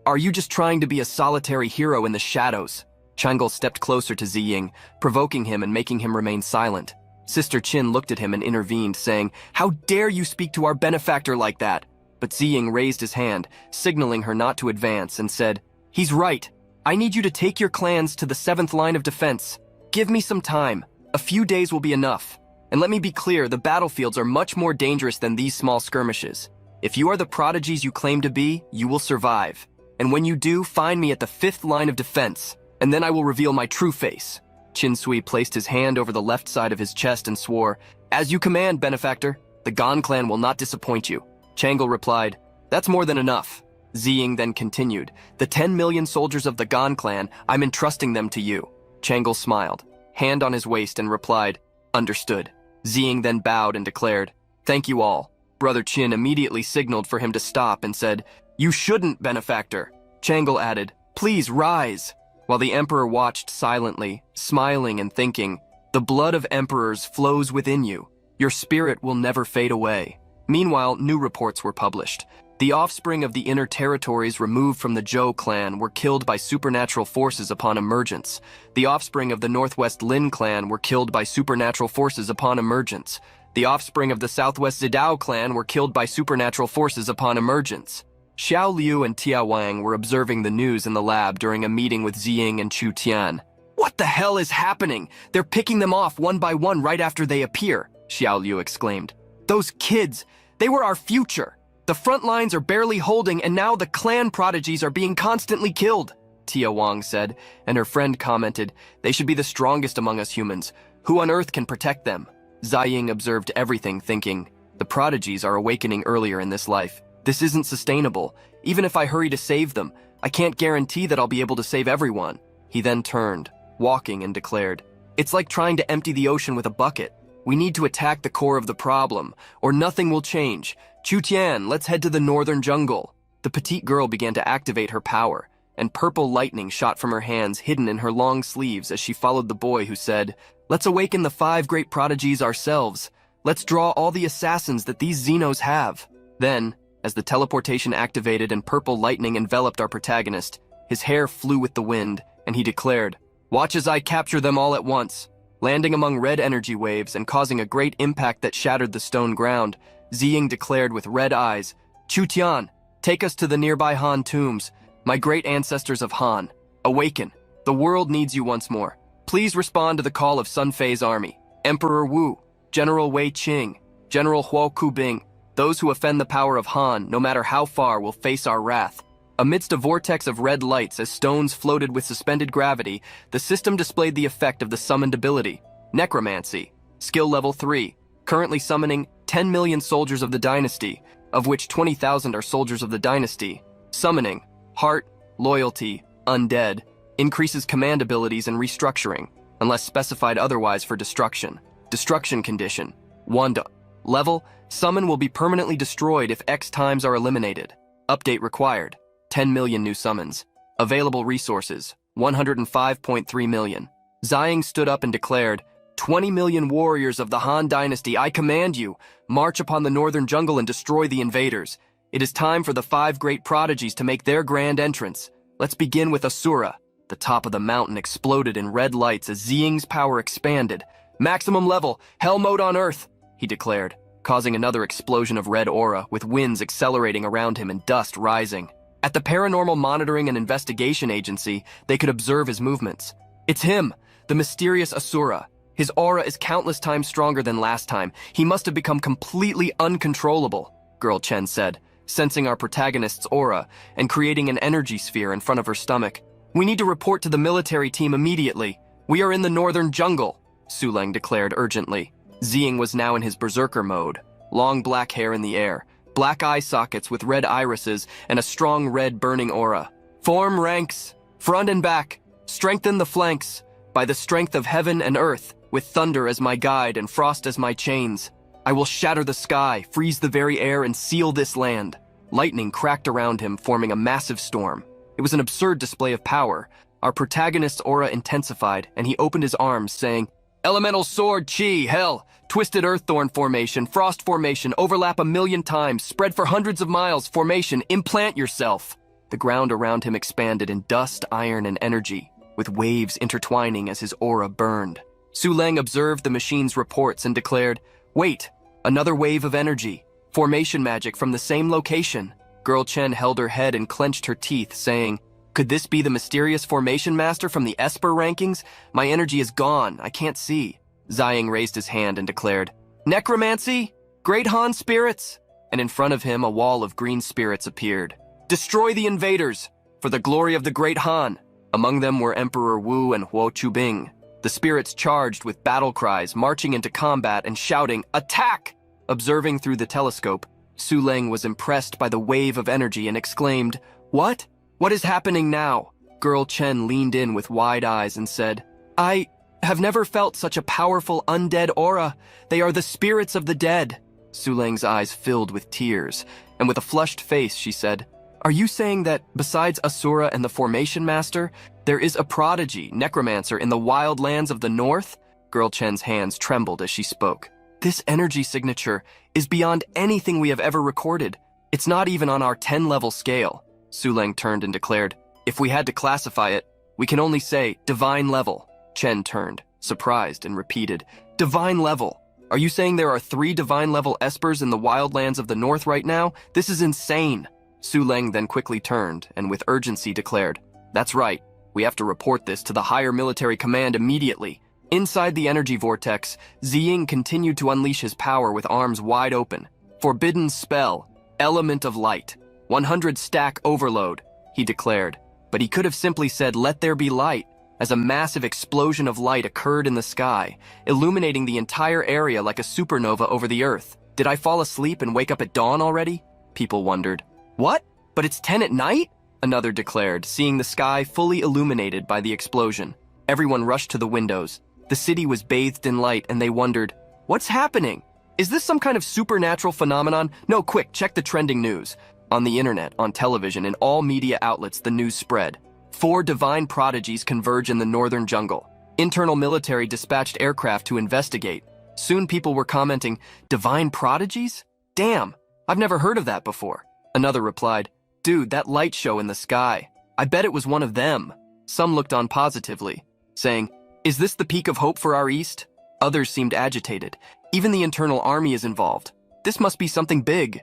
Are you just trying to be a solitary hero in the shadows?" Chang'e stepped closer to Ziying, provoking him and making him remain silent. Sister Qin looked at him and intervened, saying, "How dare you speak to our benefactor like that?" But Ziying raised his hand, signaling her not to advance, and said, "He's right. I need you to take your clans to the 7th line of defense. Give me some time. A few days will be enough." And let me be clear, the battlefields are much more dangerous than these small skirmishes. If you are the prodigies you claim to be, you will survive. And when you do, find me at the 5th line of defense, and then I will reveal my true face." Chinsui placed his hand over the left side of his chest and swore, "As you command, benefactor. The Gon clan will not disappoint you." Changle replied, "That's more than enough." Ziying then continued, "The 10 million soldiers of the Gon clan, I'm entrusting them to you." Changle smiled, hand on his waist, and replied, "Understood." Ziying then bowed and declared, "Thank you all." Brother Qin immediately signaled for him to stop and said, "You shouldn't, benefactor." Changle added, "Please rise." While the emperor watched silently, smiling and thinking, "The blood of emperors flows within you. Your spirit will never fade away." Meanwhile, new reports were published. The offspring of the inner territories removed from the Zhou clan were killed by supernatural forces upon emergence. The offspring of the Northwest Lin clan were killed by supernatural forces upon emergence. The offspring of the Southwest Zidao clan were killed by supernatural forces upon emergence. Xiao Liu and Tia Wang were observing the news in the lab during a meeting with Ziying and Chu Tian. "What the hell is happening? They're picking them off one by one right after they appear," Xiao Liu exclaimed. "Those kids, they were our future. The front lines are barely holding, and now the clan prodigies are being constantly killed," Tia Wang said, and her friend commented, "They should be the strongest among us humans. Who on earth can protect them?" Ziying observed everything, thinking, "The prodigies are awakening earlier in this life. This isn't sustainable. Even if I hurry to save them, I can't guarantee that I'll be able to save everyone." He then turned, walking, and declared, "It's like trying to empty the ocean with a bucket. We need to attack the core of the problem, or nothing will change. Chu Tian, let's head to the northern jungle." The petite girl began to activate her power, and purple lightning shot from her hands hidden in her long sleeves as she followed the boy, who said, "Let's awaken the 5 great prodigies ourselves. Let's draw all the assassins that these Xenos have." Then, as the teleportation activated and purple lightning enveloped our protagonist, his hair flew with the wind, and he declared, "Watch as I capture them all at once." Landing among red energy waves and causing a great impact that shattered the stone ground, Ziying declared with red eyes, "Chu Tian, take us to the nearby Han tombs. My great ancestors of Han, awaken. The world needs you once more. Please respond to the call of Sun Fei's army. Emperor Wu, General Wei Qing, General Huo Kubing. Those who offend the power of Han, no matter how far, will face our wrath." Amidst a vortex of red lights as stones floated with suspended gravity, the system displayed the effect of the summoned ability, Necromancy, skill level 3, currently summoning 10 million soldiers of the dynasty, of which 20,000 are soldiers of the dynasty. Summoning, Heart, Loyalty, Undead, increases command abilities and restructuring, unless specified otherwise for destruction. Destruction condition, 1. Level, summon will be permanently destroyed if X times are eliminated. Update required, 10 million new summons. Available resources, 105.3 million. Ziying stood up and declared, 20 million warriors of the Han dynasty, I command you, march upon the northern jungle and destroy the invaders. It is time for the 5 great prodigies to make their grand entrance. Let's begin with Asura. The top of the mountain exploded in red lights as Ziying's power expanded. Maximum level, hell mode on Earth, he declared, causing another explosion of red aura, with winds accelerating around him and dust rising. At the Paranormal Monitoring and Investigation Agency, they could observe his movements. It's him, the mysterious Asura. His aura is countless times stronger than last time. He must have become completely uncontrollable, Girl Chen said, sensing our protagonist's aura and creating an energy sphere in front of her stomach. We need to report to the military team immediately. We are in the northern jungle, Su Leng declared urgently. Ziying was now in his berserker mode, long black hair in the air, black eye sockets with red irises, and a strong red burning aura. Form ranks, front and back, strengthen the flanks, by the strength of heaven and earth, with thunder as my guide and frost as my chains. I will shatter the sky, freeze the very air, and seal this land. Lightning cracked around him, forming a massive storm. It was an absurd display of power. Our protagonist's aura intensified, and he opened his arms, saying, Elemental sword, chi, hell, twisted earththorn formation, frost formation, overlap 1,000,000 times, spread for hundreds of miles, formation, implant yourself. The ground around him expanded in dust, iron, and energy, with waves intertwining as his aura burned. Su Leng observed the machine's reports and declared, Wait, another wave of energy, formation magic from the same location. Girl Chen held her head and clenched her teeth, saying, Could this be the mysterious formation master from the Esper rankings? My energy is gone, I can't see. Ziying raised his hand and declared, "Necromancy? Great Han spirits!" And in front of him, a wall of green spirits appeared. "Destroy the invaders, for the glory of the great Han!" Among them were Emperor Wu and Huo Chubing. The spirits charged with battle cries, marching into combat and shouting, "Attack!" Observing through the telescope, Su Leng was impressed by the wave of energy and exclaimed, "What? What is happening now?" Girl Chen leaned in with wide eyes and said, "I have never felt such a powerful undead aura. They are the spirits of the dead." Su Leng's eyes filled with tears, and with a flushed face she said, "Are you saying that, besides Asura and the Formation Master, there is a prodigy, necromancer in the wild lands of the north?" Girl Chen's hands trembled as she spoke. "This energy signature is beyond anything we have ever recorded. It's not even on our 10-level scale." Su Leng turned and declared, "If we had to classify it, we can only say divine level." Chen turned, surprised, and repeated, "Divine level? Are you saying there are 3 divine-level espers in the wildlands of the north right now? This is insane." Su Leng then quickly turned and with urgency declared, "That's right. We have to report this to the higher military command immediately." Inside the energy vortex, Ziying continued to unleash his power with arms wide open. "Forbidden spell, element of light, 100 stack overload," he declared. But he could have simply said, "Let there be light," as a massive explosion of light occurred in the sky, illuminating the entire area like a supernova over the earth. Did I fall asleep and wake up at dawn already? People wondered. "What? But it's 10 at night?" Another declared, seeing the sky fully illuminated by the explosion. Everyone rushed to the windows. The city was bathed in light, and they wondered, "What's happening? Is this some kind of supernatural phenomenon? No, quick, check the trending news." On the internet, on television, in all media outlets, the news spread. 4 divine prodigies converge in the northern jungle. Internal military dispatched aircraft to investigate. Soon people were commenting, "Divine prodigies? Damn, I've never heard of that before." Another replied, "Dude, that light show in the sky. I bet it was one of them." Some looked on positively, saying, "Is this the peak of hope for our East?" Others seemed agitated. Even the internal army is involved. This must be something big.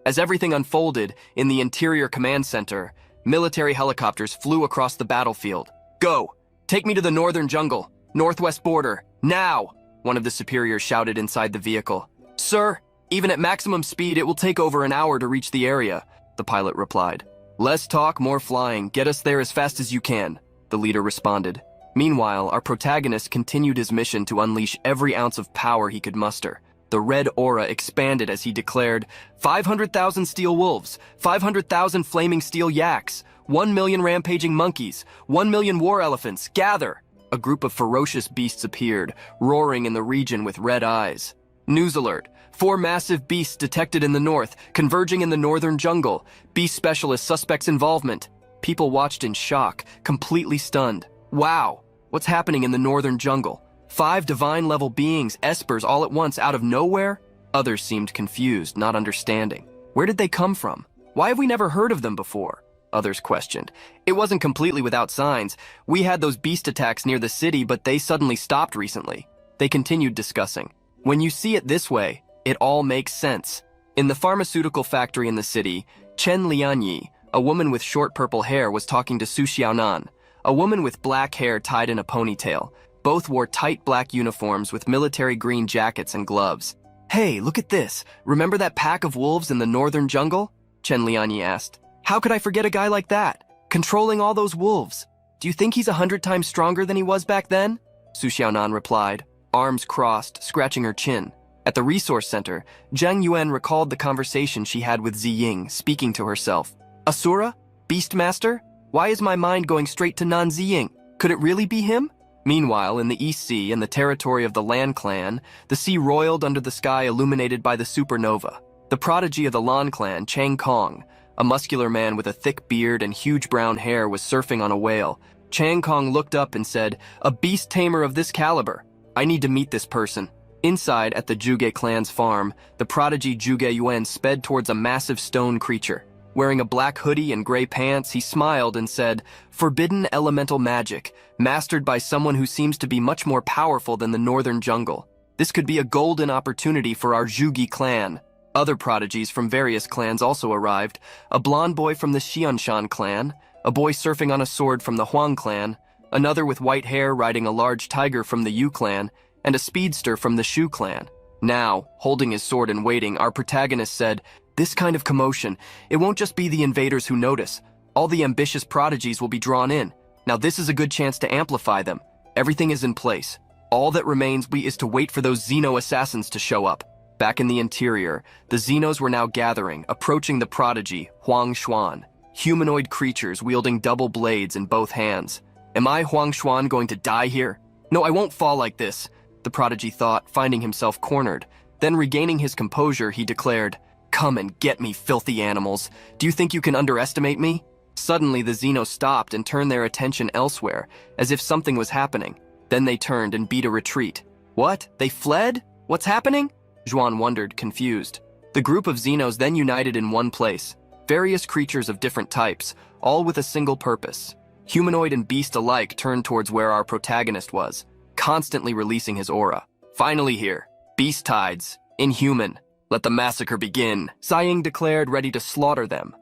As everything unfolded in the interior command center, military helicopters flew across the battlefield. "Go! Take me to the northern jungle, northwest border, now!" One of the superiors shouted inside the vehicle. "Sir, even at maximum speed, it will take over an hour to reach the area," the pilot replied. "Less talk, more flying. Get us there as fast as you can," the leader responded. Meanwhile, our protagonist continued his mission to unleash every ounce of power he could muster. The red aura expanded as he declared, 500,000 steel wolves, 500,000 flaming steel yaks, 1 million rampaging monkeys, 1 million war elephants, gather! A group of ferocious beasts appeared, roaring in the region with red eyes. News alert. 4 massive beasts detected in the north, converging in the northern jungle. Beast specialist suspects involvement. People watched in shock, completely stunned. Wow, what's happening in the northern jungle? 5 divine-level beings, espers, all at once, out of nowhere? Others seemed confused, not understanding. Where did they come from? Why have we never heard of them before? Others questioned. It wasn't completely without signs. We had those beast attacks near the city, but they suddenly stopped recently. They continued discussing. When you see it this way, it all makes sense. In the pharmaceutical factory in the city, Chen Lianyi, a woman with short purple hair, was talking to Su Xiaonan, a woman with black hair tied in a ponytail. Both wore tight black uniforms with military green jackets and gloves. "Hey, look at this. Remember that pack of wolves in the northern jungle?" Chen Lianyi asked. "How could I forget a guy like that? Controlling all those wolves. Do you think he's 100 times stronger than he was back then?" Su Xiaonan replied, arms crossed, scratching her chin. At the resource center, Zhang Yuan recalled the conversation she had with Ziying, speaking to herself. "Asura? Beastmaster? Why is my mind going straight to Nan Ziying? Could it really be him?" Meanwhile, in the East Sea and the territory of the Lan clan, the sea roiled under the sky illuminated by the supernova. The prodigy of the Lan clan, Chang Kong, a muscular man with a thick beard and huge brown hair, was surfing on a whale. Chang Kong looked up and said, "A beast tamer of this caliber. I need to meet this person." Inside, at the Zhuge clan's farm, the prodigy Zhuge Yuan sped towards a massive stone creature. Wearing a black hoodie and gray pants, he smiled and said, "Forbidden elemental magic, mastered by someone who seems to be much more powerful than the northern jungle. This could be a golden opportunity for our Zhuge clan." Other prodigies from various clans also arrived. A blonde boy from the Xianshan clan, a boy surfing on a sword from the Huang clan, another with white hair riding a large tiger from the Yu clan, and a speedster from the Shu clan. Now, holding his sword and waiting, our protagonist said, "This kind of commotion, it won't just be the invaders who notice. All the ambitious prodigies will be drawn in. Now this is a good chance to amplify them. Everything is in place. All that remains is to wait for those Xeno assassins to show up." Back in the interior, the Xenos were now gathering, approaching the prodigy, Huang Xuan. Humanoid creatures wielding double blades in both hands. "Am I, Huang Xuan, going to die here? No, I won't fall like this," the prodigy thought, finding himself cornered. Then regaining his composure, he declared, "Come and get me, filthy animals. Do you think you can underestimate me?" Suddenly, the Xenos stopped and turned their attention elsewhere, as if something was happening. Then they turned and beat a retreat. "What? They fled? What's happening?" Zhuan wondered, confused. The group of Xenos then united in one place. Various creatures of different types, all with a single purpose. Humanoid and beast alike turned towards where our protagonist was, constantly releasing his aura. "Finally here. Beast tides. Inhuman. Let the massacre begin," Ziying declared, ready to slaughter them.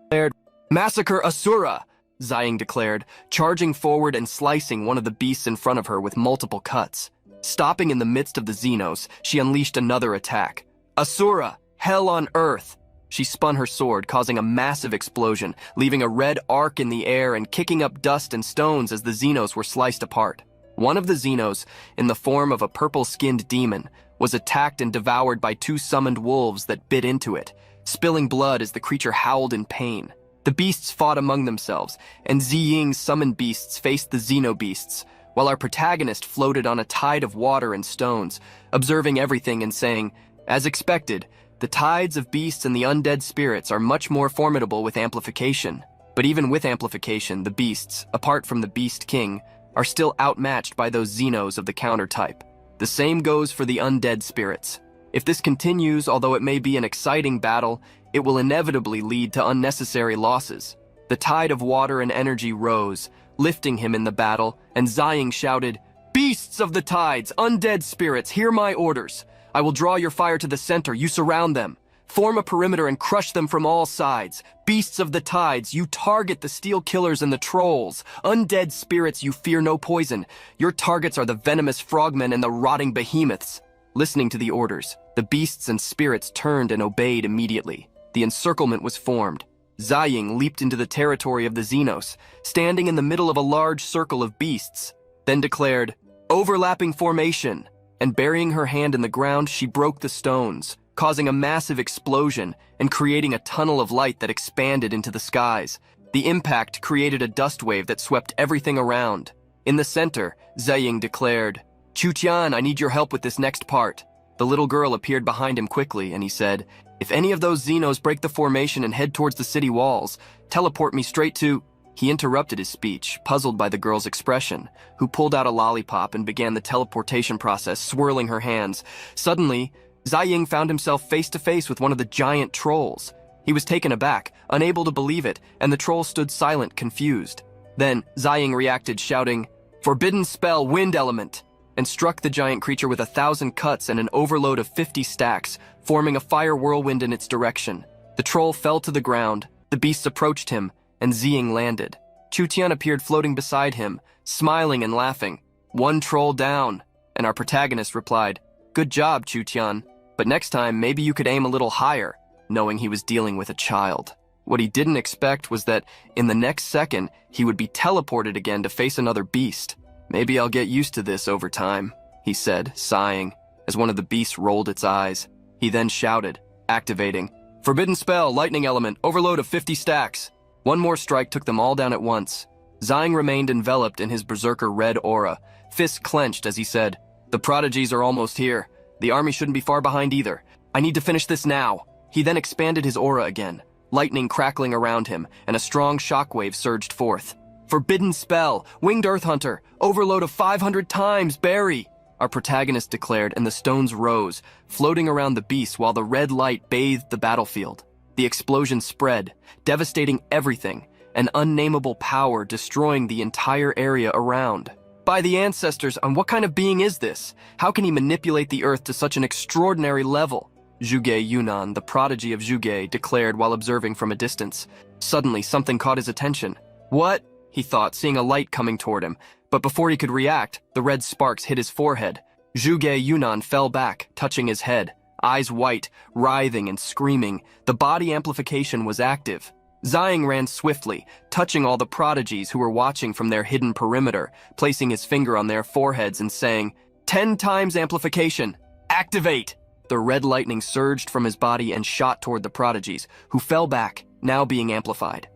"Massacre Asura!" Ziying declared, charging forward and slicing one of the beasts in front of her with multiple cuts. Stopping in the midst of the Xenos, she unleashed another attack. "Asura! Hell on earth!" She spun her sword, causing a massive explosion, leaving a red arc in the air and kicking up dust and stones as the Xenos were sliced apart. One of the Xenos, in the form of a purple-skinned demon, was attacked and devoured by two summoned wolves that bit into it, spilling blood as the creature howled in pain. The beasts fought among themselves, and Ziying's summoned beasts faced the Xenobeasts, while our protagonist floated on a tide of water and stones, observing everything and saying, "As expected, the tides of beasts and the undead spirits are much more formidable with amplification. But even with amplification, the beasts, apart from the Beast King, are still outmatched by those Xenos of the counter-type. The same goes for the undead spirits. If this continues, although it may be an exciting battle, it will inevitably lead to unnecessary losses." The tide of water and energy rose, lifting him in the battle, and Ziying shouted, "Beasts of the tides, undead spirits, hear my orders. I will draw your fire to the center, you surround them. Form a perimeter and crush them from all sides. Beasts of the tides, you target the steel killers and the trolls. Undead spirits, you fear no poison. Your targets are the venomous frogmen and the rotting behemoths." Listening to the orders, the beasts and spirits turned and obeyed immediately. The encirclement was formed. Ziying leaped into the territory of the Xenos, standing in the middle of a large circle of beasts, then declared, "Overlapping formation," and burying her hand in the ground, she broke the stones, causing a massive explosion and creating a tunnel of light that expanded into the skies. The impact created a dust wave that swept everything around. In the center, Ziying declared, "Chu-tian, I need your help with this next part." The little girl appeared behind him quickly, and he said, "If any of those Xenos break the formation and head towards the city walls, teleport me straight to—" He interrupted his speech, puzzled by the girl's expression, who pulled out a lollipop and began the teleportation process, swirling her hands. Suddenly, Ziying found himself face to face with one of the giant trolls. He was taken aback, unable to believe it, and the troll stood silent, confused. Then, Ziying reacted, shouting, "Forbidden spell, wind element!" and struck the giant creature with 1,000 cuts and an overload of 50 stacks, forming a fire whirlwind in its direction. The troll fell to the ground, the beasts approached him, and Ziying landed. Chu-tian appeared floating beside him, smiling and laughing. "One troll down," and our protagonist replied, "Good job, Chu-tian, but next time maybe you could aim a little higher," knowing he was dealing with a child. What he didn't expect was that in the next second, he would be teleported again to face another beast. "Maybe I'll get used to this over time," he said, sighing, as one of the beasts rolled its eyes. He then shouted, activating, "Forbidden spell, lightning element, overload of 50 stacks." One more strike took them all down at once. Ziying remained enveloped in his berserker red aura, fists clenched as he said, "The Prodigies are almost here. The army shouldn't be far behind either. I need to finish this now." He then expanded his aura again, lightning crackling around him, and a strong shockwave surged forth. "Forbidden spell, winged earth hunter, overload of 500 times, bury!" Our protagonist declared, and the stones rose, floating around the beast while the red light bathed the battlefield. The explosion spread, devastating everything, an unnamable power destroying the entire area around. "By the ancestors, what kind of being is this? How can he manipulate the earth to such an extraordinary level?" Zhuge Yunnan, the prodigy of Zhuge, declared while observing from a distance. Suddenly, something caught his attention. "What?" he thought, seeing a light coming toward him, but before he could react, the red sparks hit his forehead. Zhuge Yunnan fell back, touching his head, eyes white, writhing and screaming. The body amplification was active. Ziying ran swiftly, touching all the prodigies who were watching from their hidden perimeter, placing his finger on their foreheads and saying, 10 times amplification! Activate! The red lightning surged from his body and shot toward the prodigies, who fell back, now being amplified.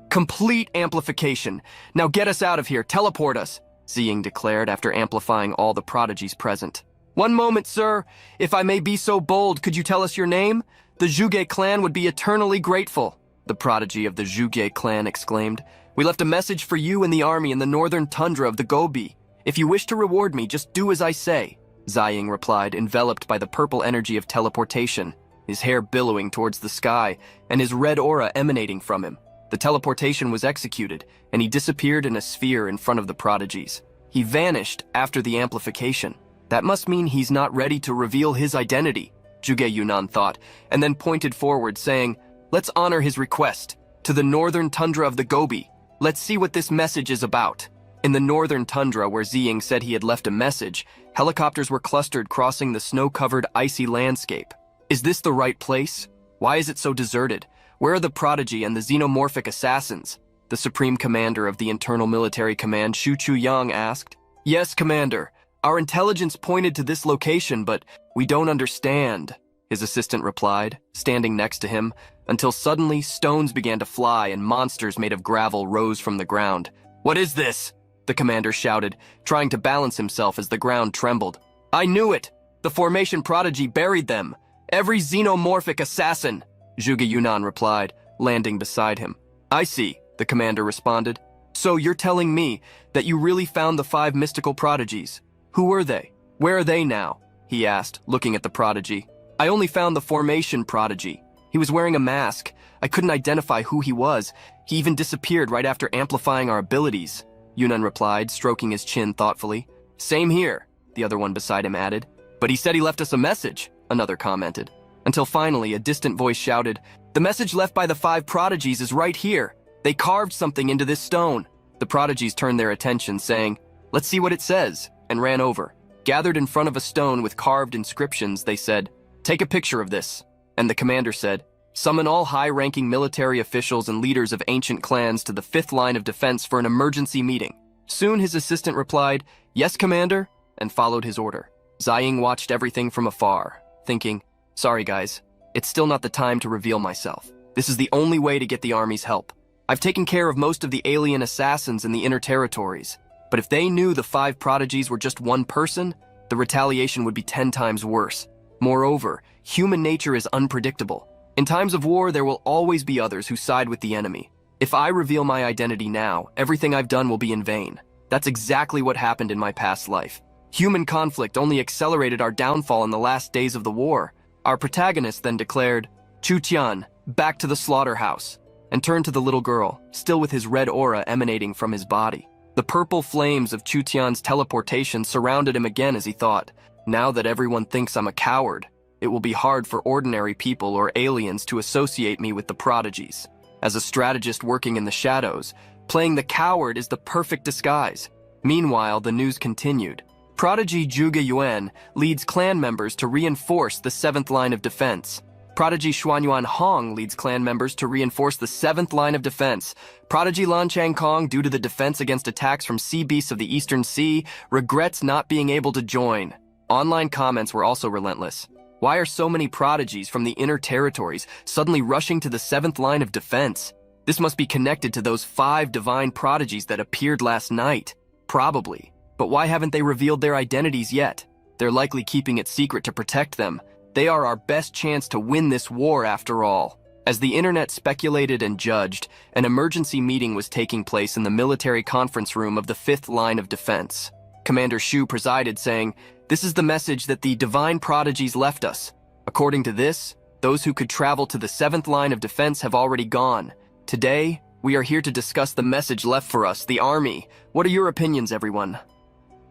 Complete amplification! Now get us out of here, teleport us! Ziying declared after amplifying all the prodigies present. One moment, sir. If I may be so bold, could you tell us your name? The Zhuge clan would be eternally grateful. The prodigy of the Zhuge clan exclaimed. We left a message for you and the army in the northern tundra of the Gobi. If you wish to reward me, just do as I say. Ziying replied, enveloped by the purple energy of teleportation, his hair billowing towards the sky and his red aura emanating from him. The teleportation was executed, and he disappeared in a sphere in front of the prodigies. He vanished after the amplification. That must mean he's not ready to reveal his identity, Zhuge Yunnan thought, and then pointed forward, saying, Let's honor his request. To the northern tundra of the Gobi. Let's see what this message is about. In the northern tundra, where Ziying said he had left a message, helicopters were clustered crossing the snow-covered icy landscape. Is this the right place? Why is it so deserted? Where are the prodigy and the xenomorphic assassins? The supreme commander of the Internal Military Command, Xu Chuyang, asked. Yes, Commander. Our intelligence pointed to this location, but we don't understand, his assistant replied, standing next to him, until suddenly stones began to fly and monsters made of gravel rose from the ground. What is this? The commander shouted, trying to balance himself as the ground trembled. I knew it! The formation prodigy buried them! Every xenomorphic assassin! Zhuge Yunnan replied, landing beside him. I see, the commander responded. So you're telling me that you really found the 5 mystical prodigies? Who were they? Where are they now? He asked, looking at the prodigy. I only found the formation prodigy. He was wearing a mask. I couldn't identify who he was. He even disappeared right after amplifying our abilities, Yunnan replied, stroking his chin thoughtfully. Same here, the other one beside him added. But he said he left us a message, another commented. Until finally, a distant voice shouted, The message left by the 5 prodigies is right here. They carved something into this stone. The prodigies turned their attention, saying, Let's see what it says, and ran over. Gathered in front of a stone with carved inscriptions, they said, Take a picture of this. And the commander said, Summon all high-ranking military officials and leaders of ancient clans to the 5th line of defense for an emergency meeting. Soon his assistant replied, Yes, Commander, and followed his order. Ziying watched everything from afar, thinking, Sorry guys, it's still not the time to reveal myself. This is the only way to get the army's help. I've taken care of most of the alien assassins in the inner territories, but if they knew the 5 prodigies were just one person, the retaliation would be 10 times worse. Moreover, human nature is unpredictable. In times of war, there will always be others who side with the enemy. If I reveal my identity now, everything I've done will be in vain. That's exactly what happened in my past life. Human conflict only accelerated our downfall in the last days of the war. Our protagonist then declared, Chu Tian, back to the slaughterhouse, and turned to the little girl, still with his red aura emanating from his body. The purple flames of Chu Tian's teleportation surrounded him again as he thought, Now that everyone thinks I'm a coward, it will be hard for ordinary people or aliens to associate me with the prodigies. As a strategist working in the shadows, playing the coward is the perfect disguise. Meanwhile, the news continued. Prodigy Zhuge Yuan leads clan members to reinforce the 7th line of defense. Prodigy Xuanyuan Hong leads clan members to reinforce the 7th line of defense. Prodigy Lan Changkong, due to the defense against attacks from sea beasts of the Eastern Sea, regrets not being able to join. Online comments were also relentless. Why are so many prodigies from the inner territories suddenly rushing to the 7th line of defense? This must be connected to those 5 divine prodigies that appeared last night. Probably. But why haven't they revealed their identities yet? They're likely keeping it secret to protect them. They are our best chance to win this war after all. As the internet speculated and judged, an emergency meeting was taking place in the military conference room of the 5th line of defense. Commander Xu presided, saying, This is the message that the divine prodigies left us. According to this, those who could travel to the 7th line of defense have already gone. Today, we are here to discuss the message left for us, the army. What are your opinions, everyone?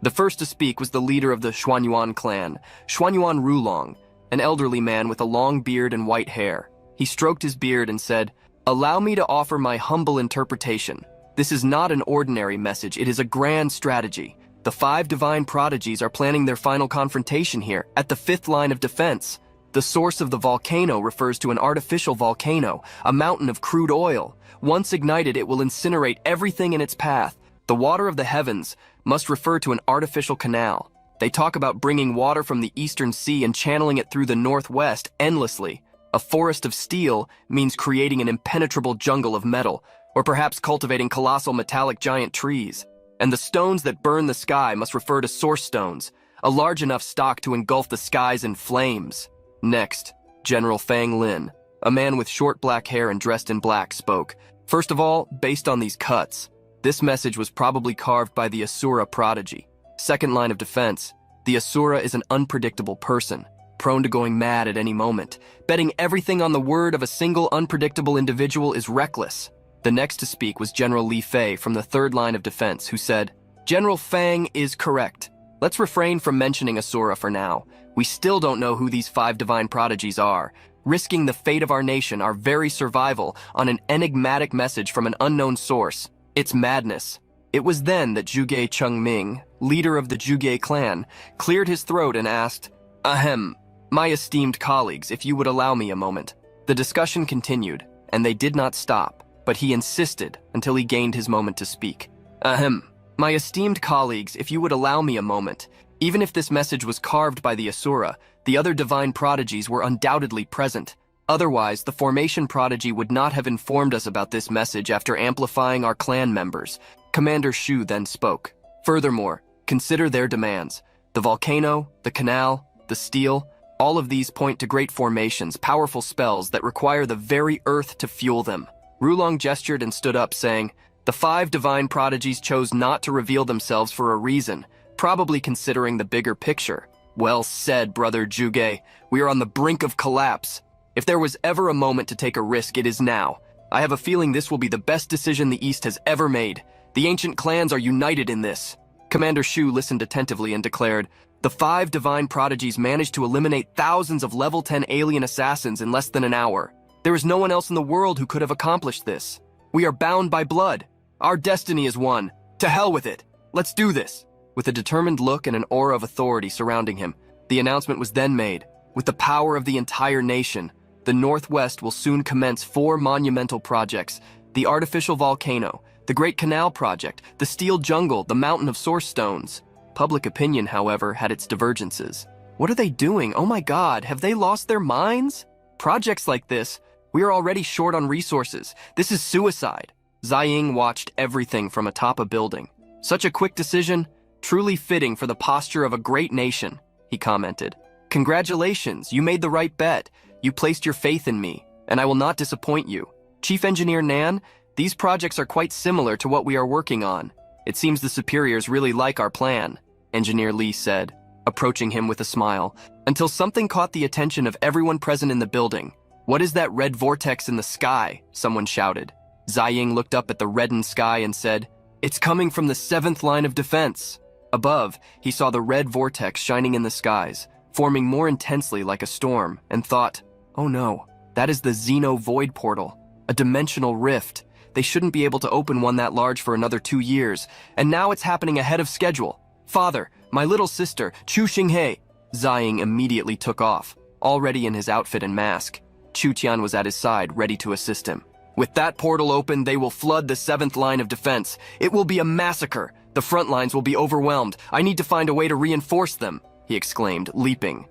The first to speak was the leader of the Xuanyuan clan, Xuanyuan Rulong, an elderly man with a long beard and white hair. He stroked his beard and said, Allow me to offer my humble interpretation. This is not an ordinary message, it is a grand strategy. The 5 divine prodigies are planning their final confrontation here, at the 5th line of defense. The source of the volcano refers to an artificial volcano, a mountain of crude oil. Once ignited, it will incinerate everything in its path. The water of the heavens must refer to an artificial canal. They talk about bringing water from the eastern sea and channeling it through the northwest endlessly. A forest of steel means creating an impenetrable jungle of metal, or perhaps cultivating colossal metallic giant trees. And the stones that burn the sky must refer to source stones, a large enough stock to engulf the skies in flames. Next, General Fang Lin, a man with short black hair and dressed in black, spoke. First of all, based on these cuts, this message was probably carved by the Asura prodigy. Second line of defense, the Asura is an unpredictable person, prone to going mad at any moment. Betting everything on the word of a single unpredictable individual is reckless. The next to speak was General Li Fei from the 3rd line of defense, who said, General Fang is correct. Let's refrain from mentioning Asura for now. We still don't know who these 5 divine prodigies are, risking the fate of our nation, our very survival, on an enigmatic message from an unknown source. It's madness. It was then that Zhuge Chengming, leader of the Zhuge clan, cleared his throat and asked, Ahem, my esteemed colleagues, if you would allow me a moment. The discussion continued, and they did not stop, but he insisted until he gained his moment to speak. Ahem, my esteemed colleagues, if you would allow me a moment. Even if this message was carved by the Asura, the other divine prodigies were undoubtedly present. Otherwise, the formation prodigy would not have informed us about this message after amplifying our clan members. Commander Shu then spoke. Furthermore, consider their demands. The volcano, the canal, the steel, all of these point to great formations, powerful spells that require the very earth to fuel them. Rulong gestured and stood up, saying, The 5 divine prodigies chose not to reveal themselves for a reason, probably considering the bigger picture. Well said, brother Zhuge. We are on the brink of collapse. If there was ever a moment to take a risk, it is now. I have a feeling this will be the best decision the East has ever made. The ancient clans are united in this. Commander Shu listened attentively and declared, The 5 divine prodigies managed to eliminate thousands of level 10 alien assassins in less than an hour. There is no one else in the world who could have accomplished this. We are bound by blood. Our destiny is one. To hell with it. Let's do this. With a determined look and an aura of authority surrounding him, the announcement was then made. With the power of the entire nation, the Northwest will soon commence 4 monumental projects: the artificial volcano, the Great Canal Project, the Steel Jungle, the Mountain of Source Stones. Public opinion, however, had its divergences. What are they doing? Oh my God, have they lost their minds? Projects like this, we are already short on resources. This is suicide. Ziying watched everything from atop a building. Such a quick decision, truly fitting for the posture of a great nation, he commented. Congratulations, you made the right bet. You placed your faith in me, and I will not disappoint you. Chief Engineer Nan, these projects are quite similar to what we are working on. It seems the superiors really like our plan, Engineer Li said, approaching him with a smile, until something caught the attention of everyone present in the building. What is that red vortex in the sky? Someone shouted. Ziying looked up at the reddened sky and said, It's coming from the 7th line of defense. Above, he saw the red vortex shining in the skies, forming more intensely like a storm, and thought, Oh no, that is the Xeno Void Portal, a dimensional rift. They shouldn't be able to open one that large for another 2 years, and now it's happening ahead of schedule. Father, my little sister, Chu Xinghe. Ziying immediately took off, already in his outfit and mask. Chu Tian was at his side, ready to assist him. With that portal open, they will flood the 7th line of defense. It will be a massacre. The front lines will be overwhelmed. I need to find a way to reinforce them, he exclaimed, leaping.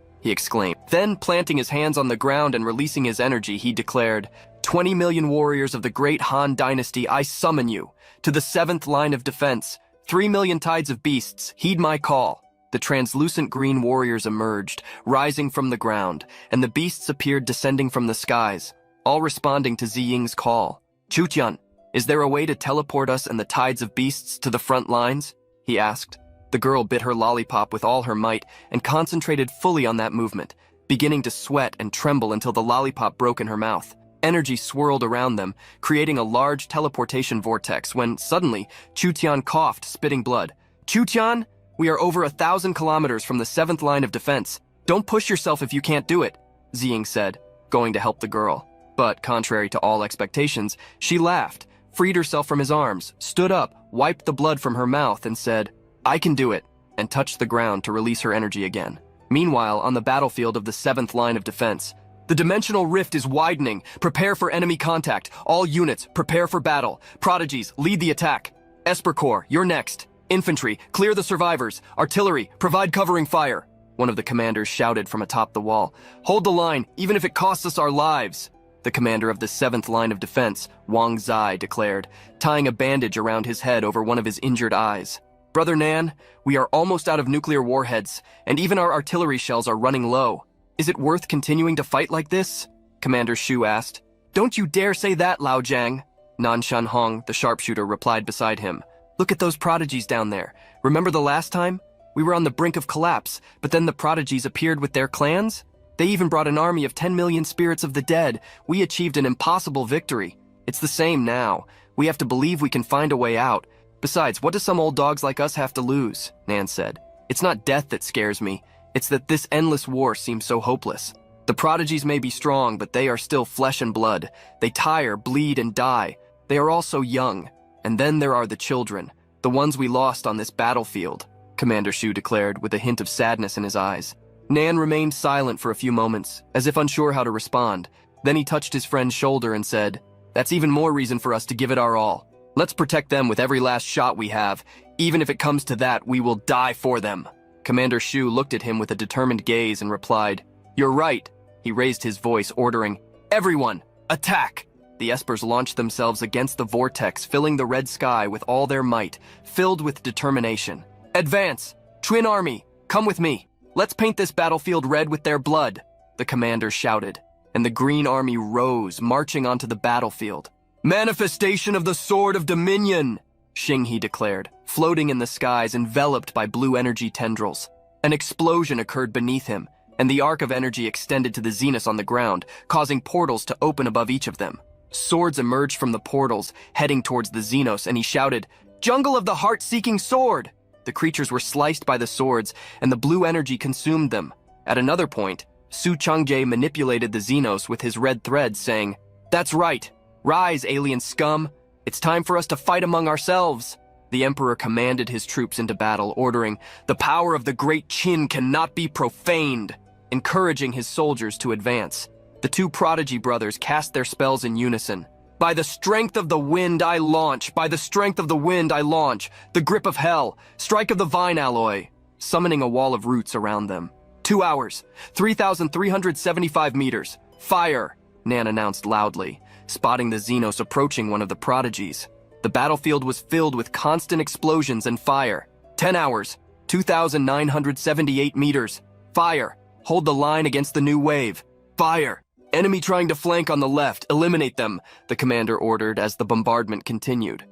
Then, planting his hands on the ground and releasing his energy, he declared, 20 million warriors of the great Han dynasty, I summon you. To the 7th line of defense. 3 million tides of beasts, heed my call. The translucent green warriors emerged, rising from the ground, and the beasts appeared descending from the skies, all responding to Ziying's call. Chutian, is there a way to teleport us and the tides of beasts to the front lines? He asked. The girl bit her lollipop with all her might and concentrated fully on that movement, beginning to sweat and tremble until the lollipop broke in her mouth. Energy swirled around them, creating a large teleportation vortex when, suddenly, Chutian coughed, spitting blood. Chutian, we are over 1,000 kilometers from the 7th line of defense. Don't push yourself if you can't do it, Ziying said, going to help the girl. But, contrary to all expectations, she laughed, freed herself from his arms, stood up, wiped the blood from her mouth, and said, I can do it, and touched the ground to release her energy again. Meanwhile, on the battlefield of the 7th line of defense, the dimensional rift is widening. Prepare for enemy contact. All units, prepare for battle. Prodigies, lead the attack. Esper Corps, you're next. Infantry, clear the survivors. Artillery, provide covering fire. One of the commanders shouted from atop the wall. Hold the line, even if it costs us our lives. The commander of the 7th line of defense, Wang Zai, declared, tying a bandage around his head over one of his injured eyes. Brother Nan, we are almost out of nuclear warheads, and even our artillery shells are running low. Is it worth continuing to fight like this? Commander Shu asked. Don't you dare say that, Lao Jiang. Nan Shanhong, the sharpshooter, replied beside him. Look at those prodigies down there. Remember the last time? We were on the brink of collapse, but then the prodigies appeared with their clans? They even brought an army of 10 million spirits of the dead. We achieved an impossible victory. It's the same now. We have to believe we can find a way out. Besides, what do some old dogs like us have to lose? Nan said. It's not death that scares me. It's that this endless war seems so hopeless. The prodigies may be strong, but they are still flesh and blood. They tire, bleed, and die. They are all so young. And then there are the children, the ones we lost on this battlefield, Commander Shu declared with a hint of sadness in his eyes. Nan remained silent for a few moments, as if unsure how to respond. Then he touched his friend's shoulder and said, That's even more reason for us to give it our all. Let's protect them with every last shot we have. Even if it comes to that, we will die for them. Commander Shu looked at him with a determined gaze and replied, You're right. He raised his voice, ordering, Everyone, attack! The Espers launched themselves against the vortex, filling the red sky with all their might, filled with determination. Advance! Twin Army, come with me! Let's paint this battlefield red with their blood, the commander shouted, and the Green Army rose, marching onto the battlefield. Manifestation of the Sword of Dominion, Xinghe declared, floating in the skies enveloped by blue energy tendrils. An explosion occurred beneath him, and the arc of energy extended to the zeniths on the ground, causing portals to open above each of them. Swords emerged from the portals, heading towards the Xenos, and he shouted, Jungle of the heart-seeking sword! The creatures were sliced by the swords, and the blue energy consumed them. At another point, Su Changjae manipulated the Xenos with his red thread, saying, That's right! Rise, alien scum! It's time for us to fight among ourselves! The Emperor commanded his troops into battle, ordering, The power of the Great Qin cannot be profaned! Encouraging his soldiers to advance. The two Prodigy brothers cast their spells in unison. By the strength of the wind I launch, by the strength of the wind I launch, the grip of hell, strike of the vine alloy, summoning a wall of roots around them. 2 hours, 3,375 meters, fire, Nan announced loudly, spotting the Xenos approaching one of the Prodigies. The battlefield was filled with constant explosions and fire. 10 hours, 2,978 meters, fire, hold the line against the new wave, fire. Enemy trying to flank on the left, eliminate them, the commander ordered as the bombardment continued.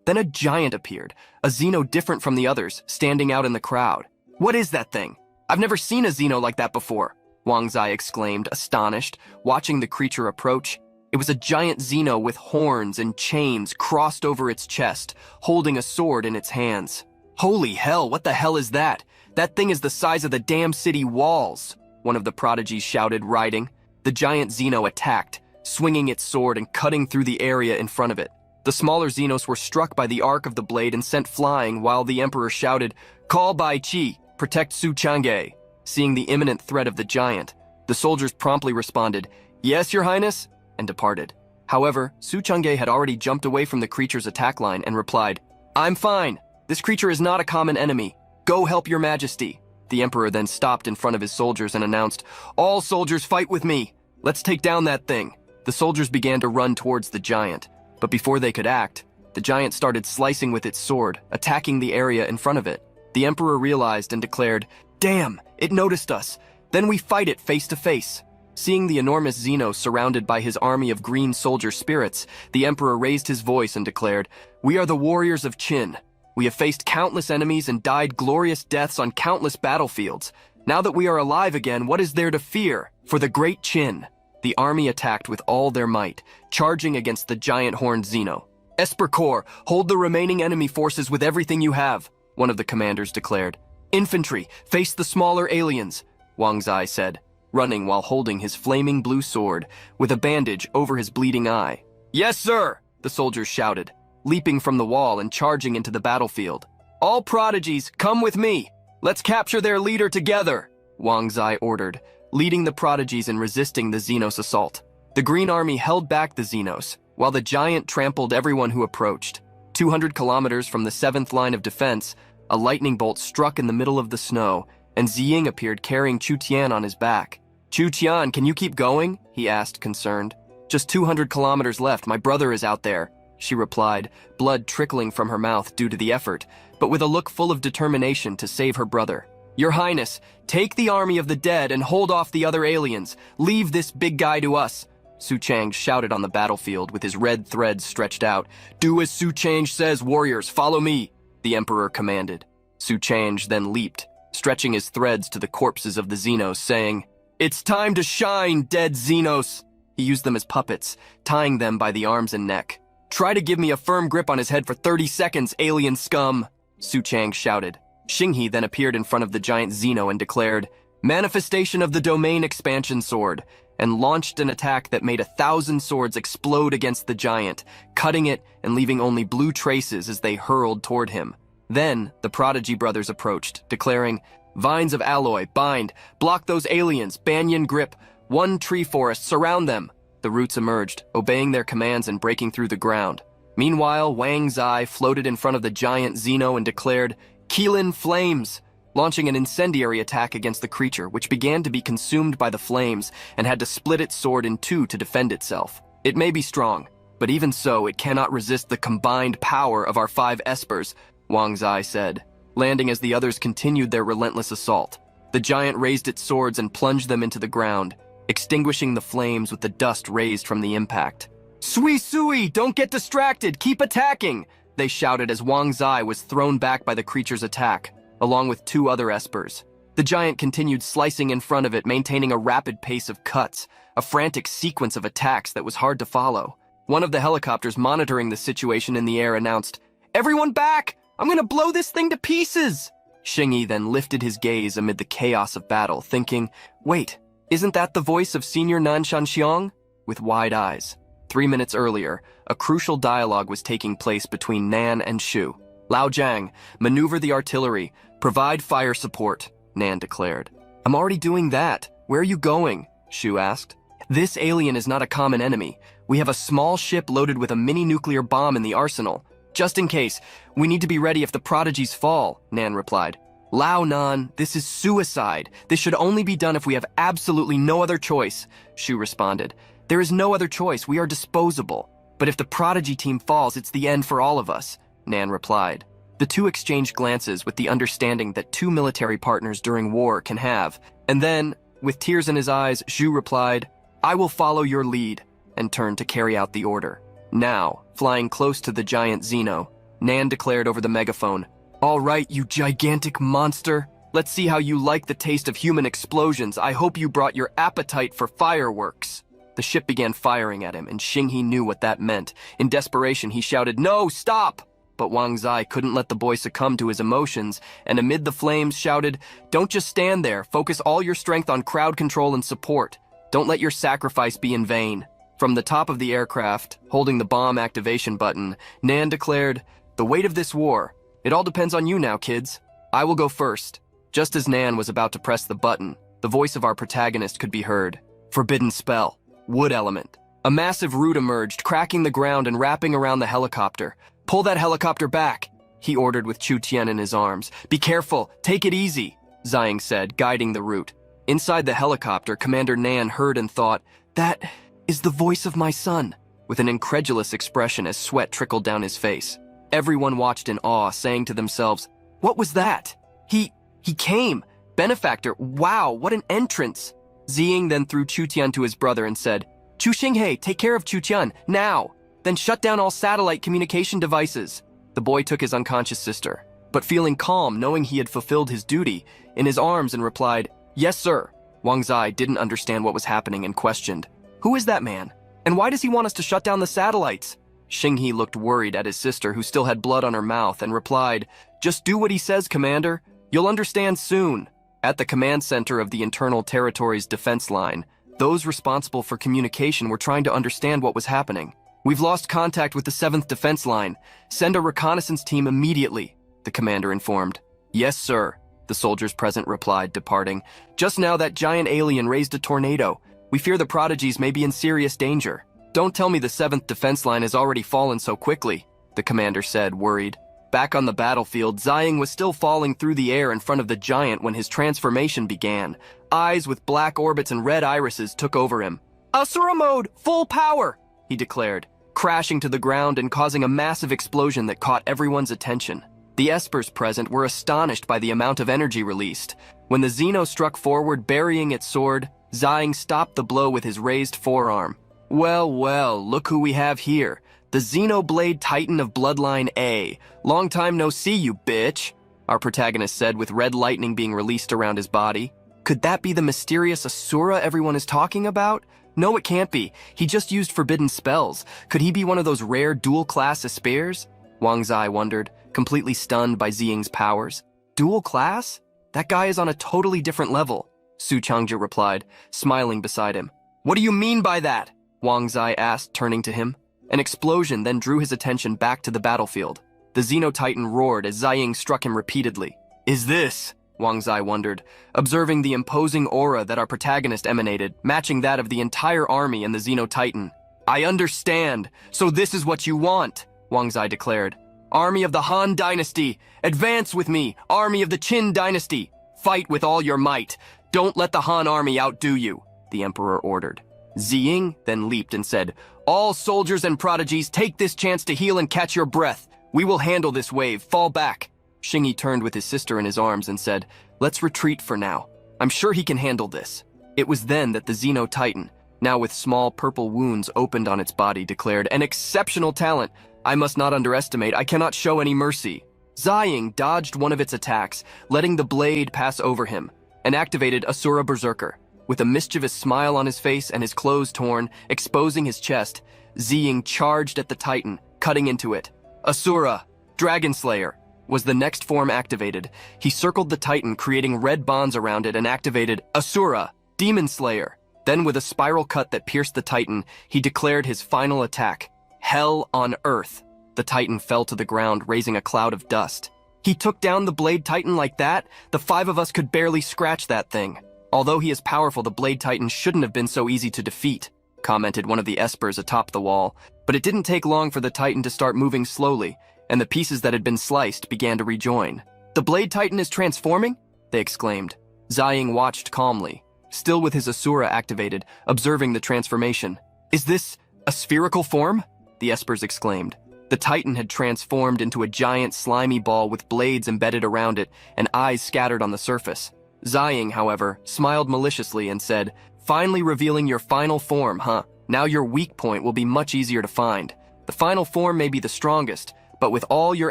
Then a giant appeared, a Xeno different from the others, standing out in the crowd. What is that thing? I've never seen a Xeno like that before, Wang Zai exclaimed, astonished, watching the creature approach. It was a giant Xeno with horns and chains crossed over its chest, holding a sword in its hands. Holy hell, what the hell is that? That thing is the size of the damn city walls, one of the Prodigies shouted, riding. The giant Xeno attacked, swinging its sword and cutting through the area in front of it. The smaller Xenos were struck by the arc of the blade and sent flying while the Emperor shouted, Call Bai Qi, protect Su Changjae. Seeing the imminent threat of the giant, the soldiers promptly responded, Yes, Your Highness, and departed. However, Su Changjae had already jumped away from the creature's attack line and replied, I'm fine. This creature is not a common enemy. Go help Your Majesty. The Emperor then stopped in front of his soldiers and announced, All soldiers fight with me. Let's take down that thing. The soldiers began to run towards the giant, but before they could act, the giant started slicing with its sword, attacking the area in front of it. The Emperor realized and declared, Damn, it noticed us. Then we fight it face to face. Seeing the enormous Xenos surrounded by his army of green soldier spirits, the Emperor raised his voice and declared, We are the warriors of Qin. We have faced countless enemies and died glorious deaths on countless battlefields. Now that we are alive again, what is there to fear? For the Great Qin. The army attacked with all their might, charging against the giant horned Xeno. Esper Corps, hold the remaining enemy forces with everything you have, one of the commanders declared. Infantry, face the smaller aliens, Wang Zai said, running while holding his flaming blue sword, with a bandage over his bleeding eye. Yes, sir, the soldiers shouted, leaping from the wall and charging into the battlefield. All Prodigies, come with me. Let's capture their leader together, Wang Zai ordered, leading the Prodigies in resisting the Xenos assault. The Green Army held back the Xenos, while the giant trampled everyone who approached. 200 kilometers from the 7th line of defense, a lightning bolt struck in the middle of the snow, and Ziying appeared carrying Chu Tian on his back. Chu Tian, can you keep going? He asked, concerned. Just 200 kilometers left, my brother is out there, she replied, blood trickling from her mouth due to the effort, but with a look full of determination to save her brother. Your Highness, take the army of the dead and hold off the other aliens. Leave this big guy to us. Su Chang shouted on the battlefield with his red threads stretched out. Do as Su Chang says, warriors, follow me, the Emperor commanded. Su Chang then leaped, stretching his threads to the corpses of the Xenos, saying, It's time to shine, dead Xenos. He used them as puppets, tying them by the arms and neck. Try to give me a firm grip on his head for 30 seconds, alien scum, Su Chang shouted. Xinghe then appeared in front of the giant Xeno and declared, Manifestation of the Domain Expansion Sword, and launched an attack that made 1,000 swords explode against the giant, cutting it and leaving only blue traces as they hurled toward him. Then, the Prodigy brothers approached, declaring, Vines of alloy, bind, block those aliens, banyan grip, one tree forest, surround them. The roots emerged, obeying their commands and breaking through the ground. Meanwhile, Wang Zai floated in front of the giant Xeno and declared, Keelan Flames, launching an incendiary attack against the creature, which began to be consumed by the flames and had to split its sword in two to defend itself. It may be strong, but even so, it cannot resist the combined power of our 5 espers, Wang Zai said, landing as the others continued their relentless assault. The giant raised its swords and plunged them into the ground, extinguishing the flames with the dust raised from the impact. Sui Sui, don't get distracted, keep attacking, they shouted as Wang Zai was thrown back by the creature's attack, along with 2 other espers. The giant continued slicing in front of it, maintaining a rapid pace of cuts, a frantic sequence of attacks that was hard to follow. One of the helicopters monitoring the situation in the air announced, Everyone back! I'm gonna blow this thing to pieces! Xinghe then lifted his gaze amid the chaos of battle, thinking, Wait, isn't that the voice of Senior Nan Shanxiang? With wide eyes. 3 minutes earlier, a crucial dialogue was taking place between Nan and Shu. Lao Jiang, maneuver the artillery, provide fire support, Nan declared. I'm already doing that. Where are you going? Shu asked. This alien is not a common enemy. We have a small ship loaded with a mini-nuclear bomb in the arsenal. Just in case, we need to be ready if the Prodigies fall, Nan replied. Lao Nan, this is suicide. This should only be done if we have absolutely no other choice, Shu responded. There is no other choice, we are disposable. But if the Prodigy team falls, it's the end for all of us, Nan replied. The two exchanged glances with the understanding that 2 military partners during war can have. And then, with tears in his eyes, Zhu replied, I will follow your lead, and turned to carry out the order. Now, flying close to the giant Xeno, Nan declared over the megaphone, All right, you gigantic monster. Let's see how you like the taste of human explosions. I hope you brought your appetite for fireworks. The ship began firing at him, and Xinghe knew what that meant. In desperation, he shouted, No, stop! But Wang Zai couldn't let the boy succumb to his emotions, and amid the flames shouted, Don't just stand there. Focus all your strength on crowd control and support. Don't let your sacrifice be in vain. From the top of the aircraft, holding the bomb activation button, Nan declared, The weight of this war. It all depends on you now, kids. I will go first. Just as Nan was about to press the button, the voice of our protagonist could be heard. Forbidden spell. Wood element. A massive root emerged, cracking the ground and wrapping around the helicopter. Pull that helicopter back, he ordered with Chu Tian in his arms. Be careful, take it easy, Ziying said, guiding the root. Inside the helicopter, Commander Nan heard and thought, That is the voice of my son, with an incredulous expression as sweat trickled down his face. Everyone watched in awe, saying to themselves, What was that? He came. Benefactor, wow, what an entrance. Ziying then threw Chu Tian to his brother and said, Chu Xinghe, take care of Chu Tian, now! Then shut down all satellite communication devices. The boy took his unconscious sister, but feeling calm, knowing he had fulfilled his duty, in his arms and replied, Yes, sir. Wang Zai didn't understand what was happening and questioned, Who is that man? And why does he want us to shut down the satellites? Xinghe looked worried at his sister, who still had blood on her mouth, and replied, Just do what he says, Commander. You'll understand soon. At the command center of the Internal Territories Defense Line, those responsible for communication were trying to understand what was happening. We've lost contact with the 7th Defense Line. Send a reconnaissance team immediately, the commander informed. Yes, sir, the soldiers present replied, departing. Just now that giant alien raised a tornado. We fear the Prodigies may be in serious danger. Don't tell me the 7th defense line has already fallen so quickly, the commander said, worried. Back on the battlefield, Ziying was still falling through the air in front of the giant when his transformation began. Eyes with black orbits and red irises took over him. Asura mode, full power, he declared, crashing to the ground and causing a massive explosion that caught everyone's attention. The espers present were astonished by the amount of energy released. When the Xeno struck forward, burying its sword, Ziying stopped the blow with his raised forearm. Well, well, look who we have here. The Xenoblade Titan of Bloodline A. Long time no see, you bitch, our protagonist said with red lightning being released around his body. Could that be the mysterious Asura everyone is talking about? No, it can't be. He just used forbidden spells. Could he be one of those rare dual-class Aspirs? Wang Zai wondered, completely stunned by Ziying's powers. Dual class? That guy is on a totally different level, Su Changji replied, smiling beside him. What do you mean by that? Wang Zai asked, turning to him. An explosion then drew his attention back to the battlefield. The Xeno-Titan roared as Ziying struck him repeatedly. Is this? Wang Zai wondered, observing the imposing aura that our protagonist emanated, matching that of the entire army and the Xeno-Titan. I understand. So this is what you want, Wang Zai declared. Army of the Han Dynasty, advance with me, army of the Qin Dynasty. Fight with all your might. Don't let the Han army outdo you, the emperor ordered. Ziying then leaped and said, all soldiers and prodigies, take this chance to heal and catch your breath. We will handle this wave, fall back. Xingyi turned with his sister in his arms and said, let's retreat for now. I'm sure he can handle this. It was then that the Xeno-Titan, now with small purple wounds opened on its body, declared, an exceptional talent. I must not underestimate, I cannot show any mercy. Ziying dodged one of its attacks, letting the blade pass over him, and activated Asura Berserker. With a mischievous smile on his face and his clothes torn, exposing his chest, Ziying charged at the Titan, cutting into it. Asura, Dragon Slayer, was the next form activated. He circled the Titan, creating red bonds around it, and activated Asura, Demon Slayer. Then with a spiral cut that pierced the Titan, he declared his final attack. Hell on Earth. The Titan fell to the ground, raising a cloud of dust. He took down the Blade Titan like that? The 5 of us could barely scratch that thing. Although he is powerful, the Blade Titan shouldn't have been so easy to defeat, commented one of the espers atop the wall. But it didn't take long for the Titan to start moving slowly, and the pieces that had been sliced began to rejoin. The Blade Titan is transforming? They exclaimed. Ziying watched calmly, still with his Asura activated, observing the transformation. Is this a spherical form? The espers exclaimed. The Titan had transformed into a giant slimy ball with blades embedded around it and eyes scattered on the surface. Ziying, however, smiled maliciously and said, finally revealing your final form, huh? Now your weak point will be much easier to find. The final form may be the strongest, but with all your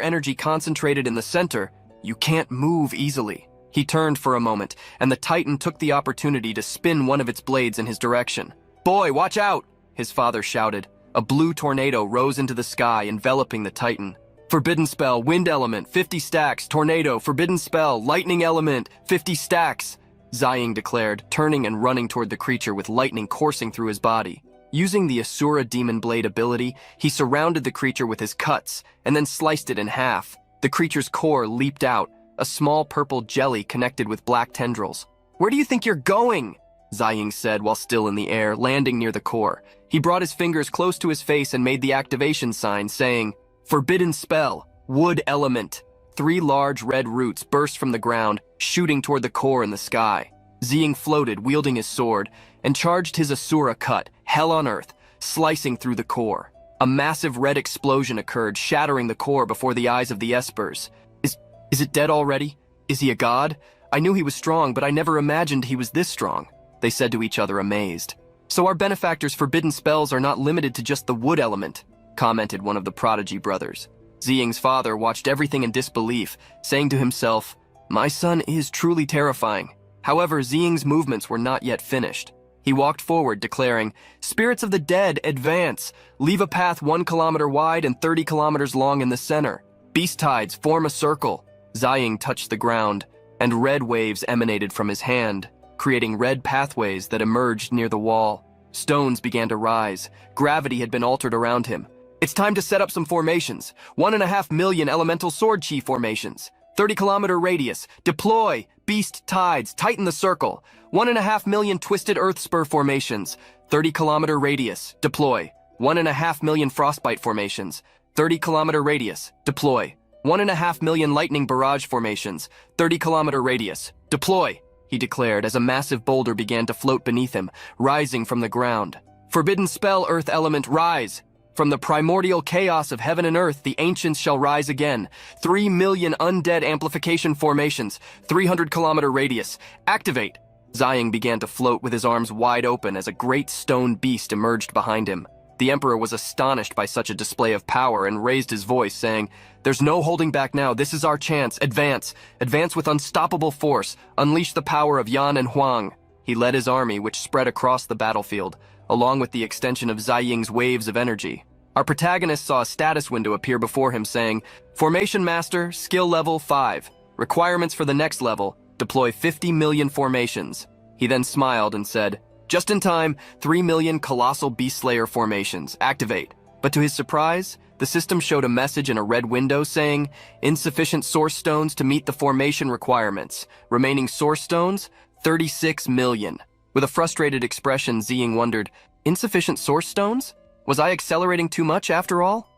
energy concentrated in the center, you can't move easily. He turned for a moment, and the Titan took the opportunity to spin one of its blades in his direction. Boy, watch out! His father shouted. A blue tornado rose into the sky, enveloping the Titan. Forbidden spell, wind element, 50 stacks, tornado, forbidden spell, lightning element, 50 stacks, Ziying declared, turning and running toward the creature with lightning coursing through his body. Using the Asura Demon Blade ability, he surrounded the creature with his cuts and then sliced it in half. The creature's core leaped out, a small purple jelly connected with black tendrils. Where do you think you're going? Ziying said while still in the air, landing near the core. He brought his fingers close to his face and made the activation sign, saying, Forbidden spell, wood element. 3 large red roots burst from the ground, shooting toward the core in the sky. Ziying floated, wielding his sword, and charged his Asura cut, hell on earth, slicing through the core. A massive red explosion occurred, shattering the core before the eyes of the espers. Is it dead already? Is he a god? I knew he was strong, but I never imagined he was this strong, they said to each other, amazed. So our benefactor's forbidden spells are not limited to just the wood element, commented one of the Prodigy brothers. Ziying's father watched everything in disbelief, saying to himself, my son is truly terrifying. However, Ziying's movements were not yet finished. He walked forward, declaring, Spirits of the dead, advance. Leave a path 1 kilometer wide and 30 kilometers long in the center. Beast tides form a circle. Ziying touched the ground, and red waves emanated from his hand, creating red pathways that emerged near the wall. Stones began to rise. Gravity had been altered around him. It's time to set up some formations. 1.5 million elemental sword chi formations. 30-kilometer radius. Deploy. Beast tides. Tighten the circle. 1.5 million twisted earth spur formations. 30-kilometer radius. Deploy. 1.5 million frostbite formations. 30-kilometer radius. Deploy. 1.5 million lightning barrage formations. 30-kilometer radius. Deploy, he declared as a massive boulder began to float beneath him, rising from the ground. Forbidden spell, earth element, rise! From the primordial chaos of heaven and earth, the ancients shall rise again. 3 million undead amplification formations, 300-kilometer radius. Activate! Ziying began to float with his arms wide open as a great stone beast emerged behind him. The emperor was astonished by such a display of power and raised his voice, saying, "There's no holding back now. This is our chance. Advance. Advance with unstoppable force. Unleash the power of Yan and Huang." He led his army, which spread across the battlefield, along with the extension of Ziying's waves of energy. Our protagonist saw a status window appear before him saying, "Formation Master, skill level 5. Requirements for the next level, deploy 50 million formations." He then smiled and said, "Just in time, 3 million colossal beast slayer formations. Activate." But to his surprise, the system showed a message in a red window saying, "Insufficient source stones to meet the formation requirements. Remaining source stones, 36 million. With a frustrated expression, Ziying wondered, "Insufficient source stones? Was I accelerating too much after all?"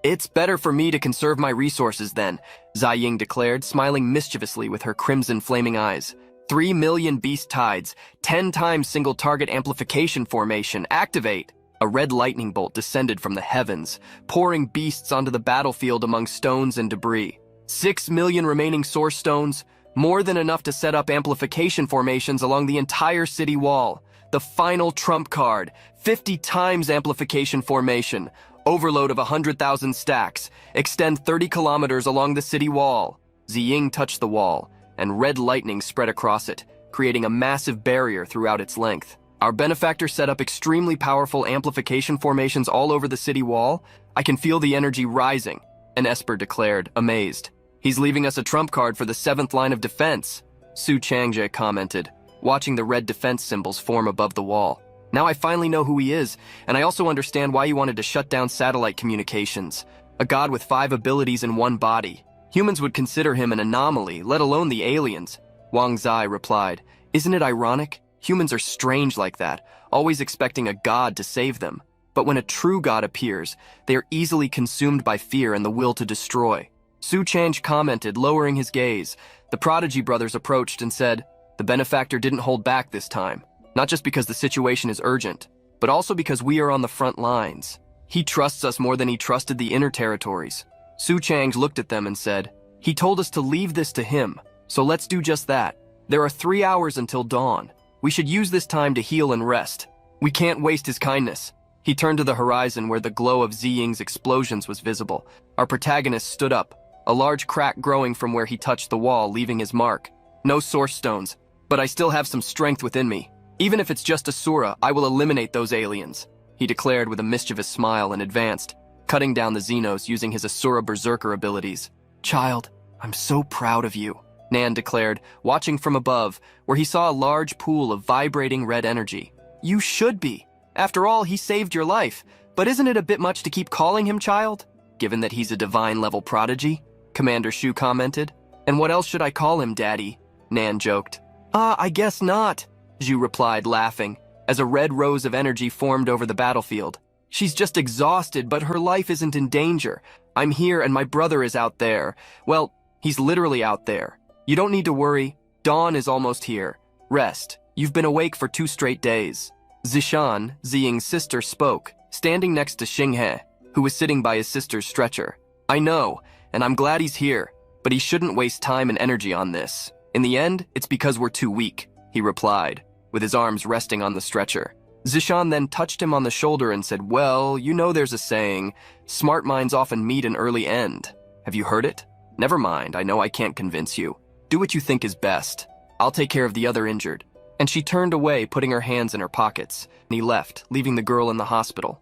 "It's better for me to conserve my resources then," Ziying declared, smiling mischievously with her crimson flaming eyes. 3 million beast tides, 10 times single target amplification formation. Activate! A red lightning bolt descended from the heavens, pouring beasts onto the battlefield among stones and debris. 6 million remaining source stones, more than enough to set up amplification formations along the entire city wall. The final trump card, 50 times amplification formation, overload of 100,000 stacks, extend 30 kilometers along the city wall. Ziying touched the wall, and red lightning spread across it, creating a massive barrier throughout its length. Our benefactor set up extremely powerful amplification formations all over the city wall. I can feel the energy rising, an Esper declared, amazed. He's leaving us a trump card for the 7th line of defense, Su Changje commented, watching the red defense symbols form above the wall. Now I finally know who he is, and I also understand why he wanted to shut down satellite communications. A god with 5 abilities in one body. Humans would consider him an anomaly, let alone the aliens. Wang Zai replied, "Isn't it ironic? Humans are strange like that, always expecting a god to save them. But when a true god appears, they are easily consumed by fear and the will to destroy." Su Change commented, lowering his gaze. The Prodigy brothers approached and said, "The benefactor didn't hold back this time, not just because the situation is urgent, but also because we are on the front lines. He trusts us more than he trusted the inner territories." Su Chang looked at them and said, "He told us to leave this to him, so let's do just that. There are 3 hours until dawn. We should use this time to heal and rest. We can't waste his kindness." He turned to the horizon where the glow of Ziying's explosions was visible. Our protagonist stood up, a large crack growing from where he touched the wall, leaving his mark. "No source stones, but I still have some strength within me. Even if it's just Asura, I will eliminate those aliens," he declared with a mischievous smile and advanced, cutting down the Xenos using his Asura berserker abilities. "Child, I'm so proud of you," Nan declared, watching from above, where he saw a large pool of vibrating red energy. "You should be. After all, he saved your life. But isn't it a bit much to keep calling him child, given that he's a divine-level prodigy?" Commander Shu commented. "And what else should I call him, Daddy?" Nan joked. I guess not," Zhu replied, laughing, as a red rose of energy formed over the battlefield. "She's just exhausted, but her life isn't in danger. I'm here and my brother is out there. Well, he's literally out there. You don't need to worry. Dawn is almost here. Rest. You've been awake for 2 straight days." Zishan, Ziying's sister, spoke, standing next to Xinghe, who was sitting by his sister's stretcher. "I know, and I'm glad he's here, but he shouldn't waste time and energy on this. In the end, it's because we're too weak," he replied, with his arms resting on the stretcher. Zishan then touched him on the shoulder and said, "Well, you know there's a saying, smart minds often meet an early end. Have you heard it? Never mind, I know I can't convince you. Do what you think is best. I'll take care of the other injured." And she turned away, putting her hands in her pockets, and he left, leaving the girl in the hospital.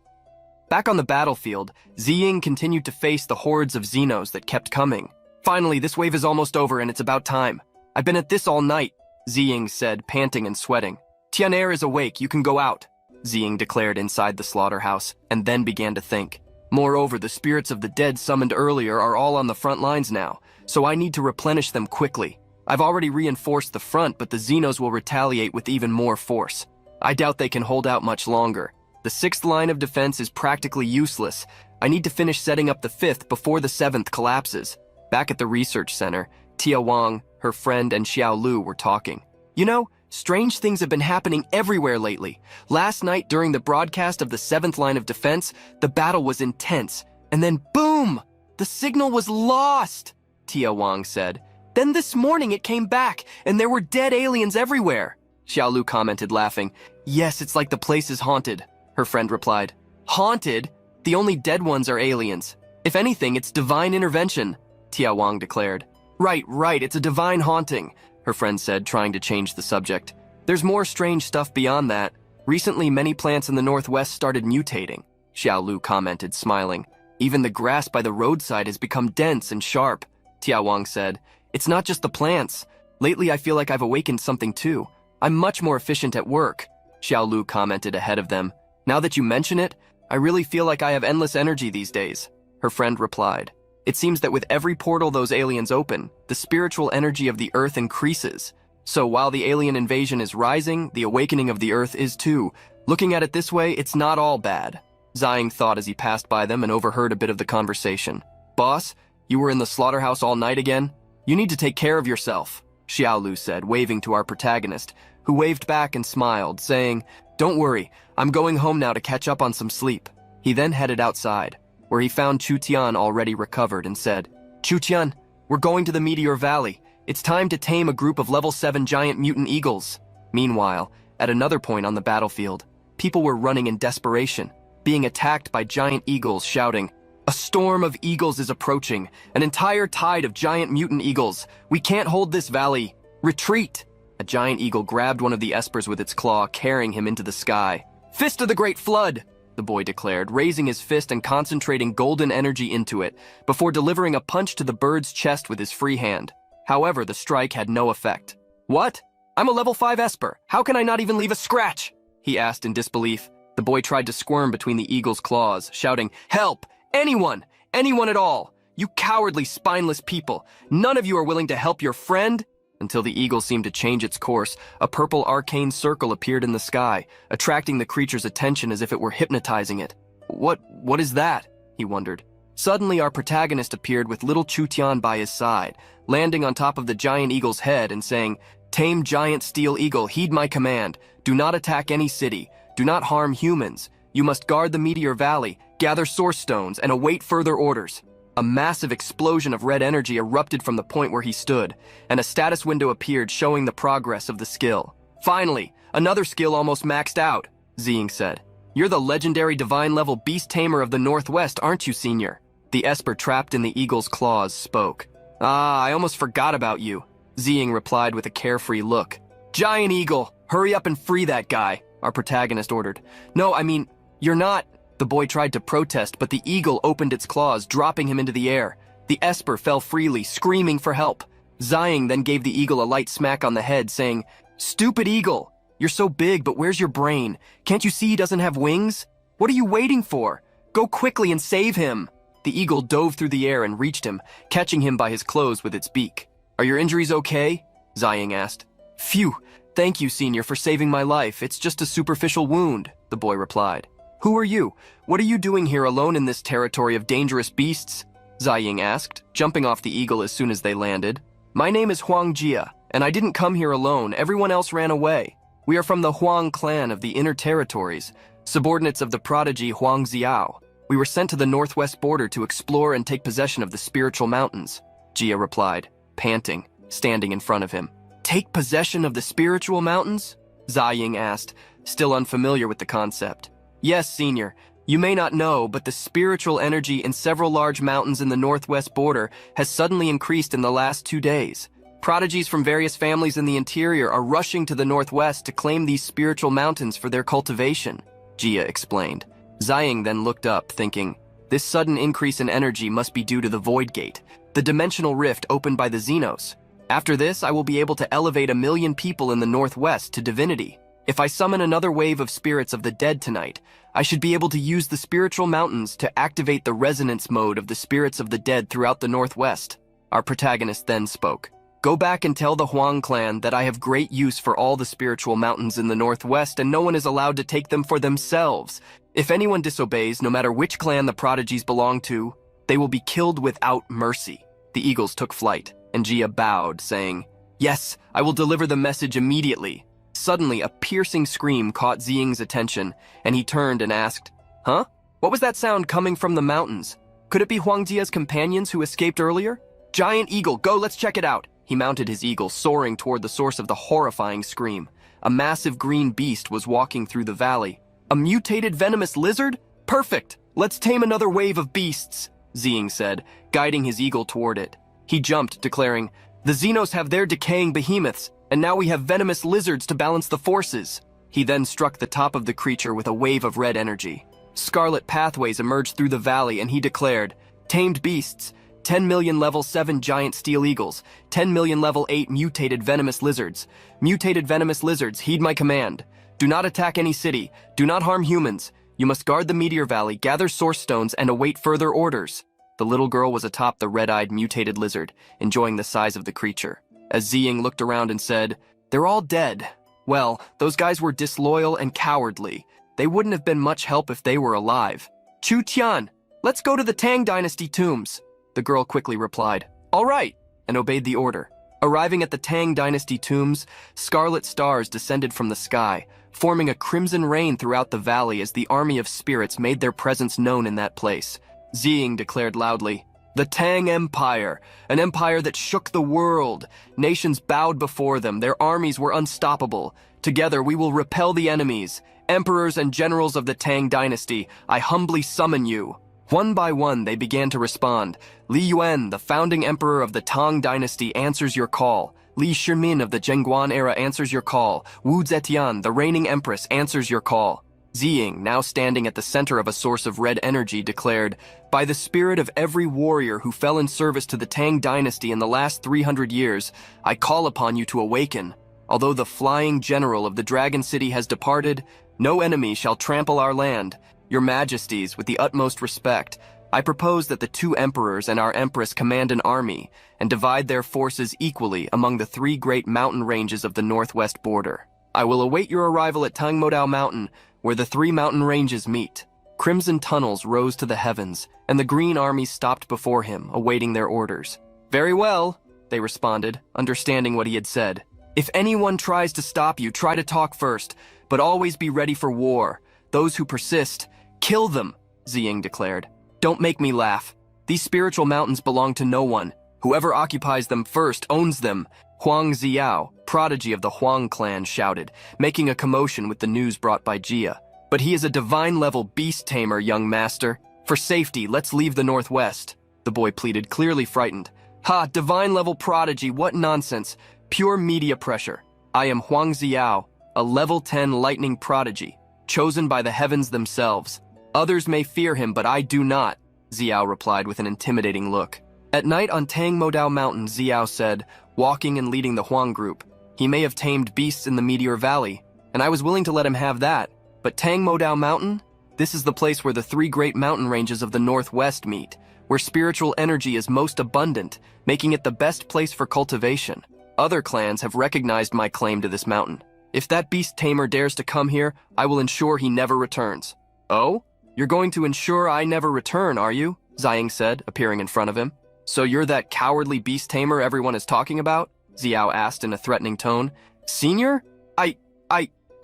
Back on the battlefield, Ziying continued to face the hordes of Xenos that kept coming. "Finally, this wave is almost over and it's about time. I've been at this all night," Ziying said, panting and sweating. "Tian'er is awake, you can go out," Ziying declared inside the slaughterhouse, and then began to think. Moreover, the spirits of the dead summoned earlier are all on the front lines now, so I need to replenish them quickly. I've already reinforced the front, but the Xenos will retaliate with even more force. I doubt they can hold out much longer. The 6th line of defense is practically useless. I need to finish setting up the 5th before the 7th collapses. Back at the research center, Tia Wang, her friend, and Xiao Lu were talking. You know, strange things have been happening everywhere lately. Last night, during the broadcast of the 7th line of defense, the battle was intense. And then boom! The signal was lost, Tia Wang said. Then this morning it came back, and there were dead aliens everywhere. Xiao Lu commented, laughing. Yes, it's like the place is haunted, her friend replied. Haunted? The only dead ones are aliens. If anything, it's divine intervention, Tia Wang declared. Right, it's a divine haunting, her friend said, trying to change the subject. There's more strange stuff beyond that. Recently, many plants in the northwest started mutating, Xiao Lu commented, smiling. Even the grass by the roadside has become dense and sharp, Tia Wang said. It's not just the plants. Lately, I feel like I've awakened something too. I'm much more efficient at work, Xiao Lu commented ahead of them. Now that you mention it, I really feel like I have endless energy these days, her friend replied. It seems that with every portal those aliens open, the spiritual energy of the earth increases. So while the alien invasion is rising, the awakening of the earth is too. Looking at it this way, it's not all bad, Ziying thought as he passed by them and overheard a bit of the conversation. Boss, you were in the slaughterhouse all night again? You need to take care of yourself, Xiao Lu said, waving to our protagonist, who waved back and smiled, saying, Don't worry, I'm going home now to catch up on some sleep. He then headed outside, where he found Chu Tian already recovered and said, Chu Tian, we're going to the Meteor Valley. It's time to tame a group of level 7 giant mutant eagles. Meanwhile, at another point on the battlefield, people were running in desperation, being attacked by giant eagles shouting, A storm of eagles is approaching, an entire tide of giant mutant eagles. We can't hold this valley. Retreat! A giant eagle grabbed one of the espers with its claw, carrying him into the sky. Fist of the Great Flood, the boy declared, raising his fist and concentrating golden energy into it, before delivering a punch to the bird's chest with his free hand. However, the strike had no effect. What? I'm a level 5 esper. How can I not even leave a scratch? He asked in disbelief. The boy tried to squirm between the eagle's claws, shouting, Help! Anyone! Anyone at all! You cowardly, spineless people! None of you are willing to help your friend? Until the eagle seemed to change its course, a purple arcane circle appeared in the sky, attracting the creature's attention as if it were hypnotizing it. What is that? He wondered. Suddenly, our protagonist appeared with little Chu Tian by his side, landing on top of the giant eagle's head and saying, Tame giant steel eagle, heed my command. Do not attack any city. Do not harm humans. You must guard the Meteor Valley, gather source stones, and await further orders. A massive explosion of red energy erupted from the point where he stood, and a status window appeared showing the progress of the skill. Finally, another skill almost maxed out, Ziying said. You're the legendary divine-level beast tamer of the Northwest, aren't you, senior? The esper trapped in the eagle's claws spoke. Ah, I almost forgot about you, Ziying replied with a carefree look. Giant eagle, hurry up and free that guy, our protagonist ordered. No, I mean, you're not... The boy tried to protest, but the eagle opened its claws, dropping him into the air. The esper fell freely, screaming for help. Ziying then gave the eagle a light smack on the head, saying, Stupid eagle! You're so big, but where's your brain? Can't you see he doesn't have wings? What are you waiting for? Go quickly and save him! The eagle dove through the air and reached him, catching him by his clothes with its beak. Are your injuries okay? Ziying asked. Phew, thank you, senior, for saving my life. It's just a superficial wound, the boy replied. Who are you? What are you doing here alone in this territory of dangerous beasts? Ziying asked, jumping off the eagle as soon as they landed. My name is Huang Jia, and I didn't come here alone. Everyone else ran away. We are from the Huang clan of the Inner Territories, subordinates of the prodigy Huang Ziao. We were sent to the northwest border to explore and take possession of the spiritual mountains, Jia replied, panting, standing in front of him. Take possession of the spiritual mountains? Ziying asked, still unfamiliar with the concept. Yes, senior. You may not know, but the spiritual energy in several large mountains in the northwest border has suddenly increased in the last 2 days. Prodigies from various families in the interior are rushing to the northwest to claim these spiritual mountains for their cultivation, Jia explained. Ziying then looked up, thinking, this sudden increase in energy must be due to the Void Gate, the dimensional rift opened by the Xenos. After this, I will be able to elevate 1 million people in the northwest to divinity. If I summon another wave of spirits of the dead tonight, I should be able to use the spiritual mountains to activate the resonance mode of the spirits of the dead throughout the Northwest. Our protagonist then spoke. Go back and tell the Huang clan that I have great use for all the spiritual mountains in the Northwest and no one is allowed to take them for themselves. If anyone disobeys, no matter which clan the Prodigies belong to, they will be killed without mercy. The eagles took flight, and Jia bowed, saying, Yes, I will deliver the message immediately. Suddenly, a piercing scream caught Ziying's attention, and he turned and asked, Huh? What was that sound coming from the mountains? Could it be Huang Jia's companions who escaped earlier? Giant eagle, go, let's check it out. He mounted his eagle, soaring toward the source of the horrifying scream. A massive green beast was walking through the valley. A mutated venomous lizard? Perfect! Let's tame another wave of beasts, Ziying said, guiding his eagle toward it. He jumped, declaring, The Xenos have their decaying behemoths, and now we have venomous lizards to balance the forces. He then struck the top of the creature with a wave of red energy. Scarlet pathways emerged through the valley, and he declared, Tamed beasts, 10 million level 7 giant steel eagles, 10 million level 8 mutated venomous lizards. Mutated venomous lizards, heed my command. Do not attack any city. Do not harm humans. You must guard the meteor valley, gather source stones, and await further orders. The little girl was atop the red-eyed mutated lizard, enjoying the size of the creature. As Ziying looked around and said, They're all dead. Well, those guys were disloyal and cowardly. They wouldn't have been much help if they were alive. Chu Tian, let's go to the Tang Dynasty tombs. The girl quickly replied, All right, and obeyed the order. Arriving at the Tang Dynasty tombs, scarlet stars descended from the sky, forming a crimson rain throughout the valley as the army of spirits made their presence known in that place. Ziying declared loudly, The Tang Empire, an empire that shook the world. Nations bowed before them, their armies were unstoppable. Together we will repel the enemies. Emperors and generals of the Tang Dynasty, I humbly summon you. One by one, they began to respond. Li Yuan, the founding emperor of the Tang Dynasty, answers your call. Li Shimin of the Zhenguan era answers your call. Wu Zetian, the reigning empress, answers your call. Ziying, now standing at the center of a source of red energy, declared, By the spirit of every warrior who fell in service to the Tang Dynasty in the last 300 years, I call upon you to awaken. Although the flying general of the Dragon City has departed, no enemy shall trample our land. Your Majesties, with the utmost respect, I propose that the two emperors and our empress command an army and divide their forces equally among the three great mountain ranges of the northwest border. I will await your arrival at Tangmodao Mountain, where the three mountain ranges meet. Crimson tunnels rose to the heavens, and the green army stopped before him, awaiting their orders. Very well, they responded, understanding what he had said. If anyone tries to stop you, try to talk first, but always be ready for war. Those who persist, kill them, Ziying declared. Don't make me laugh. These spiritual mountains belong to no one. Whoever occupies them first owns them. Huang Ziao, prodigy of the Huang clan, shouted, making a commotion with the news brought by Jia. But he is a divine-level beast tamer, young master. For safety, let's leave the northwest. The boy pleaded, clearly frightened. Ha, divine-level prodigy, what nonsense. Pure media pressure. I am Huang Ziao, a level 10 lightning prodigy, chosen by the heavens themselves. Others may fear him, but I do not, Ziao replied with an intimidating look. At night on Tangmodao Mountain, Ziao said, walking and leading the Huang group, he may have tamed beasts in the Meteor Valley, and I was willing to let him have that. But Tangmodao Mountain? This is the place where the three great mountain ranges of the Northwest meet, where spiritual energy is most abundant, making it the best place for cultivation. Other clans have recognized my claim to this mountain. If that beast tamer dares to come here, I will ensure he never returns. Oh? You're going to ensure I never return, are you? Ziying said, appearing in front of him. So you're that cowardly beast tamer everyone is talking about? Ziao asked in a threatening tone. Senior?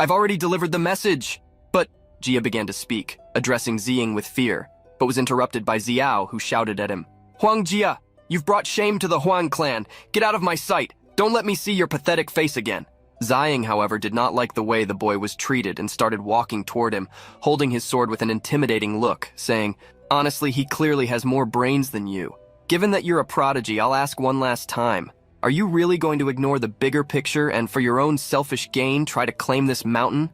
I've already delivered the message. But, Jia began to speak, addressing Ziying with fear, but was interrupted by Ziao, who shouted at him. Huang Jia, you've brought shame to the Huang clan. Get out of my sight. Don't let me see your pathetic face again. Ziying, however, did not like the way the boy was treated and started walking toward him, holding his sword with an intimidating look, saying, Honestly, he clearly has more brains than you. Given that you're a prodigy, I'll ask one last time. Are you really going to ignore the bigger picture and for your own selfish gain try to claim this mountain?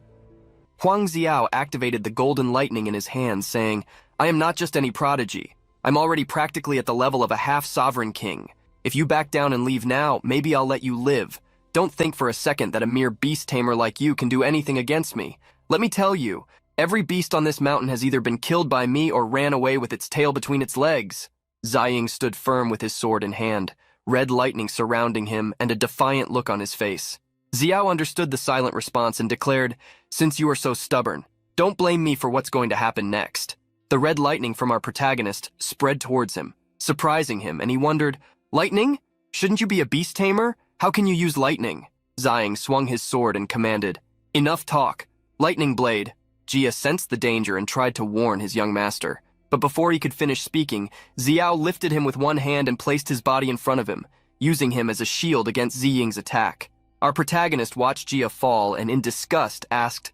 Huang Ziao activated the golden lightning in his hands, saying, I am not just any prodigy. I'm already practically at the level of a half-sovereign king. If you back down and leave now, maybe I'll let you live. Don't think for a second that a mere beast tamer like you can do anything against me. Let me tell you, every beast on this mountain has either been killed by me or ran away with its tail between its legs." Ziying stood firm with his sword in hand, red lightning surrounding him and a defiant look on his face. Xiao understood the silent response and declared, "Since you are so stubborn, don't blame me for what's going to happen next." The red lightning from our protagonist spread towards him, surprising him, and he wondered, "Lightning? Shouldn't you be a beast tamer? How can you use lightning?" Ziying swung his sword and commanded, "Enough talk. Lightning blade." Jia sensed the danger and tried to warn his young master. But before he could finish speaking, Xiao lifted him with one hand and placed his body in front of him, using him as a shield against Ziying's attack. Our protagonist watched Jia fall and in disgust asked,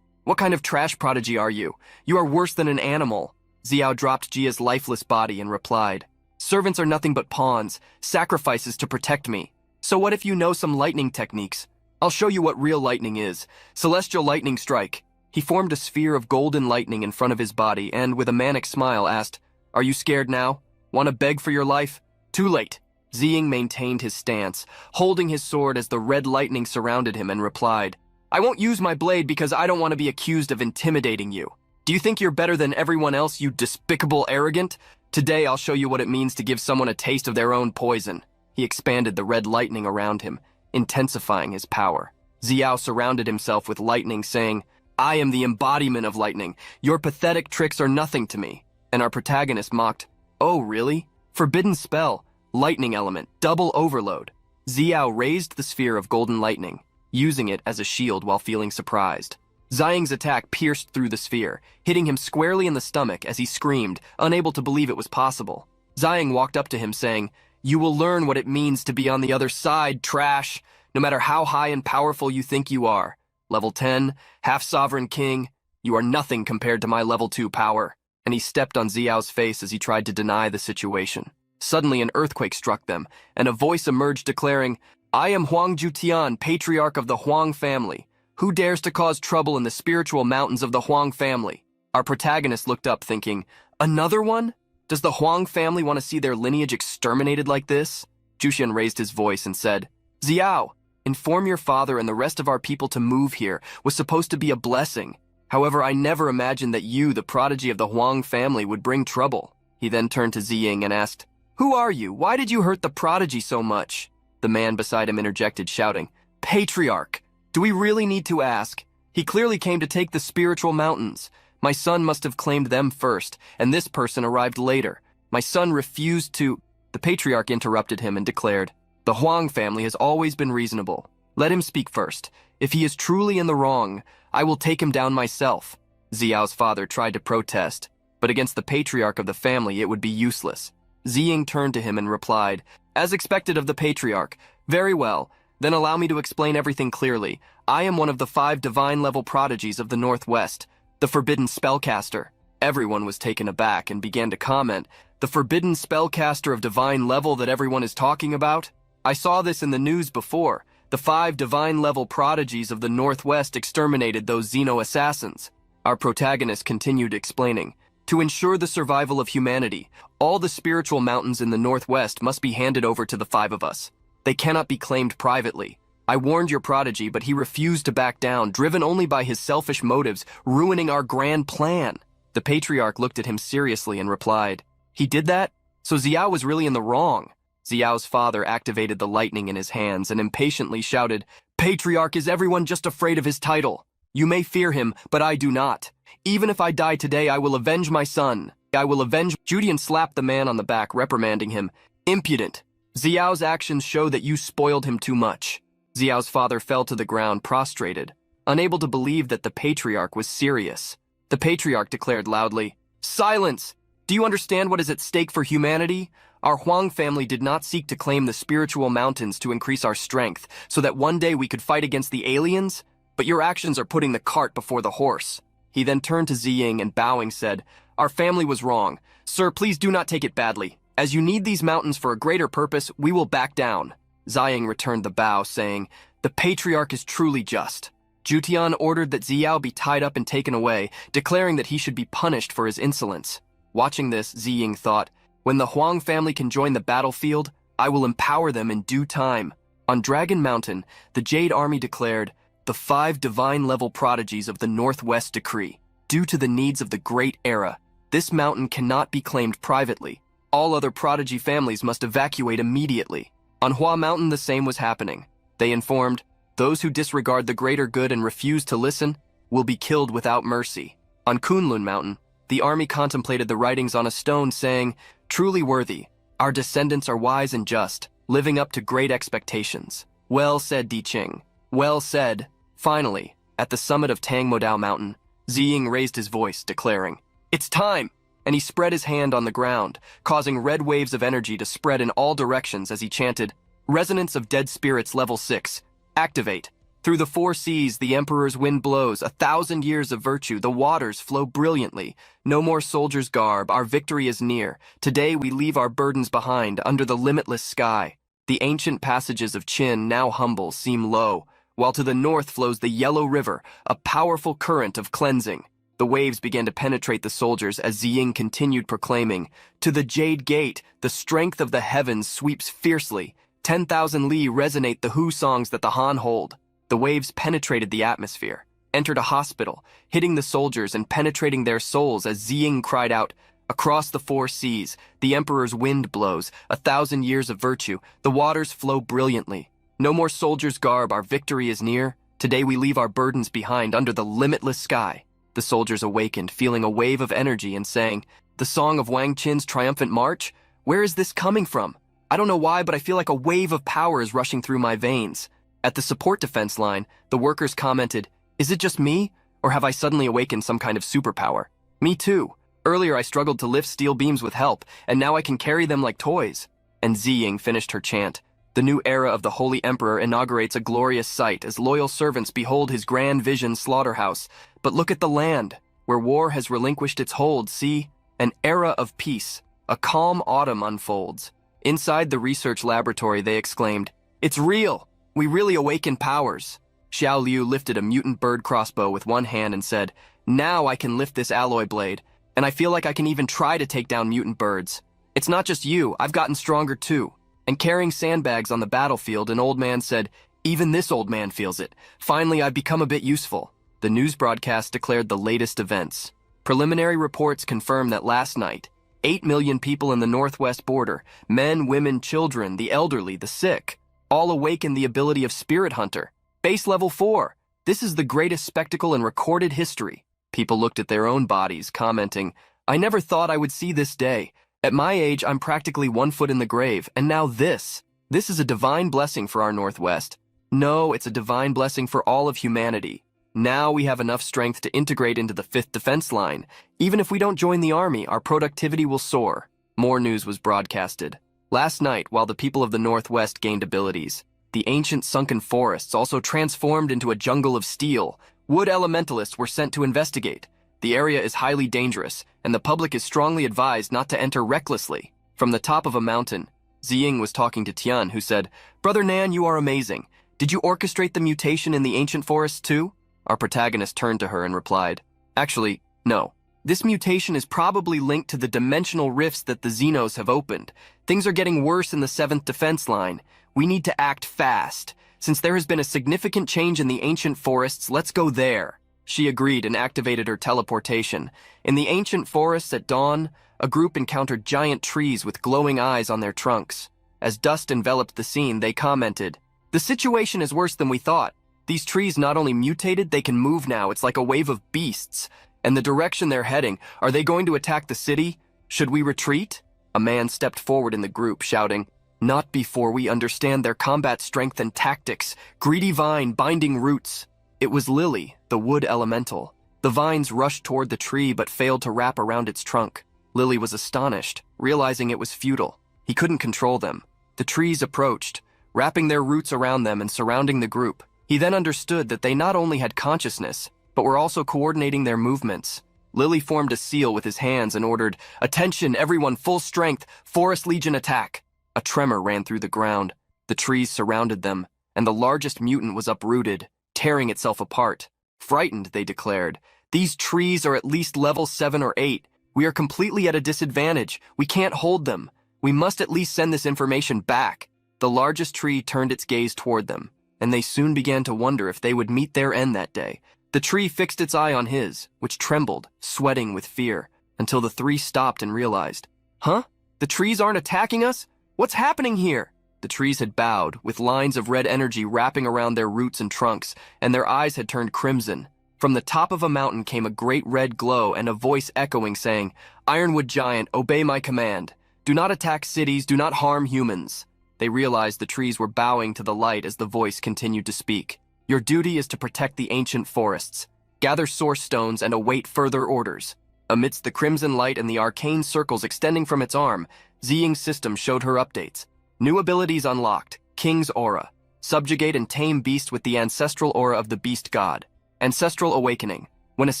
What kind of trash prodigy are you? You are worse than an animal." Xiao dropped Jia's lifeless body and replied, "Servants are nothing but pawns, sacrifices to protect me. So what if you know some lightning techniques? I'll show you what real lightning is. Celestial lightning strike." He formed a sphere of golden lightning in front of his body and, with a manic smile, asked, "Are you scared now? Want to beg for your life?" "Too late." Ziying maintained his stance, holding his sword as the red lightning surrounded him, and replied, "I won't use my blade because I don't want to be accused of intimidating you. Do you think you're better than everyone else, you despicable arrogant? Today I'll show you what it means to give someone a taste of their own poison." He expanded the red lightning around him, intensifying his power. Xiao surrounded himself with lightning, saying, "I am the embodiment of lightning. Your pathetic tricks are nothing to me." And our protagonist mocked, "Oh, really? Forbidden spell, lightning element, double overload." Xiao raised the sphere of golden lightning, using it as a shield while feeling surprised. Ziying's attack pierced through the sphere, hitting him squarely in the stomach as he screamed, unable to believe it was possible. Ziying walked up to him saying, "You will learn what it means to be on the other side, trash, no matter how high and powerful you think you are. Level 10, half-sovereign king, you are nothing compared to my level 2 power." And he stepped on Xiao's face as he tried to deny the situation. Suddenly an earthquake struck them, and a voice emerged declaring, "I am Huang Jutian, patriarch of the Huang family. Who dares to cause trouble in the spiritual mountains of the Huang family?" Our protagonist looked up thinking, "Another one? Does the Huang family want to see their lineage exterminated like this?" Jushian raised his voice and said, "Xiao, inform your father and the rest of our people to move here was supposed to be a blessing. However, I never imagined that you, the prodigy of the Huang family, would bring trouble." He then turned to Ziying and asked, "Who are you? Why did you hurt the prodigy so much?" The man beside him interjected, shouting, "Patriarch! Do we really need to ask? He clearly came to take the spiritual mountains. My son must have claimed them first, and this person arrived later. My son refused to—" The patriarch interrupted him and declared, "The Huang family has always been reasonable. Let him speak first. If he is truly in the wrong, I will take him down myself." Xiao's father tried to protest, but against the patriarch of the family it would be useless. Ziying turned to him and replied, "As expected of the patriarch. Very well. Then allow me to explain everything clearly. I am one of the 5 divine-level prodigies of the Northwest, the forbidden spellcaster." Everyone was taken aback and began to comment, "The forbidden spellcaster of divine level that everyone is talking about? I saw this in the news before. The 5 divine-level prodigies of the Northwest exterminated those Xeno-assassins." Our protagonist continued explaining, "To ensure the survival of humanity, all the spiritual mountains in the Northwest must be handed over to the 5 of us. They cannot be claimed privately. I warned your prodigy, but he refused to back down, driven only by his selfish motives, ruining our grand plan." The patriarch looked at him seriously and replied, "He did that? So Xiao was really in the wrong." Xiao's father activated the lightning in his hands and impatiently shouted, "Patriarch, is everyone just afraid of his title? You may fear him, but I do not. Even if I die today, I will avenge my son. I will avenge—" Judian slapped the man on the back, reprimanding him, "Impudent. Xiao's actions show that you spoiled him too much." Xiao's father fell to the ground prostrated, unable to believe that the patriarch was serious. The patriarch declared loudly, "Silence! Do you understand what is at stake for humanity? Our Huang family did not seek to claim the spiritual mountains to increase our strength so that one day we could fight against the aliens, but your actions are putting the cart before the horse." He then turned to Ziying and bowing said, "Our family was wrong. Sir, please do not take it badly. As you need these mountains for a greater purpose, we will back down." Ziying returned the bow, saying, "The patriarch is truly just." Jutian ordered that Xiao be tied up and taken away, declaring that he should be punished for his insolence. Watching this, Ziying thought, "When the Huang family can join the battlefield, I will empower them in due time." On Dragon Mountain, the Jade Army declared the 5 divine-level prodigies of the Northwest Decree. Due to the needs of the Great Era, this mountain cannot be claimed privately. All other prodigy families must evacuate immediately. On Hua Mountain, the same was happening. They informed, those who disregard the greater good and refuse to listen will be killed without mercy. On Kunlun Mountain, the army contemplated the writings on a stone, saying, truly worthy, our descendants are wise and just, living up to great expectations. Well said, Di Qing. Well said. Finally, at the summit of Tangmodao Mountain, Ziying raised his voice, declaring, it's time! And he spread his hand on the ground, causing red waves of energy to spread in all directions as he chanted, Resonance of Dead Spirits Level 6, activate. Through the 4 seas, the Emperor's wind blows, 1,000 years of virtue, the waters flow brilliantly. No more soldier's garb, our victory is near. Today we leave our burdens behind, under the limitless sky. The ancient passages of Qin, now humble, seem low, while to the north flows the Yellow River, a powerful current of cleansing. The waves began to penetrate the soldiers as Ziying continued proclaiming, to the Jade Gate, the strength of the heavens sweeps fiercely. 10,000 li resonate the Hu songs that the Han hold. The waves penetrated the atmosphere, entered a hospital, hitting the soldiers and penetrating their souls as Ziying cried out, across the 4 seas, the Emperor's wind blows, 1,000 years of virtue, the waters flow brilliantly. No more soldier's garb, our victory is near. Today we leave our burdens behind under the limitless sky. The soldiers awakened, feeling a wave of energy and saying, the song of Wang Qin's triumphant march? Where is this coming from? I don't know why, but I feel like a wave of power is rushing through my veins. At the support defense line, the workers commented, is it just me? Or have I suddenly awakened some kind of superpower? Me too. Earlier I struggled to lift steel beams with help, and now I can carry them like toys. And Ziying finished her chant. The new era of the Holy Emperor inaugurates a glorious sight as loyal servants behold his grand vision slaughterhouse. But look at the land, where war has relinquished its hold. See, an era of peace. A calm autumn unfolds. Inside the research laboratory, they exclaimed, it's real! We really awaken powers. Xiao Liu lifted a mutant bird crossbow with one hand and said, now I can lift this alloy blade, and I feel like I can even try to take down mutant birds. It's not just you, I've gotten stronger too. And carrying sandbags on the battlefield, an old man said, even this old man feels it. Finally, I've become a bit useful. The news broadcast declared the latest events. Preliminary reports confirm that last night, 8 million people in the northwest border, men, women, children, the elderly, the sick, all awakened the ability of Spirit Hunter. Base level 4. This is the greatest spectacle in recorded history. People looked at their own bodies, commenting, I never thought I would see this day. At my age, I'm practically 1 foot in the grave, and now this. This is a divine blessing for our Northwest. No, it's a divine blessing for all of humanity. Now we have enough strength to integrate into the 5th defense line. Even if we don't join the army, our productivity will soar. More news was broadcasted. Last night, while the people of the Northwest gained abilities, the ancient sunken forests also transformed into a jungle of steel. Wood elementalists were sent to investigate. The area is highly dangerous, and the public is strongly advised not to enter recklessly. From the top of a mountain, Ziying was talking to Tian, who said, Brother Nan, you are amazing. Did you orchestrate the mutation in the ancient forests too? Our protagonist turned to her and replied, actually, no. This mutation is probably linked to the dimensional rifts that the Xenos have opened. Things are getting worse in the 7th defense line. We need to act fast. Since there has been a significant change in the ancient forests, let's go there. She agreed and activated her teleportation. In the ancient forests at dawn, a group encountered giant trees with glowing eyes on their trunks. As dust enveloped the scene, they commented, the situation is worse than we thought. These trees not only mutated, they can move now. It's like a wave of beasts. And the direction they're heading, are they going to attack the city? Should we retreat? A man stepped forward in the group, shouting, not before we understand their combat strength and tactics. Greedy vine, binding roots. It was Lily, the wood elemental. The vines rushed toward the tree but failed to wrap around its trunk. Lily was astonished, realizing it was futile. He couldn't control them. The trees approached, wrapping their roots around them and surrounding the group. He then understood that they not only had consciousness, but were also coordinating their movements. Lily formed a seal with his hands and ordered, attention, everyone, full strength, Forest Legion attack. A tremor ran through the ground. The trees surrounded them, and the largest mutant was uprooted, tearing itself apart. Frightened, they declared, these trees are at least level 7 or 8. We are completely at a disadvantage. We can't hold them. We must at least send this information back. The largest tree turned its gaze toward them, and they soon began to wonder if they would meet their end that day. The tree fixed its eye on his, which trembled, sweating with fear, until the three stopped and realized, "Huh? The trees aren't attacking us? What's happening here?" The trees had bowed, with lines of red energy wrapping around their roots and trunks, and their eyes had turned crimson. From the top of a mountain came a great red glow and a voice echoing saying, "Ironwood giant, obey my command. Do not attack cities, do not harm humans." They realized the trees were bowing to the light as the voice continued to speak. "Your duty is to protect the ancient forests. Gather source stones and await further orders." Amidst the crimson light and the arcane circles extending from its arm, Ziying's system showed her updates. New abilities unlocked: King's Aura. Subjugate and tame beast with the ancestral aura of the beast god. Ancestral Awakening. When a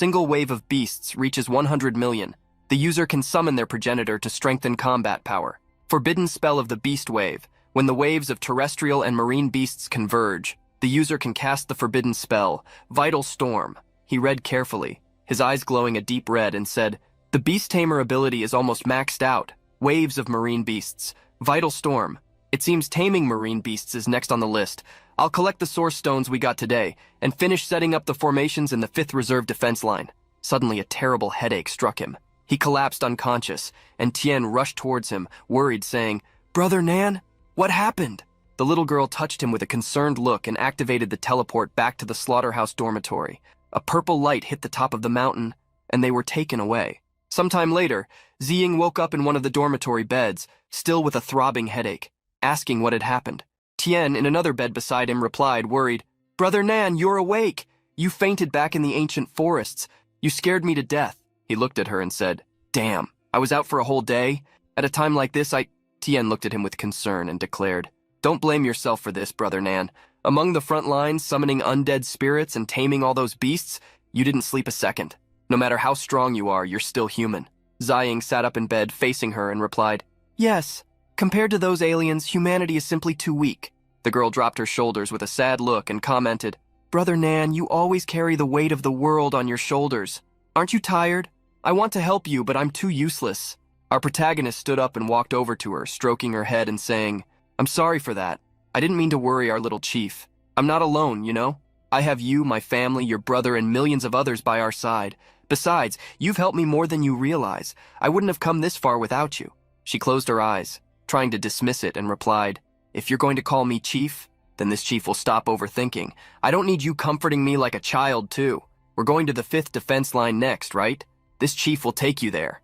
single wave of beasts reaches 100 million, the user can summon their progenitor to strengthen combat power. Forbidden Spell of the Beast Wave. When the waves of terrestrial and marine beasts converge, the user can cast the forbidden spell, Vital Storm. He read carefully, his eyes glowing a deep red, and said, "The Beast Tamer ability is almost maxed out. Waves of marine beasts. Vital Storm. It seems taming marine beasts is next on the list. I'll collect the source stones we got today and finish setting up the formations in the 5th Reserve defense line." Suddenly a terrible headache struck him. He collapsed unconscious, and Tien rushed towards him, worried, saying, "Brother Nan, what happened?" The little girl touched him with a concerned look and activated the teleport back to the slaughterhouse dormitory. A purple light hit the top of the mountain, and they were taken away. Sometime later, Ziying woke up in one of the dormitory beds, still with a throbbing headache, asking what had happened. Tien, in another bed beside him, replied, worried, "Brother Nan, you're awake. You fainted back in the ancient forests. You scared me to death." He looked at her and said, "Damn, I was out for a whole day. At a time like this, Tien looked at him with concern and declared, "Don't blame yourself for this, Brother Nan. Among the front lines, summoning undead spirits and taming all those beasts, you didn't sleep a second. No matter how strong you are, you're still human." Ziying sat up in bed, facing her, and replied, "Yes, compared to those aliens, humanity is simply too weak." The girl dropped her shoulders with a sad look and commented, "Brother Nan, you always carry the weight of the world on your shoulders. Aren't you tired? I want to help you, but I'm too useless." Our protagonist stood up and walked over to her, stroking her head and saying, "I'm sorry for that. I didn't mean to worry our little chief. I'm not alone, you know? I have you, my family, your brother, and millions of others by our side. Besides, you've helped me more than you realize. I wouldn't have come this far without you." She closed her eyes, trying to dismiss it, and replied, "If you're going to call me chief, then this chief will stop overthinking. I don't need you comforting me like a child, too. We're going to the 5th defense line next, right? This chief will take you there."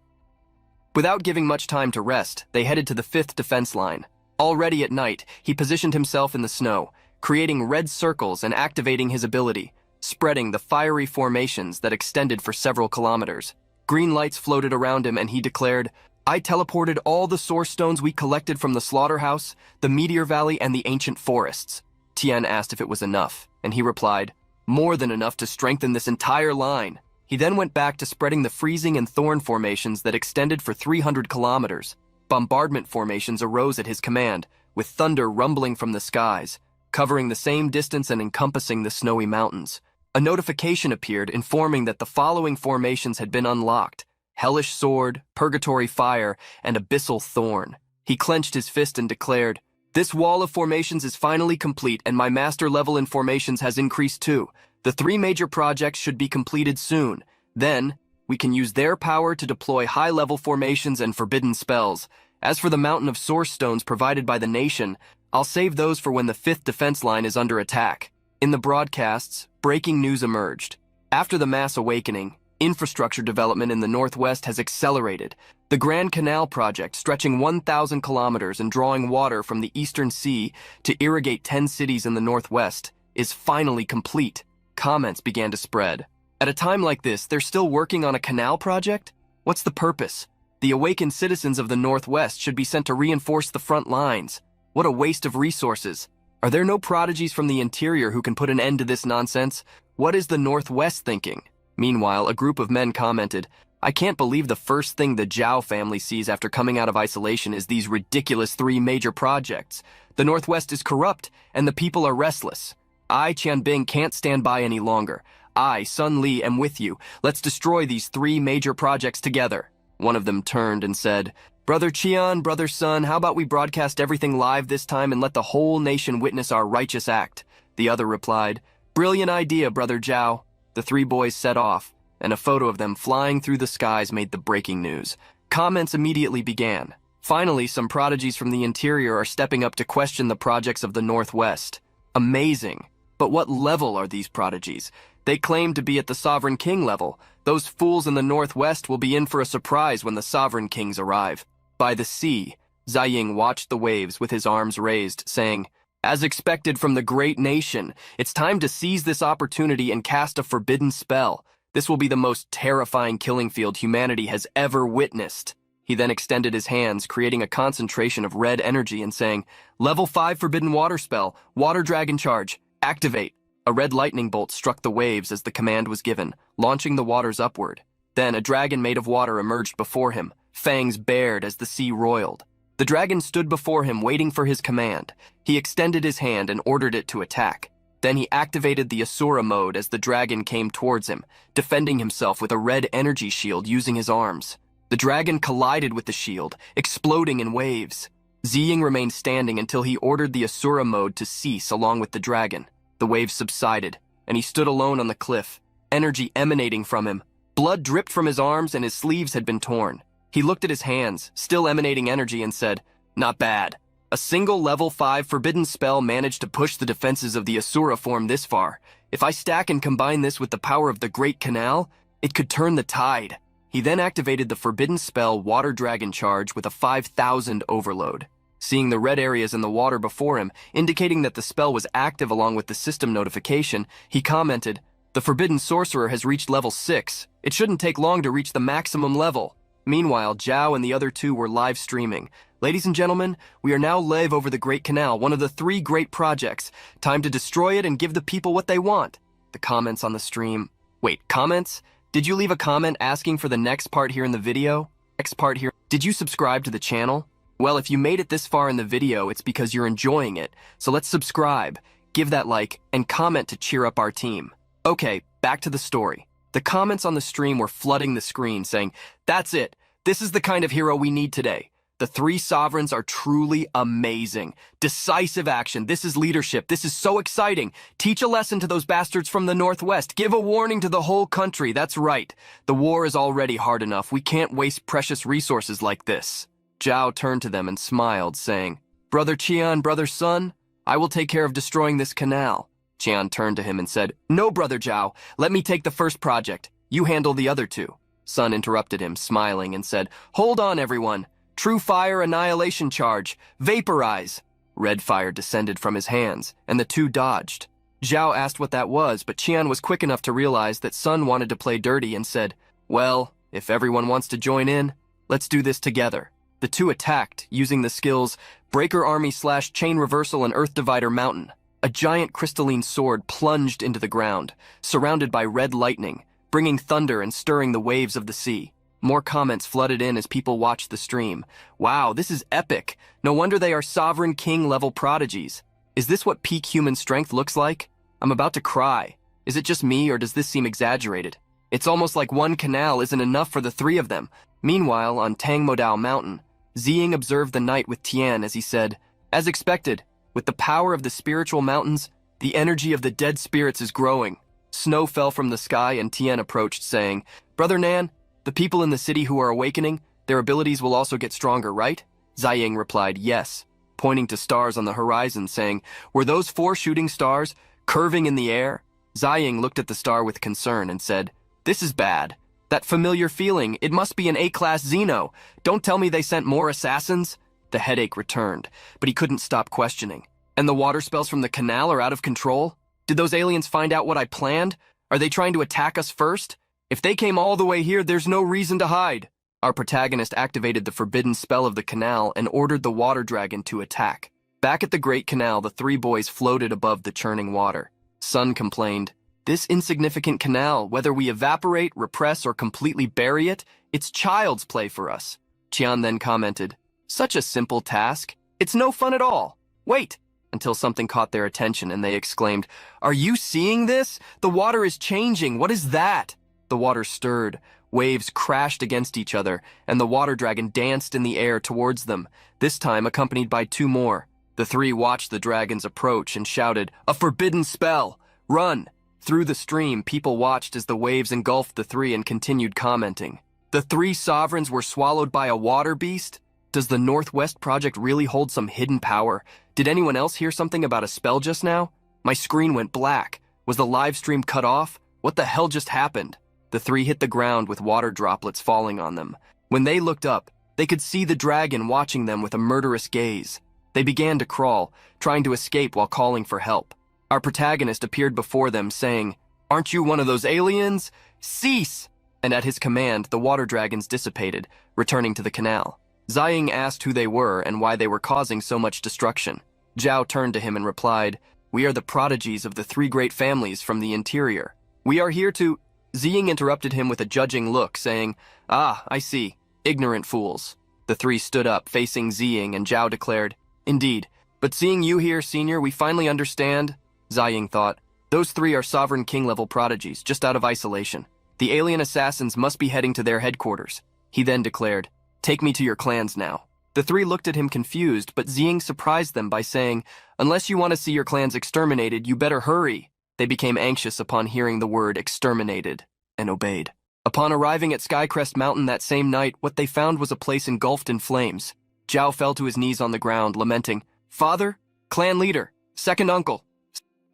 Without giving much time to rest, they headed to the 5th defense line. Already at night, he positioned himself in the snow, creating red circles and activating his ability, spreading the fiery formations that extended for several kilometers. Green lights floated around him, and he declared, "I teleported all the source stones we collected from the slaughterhouse, the meteor valley, and the ancient forests." Tien asked if it was enough, and he replied, "More than enough to strengthen this entire line." He then went back to spreading the freezing and thorn formations that extended for 300 kilometers. Bombardment formations arose at his command, with thunder rumbling from the skies, covering the same distance and encompassing the snowy mountains. A notification appeared informing that the following formations had been unlocked: Hellish Sword, Purgatory Fire, and Abyssal Thorn. He clenched his fist and declared, "This wall of formations is finally complete, and my master level in formations has increased too. The 3 major projects should be completed soon. Then, we can use their power to deploy high-level formations and forbidden spells. As for the mountain of source stones provided by the nation, I'll save those for when the 5th defense line is under attack." In the broadcasts, breaking news emerged. After the mass awakening, infrastructure development in the Northwest has accelerated. The Grand Canal project, stretching 1,000 kilometers and drawing water from the Eastern Sea to irrigate 10 cities in the Northwest, is finally complete. Comments began to spread. At a time like this, they're still working on a canal project? What's the purpose? The awakened citizens of the Northwest should be sent to reinforce the front lines. What a waste of resources. Are there no prodigies from the interior who can put an end to this nonsense? What is the Northwest thinking? Meanwhile, a group of men commented, "I can't believe the first thing the Zhao family sees after coming out of isolation is these ridiculous 3 major projects. The Northwest is corrupt, and the people are restless. I, Qianbing, can't stand by any longer. I, Sun Li, am with you. Let's destroy these 3 major projects together." One of them turned and said, Brother Qian, brother Sun, how about we broadcast everything live this time and let the whole nation witness our righteous act? The other replied, Brilliant idea, brother Zhao. The three boys set off, and a photo of them flying through the skies made the breaking news. Comments immediately began. Finally, some prodigies from the interior are stepping up to question the projects of the Northwest. Amazing. But what level are these prodigies? They claim to be at the Sovereign King level. Those fools in the Northwest will be in for a surprise when the Sovereign Kings arrive. By the sea, Ziying watched the waves with his arms raised, saying, As expected from the great nation, it's time to seize this opportunity and cast a forbidden spell. This will be the most terrifying killing field humanity has ever witnessed. He then extended his hands, creating a concentration of red energy and saying, Level 5 forbidden water spell, water dragon charge, activate. A red lightning bolt struck the waves as the command was given, launching the waters upward. Then a dragon made of water emerged before him, fangs bared as the sea roiled. The dragon stood before him waiting for his command. He extended his hand and ordered it to attack. Then he activated the Asura mode as the dragon came towards him, defending himself with a red energy shield using his arms. The dragon collided with the shield, exploding in waves. Ziying remained standing until he ordered the Asura mode to cease along with the dragon. The waves subsided, and he stood alone on the cliff, energy emanating from him. Blood dripped from his arms and his sleeves had been torn. He looked at his hands, still emanating energy, and said, Not bad. A single level 5 forbidden spell managed to push the defenses of the Asura form this far. If I stack and combine this with the power of the Great Canal, it could turn the tide. He then activated the forbidden spell Water Dragon Charge with a 5,000 overload. Seeing the red areas in the water before him, indicating that the spell was active along with the system notification, he commented, The Forbidden Sorcerer has reached level 6. It shouldn't take long to reach the maximum level. Meanwhile, Zhao and the other two were live streaming. Ladies and gentlemen, we are now live over the Great Canal, one of the 3 great projects. Time to destroy it and give the people what they want. The comments on the stream. Wait, comments? Did you leave a comment asking for the next part here in the video? Next part here. Did you subscribe to the channel? Well, if you made it this far in the video, it's because you're enjoying it. So let's subscribe, give that like, and comment to cheer up our team. Okay, back to the story. The comments on the stream were flooding the screen saying, That's it. This is the kind of hero we need today. The 3 sovereigns are truly amazing. Decisive action. This is leadership. This is so exciting. Teach a lesson to those bastards from the Northwest. Give a warning to the whole country. That's right. The war is already hard enough. We can't waste precious resources like this. Zhao turned to them and smiled, saying, Brother Qian, brother Sun, I will take care of destroying this canal. Qian turned to him and said, No, brother Zhao. Let me take the first project. You handle the other 2. Sun interrupted him, smiling, and said, Hold on, everyone. True Fire Annihilation Charge. Vaporize. Red fire descended from his hands, and the 2 dodged. Zhao asked what that was, but Qian was quick enough to realize that Sun wanted to play dirty and said, Well, if everyone wants to join in, let's do this together. The 2 attacked, using the skills Breaker Army / Chain Reversal and Earth Divider Mountain. A giant crystalline sword plunged into the ground, surrounded by red lightning, bringing thunder and stirring the waves of the sea. More comments flooded in as people watched the stream. Wow, this is epic. No wonder they are Sovereign King level prodigies. Is this what peak human strength looks like? I'm about to cry. Is it just me or does this seem exaggerated? It's almost like one canal isn't enough for the 3 of them. Meanwhile, on Tangmodao Mountain, Ziying observed the night with Tian as he said, As expected, with the power of the spiritual mountains, the energy of the dead spirits is growing. Snow fell from the sky and Tian approached, saying, Brother Nan, the people in the city who are awakening, their abilities will also get stronger, right? Ziying replied, Yes, pointing to stars on the horizon, saying, Were those 4 shooting stars curving in the air? Ziying looked at the star with concern and said, This is bad. That familiar feeling, it must be an A-class Xeno. Don't tell me they sent more assassins. The headache returned, but he couldn't stop questioning. And the water spells from the canal are out of control? Did those aliens find out what I planned? Are they trying to attack us first? If they came all the way here, there's no reason to hide. Our protagonist activated the forbidden spell of the canal and ordered the water dragon to attack. Back at the Great Canal, the 3 boys floated above the churning water. Sun complained, This insignificant canal, whether we evaporate, repress, or completely bury it, it's child's play for us. Qian then commented, Such a simple task. It's no fun at all. Wait, until something caught their attention and they exclaimed, Are you seeing this? The water is changing. What is that? The water stirred. Waves crashed against each other, and the water dragon danced in the air towards them, this time accompanied by 2 more. The 3 watched the dragons approach and shouted, "A forbidden spell! Run!" Through the stream, people watched as the waves engulfed the 3 and continued commenting. The 3 sovereigns were swallowed by a water beast? Does the Northwest Project really hold some hidden power? Did anyone else hear something about a spell just now? My screen went black. Was the live stream cut off? What the hell just happened? The 3 hit the ground with water droplets falling on them. When they looked up, they could see the dragon watching them with a murderous gaze. They began to crawl, trying to escape while calling for help. Our protagonist appeared before them, saying, "Aren't you one of those aliens? Cease!" And at his command, the water dragons dissipated, returning to the canal. Ziying asked who they were and why they were causing so much destruction. Zhao turned to him and replied, "We are the prodigies of the 3 great families from the interior. We are here to—" Ziying interrupted him with a judging look, saying, "Ah, I see. Ignorant fools." The 3 stood up, facing Ziying, and Zhao declared, "Indeed, but seeing you here, senior, we finally understand." Ziying thought, "Those 3 are sovereign king-level prodigies, just out of isolation. The alien assassins must be heading to their headquarters." He then declared, "Take me to your clans now." The 3 looked at him confused, but Ziying surprised them by saying, "Unless you want to see your clans exterminated, you better hurry." They became anxious upon hearing the word exterminated, and obeyed. Upon arriving at Skycrest Mountain that same night, what they found was a place engulfed in flames. Zhao fell to his knees on the ground, lamenting, "Father, clan leader, second uncle."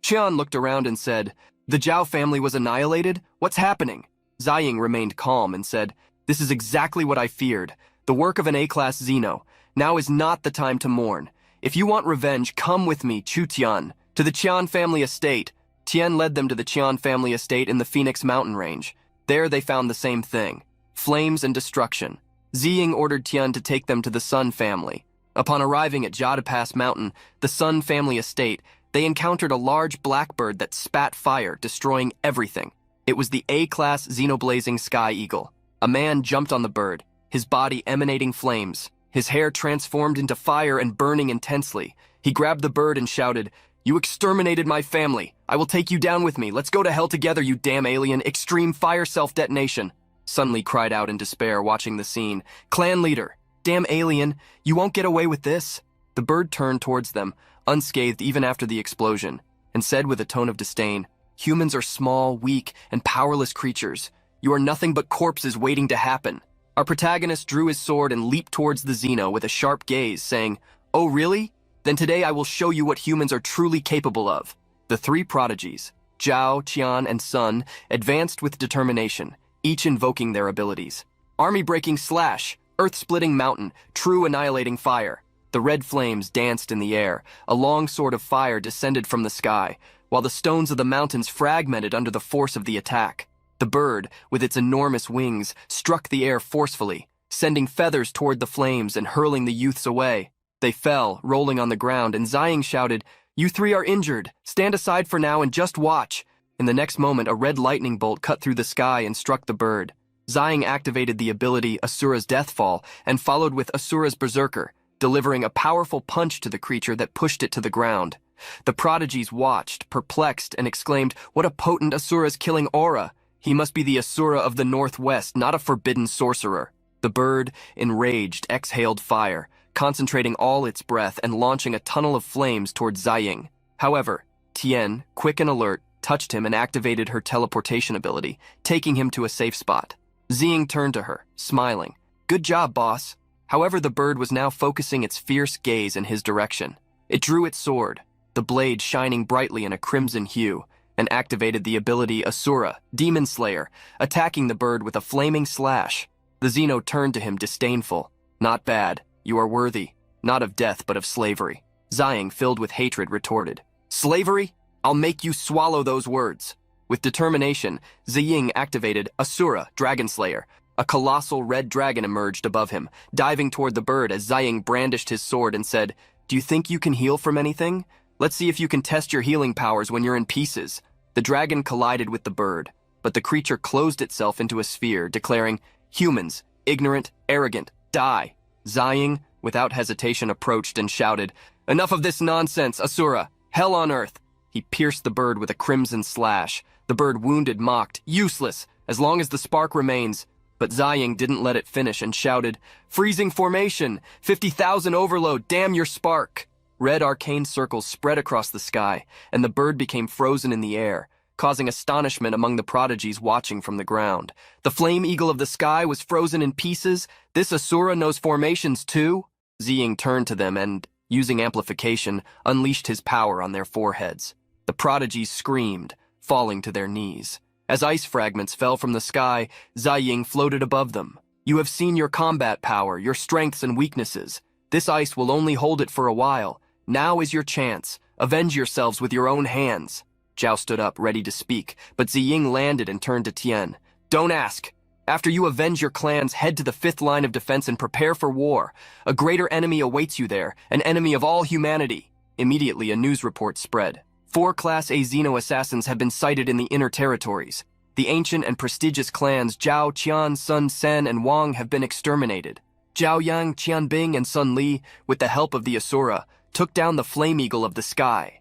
Qian looked around and said, "The Zhao family was annihilated? What's happening?" Ziying remained calm and said, "This is exactly what I feared. The work of an A-class Xeno. Now is not the time to mourn. If you want revenge, come with me, Chu Tian, to the Qian family estate." Tian led them to the Qian family estate in the Phoenix mountain range. There they found the same thing, flames and destruction. Ziying ordered Tian to take them to the Sun family. Upon arriving at Jadapass Mountain, the Sun family estate, they encountered a large blackbird that spat fire, destroying everything. It was the A-class Xenoblazing Sky Eagle. A man jumped on the bird, his body emanating flames. His hair transformed into fire and burning intensely. He grabbed the bird and shouted, "You exterminated my family. I will take you down with me. Let's go to hell together, you damn alien. Extreme fire self-detonation." Sun Li cried out in despair, watching the scene. "Clan leader, damn alien, you won't get away with this." The bird turned towards them, unscathed even after the explosion, and said with a tone of disdain, "Humans are small, weak, and powerless creatures. You are nothing but corpses waiting to happen." Our protagonist drew his sword and leaped towards the Xeno with a sharp gaze, saying, "Oh really? Then today I will show you what humans are truly capable of." The 3 prodigies, Zhao, Qian, and Sun, advanced with determination, each invoking their abilities. Army-breaking slash, earth-splitting mountain, true annihilating fire. The red flames danced in the air. A long sword of fire descended from the sky, while the stones of the mountains fragmented under the force of the attack. The bird, with its enormous wings, struck the air forcefully, sending feathers toward the flames and hurling the youths away. They fell, rolling on the ground, and Ziying shouted, "You 3 are injured. Stand aside for now and just watch." In the next moment, a red lightning bolt cut through the sky and struck the bird. Ziying activated the ability Asura's Deathfall and followed with Asura's Berserker, delivering a powerful punch to the creature that pushed it to the ground. The prodigies watched, perplexed, and exclaimed, "What a potent Asura's killing aura! He must be the Asura of the Northwest, not a forbidden sorcerer." The bird, enraged, exhaled fire, concentrating all its breath and launching a tunnel of flames towards Ziying. However, Tian, quick and alert, touched him and activated her teleportation ability, taking him to a safe spot. Ziying turned to her, smiling. "Good job, boss." However, the bird was now focusing its fierce gaze in his direction. It drew its sword, the blade shining brightly in a crimson hue, and activated the ability Asura, Demon Slayer, attacking the bird with a flaming slash. The Xeno turned to him disdainful. "Not bad. You are worthy, not of death but of slavery." Ziying, filled with hatred, retorted, "Slavery? I'll make you swallow those words." With determination, Ziying activated Asura, Dragon Slayer. A colossal red dragon emerged above him, diving toward the bird as Ziying brandished his sword and said, "Do you think you can heal from anything? Let's see if you can test your healing powers when you're in pieces." The dragon collided with the bird, but the creature closed itself into a sphere, declaring, "Humans, ignorant, arrogant, die." Ziying, without hesitation, approached and shouted, "Enough of this nonsense, Asura! Hell on earth!" He pierced the bird with a crimson slash. The bird wounded mocked, "Useless! As long as the spark remains." But Ziying didn't let it finish and shouted, "Freezing formation! 50,000 overload! Damn your spark!" Red arcane circles spread across the sky, and the bird became frozen in the air, causing astonishment among the prodigies watching from the ground. The flame eagle of the sky was frozen in pieces. This Asura knows formations too? Ziying turned to them and, using amplification, unleashed his power on their foreheads. The prodigies screamed, falling to their knees. As ice fragments fell from the sky, Ziying floated above them. "You have seen your combat power, your strengths and weaknesses. This ice will only hold it for a while. Now is your chance. Avenge yourselves with your own hands." Zhao stood up, ready to speak, but Ziying landed and turned to Tian. "Don't ask. After you avenge your clans, head to the 5th line of defense and prepare for war. A greater enemy awaits you there, an enemy of all humanity." Immediately, a news report spread. 4 Class A Xeno assassins have been sighted in the inner territories. The ancient and prestigious clans Zhao, Qian, Sun Sen, and Wang have been exterminated. Zhao Yang, Qian Bing, and Sun Li, with the help of the Asura, took down the flame eagle of the sky.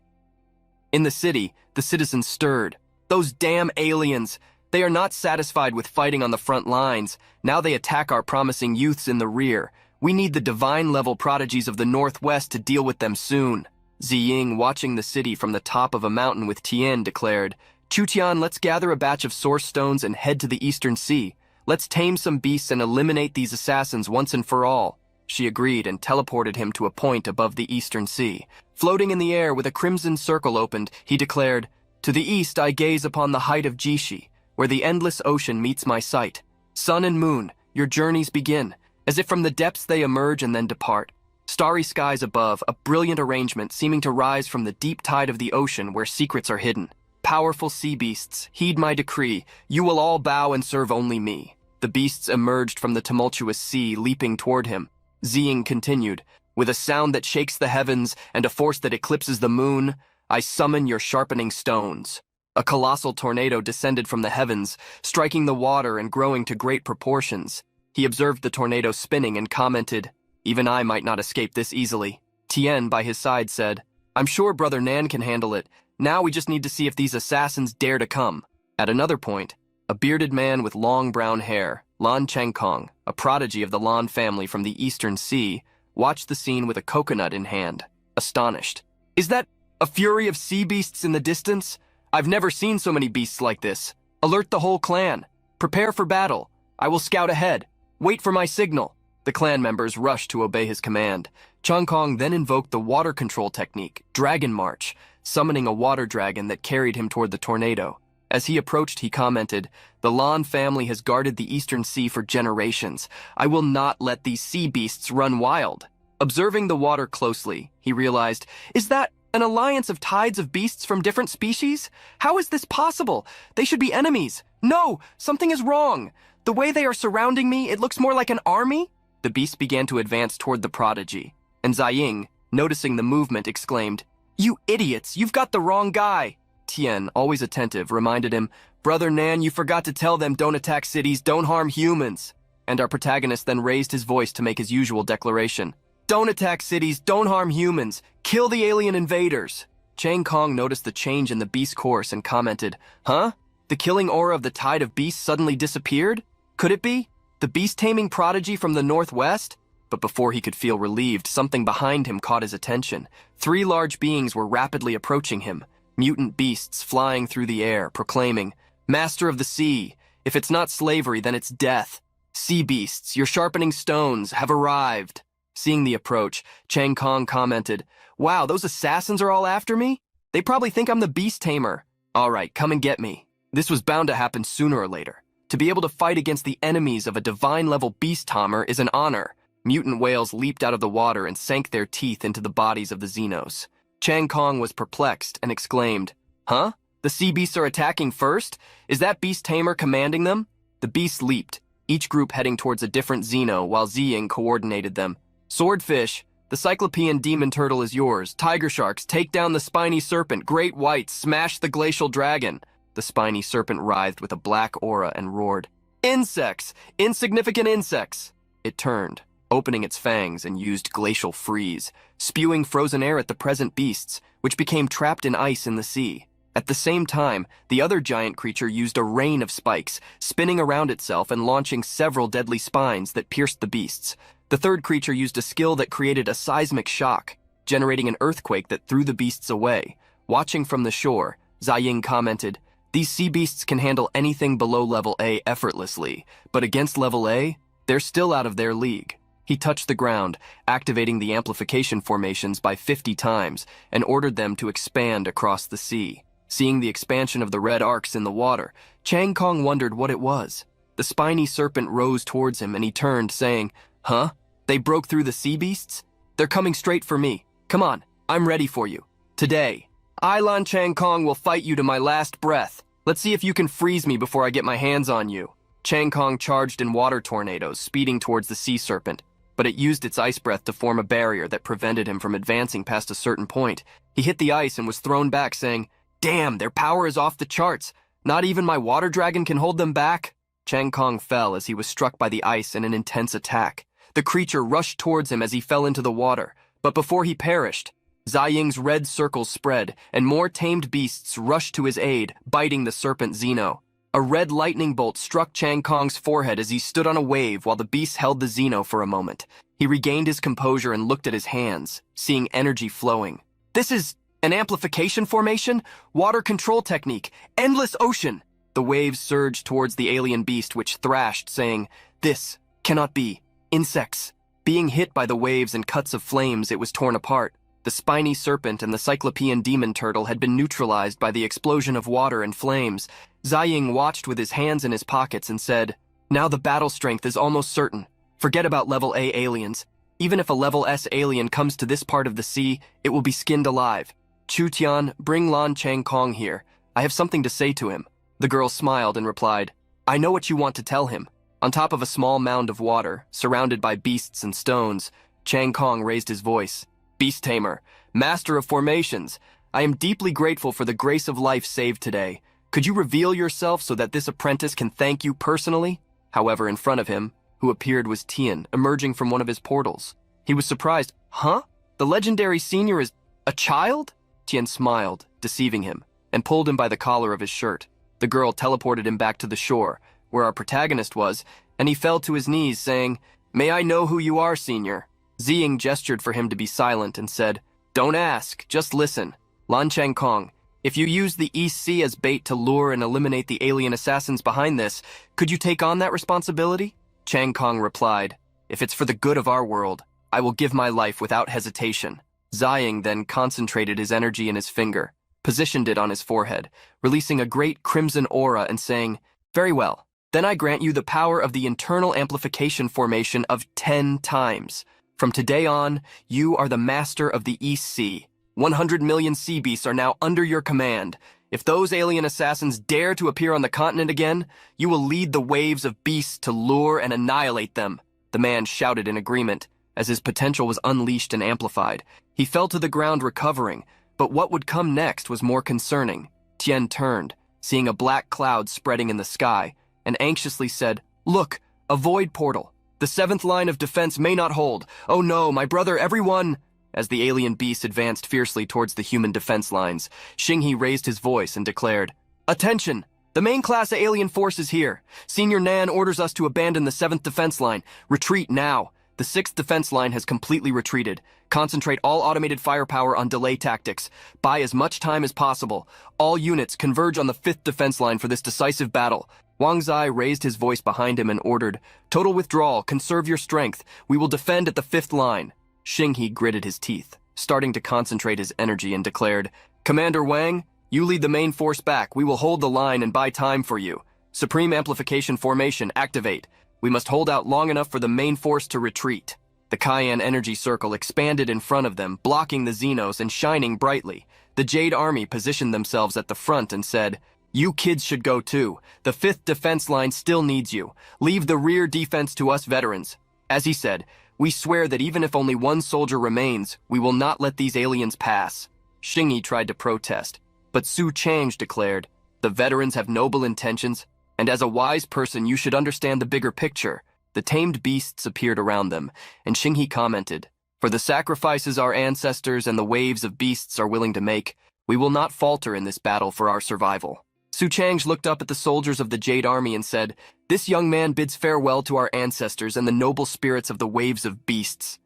In the city, the citizens stirred. "Those damn aliens! They are not satisfied with fighting on the front lines. Now they attack our promising youths in the rear. We need the divine-level prodigies of the Northwest to deal with them soon." Ziying, watching the city from the top of a mountain with Tian, declared, "Chutian, let's gather a batch of source stones and head to the Eastern Sea. Let's tame some beasts and eliminate these assassins once and for all." She agreed and teleported him to a point above the Eastern Sea. Floating in the air with a crimson circle opened, he declared, "To the east I gaze upon the height of Jishi, where the endless ocean meets my sight. Sun and moon, your journeys begin. As if from the depths they emerge and then depart. Starry skies above, a brilliant arrangement seeming to rise from the deep tide of the ocean where secrets are hidden. Powerful sea beasts, heed my decree. You will all bow and serve only me." The beasts emerged from the tumultuous sea, leaping toward him. Ziying continued, "With a sound that shakes the heavens and a force that eclipses the moon, I summon your sharpening stones." A colossal tornado descended from the heavens, striking the water and growing to great proportions. He observed the tornado spinning and commented, "Even I might not escape this easily." Tian, by his side, said, "I'm sure Brother Nan can handle it. Now we just need to see if these assassins dare to come." At another point, a bearded man with long brown hair, Lan Chengkong, a prodigy of the Lan family from the Eastern Sea, watched the scene with a coconut in hand, astonished. "Is that a fury of sea beasts in the distance? I've never seen so many beasts like this. Alert the whole clan. Prepare for battle. I will scout ahead. Wait for my signal." The clan members rushed to obey his command. Chengkong then invoked the water control technique, Dragon March, summoning a water dragon that carried him toward the tornado. As he approached, he commented, "The Lan family has guarded the Eastern Sea for generations. I will not let these sea beasts run wild." Observing the water closely, he realized, "Is that an alliance of tides of beasts from different species? How is this possible? They should be enemies. No, something is wrong. The way they are surrounding me, it looks more like an army." The beast began to advance toward the prodigy, and Ziying, noticing the movement, exclaimed, "You idiots, you've got the wrong guy." Tian, always attentive, reminded him, "Brother Nan, you forgot to tell them don't attack cities, don't harm humans." And our protagonist then raised his voice to make his usual declaration. "Don't attack cities, don't harm humans, kill the alien invaders." Chang Kong noticed the change in the beast's course and commented, "Huh? The killing aura of the tide of beasts suddenly disappeared? Could it be? The beast-taming prodigy from the Northwest?" But before he could feel relieved, something behind him caught his attention. 3 large beings were rapidly approaching him, mutant beasts flying through the air, proclaiming, "Master of the sea, if it's not slavery, then it's death. Sea beasts, your sharpening stones have arrived." Seeing the approach, Chang Kong commented, "Wow, those assassins are all after me? They probably think I'm the beast tamer. All right, come and get me." This was bound to happen sooner or later. To be able to fight against the enemies of a divine-level beast tamer is an honor. Mutant whales leaped out of the water and sank their teeth into the bodies of the Xenos. Chang Kong was perplexed and exclaimed, "Huh? The sea beasts are attacking first? Is that beast tamer commanding them?" The beasts leaped, each group heading towards a different Xeno while Ziying coordinated them. "Swordfish, the Cyclopean demon turtle is yours. Tiger sharks, take down the spiny serpent. Great whites, smash the glacial dragon." The spiny serpent writhed with a black aura and roared, "Insects! Insignificant insects!" It turned, opening its fangs, and used glacial freeze, spewing frozen air at the present beasts, which became trapped in ice in the sea. At the same time, the other giant creature used a rain of spikes, spinning around itself and launching several deadly spines that pierced the beasts. The third creature used a skill that created a seismic shock, generating an earthquake that threw the beasts away. Watching from the shore, Ziying commented, "These sea beasts can handle anything below level A effortlessly, but against level A, they're still out of their league." He touched the ground, activating the amplification formations by 50 times, and ordered them to expand across the sea. Seeing the expansion of the red arcs in the water, Chang Kong wondered what it was. The spiny serpent rose towards him and he turned, saying, "Huh? They broke through the sea beasts? They're coming straight for me. Come on, I'm ready for you. Today, I, Lan Chang Kong, will fight you to my last breath. Let's see if you can freeze me before I get my hands on you." Chang Kong charged in water tornadoes, speeding towards the sea serpent, but it used its ice breath to form a barrier that prevented him from advancing past a certain point. He hit the ice and was thrown back, saying, "Damn, their power is off the charts. Not even my water dragon can hold them back." Chang Kong fell as he was struck by the ice in an intense attack. The creature rushed towards him as he fell into the water, but before he perished, Ziying's red circles spread, and more tamed beasts rushed to his aid, biting the serpent Xeno. A red lightning bolt struck Chang Kong's forehead as he stood on a wave while the beasts held the Xeno for a moment. He regained his composure and looked at his hands, seeing energy flowing. "This is an amplification formation? Water control technique? Endless ocean!" The waves surged towards the alien beast, which thrashed, saying, "This cannot be. Insects." Being hit by the waves and cuts of flames, it was torn apart. The spiny serpent and the cyclopean demon turtle had been neutralized by the explosion of water and flames. Ziying watched with his hands in his pockets and said, "Now the battle strength is almost certain. Forget about level A aliens. Even if a level S alien comes to this part of the sea, it will be skinned alive. Chu Tian, bring Lan Chang Kong here. I have something to say to him." The girl smiled and replied, "I know what you want to tell him." On top of a small mound of water, surrounded by beasts and stones, Chang Kong raised his voice. "Beast Tamer, master of formations, I am deeply grateful for the grace of life saved today. Could you reveal yourself so that this apprentice can thank you personally?" However, in front of him, who appeared was Tian, emerging from one of his portals. He was surprised. "Huh? The legendary senior is a child?" Tian smiled, deceiving him, and pulled him by the collar of his shirt. The girl teleported him back to the shore, where our protagonist was, and he fell to his knees, saying, "May I know who you are, senior?" Ziying gestured for him to be silent and said, "Don't ask, just listen. Lan Chang Kong, if you use the East Sea as bait to lure and eliminate the alien assassins behind this, could you take on that responsibility?" Chang Kong replied, "If it's for the good of our world, I will give my life without hesitation." Ziying then concentrated his energy in his finger, positioned it on his forehead, releasing a great crimson aura and saying, "Very well, then I grant you the power of the internal amplification formation of 10 times. From today on, you are the master of the East Sea. 100 million sea beasts are now under your command. If those alien assassins dare to appear on the continent again, you will lead the waves of beasts to lure and annihilate them." The man shouted in agreement, as his potential was unleashed and amplified. He fell to the ground recovering, but what would come next was more concerning. Tian turned, seeing a black cloud spreading in the sky, and anxiously said, "Look, a void portal. The 7th line of defense may not hold. Oh no, my brother, everyone!" As the alien beast advanced fiercely towards the human defense lines, Xinghe raised his voice and declared, "Attention! The main class alien force is here. Senior Nan orders us to abandon the 7th defense line. Retreat now. The 6th defense line has completely retreated. Concentrate all automated firepower on delay tactics. Buy as much time as possible. All units converge on the 5th defense line for this decisive battle." Wang Zai raised his voice behind him and ordered, "Total withdrawal, conserve your strength. We will defend at the 5th line." Xinghe gritted his teeth, starting to concentrate his energy, and declared, "Commander Wang, you lead the main force back. We will hold the line and buy time for you. Supreme amplification formation, activate. We must hold out long enough for the main force to retreat." The Cayenne energy circle expanded in front of them, blocking the Xenos and shining brightly. The Jade Army positioned themselves at the front and said, "You kids should go too. The 5th defense line still needs you. Leave the rear defense to us veterans." As he said, "We swear that even if only one soldier remains, we will not let these aliens pass." Xinghe tried to protest, but Su Chang'e declared, "The veterans have noble intentions, and as a wise person you should understand the bigger picture." The tamed beasts appeared around them, and Xinghe commented, "For the sacrifices our ancestors and the waves of beasts are willing to make, We will not falter in this battle for our survival. Su Chang's looked up at the soldiers of the Jade Army and said, "This young man bids farewell to our ancestors and the noble spirits of the waves of beasts."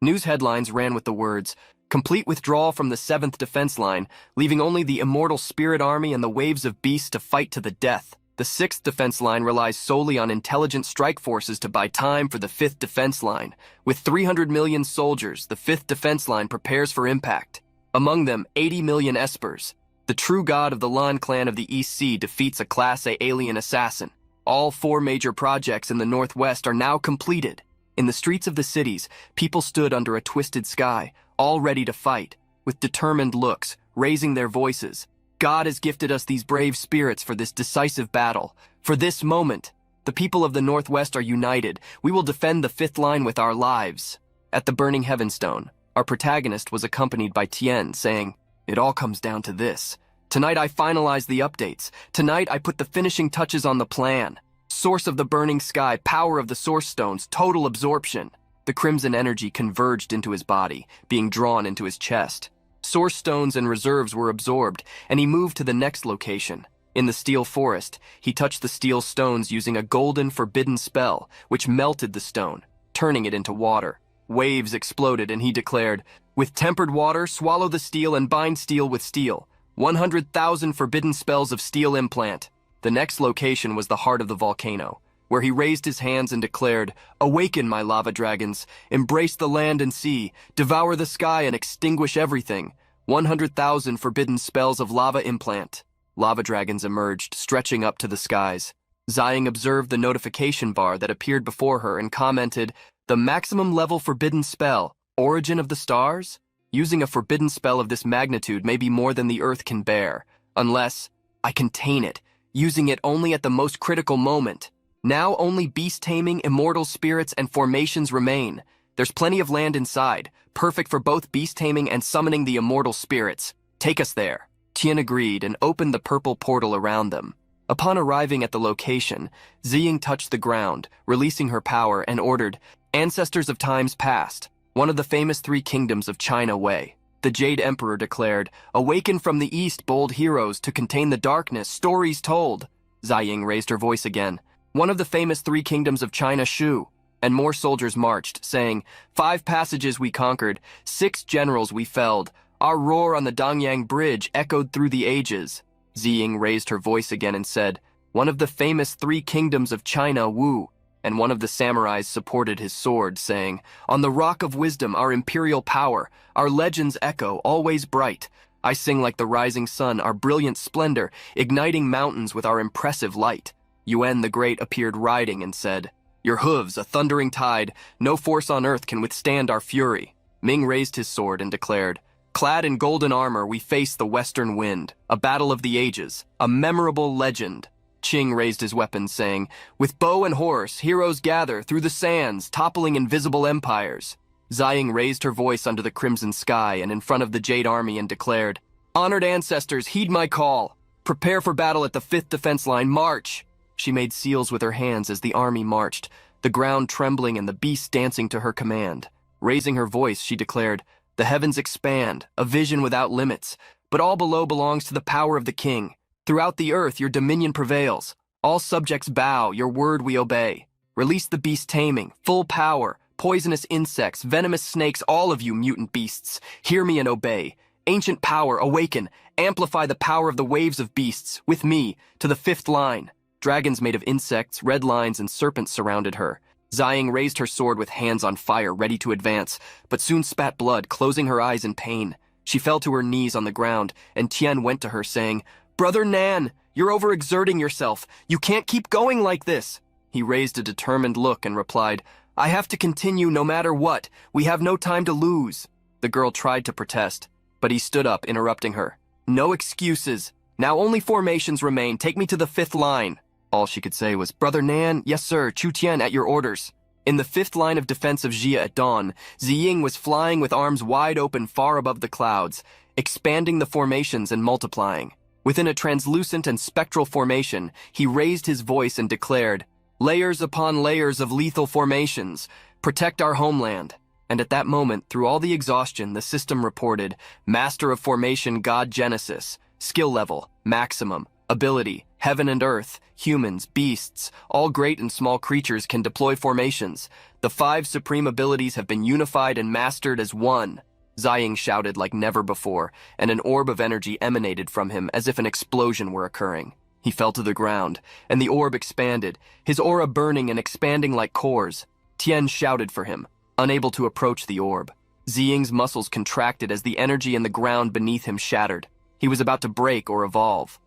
News headlines ran with the words, "Complete withdrawal from the 7th defense line, leaving only the immortal spirit army and the waves of beasts to fight to the death. The 6th defense line relies solely on intelligent strike forces to buy time for the 5th defense line. With 300 million soldiers, the 5th defense line prepares for impact. Among them, 80 million espers. The true god of the Lan clan of the East Sea defeats a Class A alien assassin. All 4 major projects in the Northwest are now completed." In the streets of the cities, people stood under a twisted sky, all ready to fight, with determined looks, raising their voices. God has gifted us these brave spirits for this decisive battle. For this moment, the people of the Northwest are united. We will defend the 5th line with our lives. At the Burning Heavenstone, our protagonist was accompanied by Tien, saying, "It all comes down to this. Tonight I finalize the updates. Tonight I put the finishing touches on the plan. Source of the burning sky, power of the source stones, total absorption." The crimson energy converged into his body, being drawn into his chest. Source stones and reserves were absorbed, and he moved to the next location. In the steel forest, he touched the steel stones using a golden forbidden spell, which melted the stone, turning it into water. Waves exploded, and he declared, "With tempered water, swallow the steel and bind steel with steel. 100,000 forbidden spells of steel implant." The next location was the heart of the volcano, where he raised his hands and declared, "Awaken, my lava dragons, embrace the land and sea, devour the sky and extinguish everything. 100,000 forbidden spells of lava implant." Lava dragons emerged, stretching up to the skies. Ziying observed the notification bar that appeared before her and commented, "The maximum level forbidden spell, origin of the stars? Using a forbidden spell of this magnitude may be more than the earth can bear, unless I contain it, using it only at the most critical moment. Now only beast-taming, immortal spirits, and formations remain. There's plenty of land inside, perfect for both beast-taming and summoning the immortal spirits. Take us there." Tien agreed and opened the purple portal around them. Upon arriving at the location, Ziying touched the ground, releasing her power, and ordered, "Ancestors of times past, one of the famous 3 kingdoms of China Wei." The Jade Emperor declared, "Awaken from the east, bold heroes, to contain the darkness, stories told." Ziying raised her voice again, "One of the famous 3 kingdoms of China Shu." And more soldiers marched, saying, "5 passages we conquered, 6 generals we felled. Our roar on the Dangyang Bridge echoed through the ages." Ziying raised her voice again and said, "One of the famous 3 kingdoms of China Wu." And one of the samurais supported his sword, saying, "On the rock of wisdom, our imperial power, our legends echo, always bright. I sing like the rising sun, our brilliant splendor, igniting mountains with our impressive light." Yuan the Great appeared riding and said, "Your hooves, a thundering tide, no force on earth can withstand our fury." Ming raised his sword and declared, "Clad in golden armor, we face the western wind, a battle of the ages, a memorable legend." Qing raised his weapon, saying, "With bow and horse, heroes gather through the sands, toppling invisible empires." Ziying raised her voice under the crimson sky and in front of the Jade Army and declared, "Honored ancestors, heed my call. Prepare for battle at the 5th defense line, march." She made seals with her hands as the army marched, the ground trembling and the beasts dancing to her command. Raising her voice, she declared, "The heavens expand, a vision without limits, but all below belongs to the power of the king. Throughout the earth, your dominion prevails. All subjects bow, your word we obey. Release the beast taming, full power, poisonous insects, venomous snakes, all of you mutant beasts. Hear me and obey. Ancient power, awaken. Amplify the power of the waves of beasts, with me, to the 5th line." Dragons made of insects, red lines, and serpents surrounded her. Ziying raised her sword with hands on fire, ready to advance, but soon spat blood, closing her eyes in pain. She fell to her knees on the ground, and Tien went to her, saying, "Brother Nan, you're overexerting yourself. You can't keep going like this." He raised a determined look and replied, "I have to continue no matter what. We have no time to lose." The girl tried to protest, but he stood up, interrupting her. "No excuses. Now only formations remain. Take me to the 5th line." All she could say was, "Brother Nan, yes sir, Chu Tian at your orders." In the 5th line of defense of Jia at dawn, Ziying was flying with arms wide open far above the clouds, expanding the formations and multiplying. Within a translucent and spectral formation, he raised his voice and declared, "Layers upon layers of lethal formations, protect our homeland." And at that moment, through all the exhaustion, the system reported, Master of Formation God Genesis, skill level, maximum, ability, heaven and earth, humans, beasts, all great and small creatures can deploy formations. The 5 supreme abilities have been unified and mastered as one. Ziying shouted like never before, and an orb of energy emanated from him as if an explosion were occurring. He fell to the ground, and the orb expanded, his aura burning and expanding like cores. Tian shouted for him, unable to approach the orb. Ziying's muscles contracted as the energy in the ground beneath him shattered. He was about to break or evolve.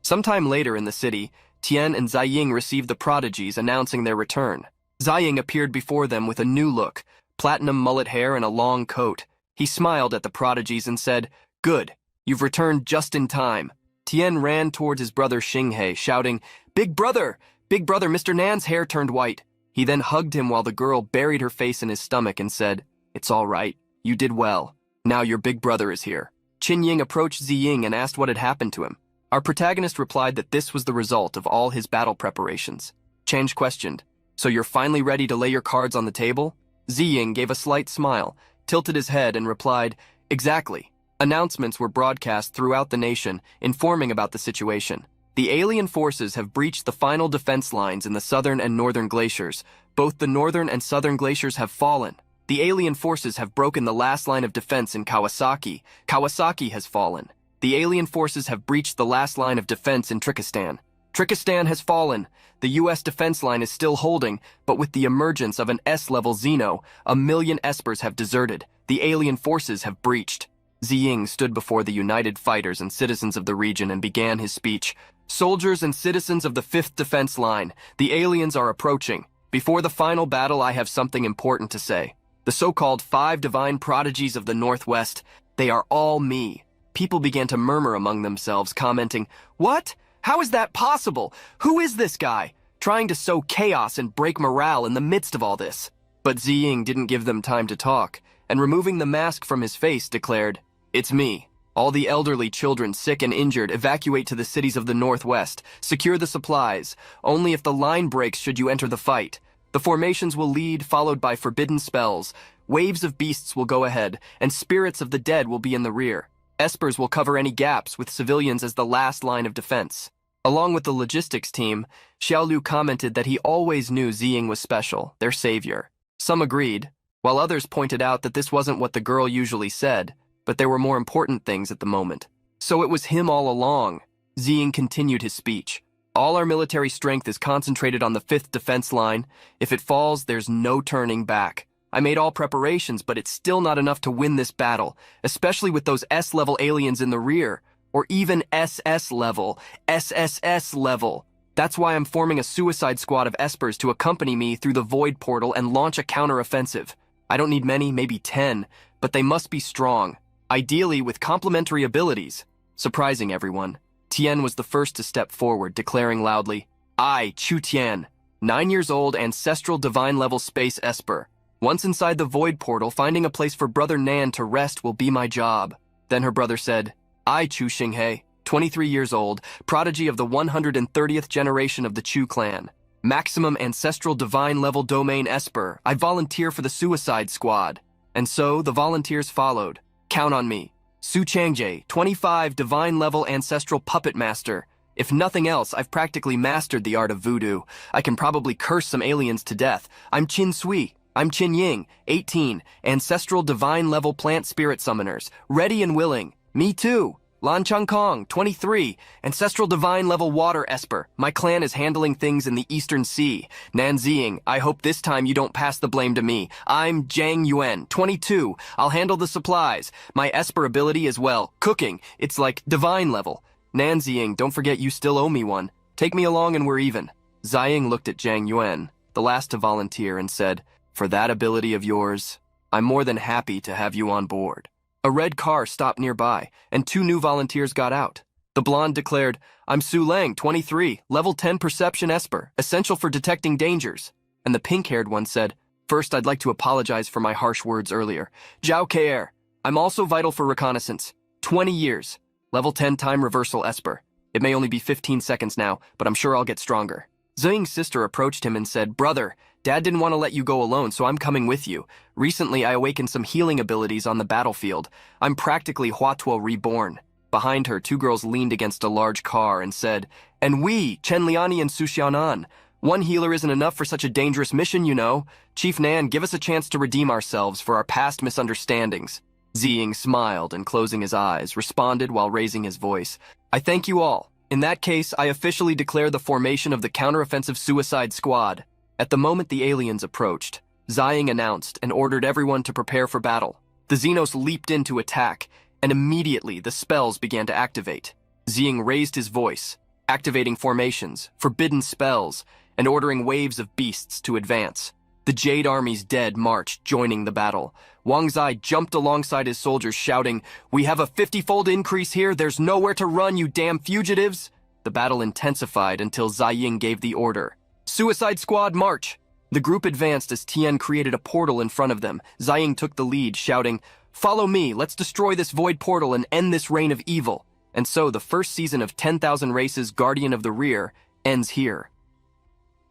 Sometime later in the city, Tian and Ziying received the Prodigies announcing their return. Ziying appeared before them with a new look, platinum mullet hair and a long coat. He smiled at the Prodigies and said, "Good, you've returned just in time." Tian ran towards his brother Xinghe, shouting, "Big brother! Big brother!" Mr. Nan's hair turned white. He then hugged him while the girl buried her face in his stomach and said, "It's all right. You did well. Now your big brother is here." Qin Ying approached Ziying and asked what had happened to him. Our protagonist replied that this was the result of all his battle preparations. Change questioned, "So you're finally ready to lay your cards on the table?" Ziying gave a slight smile, tilted his head, and replied, "Exactly." Announcements were broadcast throughout the nation, informing about the situation. The alien forces have breached the final defense lines in the southern and northern glaciers. Both the northern and southern glaciers have fallen. The alien forces have broken the last line of defense in Kawasaki. Kawasaki has fallen. The alien forces have breached the last line of defense in Trikistan. Trikistan has fallen. The U.S. defense line is still holding, but with the emergence of an S-level Xeno, 1,000,000 Espers have deserted. The alien forces have breached. Ziying stood before the united fighters and citizens of the region and began his speech. "Soldiers and citizens of the 5th Defense Line, the aliens are approaching. Before the final battle, I have something important to say. The so-called 5 divine prodigies of the Northwest, they are all me." People began to murmur among themselves, commenting, "What? How is that possible? Who is this guy?" Trying to sow chaos and break morale in the midst of all this. But Ziying didn't give them time to talk, and removing the mask from his face, declared, "It's me. All the elderly, children, sick and injured, evacuate to the cities of the Northwest. Secure the supplies. Only if the line breaks should you enter the fight. The formations will lead, followed by forbidden spells. Waves of beasts will go ahead, and spirits of the dead will be in the rear. Espers will cover any gaps, with civilians as the last line of defense." Along with the logistics team, Xiaolu commented that he always knew Ziying was special, their savior. Some agreed, while others pointed out that this wasn't what the girl usually said, but there were more important things at the moment. "So it was him all along." Ziying continued his speech. "All our military strength is concentrated on the 5th defense line. If it falls, there's no turning back. I made all preparations, but it's still not enough to win this battle, especially with those S-level aliens in the rear, or even SS level, SSS level. That's why I'm forming a suicide squad of Espers to accompany me through the Void Portal and launch a counteroffensive. I don't need many, maybe 10, but they must be strong, ideally with complementary abilities." Surprising everyone, Tian was the first to step forward, declaring loudly, "I, Chu Tian, 9 years old, ancestral divine-level space Esper. Once inside the Void Portal, finding a place for Brother Nan to rest will be my job." Then her brother said, "I, Chu Xinghe, 23 years old, prodigy of the 130th generation of the Chu clan. Maximum ancestral divine-level domain Esper. I volunteer for the suicide squad." And so the volunteers followed. "Count on me. Su Changjae, 25 divine-level ancestral puppet master. If nothing else, I've practically mastered the art of voodoo. I can probably curse some aliens to death. I'm Qin Sui. I'm Qin Ying, 18, ancestral divine-level plant spirit summoners, ready and willing. Me too. Lan Changkong, 23, ancestral divine-level water esper. My clan is handling things in the Eastern Sea. Nan Ziying, I hope this time you don't pass the blame to me. I'm Zhang Yuan, 22. I'll handle the supplies. My esper ability is, well, cooking. It's like divine level. Nan Ziying, don't forget you still owe me one. Take me along and we're even." Ziying looked at Zhang Yuan, the last to volunteer, and said, "For that ability of yours, I'm more than happy to have you on board." A red car stopped nearby, and 2 new volunteers got out. The blonde declared, "I'm Su Lang, 23, level 10 perception esper, essential for detecting dangers." And the pink-haired one said, "First, I'd like to apologize for my harsh words earlier. Zhao Keir, I'm also vital for reconnaissance. 20 years, level 10 time reversal esper. It may only be 15 seconds now, but I'm sure I'll get stronger." Ziying's sister approached him and said, "Brother, Dad didn't want to let you go alone, so I'm coming with you. Recently, I awakened some healing abilities on the battlefield. I'm practically Huatuo reborn." Behind her, two girls leaned against a large car and said, "And we, Chen Liani and Su Xiaonan. One healer isn't enough for such a dangerous mission, you know. Chief Nan, give us a chance to redeem ourselves for our past misunderstandings." Ziying smiled and, closing his eyes, responded while raising his voice. "I thank you all. In that case, I officially declare the formation of the counteroffensive Suicide Squad." At the moment the aliens approached, Ziying announced and ordered everyone to prepare for battle. The Xenos leaped in to attack, and immediately the spells began to activate. Ziying raised his voice, activating formations, forbidden spells, and ordering waves of beasts to advance. The Jade Army's dead marched, joining the battle. Wang Zai jumped alongside his soldiers, shouting, "We have a 50-fold increase here. There's nowhere to run, you damn fugitives." The battle intensified until Ziying gave the order. "Suicide Squad, march!" The group advanced as Tian created a portal in front of them. Ziying took the lead, shouting, "Follow me, let's destroy this void portal and end this reign of evil." And so the first season of 10,000 Races Guardian of the Rear ends here.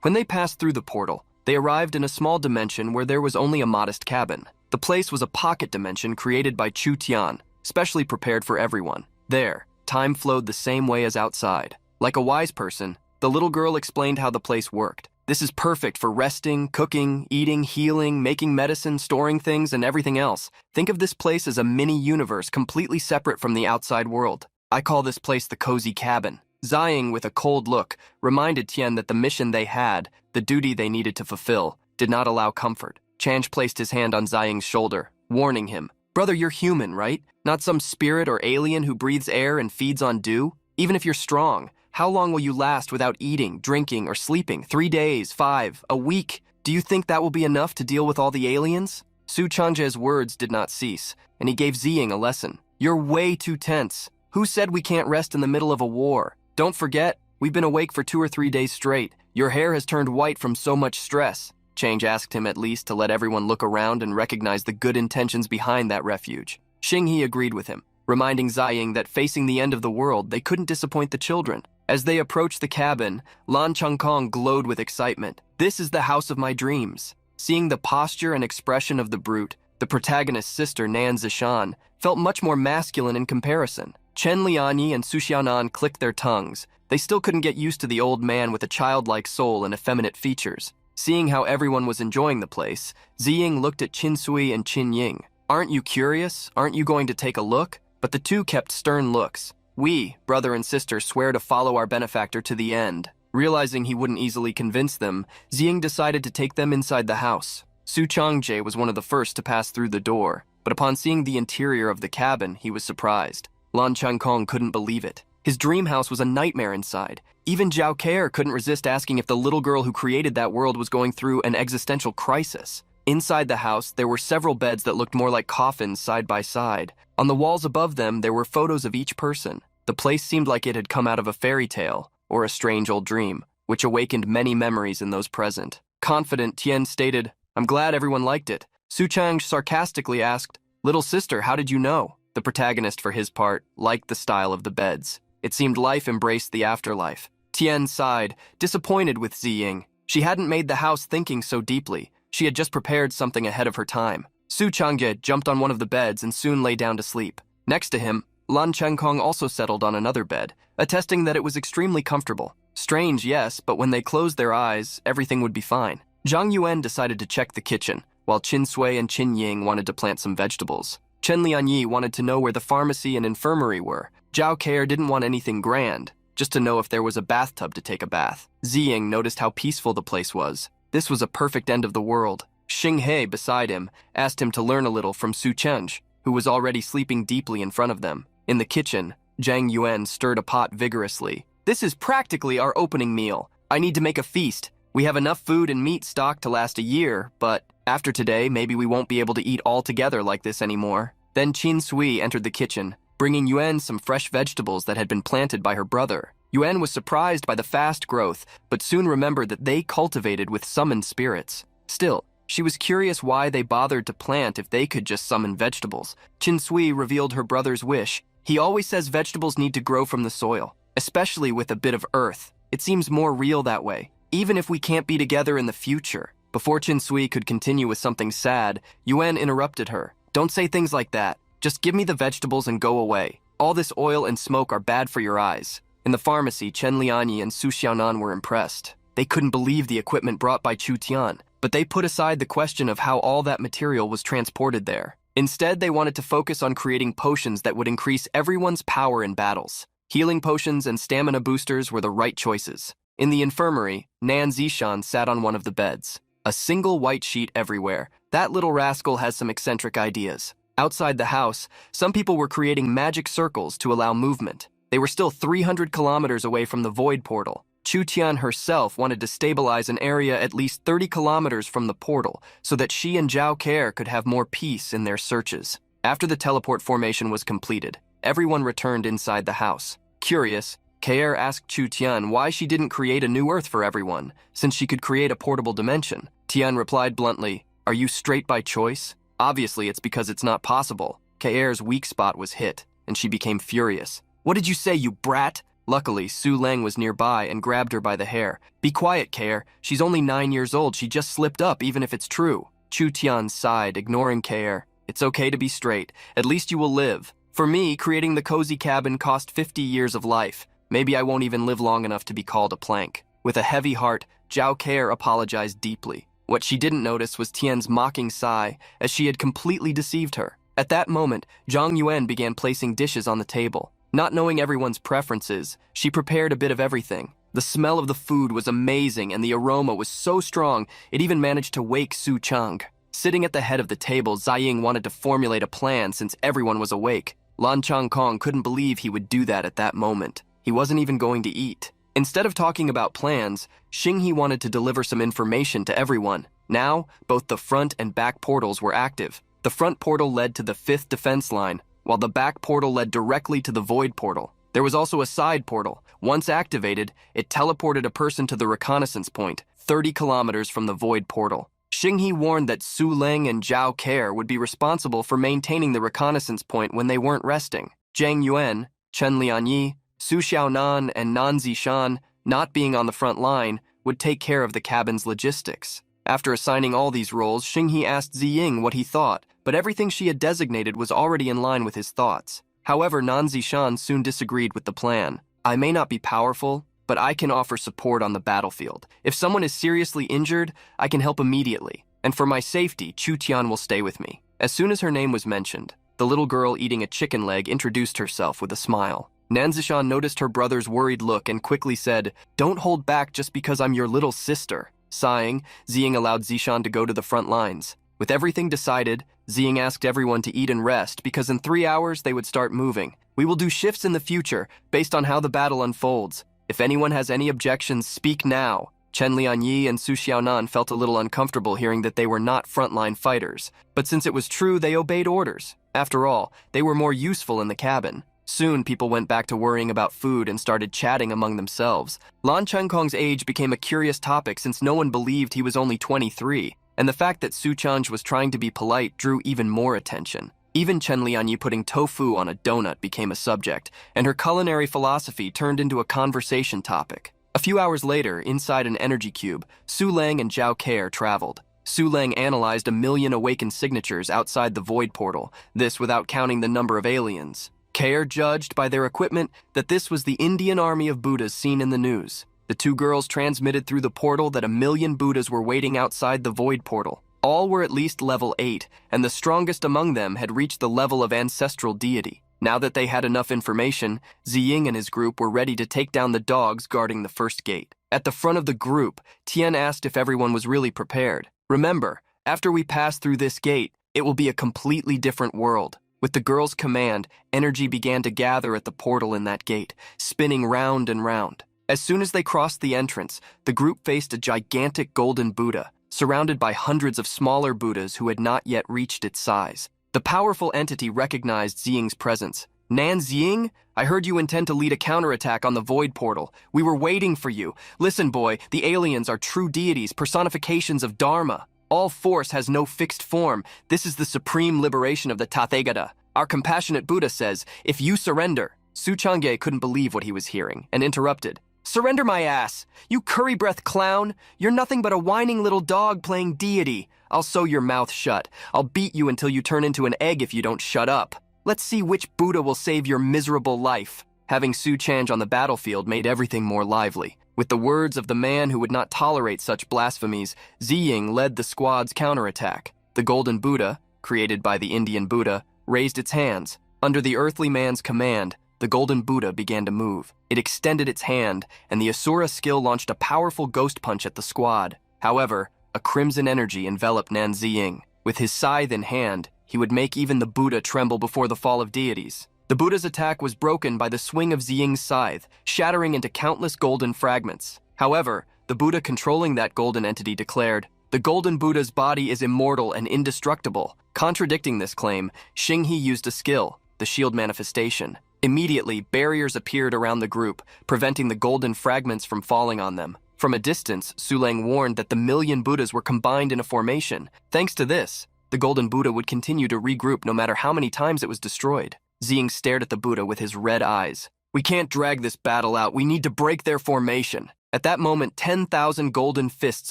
When they passed through the portal, they arrived in a small dimension where there was only a modest cabin. The place was a pocket dimension created by Chu Tian, specially prepared for everyone. There, time flowed the same way as outside. Like a wise person, the little girl explained how the place worked. "This is perfect for resting, cooking, eating, healing, making medicine, storing things, and everything else. Think of this place as a mini-universe completely separate from the outside world. I call this place the cozy cabin." Ziying, with a cold look, reminded Tian that the mission they had, the duty they needed to fulfill, did not allow comfort. Change placed his hand on Ziying's shoulder, warning him, "Brother, you're human, right? Not some spirit or alien who breathes air and feeds on dew? Even if you're strong, how long will you last without eating, drinking, or sleeping? 3 days, 5, a week? Do you think that will be enough to deal with all the aliens?" Su Changje's words did not cease, and he gave Ziying a lesson. "You're way too tense. Who said we can't rest in the middle of a war? Don't forget, we've been awake for 2 or 3 days straight. Your hair has turned white from so much stress." Change asked him at least to let everyone look around and recognize the good intentions behind that refuge. Xinghe agreed with him, reminding Ziying that facing the end of the world, they couldn't disappoint the children. As they approached the cabin, Lan Changkong glowed with excitement. "This is the house of my dreams." Seeing the posture and expression of the brute, the protagonist's sister, Nan Ziying, felt much more masculine in comparison. Chen Liani and Su Xiaonan clicked their tongues. They still couldn't get used to the old man with a childlike soul and effeminate features. Seeing how everyone was enjoying the place, Ziying looked at Qin Sui and Qin Ying. "Aren't you curious? Aren't you going to take a look?" But the two kept stern looks. "We, brother and sister, swear to follow our benefactor to the end." Realizing he wouldn't easily convince them, Ziying decided to take them inside the house. Su Changje was one of the first to pass through the door, but upon seeing the interior of the cabin, he was surprised. Lan Changkong couldn't believe it. His dream house was a nightmare inside. Even Zhao Keir couldn't resist asking if the little girl who created that world was going through an existential crisis. Inside the house, there were several beds that looked more like coffins side by side. On the walls above them, there were photos of each person. The place seemed like it had come out of a fairy tale or a strange old dream, which awakened many memories in those present. Confident, Tian stated, "I'm glad everyone liked it." Su Chang sarcastically asked, "Little sister, how did you know?" The protagonist, for his part, liked the style of the beds. It seemed life embraced the afterlife. Tian sighed, disappointed with Ziying. She hadn't made the house thinking so deeply. She had just prepared something ahead of her time. Su Changye jumped on one of the beds and soon lay down to sleep. Next to him, Lan Changkong also settled on another bed, attesting that it was extremely comfortable. Strange, yes, but when they closed their eyes, everything would be fine. Zhang Yuan decided to check the kitchen, while Qin Sui and Qin Ying wanted to plant some vegetables. Chen Lianyi wanted to know where the pharmacy and infirmary were. Zhao Keir didn't want anything grand, just to know if there was a bathtub to take a bath. Ziying noticed how peaceful the place was. This was a perfect end of the world. Xinghe, beside him, asked him to learn a little from Su Chenj, who was already sleeping deeply in front of them. In the kitchen, Zhang Yuan stirred a pot vigorously. "This is practically our opening meal. I need to make a feast. We have enough food and meat stocked to last a year, but after today, maybe we won't be able to eat all together like this anymore." Then Qin Sui entered the kitchen, bringing Yuan some fresh vegetables that had been planted by her brother. Yuan was surprised by the fast growth, but soon remembered that they cultivated with summoned spirits. Still, she was curious why they bothered to plant if they could just summon vegetables. Qin Sui revealed her brother's wish. "He always says vegetables need to grow from the soil, especially with a bit of earth. It seems more real that way, even if we can't be together in the future." Before Chin Sui could continue with something sad, Yuan interrupted her. Don't say things like that. Just give me the vegetables and go away. All this oil and smoke are bad for your eyes. In the pharmacy, Chen Lianyi and Su Xiaonan were impressed. They couldn't believe the equipment brought by Chu Tian, but they put aside the question of how all that material was transported there. Instead, they wanted to focus on creating potions that would increase everyone's power in battles. Healing potions and stamina boosters were the right choices. In the infirmary, Nan Ziying sat on one of the beds. A single white sheet everywhere. That little rascal has some eccentric ideas. Outside the house, some people were creating magic circles to allow movement. They were still 300 kilometers away from the void portal. Chu Tian herself wanted to stabilize an area at least 30 kilometers from the portal so that she and Zhao Care could have more peace in their searches. After the teleport formation was completed, everyone returned inside the house. Curious, Care asked Chu Tian why she didn't create a new Earth for everyone, since she could create a portable dimension. Tian replied bluntly, "Are you straight by choice? Obviously, it's because it's not possible." Care's weak spot was hit, and she became furious. "What did you say, you brat?" Luckily, Su Leng was nearby and grabbed her by the hair. "Be quiet, Care. She's only 9 years old. She just slipped up, even if it's true." Chu Tian sighed, ignoring Care. "It's okay to be straight. At least you will live. For me, creating the cozy cabin cost 50 years of life. Maybe I won't even live long enough to be called a plank." With a heavy heart, Zhao Care apologized deeply. What she didn't notice was Tian's mocking sigh, as she had completely deceived her. At that moment, Zhang Yuan began placing dishes on the table. Not knowing everyone's preferences, she prepared a bit of everything. The smell of the food was amazing, and the aroma was so strong, it even managed to wake Su Chang. Sitting at the head of the table, Ziying wanted to formulate a plan since everyone was awake. Lan Changkong couldn't believe he would do that at that moment. He wasn't even going to eat. Instead of talking about plans, Xinghe wanted to deliver some information to everyone. Now, both the front and back portals were active. The front portal led to the 5th defense line, while the back portal led directly to the void portal. There was also a side portal. Once activated, it teleported a person to the reconnaissance point, 30 kilometers from the void portal. Xinghe warned that Su Leng and Zhao Care would be responsible for maintaining the reconnaissance point when they weren't resting. Zhang Yuan, Chen Lianyi, Su Xiaonan, and Nan Ziying, not being on the front line, would take care of the cabin's logistics. After assigning all these roles, Xinghe asked Ziying what he thought, but everything she had designated was already in line with his thoughts. However, Nan Ziying soon disagreed with the plan. "I may not be powerful, but I can offer support on the battlefield. If someone is seriously injured, I can help immediately. And for my safety, Chu Tian will stay with me." As soon as her name was mentioned, the little girl eating a chicken leg introduced herself with a smile. Nan Ziying noticed her brother's worried look and quickly said, "Don't hold back just because I'm your little sister." Sighing, Ziying allowed Zishan to go to the front lines. With everything decided, Ziying asked everyone to eat and rest because in 3 hours they would start moving. "We will do shifts in the future based on how the battle unfolds. If anyone has any objections, speak now." Chen Lianyi and Su Xiaonan felt a little uncomfortable hearing that they were not frontline fighters, but since it was true, they obeyed orders. After all, they were more useful in the cabin. Soon, people went back to worrying about food and started chatting among themselves. Lan Chengkong's age became a curious topic since no one believed he was only 23, and the fact that Su Chang was trying to be polite drew even more attention. Even Chen Lianyi putting tofu on a donut became a subject, and her culinary philosophy turned into a conversation topic. A few hours later, inside an energy cube, Su Leng and Zhao Care traveled. Su Leng analyzed 1,000,000 awakened signatures outside the void portal, this without counting the number of aliens. Care judged by their equipment that this was the Indian army of Buddhas seen in the news. The two girls transmitted through the portal that 1,000,000 Buddhas were waiting outside the void portal. All were at least level 8, and the strongest among them had reached the level of ancestral deity. Now that they had enough information, Ziying and his group were ready to take down the dogs guarding the first gate. At the front of the group, Tian asked if everyone was really prepared. "Remember, after we pass through this gate, it will be a completely different world." With the girl's command, energy began to gather at the portal in that gate, spinning round and round. As soon as they crossed the entrance, the group faced a gigantic golden Buddha, surrounded by hundreds of smaller Buddhas who had not yet reached its size. The powerful entity recognized Ziying's presence. "Nan Ziying, I heard you intend to lead a counterattack on the void portal. We were waiting for you. Listen, boy, the aliens are true deities, personifications of Dharma. All force has no fixed form. This is the supreme liberation of the Tathagata. Our compassionate Buddha says, if you surrender." Su Changye couldn't believe what he was hearing and interrupted. Surrender my ass! You curry-breath clown! You're nothing but a whining little dog playing deity. I'll sew your mouth shut. I'll beat you until you turn into an egg if you don't shut up. Let's see which Buddha will save your miserable life. Having Su Chang on the battlefield made everything more lively. With the words of the man who would not tolerate such blasphemies, Ziying led the squad's counterattack. The Golden Buddha, created by the Indian Buddha, raised its hands. Under the earthly man's command, the Golden Buddha began to move. It extended its hand, and the Asura skill launched a powerful ghost punch at the squad. However, a crimson energy enveloped Nan Ziying. With his scythe in hand, he would make even the Buddha tremble before the fall of deities. The Buddha's attack was broken by the swing of Ziying's scythe, shattering into countless golden fragments. However, the Buddha controlling that golden entity declared, "The Golden Buddha's body is immortal and indestructible." Contradicting this claim, Xinghe used a skill, the shield manifestation. Immediately, barriers appeared around the group, preventing the golden fragments from falling on them. From a distance, Sulang warned that the million Buddhas were combined in a formation. Thanks to this, the Golden Buddha would continue to regroup no matter how many times it was destroyed. Ziying stared at the Buddha with his red eyes. "We can't drag this battle out. We need to break their formation." At that moment, 10,000 golden fists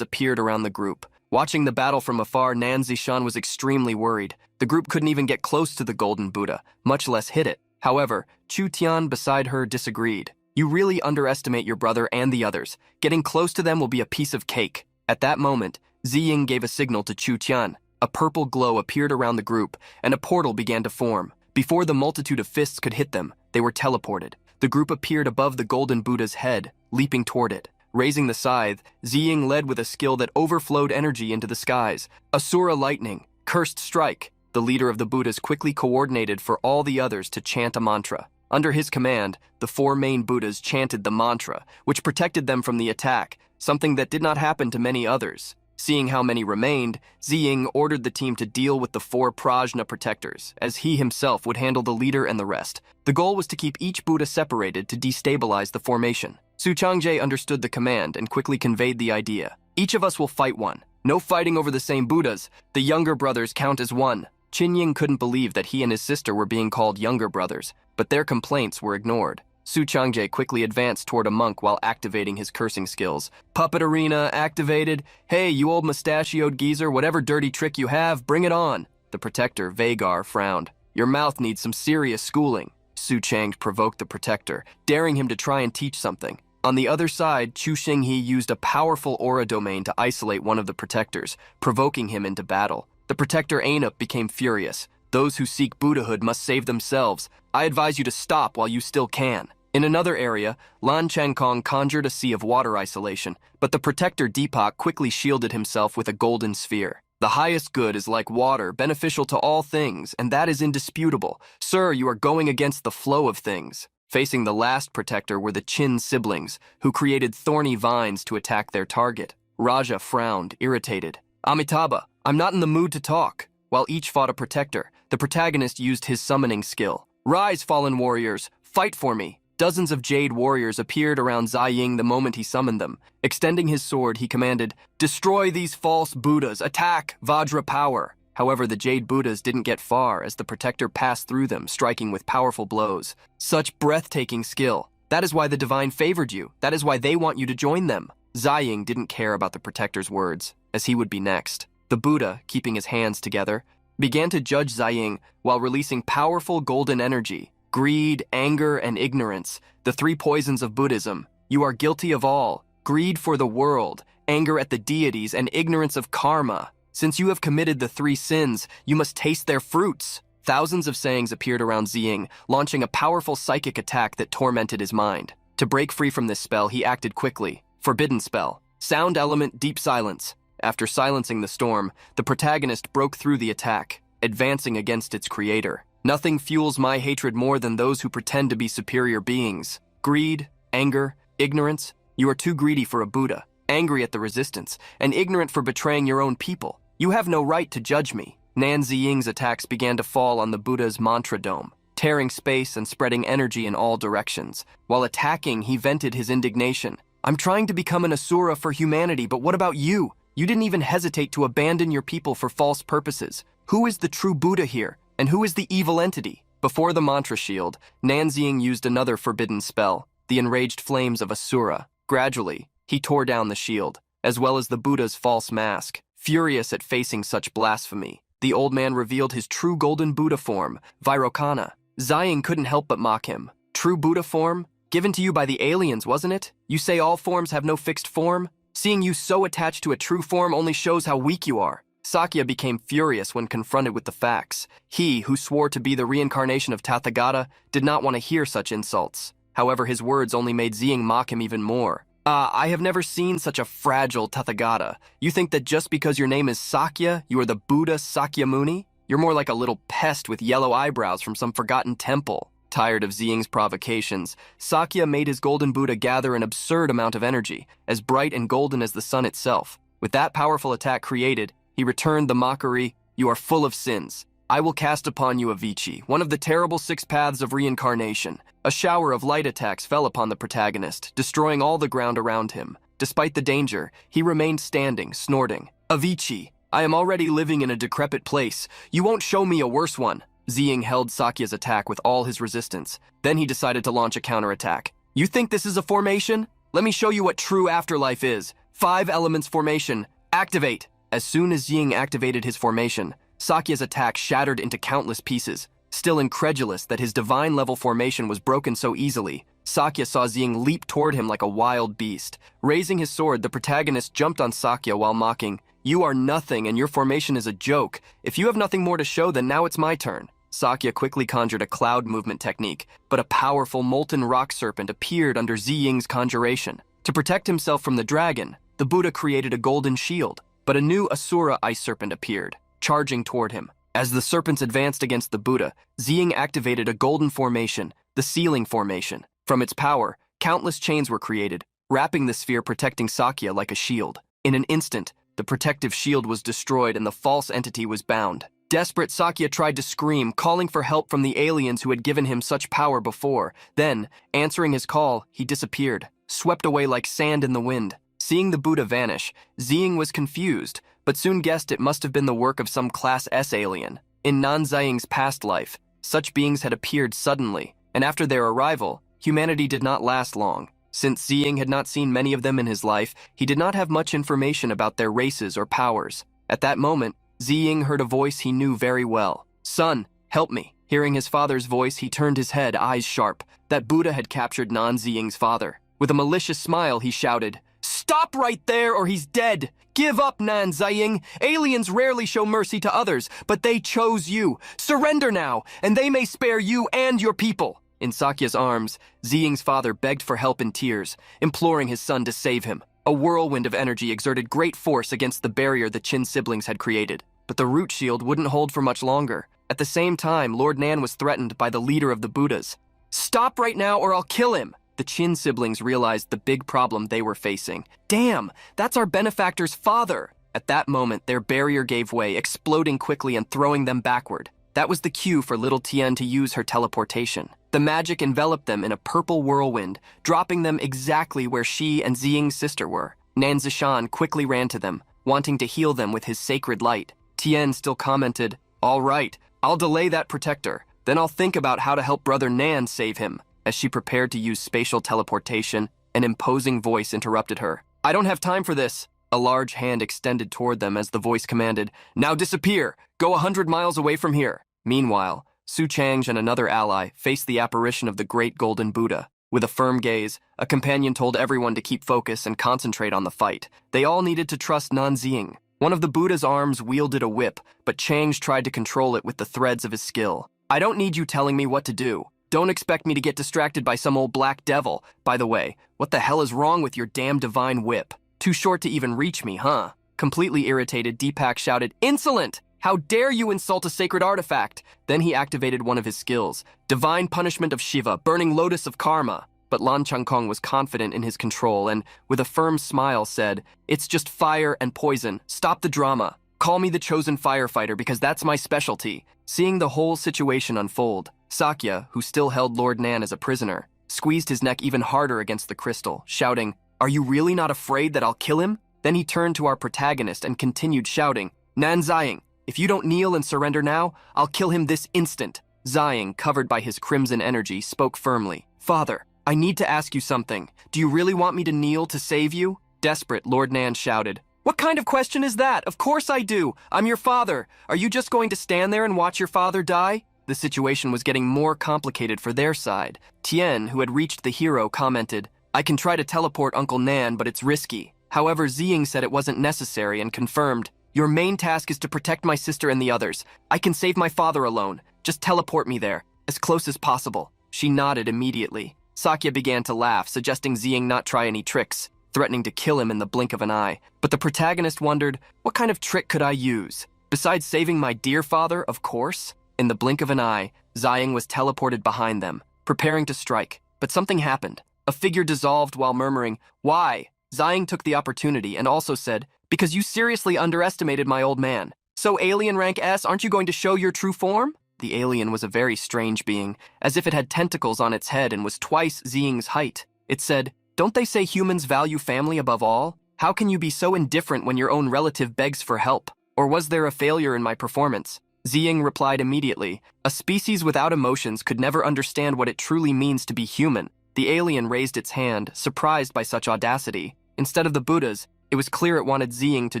appeared around the group. Watching the battle from afar, Nan Ziying was extremely worried. The group couldn't even get close to the Golden Buddha, much less hit it. However, Chu Tian beside her disagreed. "You really underestimate your brother and the others. Getting close to them will be a piece of cake." At that moment, Ziying gave a signal to Chu Tian. A purple glow appeared around the group, and a portal began to form. Before the multitude of fists could hit them, they were teleported. The group appeared above the Golden Buddha's head, leaping toward it. Raising the scythe, Ziying led with a skill that overflowed energy into the skies. Asura lightning, cursed strike. The leader of the Buddhas quickly coordinated for all the others to chant a mantra. Under his command, the four main Buddhas chanted the mantra, which protected them from the attack, something that did not happen to many others. Seeing how many remained, Ziying ordered the team to deal with the four prajna protectors, as he himself would handle the leader and the rest. The goal was to keep each Buddha separated to destabilize the formation. Su Changje understood the command and quickly conveyed the idea. "Each of us will fight one. No fighting over the same Buddhas. The younger brothers count as one." Qinying couldn't believe that he and his sister were being called younger brothers, but their complaints were ignored. Su Changje quickly advanced toward a monk while activating his cursing skills. "Puppet arena activated. Hey, you old mustachioed geezer, whatever dirty trick you have, bring it on." The protector, Vagar, frowned. "Your mouth needs some serious schooling." Su Chang provoked the protector, daring him to try and teach something. On the other side, Chu Xinghe used a powerful aura domain to isolate one of the protectors, provoking him into battle. The protector Anup became furious. "Those who seek Buddhahood must save themselves. I advise you to stop while you still can." In another area, Lan Changkong conjured a sea of water isolation, but the protector Deepak quickly shielded himself with a golden sphere. "The highest good is like water, beneficial to all things, and that is indisputable. Sir, you are going against the flow of things." Facing the last protector were the Chin siblings, who created thorny vines to attack their target. Raja frowned, irritated. "Amitabha, I'm not in the mood to talk." While each fought a protector, the protagonist used his summoning skill. "Rise, fallen warriors, fight for me." Dozens of jade warriors appeared around Ziying the moment he summoned them. Extending his sword, he commanded, "Destroy these false Buddhas, attack, Vajra power." However, the jade Buddhas didn't get far as the protector passed through them, striking with powerful blows. Such breathtaking skill. That is why the divine favored you. That is why they want you to join them. Ziying didn't care about the protector's words, as he would be next. The Buddha, keeping his hands together, began to judge Ziying while releasing powerful golden energy. Greed, anger, and ignorance, the three poisons of Buddhism. You are guilty of all. Greed for the world, anger at the deities, and ignorance of karma. Since you have committed the three sins, you must taste their fruits. Thousands of sayings appeared around Ziying, launching a powerful psychic attack that tormented his mind. To break free from this spell, he acted quickly. Forbidden spell. Sound element, deep silence. After silencing the storm, the protagonist broke through the attack, advancing against its creator. Nothing fuels my hatred more than those who pretend to be superior beings. Greed, anger, ignorance. You are too greedy for a Buddha, angry at the resistance, and ignorant for betraying your own people. You have no right to judge me. Nan Ziying's attacks began to fall on the Buddha's mantra dome, tearing space and spreading energy in all directions. While attacking, he vented his indignation. "I'm trying to become an Asura for humanity, but what about you? You didn't even hesitate to abandon your people for false purposes. Who is the true Buddha here, and who is the evil entity?" Before the mantra shield, Nan Ziying used another forbidden spell. the enraged flames of Asura. Gradually, he tore down the shield, as well as the Buddha's false mask. Furious at facing such blasphemy, the old man revealed his true golden Buddha form, Vairocana. Ziying couldn't help but mock him. True Buddha form? Given to you by the aliens, wasn't it? You say all forms have no fixed form? Seeing you so attached to a true form only shows how weak you are. Sakya became furious when confronted with the facts. He, who swore to be the reincarnation of Tathagata, did not want to hear such insults. However, his words only made Ziying mock him even more. I have never seen such a fragile Tathagata. You think that just because your name is Sakya, you are the Buddha Sakyamuni? You're more like a little pest with yellow eyebrows from some forgotten temple. Tired of Ziying's provocations, Sakya made his golden Buddha gather an absurd amount of energy, as bright and golden as the sun itself. With that powerful attack created, he returned the mockery, "You are full of sins. I will cast upon you a Vici, one of the terrible 6 paths of reincarnation." A shower of light attacks fell upon the protagonist, destroying all the ground around him. Despite the danger, he remained standing, snorting. "Avicii, I am already living in a decrepit place. You won't show me a worse one." Ziying held Sakya's attack with all his resistance. Then he decided to launch a counterattack. "You think this is a formation? Let me show you what true afterlife is. 5 elements formation. Activate!" As soon as Ziying activated his formation, Sakya's attack shattered into countless pieces. Still incredulous that his divine-level formation was broken so easily, Sakya saw Ziying leap toward him like a wild beast. Raising his sword, the protagonist jumped on Sakya while mocking, "You are nothing and your formation is a joke. If you have nothing more to show, then now it's my turn." Sakya quickly conjured a cloud movement technique, but a powerful molten rock serpent appeared under Ziying's conjuration. To protect himself from the dragon, the Buddha created a golden shield, but a new Asura ice serpent appeared, charging toward him. As the serpents advanced against the Buddha, Ziying activated a golden formation, the sealing formation. From its power, countless chains were created, wrapping the sphere, protecting Sakya like a shield. In an instant, the protective shield was destroyed and the false entity was bound. Desperate, Sakya tried to scream, calling for help from the aliens who had given him such power before. Then, answering his call, he disappeared, swept away like sand in the wind. Seeing the Buddha vanish, Ziying was confused, but soon guessed it must have been the work of some Class S alien. In Nan Ziying's past life, such beings had appeared suddenly, and after their arrival, humanity did not last long. Since Ziying had not seen many of them in his life, he did not have much information about their races or powers. At that moment, Ziying heard a voice he knew very well. "Son, help me." Hearing his father's voice, he turned his head, eyes sharp. That Buddha had captured Nan Ziying's father. With a malicious smile, he shouted, "Stop right there or he's dead! Give up, Nan Ziying! Aliens rarely show mercy to others, but they chose you. Surrender now, and they may spare you and your people." In Sakya's arms, Ziying's father begged for help in tears, imploring his son to save him. A whirlwind of energy exerted great force against the barrier the Qin siblings had created, but the root shield wouldn't hold for much longer. At the same time, Lord Nan was threatened by the leader of the Buddhas. "Stop right now or I'll kill him!" The Qin siblings realized the big problem they were facing. "Damn, that's our benefactor's father!" At that moment, their barrier gave way, exploding quickly and throwing them backward. That was the cue for little Tian to use her teleportation. The magic enveloped them in a purple whirlwind, dropping them exactly where she and Ziying's sister were. Nan Zishan quickly ran to them, wanting to heal them with his sacred light. Tian still commented, "All right, I'll delay that protector. Then I'll think about how to help Brother Nan save him." As she prepared to use spatial teleportation, an imposing voice interrupted her. "I don't have time for this." A large hand extended toward them as the voice commanded, "Now disappear! Go 100 miles away from here." Meanwhile, Su Chang'e and another ally faced the apparition of the great golden Buddha. With a firm gaze, a companion told everyone to keep focus and concentrate on the fight. They all needed to trust Nan Ziying. One of the Buddha's arms wielded a whip, but Chang'e tried to control it with the threads of his skill. "I don't need you telling me what to do. Don't expect me to get distracted by some old black devil. By the way, what the hell is wrong with your damn divine whip? Too short to even reach me, huh?" Completely irritated, Deepak shouted, "Insolent! How dare you insult a sacred artifact?" Then he activated one of his skills, Divine Punishment of Shiva, Burning Lotus of Karma. But Lan Changkong was confident in his control and, with a firm smile, said, "It's just fire and poison. Stop the drama. Call me the chosen firefighter because that's my specialty." Seeing the whole situation unfold, Sakya, who still held Lord Nan as a prisoner, squeezed his neck even harder against the crystal, shouting, "Are you really not afraid that I'll kill him?" Then he turned to our protagonist and continued shouting, "Nan Ziying, if you don't kneel and surrender now, I'll kill him this instant." Ziying, covered by his crimson energy, spoke firmly, "Father, I need to ask you something. Do you really want me to kneel to save you? Desperate, Lord Nan shouted. What kind of question is that? Of course I do. I'm your father. Are you just going to stand there and watch your father die? The situation was getting more complicated for their side. Tien, who had reached the hero, commented, I can try to teleport Uncle Nan, but it's risky. However, Ziying said it wasn't necessary and confirmed, your main task is to protect my sister and the others. I can save my father alone. Just teleport me there, as close as possible. She nodded immediately. Sakya began to laugh, suggesting Ziying not try any tricks, threatening to kill him in the blink of an eye. But the protagonist wondered, what kind of trick could I use? Besides saving my dear father, of course? In the blink of an eye, Ziying was teleported behind them, preparing to strike. But something happened. A figure dissolved while murmuring, why? Ziying took the opportunity and also said, because you seriously underestimated my old man. So alien rank S, aren't you going to show your true form? The alien was a very strange being, as if it had tentacles on its head and was twice Ziying's height. It said, don't they say humans value family above all? How can you be so indifferent when your own relative begs for help? Or was there a failure in my performance? Ziying replied immediately, a species without emotions could never understand what it truly means to be human. The alien raised its hand, surprised by such audacity. Instead of the Buddhas, it was clear it wanted Ziying to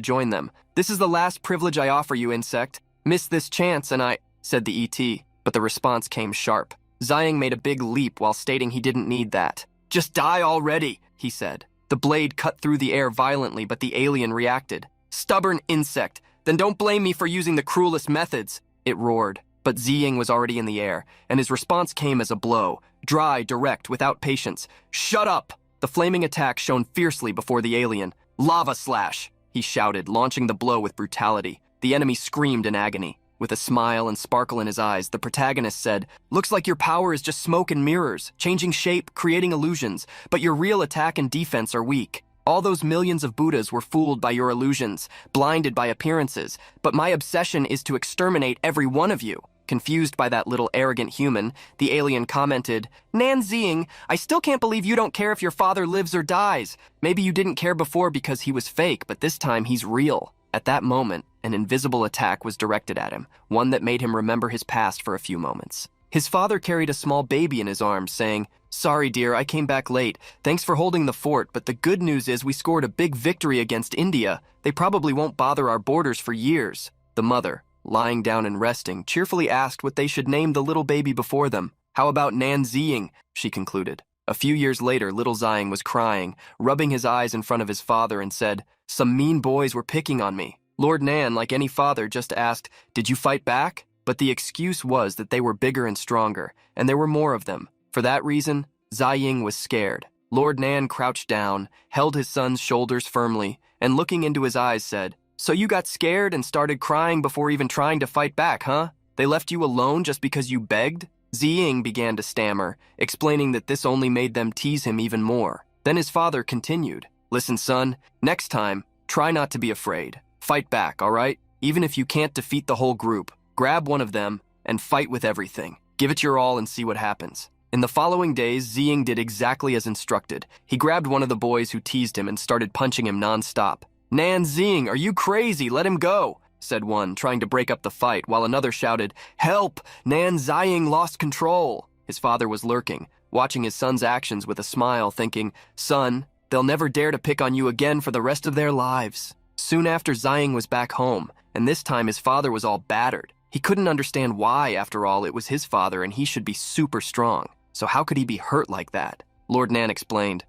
join them. This is the last privilege I offer you, insect. Miss this chance and I, said the ET, but the response came sharp. Ziying made a big leap while stating he didn't need that. Just die already, he said. The blade cut through the air violently, but the alien reacted. Stubborn insect, then don't blame me for using the cruelest methods, it roared. But Ziying was already in the air, and his response came as a blow. Dry, direct, without patience. Shut up! The flaming attack shone fiercely before the alien. Lava slash, he shouted, launching the blow with brutality. The enemy screamed in agony. With a smile and sparkle in his eyes, the protagonist said, looks like your power is just smoke and mirrors, changing shape, creating illusions, but your real attack and defense are weak. All those millions of Buddhas were fooled by your illusions, blinded by appearances, but my obsession is to exterminate every one of you. Confused by that little arrogant human, the alien commented, Nan Ziying, I still can't believe you don't care if your father lives or dies. Maybe you didn't care before because he was fake, but this time he's real. At that moment, an invisible attack was directed at him, one that made him remember his past for a few moments. His father carried a small baby in his arms, saying, sorry dear, I came back late. Thanks for holding the fort, but the good news is we scored a big victory against India. They probably won't bother our borders for years. The mother, lying down and resting, cheerfully asked what they should name the little baby before them. How about Nan Ziying, she concluded. A few years later, little Ziying was crying, rubbing his eyes in front of his father and said, some mean boys were picking on me. Lord Nan, like any father, just asked, did you fight back? But the excuse was that they were bigger and stronger, and there were more of them. For that reason, Ziying was scared. Lord Nan crouched down, held his son's shoulders firmly, and looking into his eyes said, so you got scared and started crying before even trying to fight back, huh? They left you alone just because you begged? Ziying began to stammer, explaining that this only made them tease him even more. Then his father continued, listen, son, next time, try not to be afraid. Fight back, all right? Even if you can't defeat the whole group, grab one of them and fight with everything. Give it your all and see what happens. In the following days, Ziying did exactly as instructed. He grabbed one of the boys who teased him and started punching him non-stop. Nan Ziying, are you crazy? Let him go, said one, trying to break up the fight, while another shouted, help! Nan Ziying lost control. His father was lurking, watching his son's actions with a smile, thinking, son, they'll never dare to pick on you again for the rest of their lives. Soon after, Ziying was back home, and this time his father was all battered. He couldn't understand why, after all, it was his father and he should be super strong. So how could he be hurt like that? Lord Nan explained,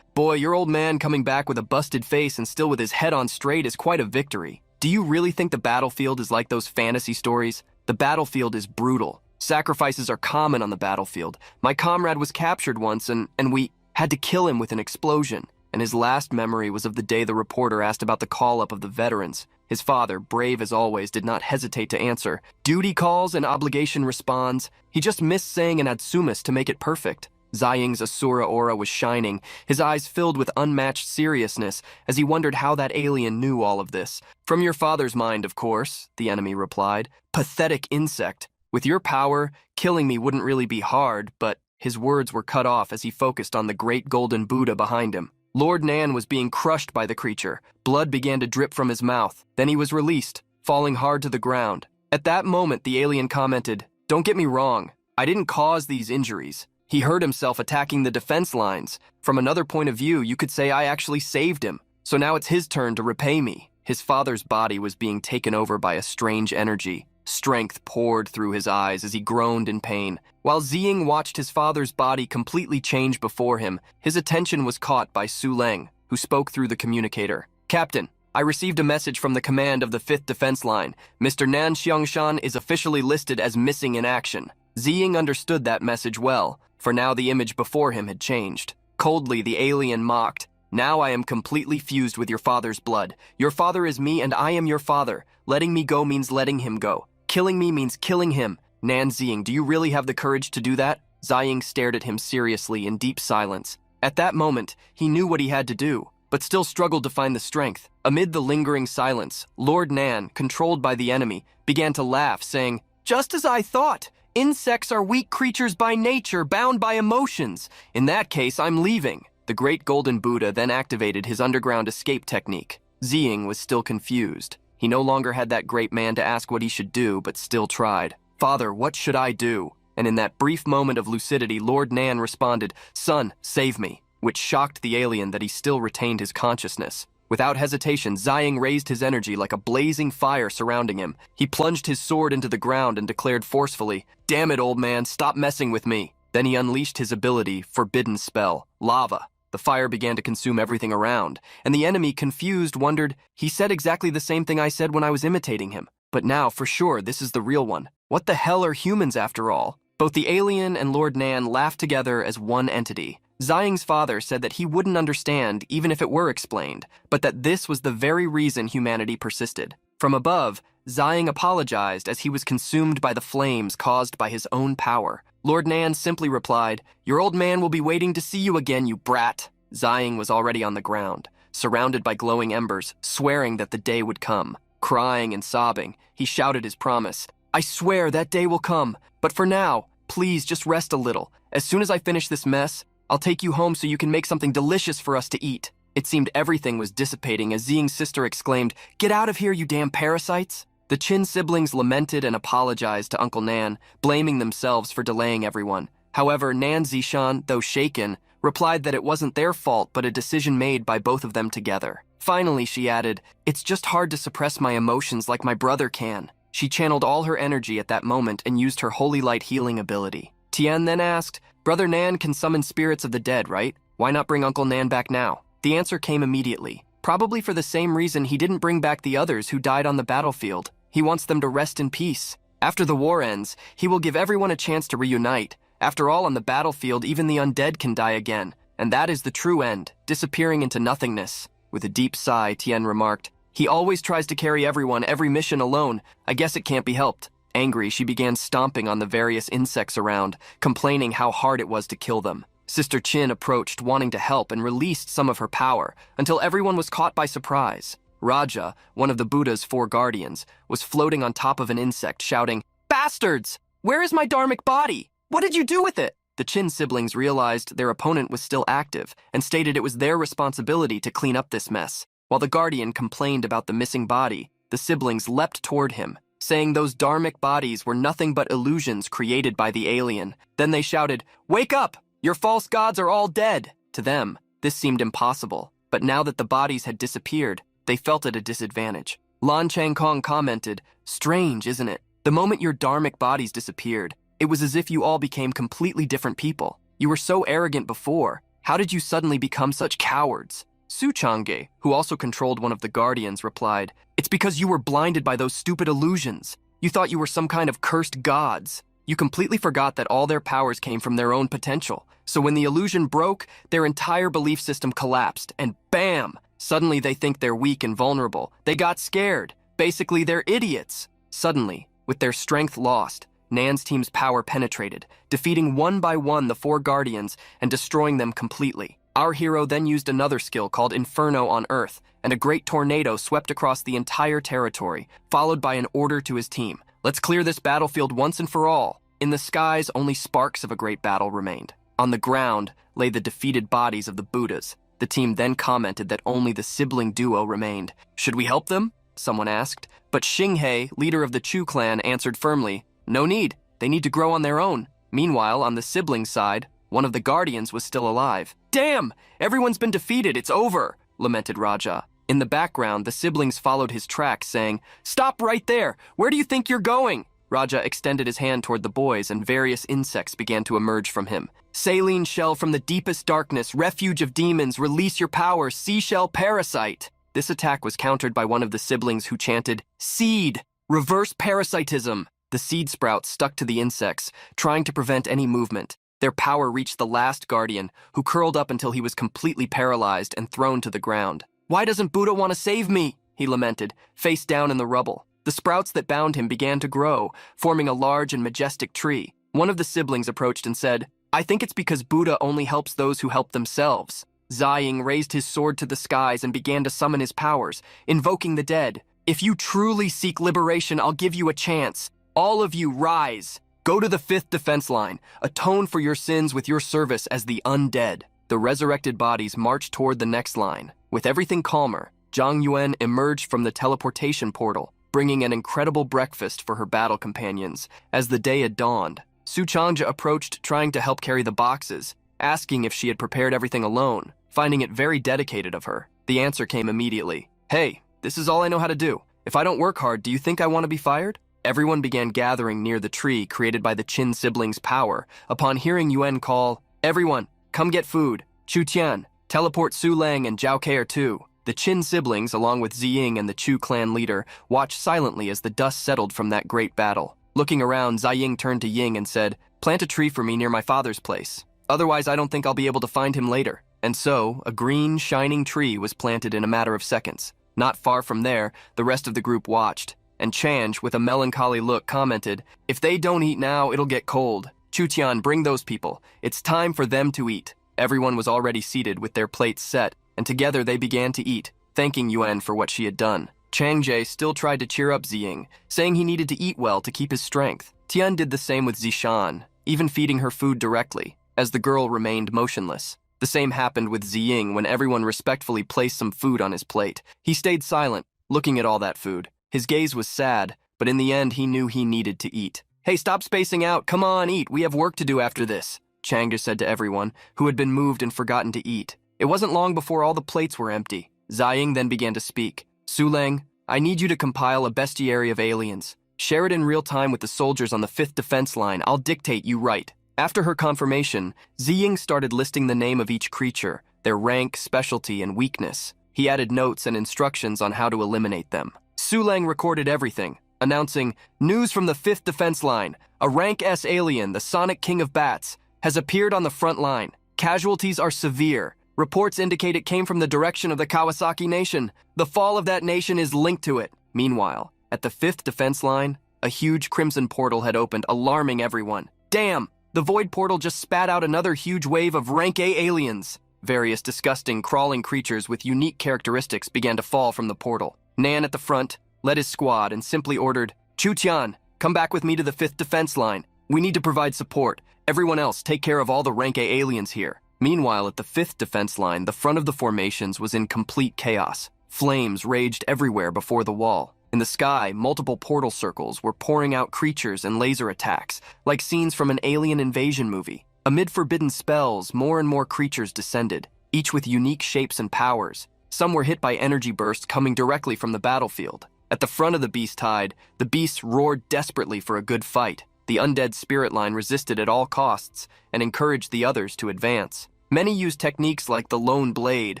boy, your old man coming back with a busted face and still with his head on straight is quite a victory. Do you really think the battlefield is like those fantasy stories? The battlefield is brutal. Sacrifices are common on the battlefield. My comrade was captured once and we had to kill him with an explosion. And his last memory was of the day the reporter asked about the call-up of the veterans. His father, brave as always, did not hesitate to answer. Duty calls and obligation responds. He just missed saying an adsumus to make it perfect. Ziying's Asura aura was shining, his eyes filled with unmatched seriousness as he wondered how that alien knew all of this. From your father's mind, of course, the enemy replied. Pathetic insect. With your power, killing me wouldn't really be hard, but his words were cut off as he focused on the great golden Buddha behind him. Lord Nan was being crushed by the creature. Blood began to drip from his mouth. Then he was released, falling hard to the ground. At that moment, the alien commented, don't get me wrong, I didn't cause these injuries. He hurt himself attacking the defense lines. From another point of view, you could say I actually saved him. So now it's his turn to repay me. His father's body was being taken over by a strange energy. Strength poured through his eyes as he groaned in pain. While Ziying watched his father's body completely change before him, his attention was caught by Su Leng, who spoke through the communicator. Captain, I received a message from the command of the 5th Defense Line. Mr. Nan Xiangshan is officially listed as missing in action. Ziying understood that message well, for now the image before him had changed. Coldly, the alien mocked. Now I am completely fused with your father's blood. Your father is me and I am your father. Letting me go means letting him go. Killing me means killing him. Nan Ziying, do you really have the courage to do that? Ziying stared at him seriously in deep silence. At that moment, he knew what he had to do, but still struggled to find the strength. Amid the lingering silence, Lord Nan, controlled by the enemy, began to laugh, saying, "Just as I thought. Insects are weak creatures by nature, bound by emotions. In that case, I'm leaving." The great golden Buddha then activated his underground escape technique. Ziying was still confused. He no longer had that great man to ask what he should do, but still tried. "Father, what should I do?" And in that brief moment of lucidity, Lord Nan responded, "Son, save me," which shocked the alien that he still retained his consciousness. Without hesitation, Ziying raised his energy like a blazing fire surrounding him. He plunged his sword into the ground and declared forcefully, "Damn it, old man, stop messing with me." Then he unleashed his ability, Forbidden Spell, Lava. The fire began to consume everything around, and the enemy, confused, wondered, "He said exactly the same thing I said when I was imitating him. But now, for sure, this is the real one. What the hell are humans after all?" Both the alien and Lord Nan laughed together as one entity. Ziying's father said that he wouldn't understand even if it were explained, but that this was the very reason humanity persisted. From above, Ziying apologized as he was consumed by the flames caused by his own power. Lord Nan simply replied, "Your old man will be waiting to see you again, you brat." Ziying was already on the ground, surrounded by glowing embers, swearing that the day would come. Crying and sobbing, he shouted his promise, "I swear that day will come, but for now, please just rest a little. As soon as I finish this mess, I'll take you home so you can make something delicious for us to eat." It seemed everything was dissipating as Ziying's sister exclaimed, "Get out of here, you damn parasites!" The Qin siblings lamented and apologized to Uncle Nan, blaming themselves for delaying everyone. However, Nan Ziying, though shaken, replied that it wasn't their fault but a decision made by both of them together. Finally, she added, "It's just hard to suppress my emotions like my brother can." She channeled all her energy at that moment and used her holy light healing ability. Tian then asked, "Brother Nan can summon spirits of the dead, right? Why not bring Uncle Nan back now?" The answer came immediately. Probably for the same reason he didn't bring back the others who died on the battlefield. He wants them to rest in peace. After the war ends, he will give everyone a chance to reunite. After all, on the battlefield, even the undead can die again. And that is the true end, disappearing into nothingness. With a deep sigh, Tien remarked, "He always tries to carry everyone, every mission alone. I guess it can't be helped." Angry, she began stomping on the various insects around, complaining how hard it was to kill them. Sister Qin approached, wanting to help, and released some of her power, until everyone was caught by surprise. Raja, one of the Buddha's 4 guardians, was floating on top of an insect, shouting, "Bastards! Where is my dharmic body? What did you do with it?" The Qin siblings realized their opponent was still active, and stated it was their responsibility to clean up this mess. While the guardian complained about the missing body, the siblings leapt toward him, saying those dharmic bodies were nothing but illusions created by the alien. Then they shouted, "Wake up! Your false gods are all dead!" To them, this seemed impossible, but now that the bodies had disappeared, they felt at a disadvantage. Lan Changkong commented, "Strange, isn't it? The moment your dharmic bodies disappeared, it was as if you all became completely different people. You were so arrogant before. How did you suddenly become such cowards?" Su Changge, who also controlled one of the guardians, replied, "It's because you were blinded by those stupid illusions. You thought you were some kind of cursed gods. You completely forgot that all their powers came from their own potential. So when the illusion broke, their entire belief system collapsed, and bam! Suddenly they think they're weak and vulnerable. They got scared. Basically, they're idiots." Suddenly, with their strength lost, Nan's team's power penetrated, defeating one by one the 4 guardians and destroying them completely. Our hero then used another skill called Inferno on Earth, and a great tornado swept across the entire territory, followed by an order to his team. "Let's clear this battlefield once and for all." In the skies, only sparks of a great battle remained. On the ground lay the defeated bodies of the Buddhas. The team then commented that only the sibling duo remained. "Should we help them?" someone asked. But Xinghe, leader of the Chu clan, answered firmly, "No need. They need to grow on their own." Meanwhile, on the sibling side, One of the guardians was still alive. "Damn! Everyone's been defeated, it's over!" lamented Raja. In the background, the siblings followed his tracks, saying, "Stop right there! Where do you think you're going?" Raja extended his hand toward the boys, and various insects began to emerge from him. "Saline shell from the deepest darkness, refuge of demons, release your power, seashell parasite." This attack was countered by one of the siblings who chanted, "Seed! Reverse parasitism!" The seed sprouts stuck to the insects, trying to prevent any movement. Their power reached the last guardian, who curled up until he was completely paralyzed and thrown to the ground. "Why doesn't Buddha want to save me?" he lamented, face down in the rubble. The sprouts that bound him began to grow, forming a large and majestic tree. One of the siblings approached and said, "I think it's because Buddha only helps those who help themselves." Ziying raised his sword to the skies and began to summon his powers, invoking the dead. "If you truly seek liberation, I'll give you a chance. All of you, rise. Go to the 5th defense line. Atone for your sins with your service as the undead." The resurrected bodies marched toward the next line. With everything calmer, Zhang Yuan emerged from the teleportation portal, bringing an incredible breakfast for her battle companions. As the day had dawned, Su Changja approached, trying to help carry the boxes, asking if she had prepared everything alone. Finding it very dedicated of her, the answer came immediately. "Hey, this is all I know how to do. If I don't work hard, do you think I want to be fired?" Everyone began gathering near the tree created by the Qin siblings' power. Upon hearing Yuan call, "Everyone, come get food. Chu Tian, teleport Su Lang and Zhao Ke too." The Qin siblings, along with Ziying and the Chu clan leader, watched silently as the dust settled from that great battle. Looking around, Ziying turned to Ying and said, "Plant a tree for me near my father's place. Otherwise, I don't think I'll be able to find him later." And so, a green, shining tree was planted in a matter of seconds. Not far from there, the rest of the group watched, and Change, with a melancholy look, commented, "If they don't eat now, it'll get cold. Chu Tian, bring those people. It's time for them to eat." Everyone was already seated with their plates set, and together they began to eat, thanking Yuan for what she had done. Chang Jie still tried to cheer up Ziying, saying he needed to eat well to keep his strength. Tian did the same with Zishan, even feeding her food directly, as the girl remained motionless. The same happened with Ziying when everyone respectfully placed some food on his plate. He stayed silent, looking at all that food. His gaze was sad, but in the end he knew he needed to eat. "Hey, stop spacing out. Come on, eat. We have work to do after this," Chang'e said to everyone, who had been moved and forgotten to eat. It wasn't long before all the plates were empty. Ziying then began to speak. "Su Lang, I need you to compile a bestiary of aliens. Share it in real time with the soldiers on the 5th defense line. I'll dictate, you write." After her confirmation, Ziying started listing the name of each creature, their rank, specialty, and weakness. He added notes and instructions on how to eliminate them. Su Lang recorded everything, announcing, "News from the 5th defense line. A rank S alien, the Sonic King of Bats, has appeared on the front line. Casualties are severe. Reports indicate it came from the direction of the Kawasaki Nation. The fall of that nation is linked to it." Meanwhile, at the 5th defense line, a huge crimson portal had opened, alarming everyone. "Damn! The void portal just spat out another huge wave of rank A aliens." Various disgusting, crawling creatures with unique characteristics began to fall from the portal. Nan at the front led his squad and simply ordered, "Chu Tian, come back with me to the 5th defense line. We need to provide support. Everyone else, take care of all the rank A aliens here." Meanwhile, at the 5th defense line, the front of the formations was in complete chaos. Flames raged everywhere before the wall. In the sky, multiple portal circles were pouring out creatures and laser attacks, like scenes from an alien invasion movie. Amid forbidden spells, more and more creatures descended, each with unique shapes and powers. Some were hit by energy bursts coming directly from the battlefield. At the front of the beast tide, the beasts roared desperately for a good fight. The undead spirit line resisted at all costs and encouraged the others to advance. Many used techniques like the lone blade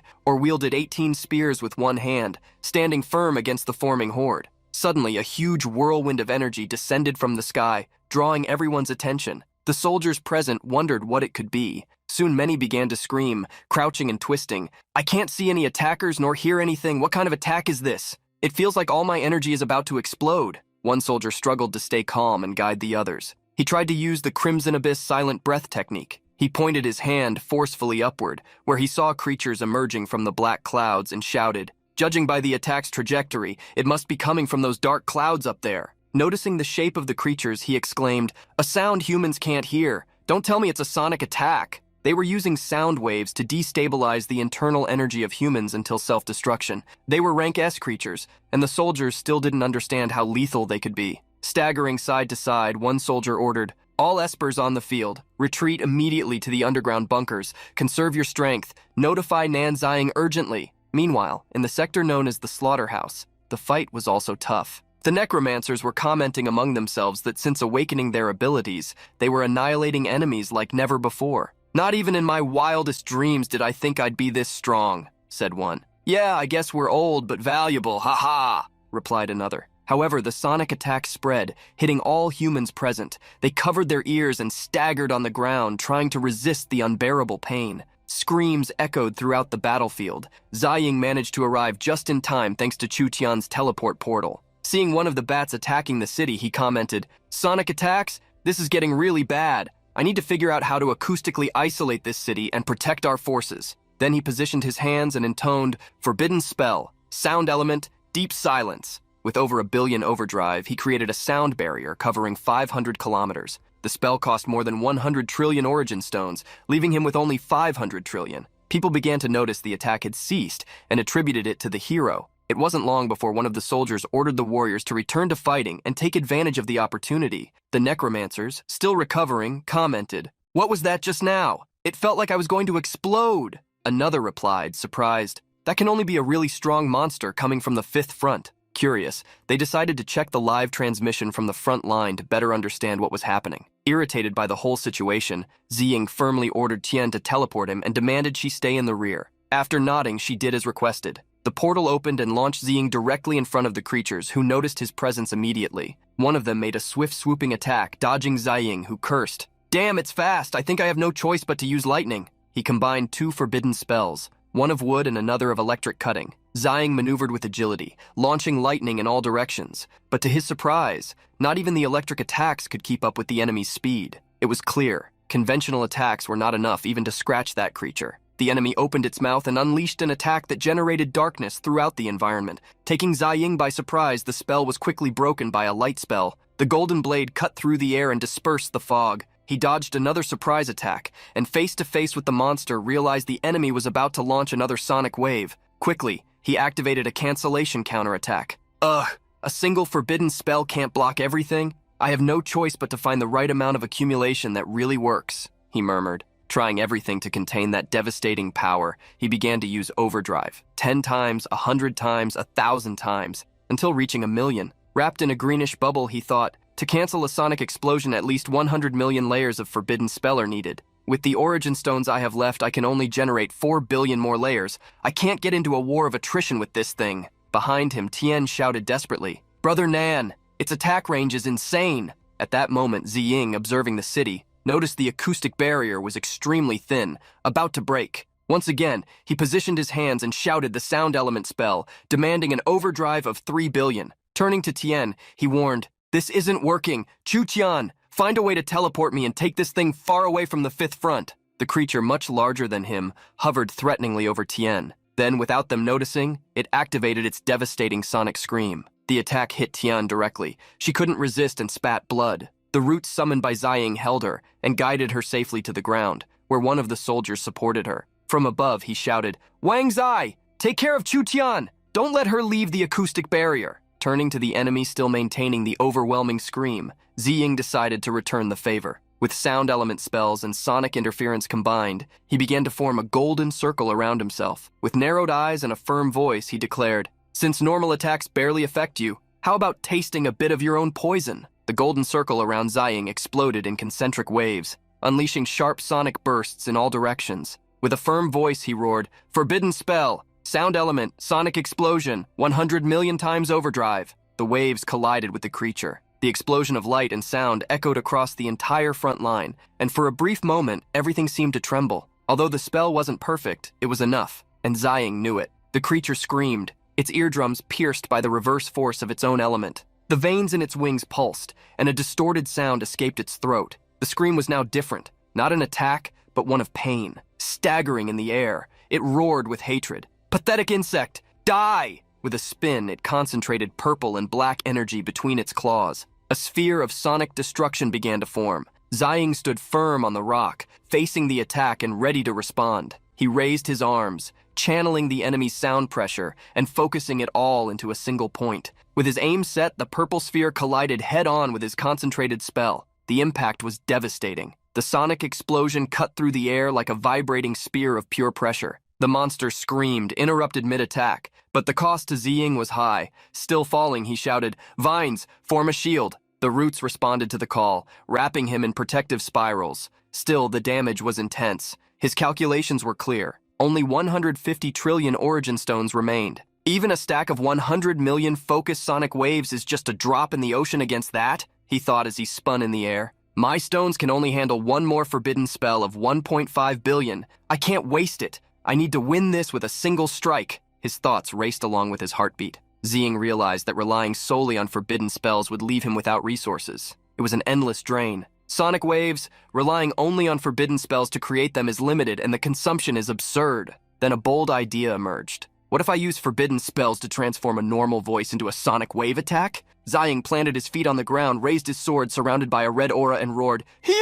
or wielded 18 spears with one hand, standing firm against the forming horde. Suddenly, a huge whirlwind of energy descended from the sky, drawing everyone's attention. The soldiers present wondered what it could be. Soon many began to scream, crouching and twisting. "I can't see any attackers nor hear anything. What kind of attack is this? It feels like all my energy is about to explode." One soldier struggled to stay calm and guide the others. He tried to use the Crimson Abyss silent breath technique. He pointed his hand forcefully upward, where he saw creatures emerging from the black clouds, and shouted, "Judging by the attack's trajectory, it must be coming from those dark clouds up there." Noticing the shape of the creatures, he exclaimed, "A sound humans can't hear. Don't tell me it's a sonic attack." They were using sound waves to destabilize the internal energy of humans until self-destruction. They were rank S creatures, and the soldiers still didn't understand how lethal they could be. Staggering side to side, one soldier ordered, All espers on the field. Retreat immediately to the underground bunkers. Conserve your strength. Notify Nan Ziying urgently. Meanwhile, in the sector known as the Slaughterhouse, the fight was also tough. The necromancers were commenting among themselves that since awakening their abilities, they were annihilating enemies like never before. "Not even in my wildest dreams did I think I'd be this strong," said one. "Yeah, I guess we're old but valuable, ha-ha," replied another. However, the sonic attack spread, hitting all humans present. They covered their ears and staggered on the ground, trying to resist the unbearable pain. Screams echoed throughout the battlefield. Ziying managed to arrive just in time thanks to Chu Tian's teleport portal. Seeing one of the bats attacking the city, he commented, "Sonic attacks? This is getting really bad. I need to figure out how to acoustically isolate this city and protect our forces." Then he positioned his hands and intoned, "Forbidden spell, sound element, deep silence." With over 1 billion overdrive, he created a sound barrier covering 500 kilometers. The spell cost more than 100 trillion origin stones, leaving him with only 500 trillion. People began to notice the attack had ceased and attributed it to the hero. It wasn't long before one of the soldiers ordered the warriors to return to fighting and take advantage of the opportunity. The necromancers, still recovering, commented, "What was that just now? It felt like I was going to explode." Another replied, surprised, "That can only be a really strong monster coming from the 5th front." Curious, they decided to check the live transmission from the front line to better understand what was happening. Irritated by the whole situation, Ziying firmly ordered Tian to teleport him and demanded she stay in the rear. After nodding, she did as requested. The portal opened and launched Ziying directly in front of the creatures, who noticed his presence immediately. One of them made a swift swooping attack, dodging Ziying, who cursed, "Damn, it's fast! I think I have no choice but to use lightning." He combined 2 forbidden spells, one of wood and another of electric cutting. Ziying maneuvered with agility, launching lightning in all directions. But to his surprise, not even the electric attacks could keep up with the enemy's speed. It was clear, conventional attacks were not enough even to scratch that creature. The enemy opened its mouth and unleashed an attack that generated darkness throughout the environment. Taking Ziying by surprise, the spell was quickly broken by a light spell. The golden blade cut through the air and dispersed the fog. He dodged another surprise attack, and face to face with the monster, realized the enemy was about to launch another sonic wave. Quickly, he activated a cancellation counterattack. "Ugh, a single forbidden spell can't block everything? I have no choice but to find the right amount of accumulation that really works," he murmured. Trying everything to contain that devastating power, he began to use overdrive. 10 times, 100 times, 1,000 times, until reaching 1,000,000. Wrapped in a greenish bubble, he thought, to cancel a sonic explosion, at least 100 million layers of forbidden spell are needed. With the origin stones I have left, I can only generate 4 billion more layers. I can't get into a war of attrition with this thing. Behind him, Tian shouted desperately, "Brother Nan, its attack range is insane." At that moment, Ziying, observing the city, noticed the acoustic barrier was extremely thin, about to break. Once again, he positioned his hands and shouted the sound element spell, demanding an overdrive of 3 billion. Turning to Tian, he warned, "This isn't working. Chu Tian, find a way to teleport me and take this thing far away from the 5th front." The creature, much larger than him, hovered threateningly over Tian. Then, without them noticing, it activated its devastating sonic scream. The attack hit Tian directly. She couldn't resist and spat blood. The roots summoned by Ziying held her and guided her safely to the ground, where one of the soldiers supported her. From above, he shouted, "Wang Zai, take care of Chu Tian! Don't let her leave the acoustic barrier!" Turning to the enemy still maintaining the overwhelming scream, Ziying decided to return the favor. With sound element spells and sonic interference combined, he began to form a golden circle around himself. With narrowed eyes and a firm voice, he declared, "Since normal attacks barely affect you, how about tasting a bit of your own poison?" The golden circle around Ziying exploded in concentric waves, unleashing sharp sonic bursts in all directions. With a firm voice, he roared, "Forbidden spell! Sound element, sonic explosion, 100 million times overdrive." The waves collided with the creature. The explosion of light and sound echoed across the entire front line, and for a brief moment, everything seemed to tremble. Although the spell wasn't perfect, it was enough, and Ziying knew it. The creature screamed, its eardrums pierced by the reverse force of its own element. The veins in its wings pulsed, and a distorted sound escaped its throat. The scream was now different, not an attack, but one of pain. Staggering in the air, it roared with hatred. "Pathetic insect, die!" With a spin, it concentrated purple and black energy between its claws. A sphere of sonic destruction began to form. Ziying stood firm on the rock, facing the attack and ready to respond. He raised his arms, channeling the enemy's sound pressure and focusing it all into a single point. With his aim set, the purple sphere collided head-on with his concentrated spell. The impact was devastating. The sonic explosion cut through the air like a vibrating spear of pure pressure. The monster screamed, interrupted mid-attack, but the cost to Ziying was high. Still falling, he shouted, "Vines, form a shield." The roots responded to the call, wrapping him in protective spirals. Still, the damage was intense. His calculations were clear. Only 150 trillion origin stones remained. Even a stack of 100 million focused sonic waves is just a drop in the ocean against that, he thought as he spun in the air. My stones can only handle one more forbidden spell of 1.5 billion. I can't waste it. I need to win this with a single strike. His thoughts raced along with his heartbeat. Ziying realized that relying solely on forbidden spells would leave him without resources. It was an endless drain. Sonic waves, relying only on forbidden spells to create them is limited and the consumption is absurd. Then a bold idea emerged. What if I use forbidden spells to transform a normal voice into a sonic wave attack? Ziying planted his feet on the ground, raised his sword surrounded by a red aura and roared, "Yeah!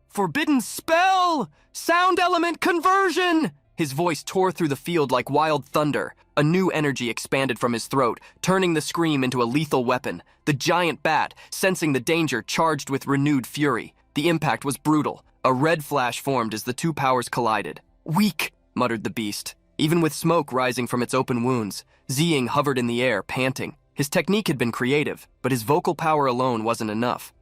Forbidden spell! Sound element conversion!" His voice tore through the field like wild thunder. A new energy expanded from his throat, turning the scream into a lethal weapon. The giant bat, sensing the danger, charged with renewed fury. The impact was brutal. A red flash formed as the two powers collided. "Weak," muttered the beast. Even with smoke rising from its open wounds, Ziying hovered in the air, panting. His technique had been creative, but his vocal power alone wasn't enough.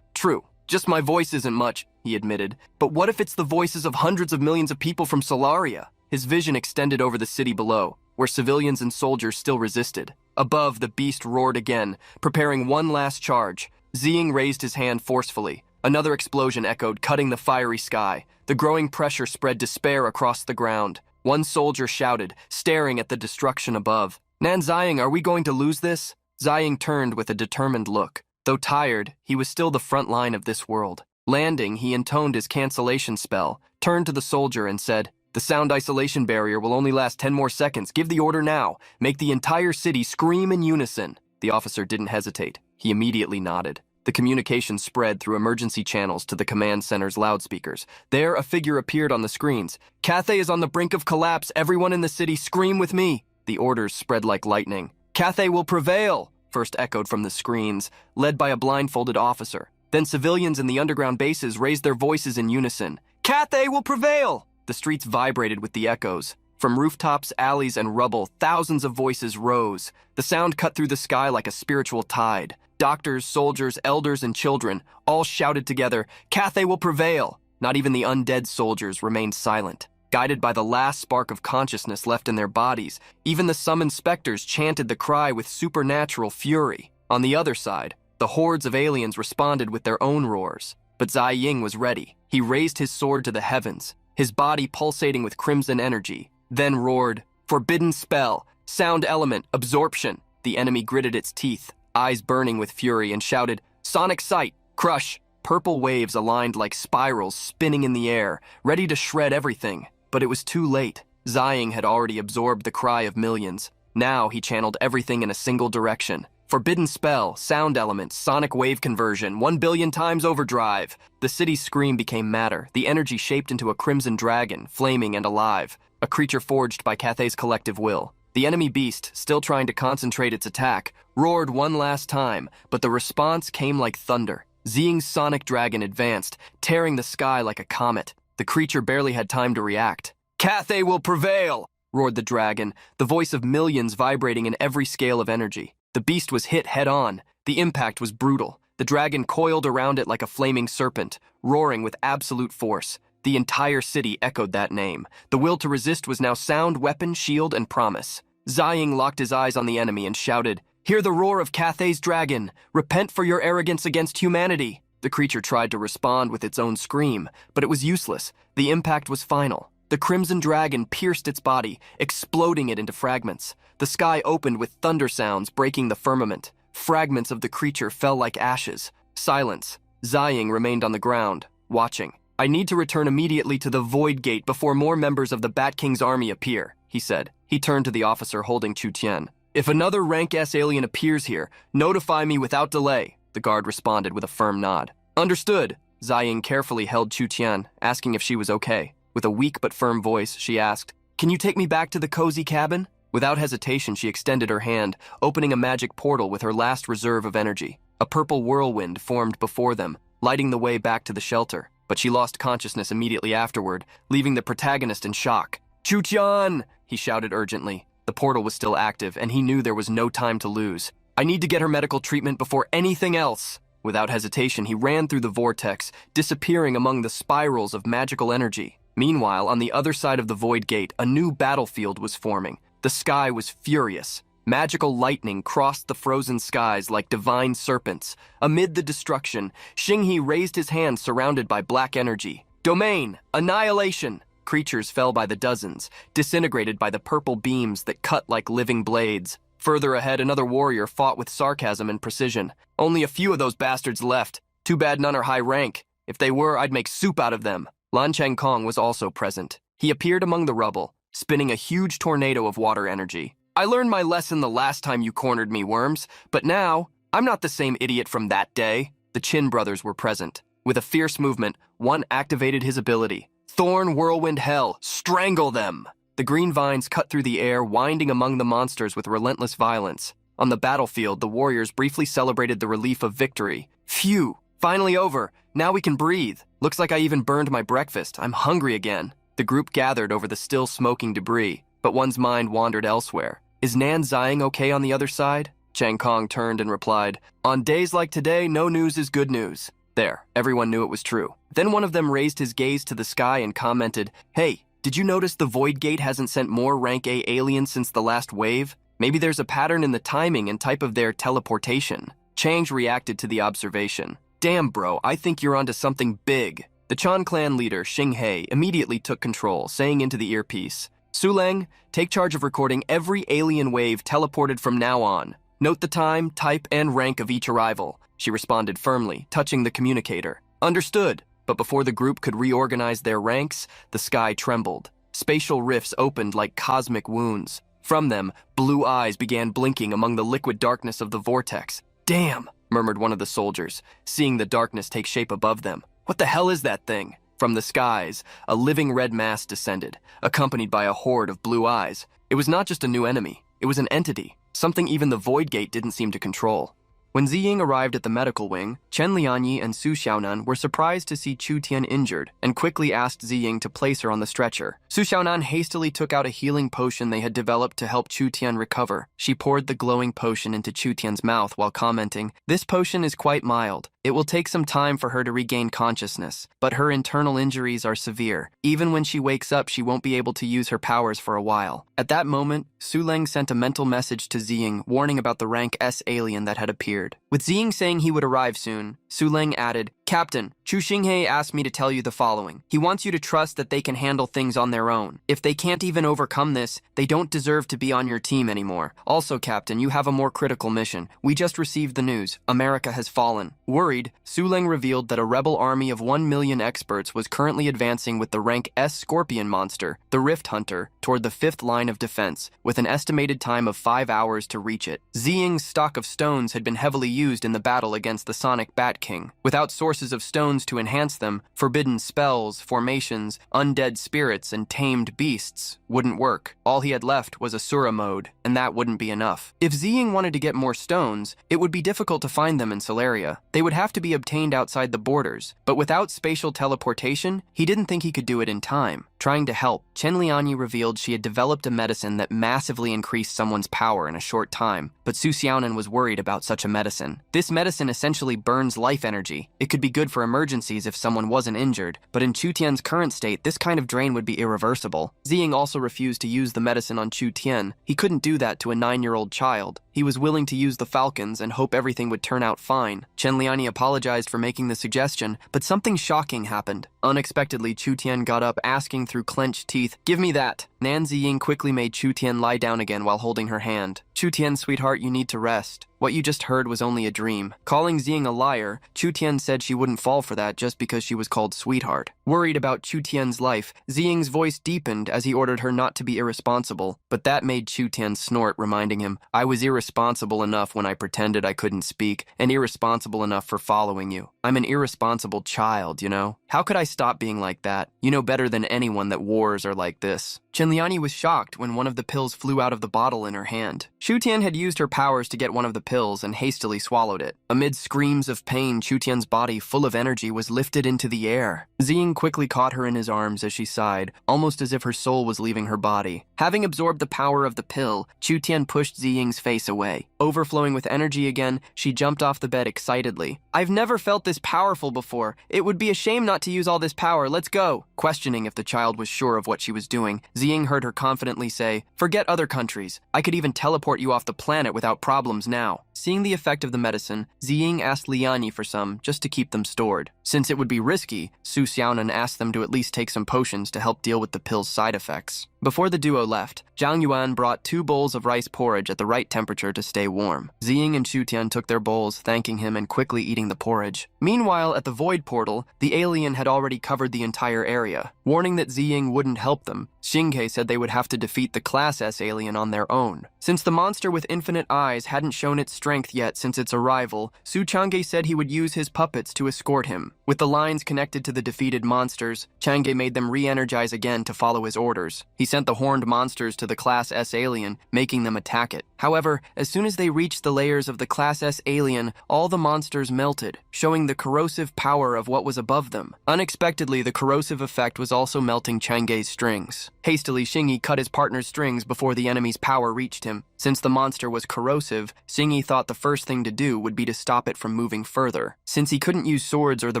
True. Just my voice isn't much, he admitted. But what if it's the voices of hundreds of millions of people from Solaria? His vision extended over the city below, where civilians and soldiers still resisted. Above, the beast roared again, preparing one last charge. Ziying raised his hand forcefully. Another explosion echoed, cutting the fiery sky. The growing pressure spread despair across the ground. One soldier shouted, staring at the destruction above. "Nan Ziying, are we going to lose this?" Ziying turned with a determined look. Though tired, he was still the front line of this world. Landing, he intoned his cancellation spell, turned to the soldier and said, "The sound isolation barrier will only last 10 more seconds. Give the order now. Make the entire city scream in unison." The officer didn't hesitate. He immediately nodded. The communication spread through emergency channels to the command center's loudspeakers. There, a figure appeared on the screens. "Cathay is on the brink of collapse. Everyone in the city scream with me." The orders spread like lightning. "Cathay will prevail," first echoed from the screens, led by a blindfolded officer. Then civilians in the underground bases raised their voices in unison. "Cathay will prevail!" The streets vibrated with the echoes. From rooftops, alleys, and rubble, thousands of voices rose. The sound cut through the sky like a spiritual tide. Doctors, soldiers, elders, and children all shouted together, "Cathay will prevail!" Not even the undead soldiers remained silent. Guided by the last spark of consciousness left in their bodies, even the summoned specters chanted the cry with supernatural fury. On the other side, the hordes of aliens responded with their own roars. But Ziying was ready. He raised his sword to the heavens, his body pulsating with crimson energy, then roared, "Forbidden spell, sound element, absorption." The enemy gritted its teeth, eyes burning with fury, and shouted, "Sonic sight, crush." Purple waves aligned like spirals spinning in the air, ready to shred everything. But it was too late. Ziying had already absorbed the cry of millions. Now he channeled everything in a single direction. Forbidden spell, sound element, sonic wave conversion, 1 billion times overdrive. The city's scream became matter, the energy shaped into a crimson dragon, flaming and alive, a creature forged by Cathay's collective will. The enemy beast, still trying to concentrate its attack, roared one last time, but the response came like thunder. Ziying's sonic dragon advanced, tearing the sky like a comet. The creature barely had time to react. "Cathay will prevail!" roared the dragon, the voice of millions vibrating in every scale of energy. The beast was hit head-on. The impact was brutal. The dragon coiled around it like a flaming serpent, roaring with absolute force. The entire city echoed that name. The will to resist was now sound, weapon, shield, and promise. Ziying locked his eyes on the enemy and shouted, "Hear the roar of Cathay's dragon! Repent for your arrogance against humanity!" The creature tried to respond with its own scream, but it was useless. The impact was final. The crimson dragon pierced its body, exploding it into fragments. The sky opened with thunder sounds breaking the firmament. Fragments of the creature fell like ashes. Silence. Ziying remained on the ground, watching. "I need to return immediately to the Void Gate before more members of the Bat King's army appear," he said. He turned to the officer holding Chu Tian. "If another rank S alien appears here, notify me without delay," the guard responded with a firm nod. "Understood." Ziying carefully held Chu Tian, asking if she was okay. With a weak but firm voice, she asked, "Can you take me back to the cozy cabin?" Without hesitation, she extended her hand, opening a magic portal with her last reserve of energy. A purple whirlwind formed before them, lighting the way back to the shelter. But she lost consciousness immediately afterward, leaving the protagonist in shock. "Chu-chan!" he shouted urgently. The portal was still active, and he knew there was no time to lose. "I need to get her medical treatment before anything else." Without hesitation, he ran through the vortex, disappearing among the spirals of magical energy. Meanwhile, on the other side of the void gate, a new battlefield was forming. The sky was furious. Magical lightning crossed the frozen skies like divine serpents. Amid the destruction, Xinghe raised his hand surrounded by black energy. "Domain! Annihilation!" Creatures fell by the dozens, disintegrated by the purple beams that cut like living blades. Further ahead, another warrior fought with sarcasm and precision. "Only a few of those bastards left. Too bad none are high rank. If they were, I'd make soup out of them." Lan Changkong was also present. He appeared among the rubble, spinning a huge tornado of water energy. "I learned my lesson the last time you cornered me, worms, but now, I'm not the same idiot from that day." The Qin brothers were present. With a fierce movement, one activated his ability. "Thorn, Whirlwind, Hell, strangle them!" The green vines cut through the air, winding among the monsters with relentless violence. On the battlefield, the warriors briefly celebrated the relief of victory. "Phew, finally over. Now we can breathe. Looks like I even burned my breakfast. I'm hungry again." The group gathered over the still smoking debris, but one's mind wandered elsewhere. "Is Nan Ziying okay on the other side?" Chang Kong turned and replied, "On days like today, no news is good news." There, everyone knew it was true. Then one of them raised his gaze to the sky and commented, "Hey, did you notice the Void Gate hasn't sent more Rank A aliens since the last wave? Maybe there's a pattern in the timing and type of their teleportation." Chang reacted to the observation. "Damn, bro, I think you're onto something big." The Chan clan leader, Xinghe, immediately took control, saying into the earpiece, "Suleng, take charge of recording every alien wave teleported from now on. Note the time, type, and rank of each arrival." She responded firmly, touching the communicator. "Understood." But before the group could reorganize their ranks, the sky trembled. Spatial rifts opened like cosmic wounds. From them, blue eyes began blinking among the liquid darkness of the vortex. "Damn," murmured one of the soldiers, seeing the darkness take shape above them. "What the hell is that thing?" From the skies, a living red mass descended, accompanied by a horde of blue eyes. It was not just a new enemy, it was an entity, something even the Void Gate didn't seem to control. When Ziying arrived at the medical wing, Chen Lianyi and Su Xiaonan were surprised to see Chu Tian injured and quickly asked Ziying to place her on the stretcher. Su Xiaonan hastily took out a healing potion they had developed to help Chu Tian recover. She poured the glowing potion into Chu Tian's mouth while commenting, "This potion is quite mild. It will take some time for her to regain consciousness, but her internal injuries are severe. Even when she wakes up, she won't be able to use her powers for a while." At that moment, Su Leng sent a mental message to Ziying warning about the rank S alien that had appeared. With Ziying saying he would arrive soon, Su Leng added, "Captain, Chu Xinghe asked me to tell you the following. He wants you to trust that they can handle things on their own. If they can't even overcome this, they don't deserve to be on your team anymore. Also, Captain, you have a more critical mission. We just received the news. America has fallen." Worried, Su Leng revealed that a rebel army of 1 million experts was currently advancing with the rank S scorpion monster, the Rift Hunter, toward the 5th line of defense, with an estimated time of 5 hours to reach it. Ziying's stock of stones had been heavily used in the battle against the Sonic Bat King. Without sources of stones to enhance them, forbidden spells, formations, undead spirits, and tamed beasts wouldn't work. All he had left was Asura mode, and that wouldn't be enough. If Ziying wanted to get more stones, it would be difficult to find them in Solaria. They would have to be obtained outside the borders, but without spatial teleportation, he didn't think he could do it in time. Trying to help, Chen Lianyi revealed she had developed a medicine that massively increased someone's power in a short time, but Su Xiaonan was worried about such a medicine. This medicine essentially burns life energy. It could be good for emergencies if someone wasn't injured, but in Chu Tian's current state, this kind of drain would be irreversible. Ziying also refused to use the medicine on Chu Tian. He couldn't do that to a 9-year-old child. He was willing to use the falcons and hope everything would turn out fine. Chen Lianyi apologized for making the suggestion, but something shocking happened. Unexpectedly, Chu Tian got up, asking through clenched teeth, "Give me that." Nan Ziying quickly made Chu Tian lie down again while holding her hand. "Chu Tian, sweetheart, you need to rest. What you just heard was only a dream." Calling Ziying a liar, Chu Tian said she wouldn't fall for that just because she was called sweetheart. Worried about Chu Tian's life, Ziying's voice deepened as he ordered her not to be irresponsible, but that made Chu Tian snort, reminding him, "I was irresponsible irresponsible enough when I pretended I couldn't speak, and irresponsible enough for following you. I'm an irresponsible child, you know? How could I stop being like that? You know better than anyone that wars are like this." Qinliani was shocked when one of the pills flew out of the bottle in her hand. Shu Tian had used her powers to get one of the pills and hastily swallowed it. Amid screams of pain, Shu Tian's body, full of energy, was lifted into the air. Ziying quickly caught her in his arms as she sighed, almost as if her soul was leaving her body. Having absorbed the power of the pill, Shu Tian pushed Ziying's face away. Overflowing with energy again, she jumped off the bed excitedly. "I've never felt this powerful before. It would be a shame not to use all this power. Let's go." Questioning if the child was sure of what she was doing, Ziying heard her confidently say, "Forget other countries. I could even teleport you off the planet without problems now." Seeing the effect of the medicine, Ziying asked Liani for some, just to keep them stored. Since it would be risky, Su Xiaonan asked them to at least take some potions to help deal with the pill's side effects. Before the duo left, Zhang Yuan brought 2 bowls of rice porridge at the right temperature to stay warm. Ziying and Shu Tian took their bowls, thanking him and quickly eating the porridge. Meanwhile, at the void portal, the alien had already covered the entire area. Warning that Ziying wouldn't help them, Xinghe said they would have to defeat the Class S alien on their own. Since the monster with infinite eyes hadn't shown its strength yet since its arrival, Su Chang'e said he would use his puppets to escort him. With the lines connected to the defeated monsters, Chang'e made them re-energize again to follow his orders. He sent the horned monsters to the Class S alien, making them attack it. However, as soon as they reached the layers of the Class S alien, all the monsters melted, showing the corrosive power of what was above them. Unexpectedly, the corrosive effect was also melting Chang'e's strings. Hastily, Xingyi cut his partner's strings before the enemy's power reached him. Since the monster was corrosive, Xingyi thought the first thing to do would be to stop it from moving further. Since he couldn't use swords or the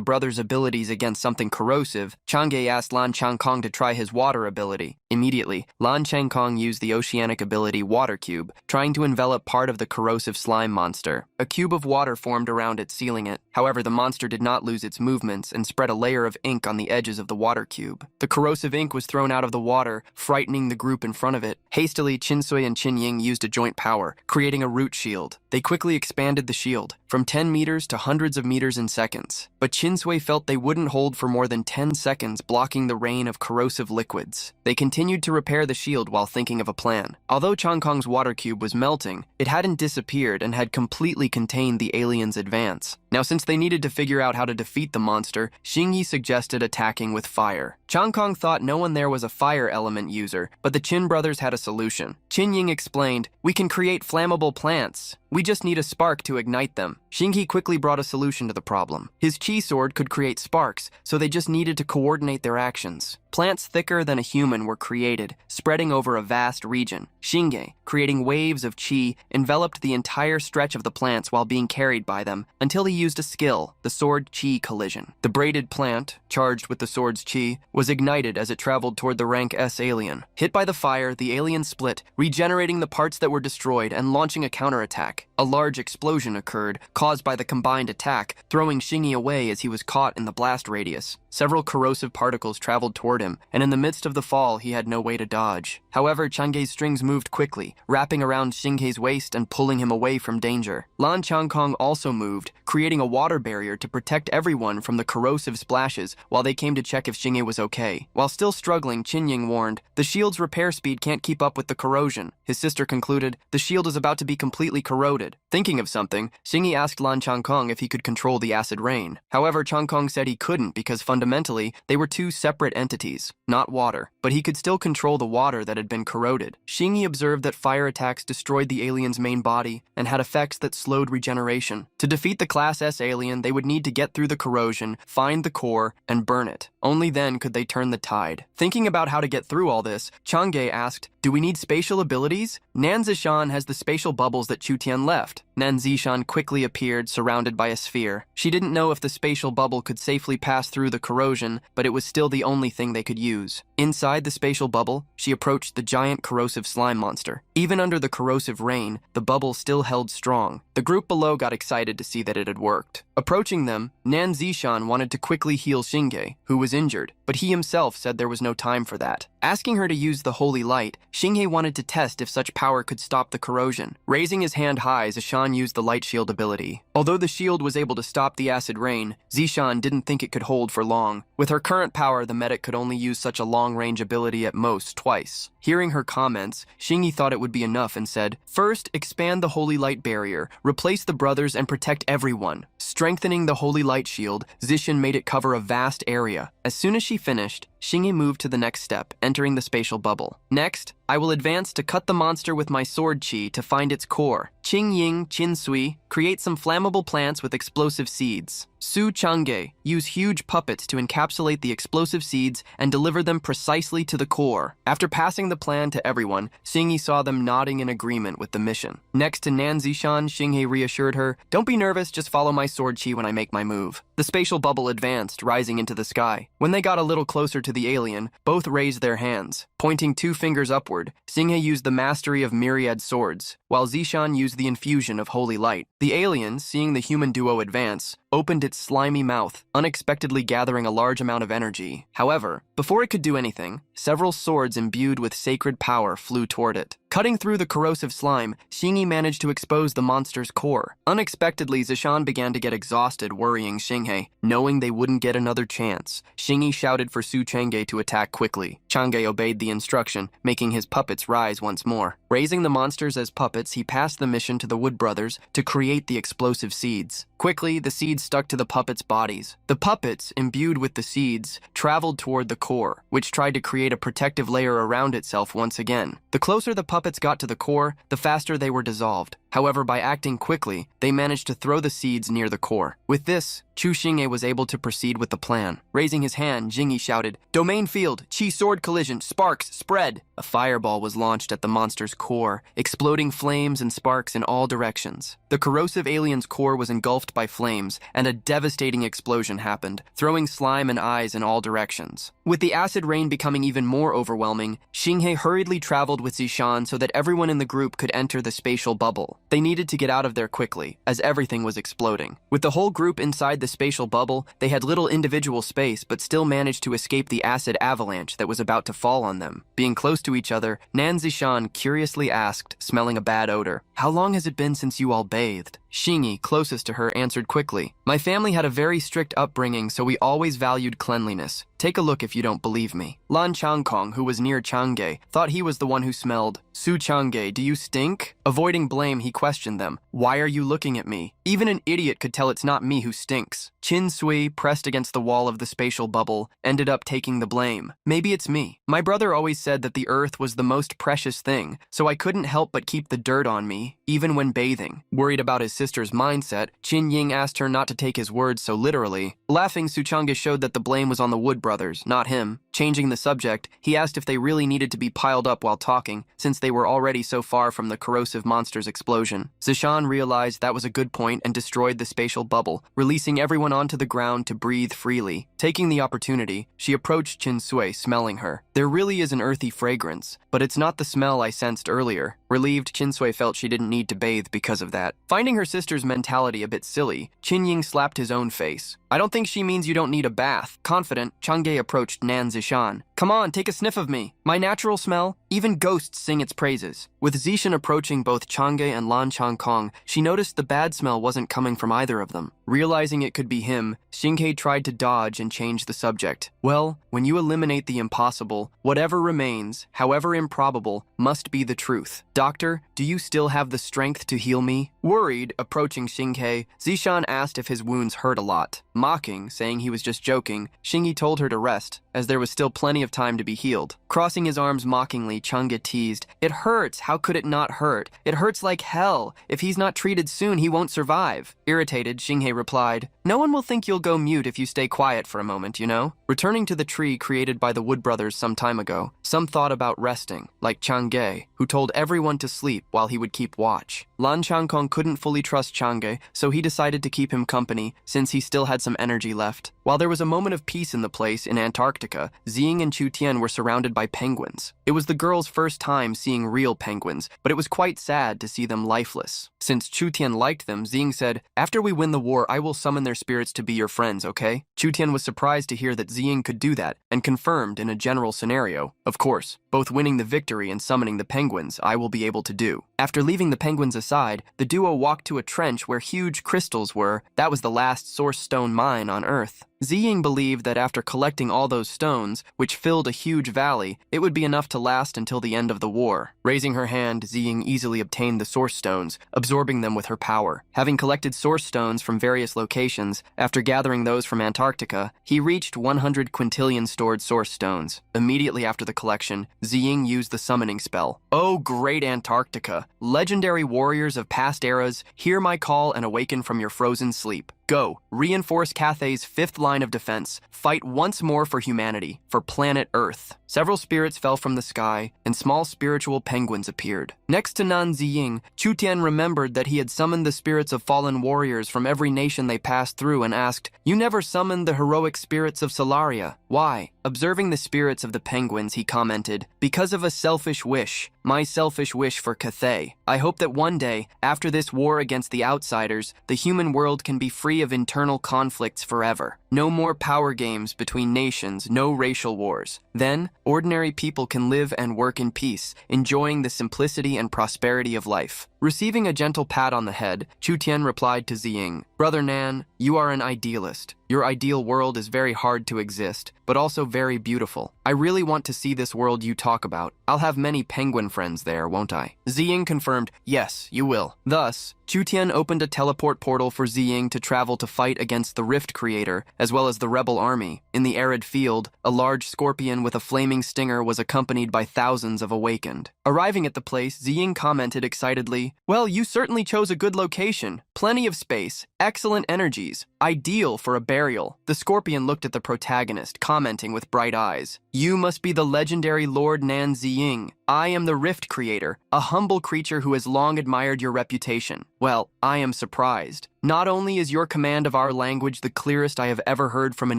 brothers' abilities against something corrosive, Chang'e asked Lan Changkong to try his water ability. Immediately, Lan Changkong used the oceanic ability Water Cube, trying to envelop part of the corrosive slime monster. A cube of water formed around it, sealing it. However, the monster did not lose its movements and spread a layer of ink on the edges of the water cube. The corrosive ink was thrown out of the water, frightening the group in front of it. Hastily, Qinsui and Qinying used a joint power, creating a root shield. They quickly expanded the shield, from 10 meters to hundreds of meters in seconds. But Qinsui felt they wouldn't hold for more than 10 seconds, blocking the rain of corrosive liquids. They continued to repair the shield while thinking of a plan. Although Changkong's water cube was melting, it hadn't disappeared and had completely contained the alien's advance. Now, since they needed to figure out how to defeat the monster, Xingyi suggested attacking with fire. Changkong thought no one there was a fire element user, but the Qin brothers had a solution. Qinying explained, "We can create flammable plants. We just need a spark to ignite them." Xingyi quickly brought a solution to the problem. His chi sword could create sparks, so they just needed to coordinate their actions. Plants thicker than a human were created, spreading over a vast region. Xingye, creating waves of chi, enveloped the entire stretch of the plants while being carried by them, until he used a skill, the sword chi collision. The braided plant, charged with the sword's chi, was ignited as it traveled toward the rank S alien. Hit by the fire, the alien split, regenerating the parts that were destroyed and launching a counterattack. A large explosion occurred, caused by the combined attack, throwing Xingyi away as he was caught in the blast radius. Several corrosive particles traveled toward him, and in the midst of the fall, he had no way to dodge. However, Chang'e's strings moved quickly, wrapping around Xinghe's waist and pulling him away from danger. Lan Changkong also moved, creating a water barrier to protect everyone from the corrosive splashes while they came to check if Xinghe was okay. While still struggling, Qinying warned, "The shield's repair speed can't keep up with the corrosion." His sister concluded, "The shield is about to be completely corroded." Thinking of something, Xingyi asked Lan Changkong if he could control the acid rain. However, Changkong said he couldn't because fundamentally, they were two separate entities, not water, but he could still control the water that had been corroded. Xingyi observed that fire attacks destroyed the alien's main body and had effects that slowed regeneration. To defeat the Class S alien, they would need to get through the corrosion, find the core, and burn it. Only then could they turn the tide. Thinking about how to get through all this, Chang'e asked, "Do we need spatial abilities? Nan Ziying has the spatial bubbles that Chu Tian left." Nan Ziying quickly appeared, surrounded by a sphere. She didn't know if the spatial bubble could safely pass through the corrosion, but it was still the only thing they could use. Inside the spatial bubble, she approached the giant corrosive slime monster. Even under the corrosive rain, the bubble still held strong. The group below got excited to see that it had worked. Approaching them, Nan Ziying wanted to quickly heal Xinghe, who was injured. but he himself said there was no time for that. Asking her to use the holy light, Xinghe wanted to test if such power could stop the corrosion. Raising his hand high, Zishan used the light shield ability. Although the shield was able to stop the acid rain, Zishan didn't think it could hold for long. With her current power, the medic could only use such a long-range ability at most twice. Hearing her comments, Xinghe thought it would be enough and said, "First, expand the holy light barrier, replace the brothers and protect everyone." Strengthening the holy light shield, Zishan made it cover a vast area. As soon as she finished, Xinghe moved to the next step, entering the spatial bubble. Next, I will advance to cut the monster with my sword chi to find its core. Qing Ying, Qin Sui, create some flammable plants with explosive seeds. Su Changge, use huge puppets to encapsulate the explosive seeds and deliver them precisely to the core. After passing the plan to everyone, Xinghe saw them nodding in agreement with the mission. Next to Nan Ziying, Xinghe reassured her, "Don't be nervous, just follow my sword chi when I make my move." The spatial bubble advanced, rising into the sky. When they got a little closer to the alien, both raised their hands. Pointing 2 fingers upward, Xinghe used the mastery of myriad swords, while Zishan used the infusion of holy light. The alien, seeing the human duo advance, opened its slimy mouth, unexpectedly gathering a large amount of energy. However, before it could do anything, several swords imbued with sacred power flew toward it. Cutting through the corrosive slime, Xinghe managed to expose the monster's core. Unexpectedly, Zishan began to get exhausted, worrying Xinghe. Knowing they wouldn't get another chance, Xinghe shouted for Su Changge to attack quickly. Changge obeyed the instruction, making his puppets rise once more. Raising the monsters as puppets, he passed the mission to the Wood Brothers to create the explosive seeds. Quickly, the seeds stuck to the puppets' bodies. The puppets, imbued with the seeds, traveled toward the core, which tried to create a protective layer around itself once again. The closer the puppets got to the core, the faster they were dissolved. However, by acting quickly, they managed to throw the seeds near the core. With this, Chu Xinghe was able to proceed with the plan. Raising his hand, Xinghe shouted, "Domain field, chi sword collision, sparks, spread!" A fireball was launched at the monster's core, exploding flames and sparks in all directions. The corrosive alien's core was engulfed by flames, and a devastating explosion happened, throwing slime and eyes in all directions. With the acid rain becoming even more overwhelming, Xinghe hurriedly traveled with Zishan so that everyone in the group could enter the spatial bubble. They needed to get out of there quickly, as everything was exploding. With the whole group inside the spatial bubble, they had little individual space but still managed to escape the acid avalanche that was about to fall on them. Being close to each other, Nan Ziying curiously asked, smelling a bad odor, "How long has it been since you all bathed?" Xinghe, closest to her, answered quickly, "My family had a very strict upbringing, so we always valued cleanliness. Take a look if you don't believe me." Lan Changkong, who was near Changge, thought he was the one who smelled. "Su Changge, do you stink?" Avoiding blame, he questioned them. "Why are you looking at me? Even an idiot could tell it's not me who stinks." Qin Sui, pressed against the wall of the spatial bubble, ended up taking the blame. "Maybe it's me. My brother always said that the earth was the most precious thing, so I couldn't help but keep the dirt on me, even when bathing." Worried about his sister's mindset, Qin Ying asked her not to take his words so literally. Laughing, Su Changge showed that the blame was on the Wood Brothers, not him. Changing the subject, he asked if they really needed to be piled up while talking, since they were already so far from the corrosive monster's explosion. Zishan realized that was a good point and destroyed the spatial bubble, releasing everyone onto the ground to breathe freely. Taking the opportunity, she approached Qin Sui, smelling her. "There really is an earthy fragrance, but it's not the smell I sensed earlier." Relieved, Qin Sui felt she didn't need to bathe because of that. Finding her sister's mentality a bit silly, Qin Ying slapped his own face. "I don't think she means you don't need a bath." Confident, Changge approached Nan Ziying. "Come on, take a sniff of me. My natural smell, even ghosts sing its praises." With Zishan approaching both Changge and Lan Changkong, she noticed the bad smell wasn't coming from either of them. Realizing it could be him, Xinghe tried to dodge and change the subject. "Well, when you eliminate the impossible, whatever remains, however improbable, must be the truth. Doctor, do you still have the strength to heal me?" Worried, approaching Xinghe, Zishan asked if his wounds hurt a lot. Mocking, saying he was just joking, Xinghe told her to rest, as there was still plenty of time to be healed. Crossing his arms mockingly, Changge teased, "It hurts, how could it not hurt? It hurts like hell. If he's not treated soon, he won't survive." Irritated, Xinghe replied, "No one will think you'll go mute if you stay quiet for a moment, you know?" Returning to the tree created by the Wood Brothers some time ago, some thought about resting, like Changge, who told everyone to sleep while he would keep watch. Lan Changkong couldn't fully trust Changge, so he decided to keep him company, since he still had some energy left. While there was a moment of peace in the place in Antarctica, Ziying and Chu Tian were surrounded by penguins. It was the girls' first time seeing real penguins, but it was quite sad to see them lifeless. Since Chu Tian liked them, Ziying said, "After we win the war, I will summon their spirits to be your friends, okay?" Chu Tian was surprised to hear that Ziying could do that, and confirmed in a general scenario, "Of course, both winning the victory and summoning the penguins, I will be able to do." After leaving the penguins aside, the duo walked to a trench where huge crystals were. That was the last source stone mine on Earth. Ziying believed that after collecting all those stones, which filled a huge valley, it would be enough to last until the end of the war. Raising her hand, Ziying easily obtained the source stones, absorbing them with her power. Having collected source stones from various locations, after gathering those from Antarctica, he reached 100 quintillion stored source stones. Immediately after the collection, Ziying used the summoning spell. "Oh, great Antarctica! Legendary warriors of past eras, hear my call and awaken from your frozen sleep. Go, reinforce Cathay's fifth line of defense. Fight once more for humanity, for planet Earth." Several spirits fell from the sky, and small spiritual penguins appeared. Next to Nan Ziying, Chu Tian remembered that he had summoned the spirits of fallen warriors from every nation they passed through and asked, "You never summoned the heroic spirits of Solaria. Why?" Observing the spirits of the penguins, he commented, "Because of a selfish wish. My selfish wish for Cathay. I hope that one day, after this war against the outsiders, the human world can be free of internal conflicts forever. No more power games between nations, no racial wars. Then, ordinary people can live and work in peace, enjoying the simplicity and prosperity of life." Receiving a gentle pat on the head, Chu Tian replied to Ziying, "Brother Nan, you are an idealist. Your ideal world is very hard to exist, but also very beautiful. I really want to see this world you talk about. I'll have many penguin friends there, won't I?" Ziying confirmed, "Yes, you will." Thus, Chu Tian opened a teleport portal for Ziying to travel to fight against the Rift Creator, as well as the rebel army. In the arid field, a large scorpion with a flaming stinger was accompanied by thousands of awakened. Arriving at the place, Ziying commented excitedly, "Well, you certainly chose a good location. Plenty of space, excellent energies, ideal for a burial." The scorpion looked at the protagonist, commenting with bright eyes, "You must be the legendary Lord Nan Ziying. I am the Rift Creator, a humble creature who has long admired your reputation. Well, I am surprised. Not only is your command of our language the clearest I have ever heard from an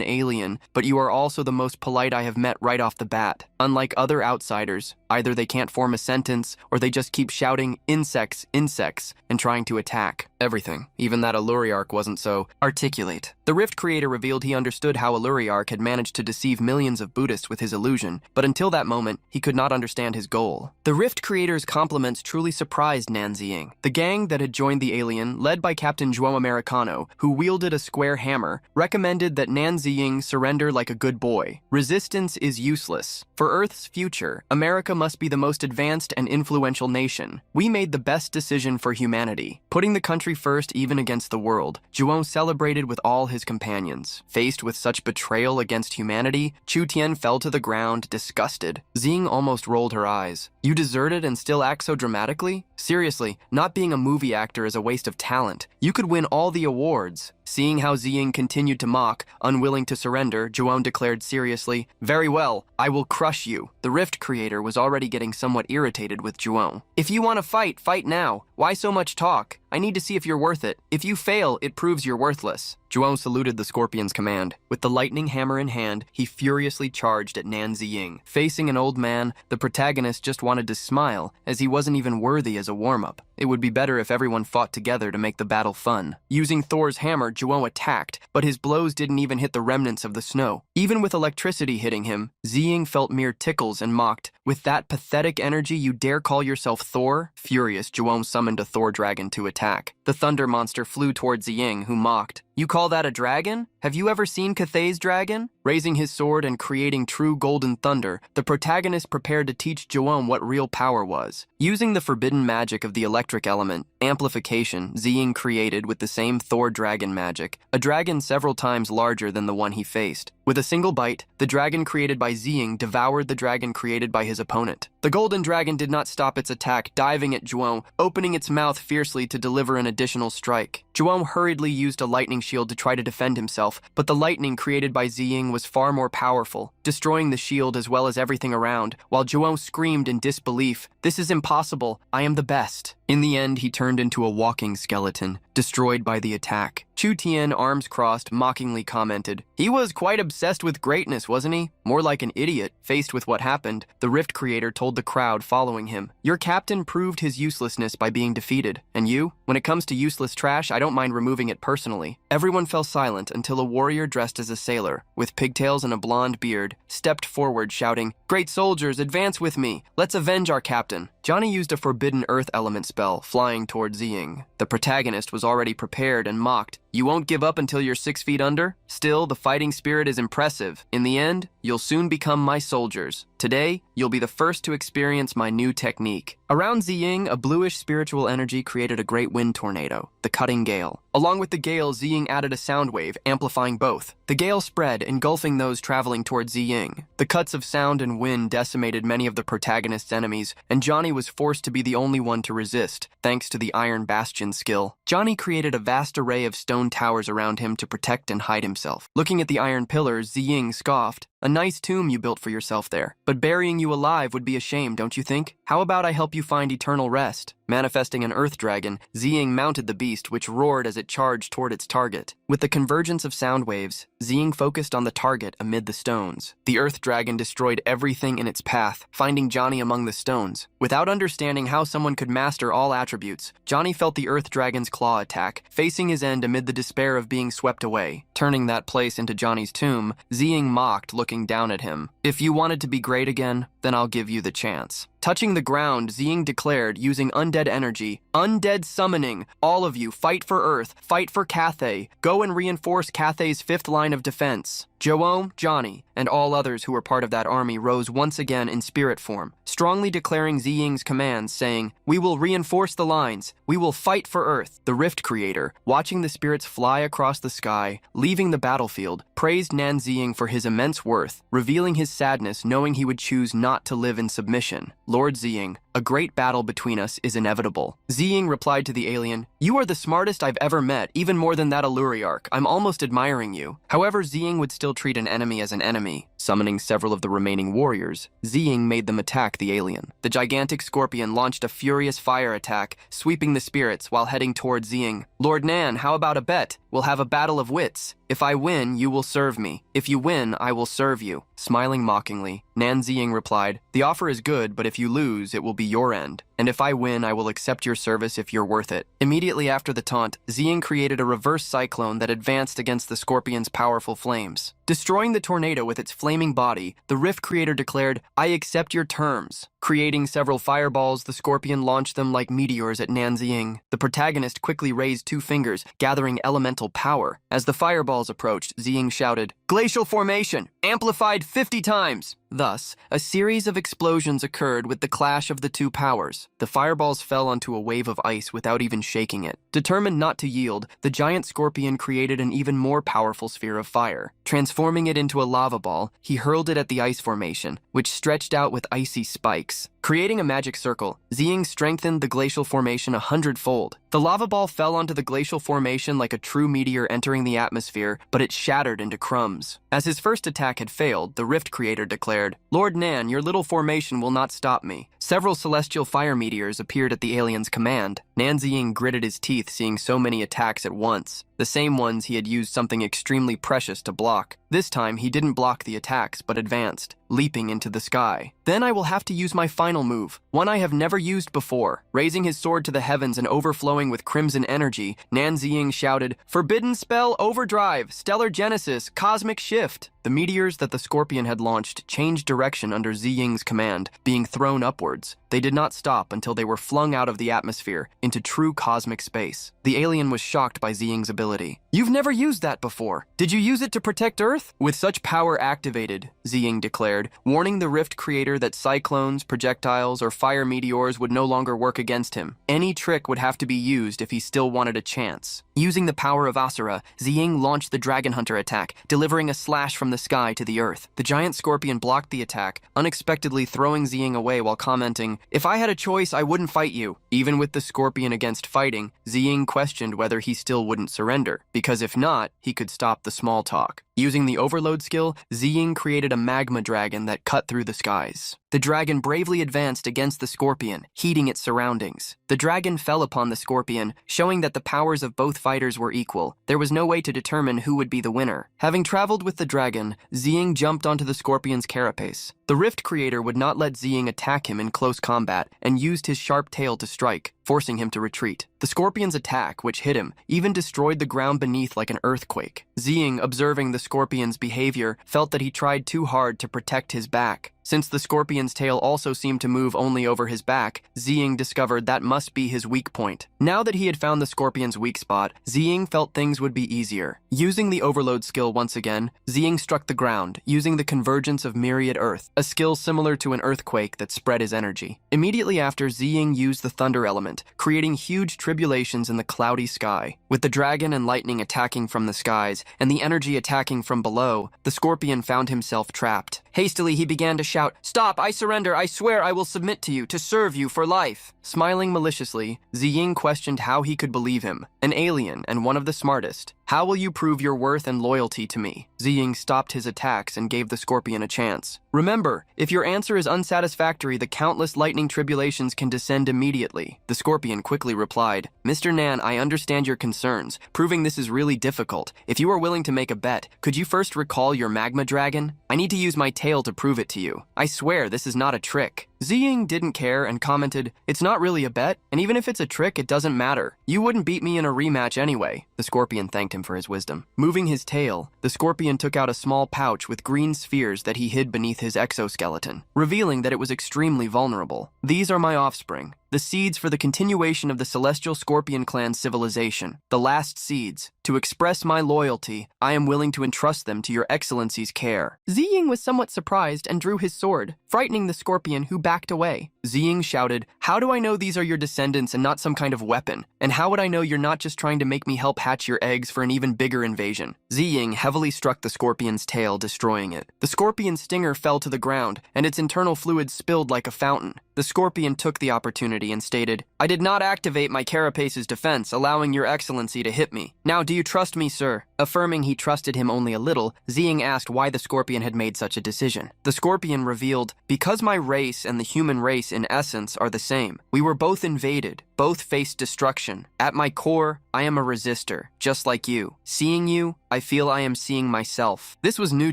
alien, but you are also the most polite I have met right off the bat. Unlike other outsiders, either they can't form a sentence, or they just keep shouting, 'Insects, insects,' and trying to attack. Everything. Even that Aluriarch wasn't so articulate." The Rift Creator revealed he understood how Aluriarch had managed to deceive millions of Buddhists with his illusion, but until that moment, he could not understand his goal. The Rift Creator's compliments truly surprised Nan Ziying. The gang that had joined the alien, led by Captain João Americano, who wielded a square hammer, recommended that Nan Ziying surrender like a good boy. Resistance is useless. For Earth's future, America must be the most advanced and influential nation. We made the best decision for humanity. Putting the country first even against the world, João celebrated with all his companions. Faced with such betrayal against humanity, Chu Tian fell to the ground, disgusted. Ziying almost rolled her eyes. "You deserted and still act so dramatically? Seriously, not being a movie actor is a waste of talent. You could win all the awards." Seeing how Ziying continued to mock, unwilling to surrender, João declared seriously, "Very well, I will crush you." The Rift Creator was already getting somewhat irritated with João. "If you want to fight, fight now. Why so much talk? I need to see if you're worth it. If you fail, it proves you're worthless." João saluted the scorpion's command. With the lightning hammer in hand, he furiously charged at Nan Ziying. Facing an old man, the protagonist just wanted to smile, as he wasn't even worthy as a warm-up. It would be better if everyone fought together to make the battle fun. Using Thor's hammer, João attacked, but his blows didn't even hit the remnants of the snow. Even with electricity hitting him, Ziying felt mere tickles and mocked, "With that pathetic energy, you dare call yourself Thor?" Furious, João summoned a Thor dragon to attack. The thunder monster flew towards Ziying, who mocked, "You call that a dragon? Have you ever seen Cathay's dragon?" Raising his sword and creating true golden thunder, the protagonist prepared to teach João what real power was. Using the forbidden magic of the electric element, amplification, Ziying created with the same Thor dragon magic, a dragon several times larger than the one he faced. With a single bite, the dragon created by Ziying devoured the dragon created by his opponent. The golden dragon did not stop its attack, diving at João, opening its mouth fiercely to deliver an additional strike. João hurriedly used a lightning shield to try to defend himself, but the lightning created by Ziying was far more powerful, destroying the shield as well as everything around, while João screamed in disbelief, "This is impossible. I am the best." In the end, he turned into a walking skeleton, destroyed by the attack. Chu Tian, arms crossed, mockingly commented, "He was quite obsessed with greatness, wasn't he? More like an idiot." Faced with what happened, the Rift Creator told the crowd following him, "Your captain proved his uselessness by being defeated. And you? When it comes to useless trash, I don't mind removing it personally." Everyone fell silent until a warrior dressed as a sailor, with pigtails and a blonde beard, stepped forward shouting, "Great soldiers, advance with me! Let's avenge our captain!" Johnny used a forbidden earth element spell, flying toward Ziying. The protagonist was already prepared and mocked, "You won't give up until you're 6 feet under? Still, the fighting spirit is impressive. In the end, you'll soon become my soldiers. Today, you'll be the first to experience my new technique." Around Ziying, a bluish spiritual energy created a great wind tornado, the cutting gale. Along with the gale, Ziying added a sound wave, amplifying both. The gale spread, engulfing those traveling toward Ziying. The cuts of sound and wind decimated many of the protagonist's enemies, and Johnny was forced to be the only one to resist, thanks to the Iron Bastion skill. Johnny created a vast array of stone towers around him to protect and hide himself. Looking at the iron pillars, Ziying scoffed, "A nice tomb you built for yourself there. But burying you alive would be a shame, don't you think? How about I help you find eternal rest?" Manifesting an earth dragon, Ziying mounted the beast, which roared as it charged toward its target. With the convergence of sound waves, Ziying focused on the target amid the stones. The earth dragon destroyed everything in its path, finding Johnny among the stones. Without understanding how someone could master all attributes, Johnny felt the earth dragon's claw attack, facing his end amid the despair of being swept away. Turning that place into Johnny's tomb, Ziying mocked, looking down at him. "If you wanted to be great again, then I'll give you the chance." Touching the ground, Ziying declared, using undead energy, "Undead summoning! All of you, fight for Earth, fight for Cathay. Go and reinforce Cathay's 5th line of defense." Joom, Johnny, and all others who were part of that army rose once again in spirit form, strongly declaring Ziying's commands, saying, "We will reinforce the lines. We will fight for Earth." The Rift Creator, watching the spirits fly across the sky, leaving the battlefield, praised Nan Ziying for his immense worth, revealing his sadness knowing he would choose not to live in submission. "Lord Ziying, a great battle between us is inevitable." Ziying replied to the alien, "You are the smartest I've ever met, even more than that Aluriarch. I'm almost admiring you." However, Ziying would still treat an enemy as an enemy. Summoning several of the remaining warriors, Ziying made them attack the alien. The gigantic scorpion launched a furious fire attack, sweeping the spirits while heading toward Ziying. "Lord Nan, how about a bet? We'll have a battle of wits. If I win, you will serve me. If you win, I will serve you." Smiling mockingly, Nan Ziying replied, "The offer is good, but if you lose, it will be your end. And if I win, I will accept your service if you're worth it." Immediately after the taunt, Ziying created a reverse cyclone that advanced against the scorpion's powerful flames. Destroying the tornado with its flaming body, the Rift Creator declared, "I accept your terms." Creating several fireballs, the scorpion launched them like meteors at Nan Ziying. The protagonist quickly raised 2 fingers, gathering elemental power. As the fireballs approached, Ziying shouted, "Glacial formation, amplified 50 times!" Thus, a series of explosions occurred with the clash of the 2 powers. The fireballs fell onto a wave of ice without even shaking it. Determined not to yield, the giant scorpion created an even more powerful sphere of fire. Transforming it into a lava ball, he hurled it at the ice formation, which stretched out with icy spikes. Creating a magic circle, Ziying strengthened the glacial formation 100-fold. The lava ball fell onto the glacial formation like a true meteor entering the atmosphere, but it shattered into crumbs. As his first attack had failed, the Rift Creator declared, "Lord Nan, your little formation will not stop me." Several celestial fire meteors appeared at the alien's command. Nan Ziying gritted his teeth seeing so many attacks at once, the same ones he had used something extremely precious to block. This time, he didn't block the attacks, but advanced, leaping into the sky. "Then I will have to use my final move, one I have never used before." Raising his sword to the heavens and overflowing with crimson energy, Nan Ziying shouted, "Forbidden spell overdrive, stellar genesis, cosmic shift." The meteors that the scorpion had launched changed direction under Ziying's command, being thrown upwards. They did not stop until they were flung out of the atmosphere into true cosmic space. The alien was shocked by Ziying's ability. "You've never used that before. Did you use it to protect Earth?" "With such power activated," Ziying declared, warning the Rift Creator that cyclones, projectiles, or fire meteors would no longer work against him. Any trick would have to be used if he still wanted a chance. Using the power of Asura, Ziying launched the Dragon Hunter attack, delivering a slash from the the sky to the earth. The giant scorpion blocked the attack, unexpectedly throwing Ziying away while commenting, "If I had a choice, I wouldn't fight you." Even with the scorpion against fighting, Ziying questioned whether he still wouldn't surrender, because if not, he could stop the small talk. Using the overload skill, Ziying created a magma dragon that cut through the skies. The dragon bravely advanced against the scorpion, heating its surroundings. The dragon fell upon the scorpion, showing that the powers of both fighters were equal. There was no way to determine who would be the winner. Having traveled with the dragon, Ziying jumped onto the scorpion's carapace. The Rift creator would not let Ziying attack him in close combat and used his sharp tail to strike, forcing him to retreat. The scorpion's attack, which hit him, even destroyed the ground beneath like an earthquake. Ziying, observing the scorpion's behavior, felt that he tried too hard to protect his back. Since the scorpion's tail also seemed to move only over his back, Ziying discovered that must be his weak point. Now that he had found the scorpion's weak spot, Ziying felt things would be easier. Using the overload skill once again, Ziying struck the ground, using the convergence of myriad earth, a skill similar to an earthquake that spread his energy. Immediately after, Ziying used the thunder element, creating huge tribulations in the cloudy sky. With the dragon and lightning attacking from the skies, and the energy attacking from below, the scorpion found himself trapped. Hastily, he began to shout, "Stop, I surrender, I swear I will submit to you, to serve you for life." Smiling maliciously, Ziying questioned how he could believe him, an alien and one of the smartest. "How will you prove your worth and loyalty to me?" Ziying stopped his attacks and gave the scorpion a chance. "Remember, if your answer is unsatisfactory, the countless lightning tribulations can descend immediately." The scorpion quickly replied, "Mr. Nan, I understand your concerns. Proving this is really difficult. If you are willing to make a bet, could you first recall your magma dragon? I need to use my tail to prove it to you. I swear this is not a trick." Ziying didn't care and commented, "It's not really a bet, and even if it's a trick, it doesn't matter. You wouldn't beat me in a rematch anyway." The scorpion thanked him for his wisdom. Moving his tail, the scorpion took out a small pouch with green spheres that he hid beneath his exoskeleton, revealing that it was extremely vulnerable. "These are my offspring, the seeds for the continuation of the Celestial Scorpion Clan civilization, the last seeds. To express my loyalty, I am willing to entrust them to your excellency's care." Ziying was somewhat surprised and drew his sword, frightening the scorpion, who backed away. Ziying shouted, "How do I know these are your descendants and not some kind of weapon? And how would I know you're not just trying to make me help hatch your eggs for an even bigger invasion?" Ziying heavily struck the scorpion's tail, destroying it. The scorpion's stinger fell to the ground, and its internal fluid spilled like a fountain. The scorpion took the opportunity and stated, "I did not activate my carapace's defense, allowing your excellency to hit me. Now do you trust me, sir?" Affirming he trusted him only a little, Ziying asked why the scorpion had made such a decision. The scorpion revealed, "Because my race and the human race in essence are the same. We were both invaded, both faced destruction. At my core, I am a resistor, just like you. Seeing you, I feel I am seeing myself." This was new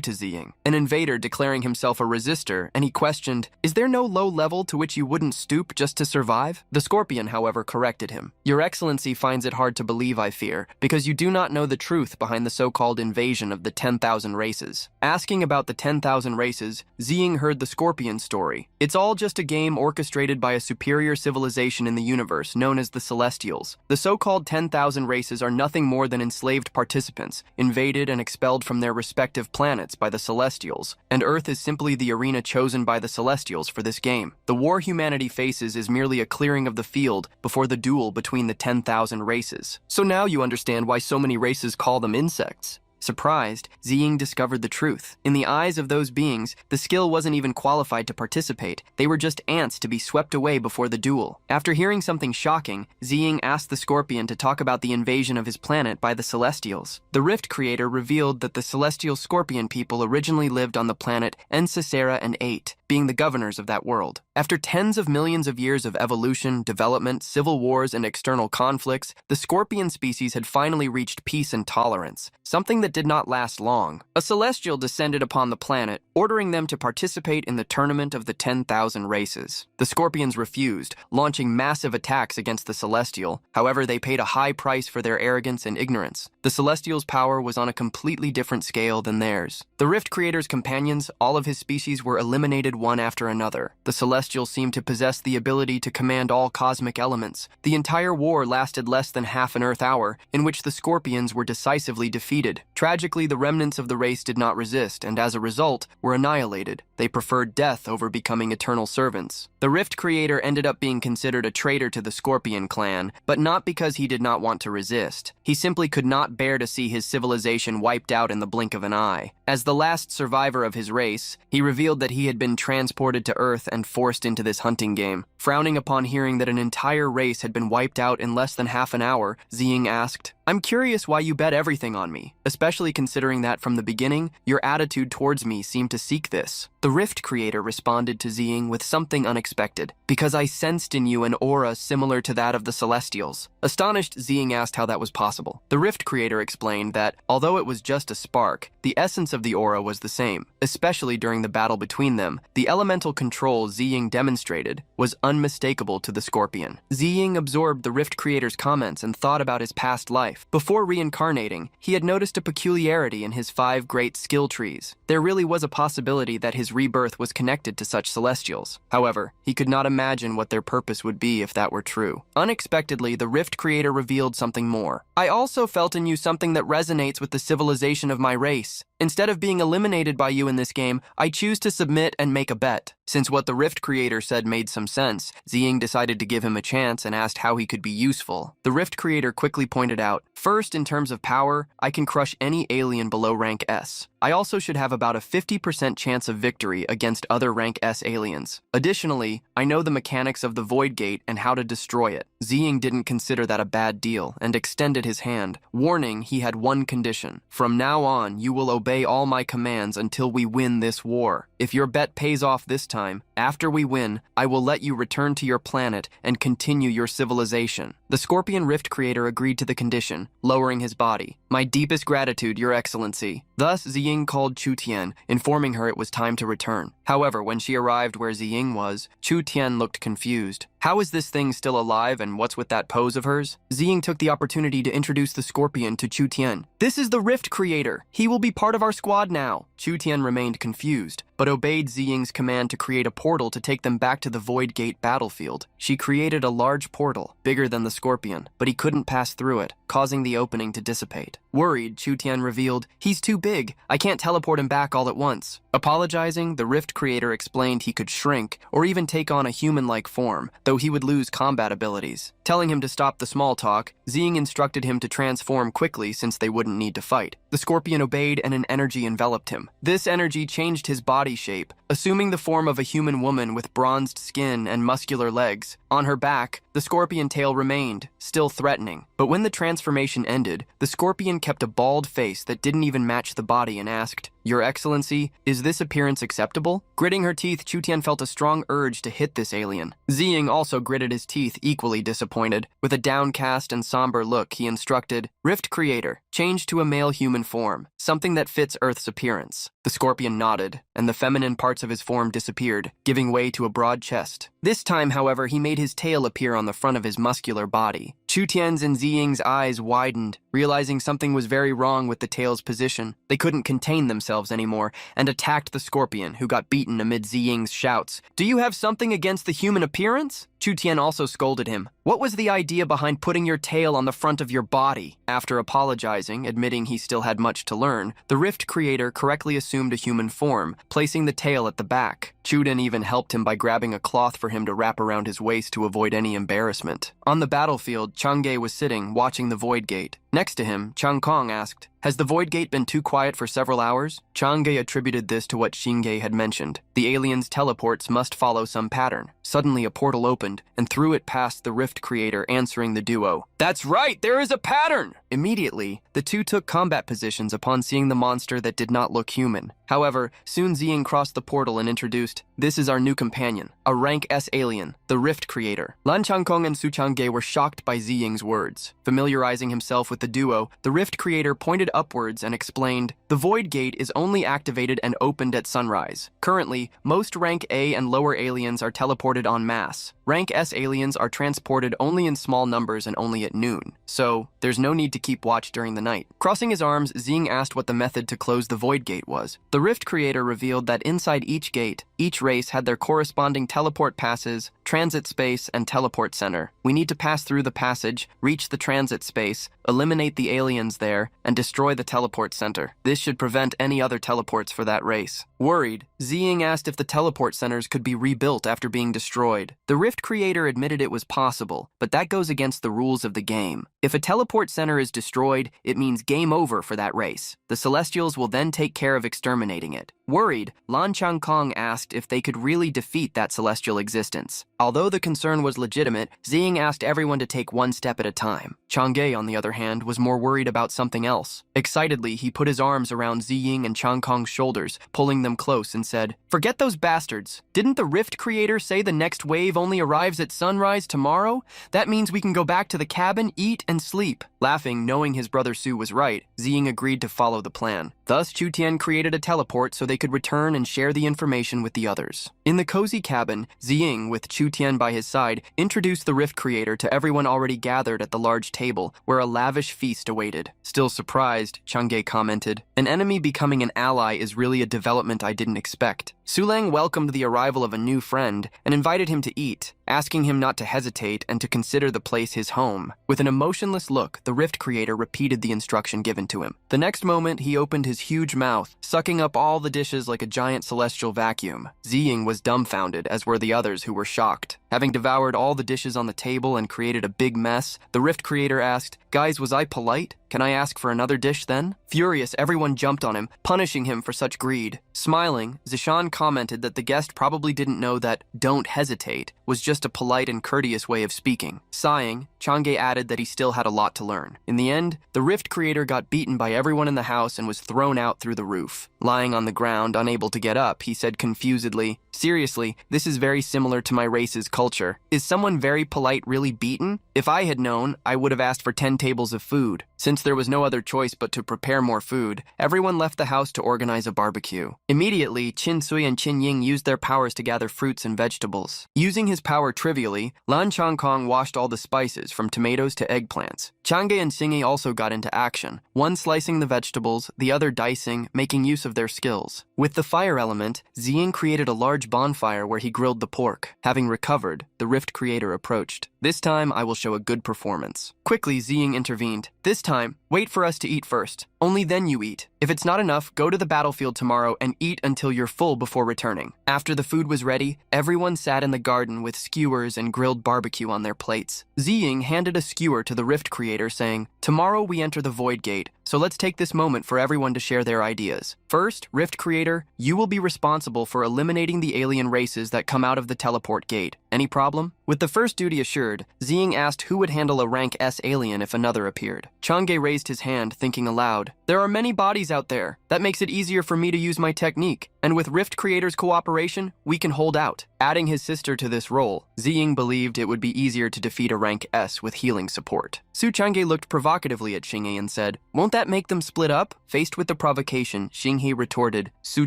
to Ziying, an invader declaring himself a resistor, and he questioned, "Is there no low level to which you wouldn't stoop just to survive?" The scorpion, however, corrected him. "Your excellency finds it hard to believe, I fear, because you do not know the truth behind the so-called invasion of the 10,000 races." Asking about the 10,000 races, Ziying heard the scorpion story. "It's all just a game orchestrated by a superior civilization in the universe known as the Celestials. The so-called 10,000 races are nothing more than enslaved participants, invaded and expelled from their respective planets by the Celestials, and Earth is simply the arena chosen by the Celestials for this game. The war humanity faces is merely a clearing of the field before the duel between the 10,000 races. So now you understand why so many races call them insects." Surprised, Ziying discovered the truth. In the eyes of those beings, the skill wasn't even qualified to participate. They were just ants to be swept away before the duel. After hearing something shocking, Ziying asked the scorpion to talk about the invasion of his planet by the Celestials. The Rift creator revealed that the Celestial Scorpion people originally lived on the planet Ensisera and 8, being the governors of that world. After tens of millions of years of evolution, development, civil wars, and external conflicts, the scorpion species had finally reached peace and tolerance, something that did not last long. A celestial descended upon the planet, ordering them to participate in the tournament of the 10,000 races. The scorpions refused, launching massive attacks against the celestial. However, they paid a high price for their arrogance and ignorance. The celestial's power was on a completely different scale than theirs. The Rift creator's companions, all of his species, were eliminated one after another. The celestials seemed to possess the ability to command all cosmic elements. The entire war lasted less than half an Earth hour, in which the scorpions were decisively defeated. Tragically, the remnants of the race did not resist, and as a result, were annihilated. They preferred death over becoming eternal servants. The Rift Creator ended up being considered a traitor to the Scorpion clan, but not because he did not want to resist. He simply could not bear to see his civilization wiped out in the blink of an eye. As the last survivor of his race, he revealed that he had been transported to Earth and forced into this hunting game. Frowning upon hearing that an entire race had been wiped out in less than half an hour, Ziying asked, "I'm curious why you bet everything on me, especially considering that from the beginning, your attitude towards me seemed to seek this." The Rift Creator responded to Ziying with something unexpected, "Because I sensed in you an aura similar to that of the Celestials." Astonished, Ziying asked how that was possible. The Rift Creator explained that, although it was just a spark, the essence of the aura was the same. Especially during the battle between them, the elemental control Ziying demonstrated was unmistakable to the Scorpion. Ziying absorbed the Rift Creator's comments and thought about his past life. Before reincarnating, he had noticed a peculiarity in his 5 great skill trees. There really was a possibility that his rebirth was connected to such celestials. However, he could not imagine what their purpose would be if that were true. Unexpectedly, the Rift Creator revealed something more. "I also felt in you something that resonates with the civilization of my race. Instead of being eliminated by you in this game, I choose to submit and make a bet." Since what the Rift Creator said made some sense, Ziying decided to give him a chance and asked how he could be useful. The Rift Creator quickly pointed out, "First, in terms of power, I can crush any alien below rank S. I also should have about a 50% chance of victory against other rank S aliens. Additionally, I know the mechanics of the Void Gate and how to destroy it." Ziying didn't consider that a bad deal and extended his hand, warning he had one condition. "From now on, you will obey all my commands until we win this war. If your bet pays off this time, after we win, I will let you return to your planet and continue your civilization." The Scorpion Rift Creator agreed to the condition, lowering his body. "My deepest gratitude, Your Excellency." Thus, Ziying called Chu Tian, informing her it was time to return. However, when she arrived where Ziying was, Chu Tian looked confused. "How is this thing still alive, and what's with that pose of hers?" Ziying took the opportunity to introduce the Scorpion to Chu Tian. "This is the Rift Creator. He will be part of our squad now." Chu Tian remained confused, but obeyed Ziying's command to create a portal to take them back to the Void Gate battlefield. She created a large portal, bigger than the Scorpion, but he couldn't pass through it, causing the opening to dissipate. Worried, Chu Tian revealed, "He's too big. I can't teleport him back all at once." Apologizing, the Rift Creator explained he could shrink or even take on a human-like form, though he would lose combat abilities. Telling him to stop the small talk, Ziying instructed him to transform quickly since they wouldn't need to fight. The Scorpion obeyed and an energy enveloped him. This energy changed his body shape, assuming the form of a human woman with bronzed skin and muscular legs. On her back, the Scorpion tail remained, still threatening. But when the transformation ended, the Scorpion kept a bald face that didn't even match the body and asked, "Your Excellency, is this appearance acceptable?" Gritting her teeth, Chu Tian felt a strong urge to hit this alien. Ziying also gritted his teeth, equally disappointed. With a downcast and somber look, he instructed, "Rift Creator, change to a male human form, something that fits Earth's appearance." The Scorpion nodded, and the feminine parts of his form disappeared, giving way to a broad chest. This time, however, he made his tail appear on the front of his muscular body. Chu Tian's and Ziying's eyes widened, realizing something was very wrong with the tail's position. They couldn't contain themselves anymore, and attacked the Scorpion, who got beaten amid Ziying's shouts. "Do you have something against the human appearance?" Chu Tian also scolded him. "What was the idea behind putting your tail on the front of your body?" After apologizing, admitting he still had much to learn, the Rift Creator correctly assumed a human form, placing the tail at the back. Chuden even helped him by grabbing a cloth for him to wrap around his waist to avoid any embarrassment. On the battlefield, Chang'e was sitting, watching the Void Gate. Next to him, Chang Kong asked, "Has the Void Gate been too quiet for several hours?" Chang'e attributed this to what Xing'e had mentioned. The aliens' teleports must follow some pattern. Suddenly, a portal opened, and through it passed the Rift Creator, answering the duo. "That's right, there is a pattern!" Immediately, the two took combat positions upon seeing the monster that did not look human. However, soon Ziying crossed the portal and introduced, "This is our new companion, a rank S alien, the Rift Creator." Lan Changkong and Su Chang'e were shocked by Ziying's words. Familiarizing himself with the duo, the Rift Creator pointed upwards and explained, "The Void Gate is only activated and opened at sunrise. Currently, most rank A and lower aliens are teleported en masse. Rank S aliens are transported only in small numbers and only at noon, so there's no need to keep watch during the night." Crossing his arms, Ziying asked what the method to close the Void Gate was. The Rift Creator revealed that inside each gate, each race had their corresponding teleport passes, transit space, and teleport center. We need to pass through the passage, reach the transit space, eliminate the aliens there, and destroy the teleport center. This should prevent any other teleports for that race. Worried, Ziying asked if the teleport centers could be rebuilt after being destroyed. The Rift creator admitted it was possible, but that goes against the rules of the game. If a teleport center is destroyed, it means game over for that race. The Celestials will then take care of exterminating it. Worried, Lan Changkong asked if they could really defeat that celestial existence. Although the concern was legitimate, Ziying asked everyone to take one step at a time. Chang'e, on the other hand, was more worried about something else. Excitedly, he put his arms around Ziying and Changkong's shoulders, pulling them close, and said, "Forget those bastards. Didn't the Rift creator say the next wave only arrives at sunrise tomorrow? That means we can go back to the cabin, eat, and sleep." Laughing, knowing his brother Su was right, Ziying agreed to follow the plan. Thus, Chu Tian created a teleport so they could return and share the information with the others. In the cozy cabin, Ziying, with Chu Tian by his side, introduced the Rift creator to everyone already gathered at the large table, where a lavish feast awaited. Still surprised, Chang'e commented, "An enemy becoming an ally is really a development I didn't expect." Sulang welcomed the arrival of a new friend and invited him to eat, asking him not to hesitate and to consider the place his home. With an emotionless look, the Rift creator repeated the instruction given to him. The next moment, he opened his huge mouth, sucking up all the dishes like a giant celestial vacuum. Ziying was dumbfounded, as were the others who were shocked. Having devoured all the dishes on the table and created a big mess, the Rift creator asked, "Guys, was I polite? Can I ask for another dish then?" Furious, everyone jumped on him, punishing him for such greed. Smiling, Zishan commented that the guest probably didn't know that "don't hesitate" was just a polite and courteous way of speaking. Sighing, Chang'e added that he still had a lot to learn. In the end, the Rift creator got beaten by everyone in the house and was thrown out through the roof. Lying on the ground, unable to get up, he said confusedly, "Seriously, this is very similar to my race's culture. Is someone very polite really beaten? If I had known, I would have asked for 10 tables of food." Since there was no other choice but to prepare more food, everyone left the house to organize a barbecue. Immediately, Qin Sui and Qin Ying used their powers to gather fruits and vegetables. Using his power trivially, Lan Changkong washed all the spices from tomatoes to eggplants. Chang'e and Xingyi also got into action, one slicing the vegetables, the other dicing, making use of their skills. With the fire element, Ziying created a large bonfire where he grilled the pork. Having recovered, the Rift creator approached. "This time, I will show a good performance." Quickly, Ziying intervened. "This time, wait for us to eat first. Only then you eat. If it's not enough, go to the battlefield tomorrow and eat until you're full before returning." After the food was ready, everyone sat in the garden with skewers and grilled barbecue on their plates. Ziying handed a skewer to the Rift creator, saying, "Tomorrow we enter the Void Gate, so let's take this moment for everyone to share their ideas. First, Rift creator, you will be responsible for eliminating the alien races that come out of the teleport gate. Any problem?" With the first duty assured, Ziying asked who would handle a rank S alien if another appeared. Chang'e raised his hand, thinking aloud, "There are many bodies out there. That makes it easier for me to use my technique. And with Rift creator's cooperation, we can hold out." Adding his sister to this role, Ziying believed it would be easier to defeat a rank S with healing support. Su Chang'e looked provocatively at Xinghe and said, "Won't that make them split up?" Faced with the provocation, Xinghe retorted, "Su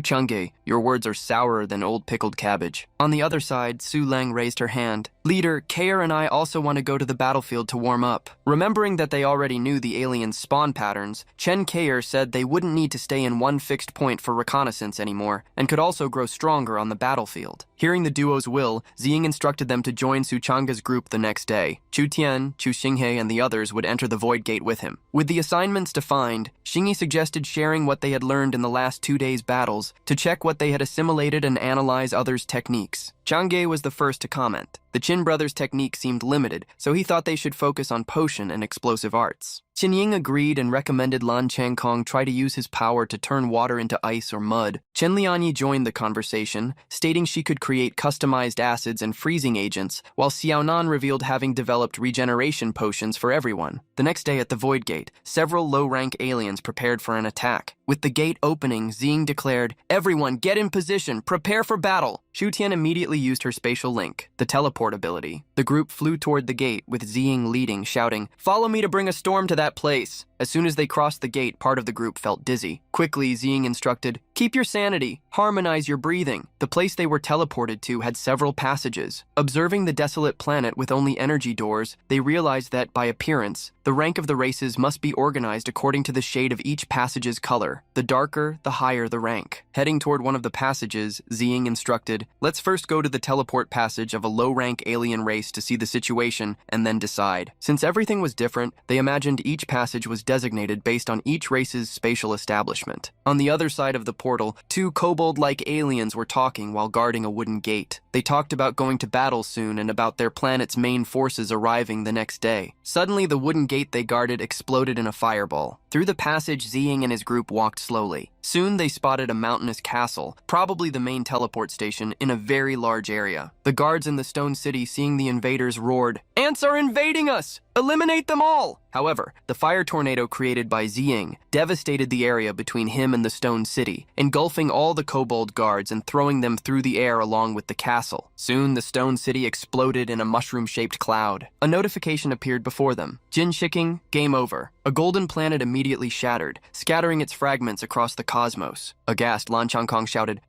Chang'e, your words are sourer than old pickled cabbage." On the other side, Su Lang raised her hand. "Leader, Kair and I also want to go to the battlefield to warm up." Remembering that they already knew the aliens' spawn patterns, Chen Kair said they wouldn't need to stay in one fixed point for reconnaissance anymore, and could also grow stronger on the battlefield. Hearing the duo's will, Ziying instructed them to join Su Chang'e's group the next day. Chu Tian, Chu Xinghe, and the others would enter the Void Gate with him. With the assignments defined, Xingyi suggested sharing what they had learned in the last 2 days' battles to check what they had assimilated and analyze others' techniques. Chang'e was the first to comment. The Qin brothers' technique seemed limited, so he thought they should focus on potion and explosive arts. Qin Ying agreed and recommended Lan Changkong try to use his power to turn water into ice or mud. Chen Lianyi joined the conversation, stating she could create customized acids and freezing agents, while Xiaonan revealed having developed regeneration potions for everyone. The next day at the Void Gate, several low-rank aliens prepared for an attack. With the gate opening, Ziying declared, "Everyone, get in position, prepare for battle." Xu Tian immediately used her spatial link, the teleport ability. The group flew toward the gate, with Ziying leading, shouting, "Follow me to bring a storm to that place." As soon as they crossed the gate, part of the group felt dizzy. Quickly, Ziying instructed, Keep your sanity. Harmonize your breathing. The place they were teleported to had several passages. Observing the desolate planet with only energy doors, they realized that, by appearance, the rank of the races must be organized according to the shade of each passage's color. The darker, the higher the rank. Heading toward one of the passages, Ziying instructed, "Let's first go to the teleport passage of a low-rank alien race to see the situation and then decide." Since everything was different, they imagined each passage was designated based on each race's spatial establishment. On the other side of the portal, two kobold-like aliens were talking while guarding a wooden gate. They talked about going to battle soon and about their planet's main forces arriving the next day. Suddenly, the wooden gate they guarded exploded in a fireball. Through the passage, Ziying and his group walked slowly. Soon, they spotted a mountainous castle, probably the main teleport station, in a very large area. The guards in the stone city, seeing the invaders, roared, "Ants are invading us! Eliminate them all!" However, the fire tornado created by Ziying devastated the area between him and the stone city, engulfing all the kobold guards and throwing them through the air along with the castle. Soon, the stone city exploded in a mushroom-shaped cloud. A notification appeared before them. Jin Shiking, game over. A golden planet immediately shattered, scattering its fragments across the cosmos. Aghast, Lan Changkong shouted,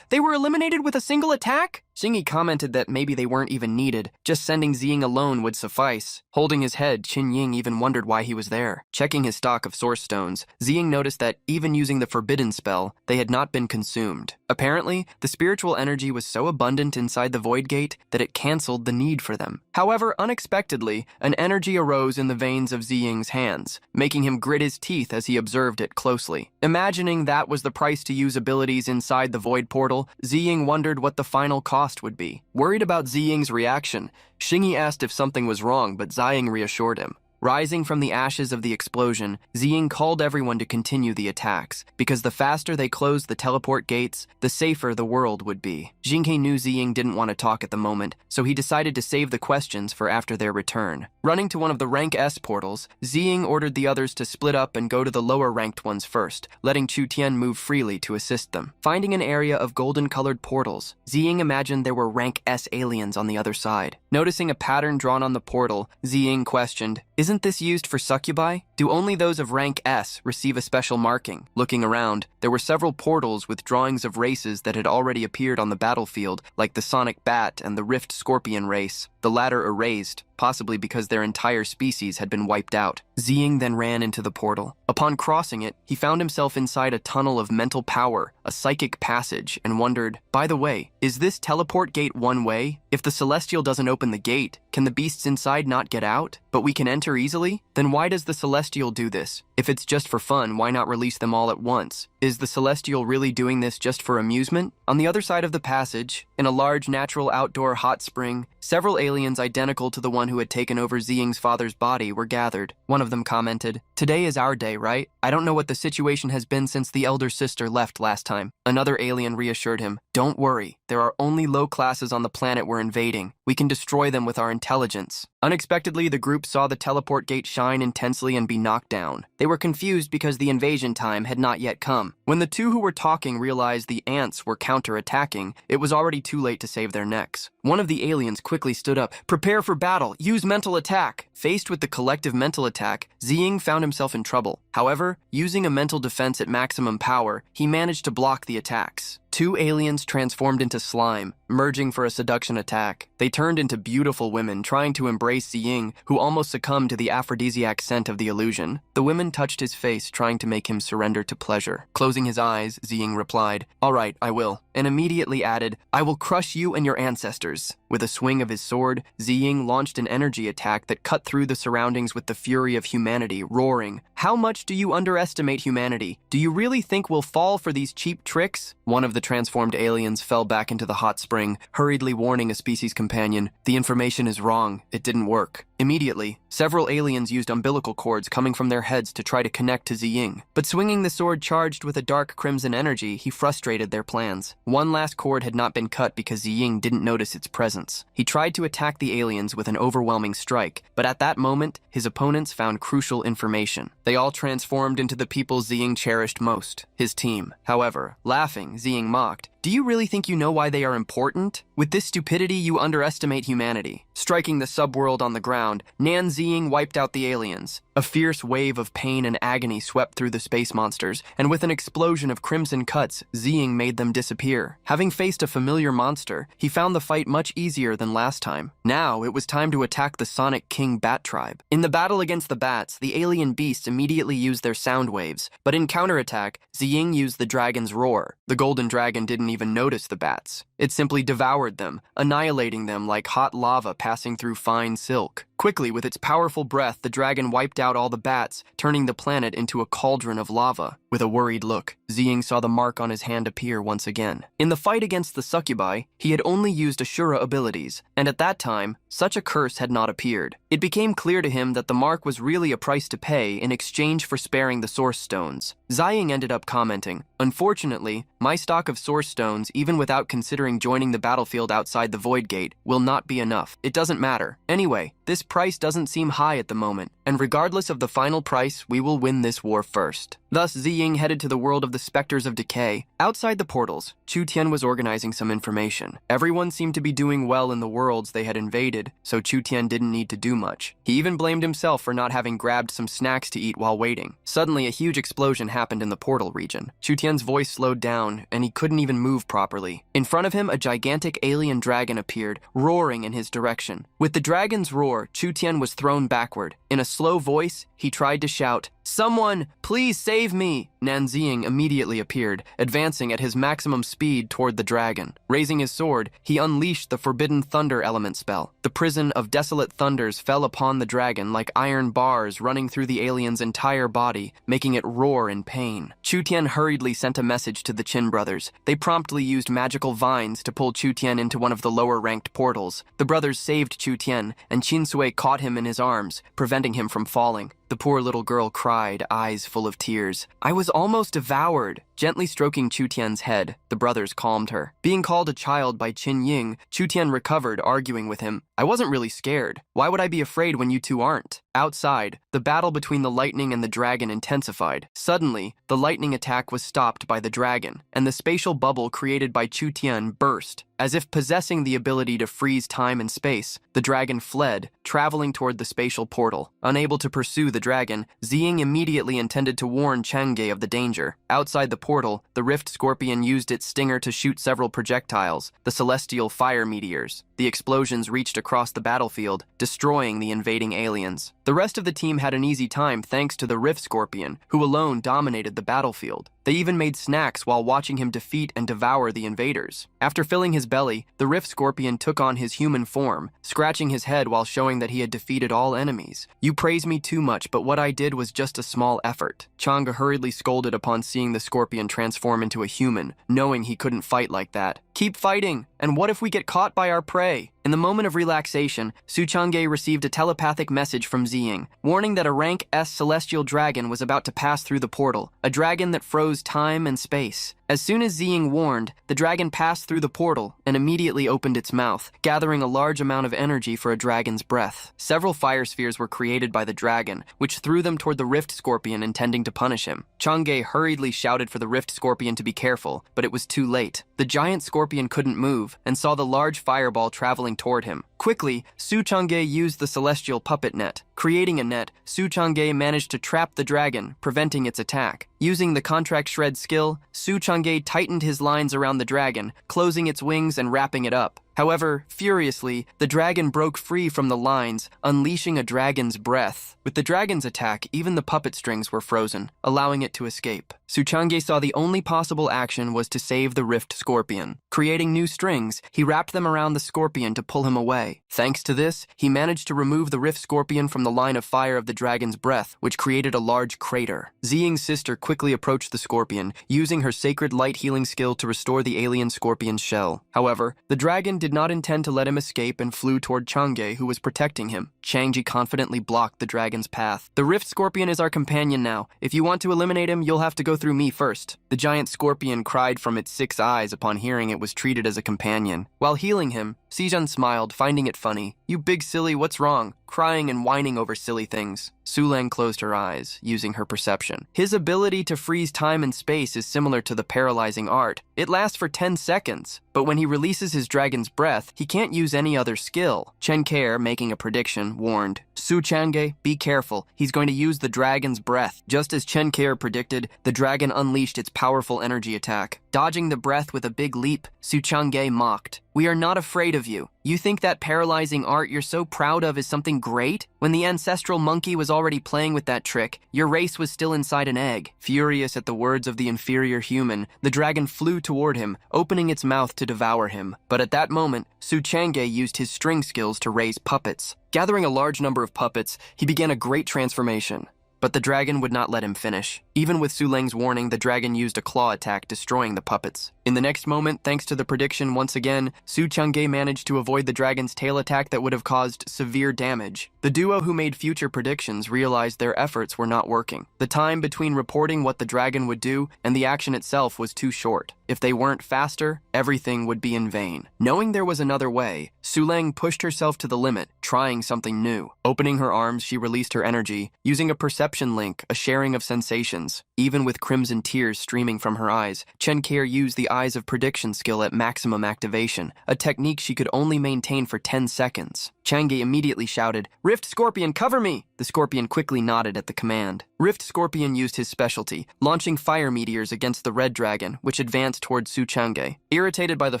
They were eliminated with a single attack?" Xingyi commented that maybe they weren't even needed, just sending Ziying alone would suffice. Holding his head, Qin Ying even wondered why he was there. Checking his stock of source stones, Ziying noticed that, even using the forbidden spell, they had not been consumed. Apparently, the spiritual energy was so abundant inside the Void Gate that it cancelled the need for them. However, unexpectedly, an energy arose in the veins of Ziying's hands, making him grit his teeth as he observed it closely. Imagining that was the price to use abilities inside the Void Portal, Ziying wondered what the final cost would be. Worried about Ziying's reaction, Xingyi asked if something was wrong, but Ziying reassured him. Rising from the ashes of the explosion, Ziying called everyone to continue the attacks, because the faster they closed the teleport gates, the safer the world would be. Xinghe knew Ziying didn't want to talk at the moment, so he decided to save the questions for after their return. Running to one of the rank S portals, Ziying ordered the others to split up and go to the lower-ranked ones first, letting Chu Tian move freely to assist them. Finding an area of golden-colored portals, Ziying imagined there were rank S aliens on the other side. Noticing a pattern drawn on the portal, Ziying questioned, "Isn't this used for succubi? Do only those of rank S receive a special marking?" Looking around, there were several portals with drawings of races that had already appeared on the battlefield, like the Sonic Bat and the Rift Scorpion race, the latter erased, possibly because their entire species had been wiped out. Ziying then ran into the portal. Upon crossing it, he found himself inside a tunnel of mental power, a psychic passage, and wondered, by the way, is this teleport gate one way? If the Celestial doesn't open the gate, can the beasts inside not get out? But we can enter easily? Then why does the Celestial do this? If it's just for fun, why not release them all at once? Is the Celestial really doing this just for amusement? On the other side of the passage, in a large natural outdoor hot spring, several aliens identical to the one who had taken over Ziying's father's body were gathered. One of them commented, "Today is our day, right? I don't know what the situation has been since the elder sister left last time." Another alien reassured him, "Don't worry, there are only low classes on the planet we're invading. We can destroy them with our intelligence." Unexpectedly, the group saw the teleport gate shine intensely and be knocked down. They were confused because the invasion time had not yet come. When the two who were talking realized the ants were counter-attacking, it was already too late to save their necks. One of the aliens quickly stood up, "Prepare for battle, use mental attack." Faced with the collective mental attack, Ziying found himself in trouble. However, using a mental defense at maximum power, he managed to block the attacks. Two aliens transformed into slime, merging for a seduction attack. They turned into beautiful women, trying to embrace Ziying, who almost succumbed to the aphrodisiac scent of the illusion. The women touched his face, trying to make him surrender to pleasure. Closing his eyes, Ziying replied, "All right, I will," and immediately added, "I will crush you and your ancestors." With a swing of his sword, Ziying launched an energy attack that cut through the surroundings with the fury of humanity, roaring, "How much do you underestimate humanity? Do you really think we'll fall for these cheap tricks?" One of the transformed aliens fell back into the hot spring, hurriedly warning a species companion, "The information is wrong. It didn't work." Immediately, several aliens used umbilical cords coming from their heads to try to connect to Ziying. But swinging the sword charged with a dark crimson energy, he frustrated their plans. One last cord had not been cut because Ziying didn't notice its presence. He tried to attack the aliens with an overwhelming strike, but at that moment, his opponents found crucial information. They all transformed into the people Ziying cherished most, his team. However, laughing, Ziying mocked, Do you really think you know why they are important? With this stupidity, you underestimate humanity. Striking the subworld on the ground, Nan Ziying wiped out the aliens. A fierce wave of pain and agony swept through the space monsters, and with an explosion of crimson cuts, Ziying made them disappear. Having faced a familiar monster, he found the fight much easier than last time. Now, it was time to attack the Sonic King Bat Tribe. In the battle against the bats, the alien beasts immediately used their sound waves, but in counterattack, Ziying used the dragon's roar. The golden dragon didn't even notice the bats. It simply devoured them, annihilating them like hot lava passing through fine silk. Quickly, with its powerful breath, the dragon wiped out all the bats, turning the planet into a cauldron of lava. With a worried look, Ziying saw the mark on his hand appear once again. In the fight against the succubi, he had only used Asura abilities, and at that time, such a curse had not appeared. It became clear to him that the mark was really a price to pay in exchange for sparing the source stones. Ziying ended up commenting, "Unfortunately, my stock of source stones, even without considering joining the battlefield outside the Void Gate, will not be enough. It doesn't matter. Anyway, this price doesn't seem high at the moment, and regardless of the final price, we will win this war first." Thus, Ziying headed to the world of the Specters of Decay. Outside the portals, Chu Tian was organizing some information. Everyone seemed to be doing well in the worlds they had invaded, so Chu Tian didn't need to do much. He even blamed himself for not having grabbed some snacks to eat while waiting. Suddenly, a huge explosion happened in the portal region. Chu Tian's voice slowed down, and he couldn't even move properly. In front of him, a gigantic alien dragon appeared, roaring in his direction. With the dragon's roar, Chu Tian was thrown backward. In a slow voice, he tried to shout, "Someone, please save me!" Nan Ziying immediately appeared, advancing at his maximum speed toward the dragon. Raising his sword, he unleashed the Forbidden Thunder element spell. The prison of desolate thunders fell upon the dragon like iron bars running through the alien's entire body, making it roar in pain. Chu Tian hurriedly sent a message to the Qin brothers. They promptly used magical vines to pull Chu Tian into one of the lower-ranked portals. The brothers saved Chu Tian, and Qin Sui caught him in his arms, preventing him from falling. The poor little girl cried, eyes full of tears. "I was almost devoured." Gently stroking Chu Tian's head, the brothers calmed her. Being called a child by Qin Ying, Chu Tian recovered, arguing with him, "I wasn't really scared. Why would I be afraid when you two aren't?" Outside, the battle between the lightning and the dragon intensified. Suddenly, the lightning attack was stopped by the dragon, and the spatial bubble created by Chu Tian burst. As if possessing the ability to freeze time and space, the dragon fled, traveling toward the spatial portal. Unable to pursue the dragon, Ziying immediately intended to warn Chang'e of the danger. Outside the portal, the Rift Scorpion used its stinger to shoot several projectiles, the celestial fire meteors. The explosions reached across the battlefield, destroying the invading aliens. The rest of the team had an easy time thanks to the Rift Scorpion, who alone dominated the battlefield. They even made snacks while watching him defeat and devour the invaders. After filling his belly, the Rift Scorpion took on his human form, scratching his head while showing that he had defeated all enemies. "You praise me too much, but what I did was just a small effort." Chang'e hurriedly scolded upon seeing the scorpion transform into a human, knowing he couldn't fight like that. "Keep fighting, and what if we get caught by our prey?" In the moment of relaxation, Su Chang'e received a telepathic message from Ziying, warning that a rank S celestial dragon was about to pass through the portal, a dragon that froze time and space. As soon as Ziying warned, the dragon passed through the portal and immediately opened its mouth, gathering a large amount of energy for a dragon's breath. Several fire spheres were created by the dragon, which threw them toward the Rift Scorpion, intending to punish him. Chang'e hurriedly shouted for the Rift Scorpion to be careful, but it was too late. The giant scorpion couldn't move and saw the large fireball traveling toward him. Quickly, Su Chang'e used the celestial puppet net. Creating a net, Su Chang'e managed to trap the dragon, preventing its attack. Using the contract shred skill, Su Chang'e tightened his lines around the dragon, closing its wings and wrapping it up. However, furiously, the dragon broke free from the lines, unleashing a dragon's breath. With the dragon's attack, even the puppet strings were frozen, allowing it to escape. Su Chang'e saw the only possible action was to save the Rift Scorpion. Creating new strings, he wrapped them around the scorpion to pull him away. Thanks to this, he managed to remove the Rift Scorpion from the line of fire of the dragon's breath, which created a large crater. Ziying's sister quickly approached the scorpion, using her sacred light healing skill to restore the alien scorpion's shell. However, the dragon did not intend to let him escape and flew toward Chang'e, who was protecting him. Chang'e confidently blocked the dragon's path. "The Rift Scorpion is our companion now. If you want to eliminate him, you'll have to go through me first." The giant scorpion cried from its 6 eyes upon hearing it was treated as a companion. While healing him, Sijun smiled, finding it funny. You big silly, what's wrong? Crying and whining over silly things. Sulang closed her eyes, using her perception. His ability to freeze time and space is similar to the paralyzing art. It lasts for 10 seconds, but when he releases his dragon's breath, he can't use any other skill. Chen Keir, making a prediction, warned, Su Chang'e, be careful. He's going to use the dragon's breath. Just as Chen Keir predicted, the dragon unleashed its powerful energy attack. Dodging the breath with a big leap, Su Chang'e mocked, we are not afraid of you. You think that paralyzing art you're so proud of is something great? When the ancestral monkey was already playing with that trick, your race was still inside an egg. Furious at the words of the inferior human, the dragon flew toward him, opening its mouth to devour him. But at that moment, Su Chang'e used his string skills to raise puppets. Gathering a large number of puppets, he began a great transformation. But the dragon would not let him finish. Even with Su Leng's warning, the dragon used a claw attack, destroying the puppets. In the next moment, thanks to the prediction once again, Su Chang'e managed to avoid the dragon's tail attack that would have caused severe damage. The duo who made future predictions realized their efforts were not working. The time between reporting what the dragon would do and the action itself was too short. If they weren't faster, everything would be in vain. Knowing there was another way, Su Leng pushed herself to the limit, trying something new. Opening her arms, she released her energy, using a perception link, a sharing of sensations. Even with crimson tears streaming from her eyes, Chen Keir used the Eyes of Prediction skill at maximum activation, a technique she could only maintain for 10 seconds. Chang'e immediately shouted, Rift Scorpion, cover me! The scorpion quickly nodded at the command. Rift Scorpion used his specialty, launching fire meteors against the red dragon, which advanced towards Su Chang'e. Irritated by the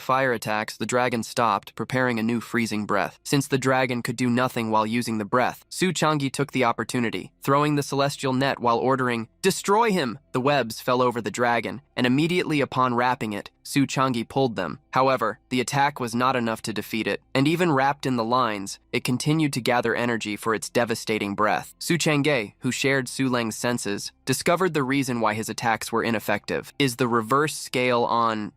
fire attacks, the dragon stopped, preparing a new freezing breath. Since the dragon could do nothing while using the breath, Su Chang'e took the opportunity, throwing the celestial net while ordering, Destroy him! The webs fell over the dragon, and immediately upon wrapping it, Su Chang'e pulled them. However, the attack was not enough to defeat it, and even wrapped in the lines, it continued to gather energy for its devastating breath. Su Chang'e, who shared Su Leng's senses, discovered the reason why his attacks were ineffective. Is the reverse scale on,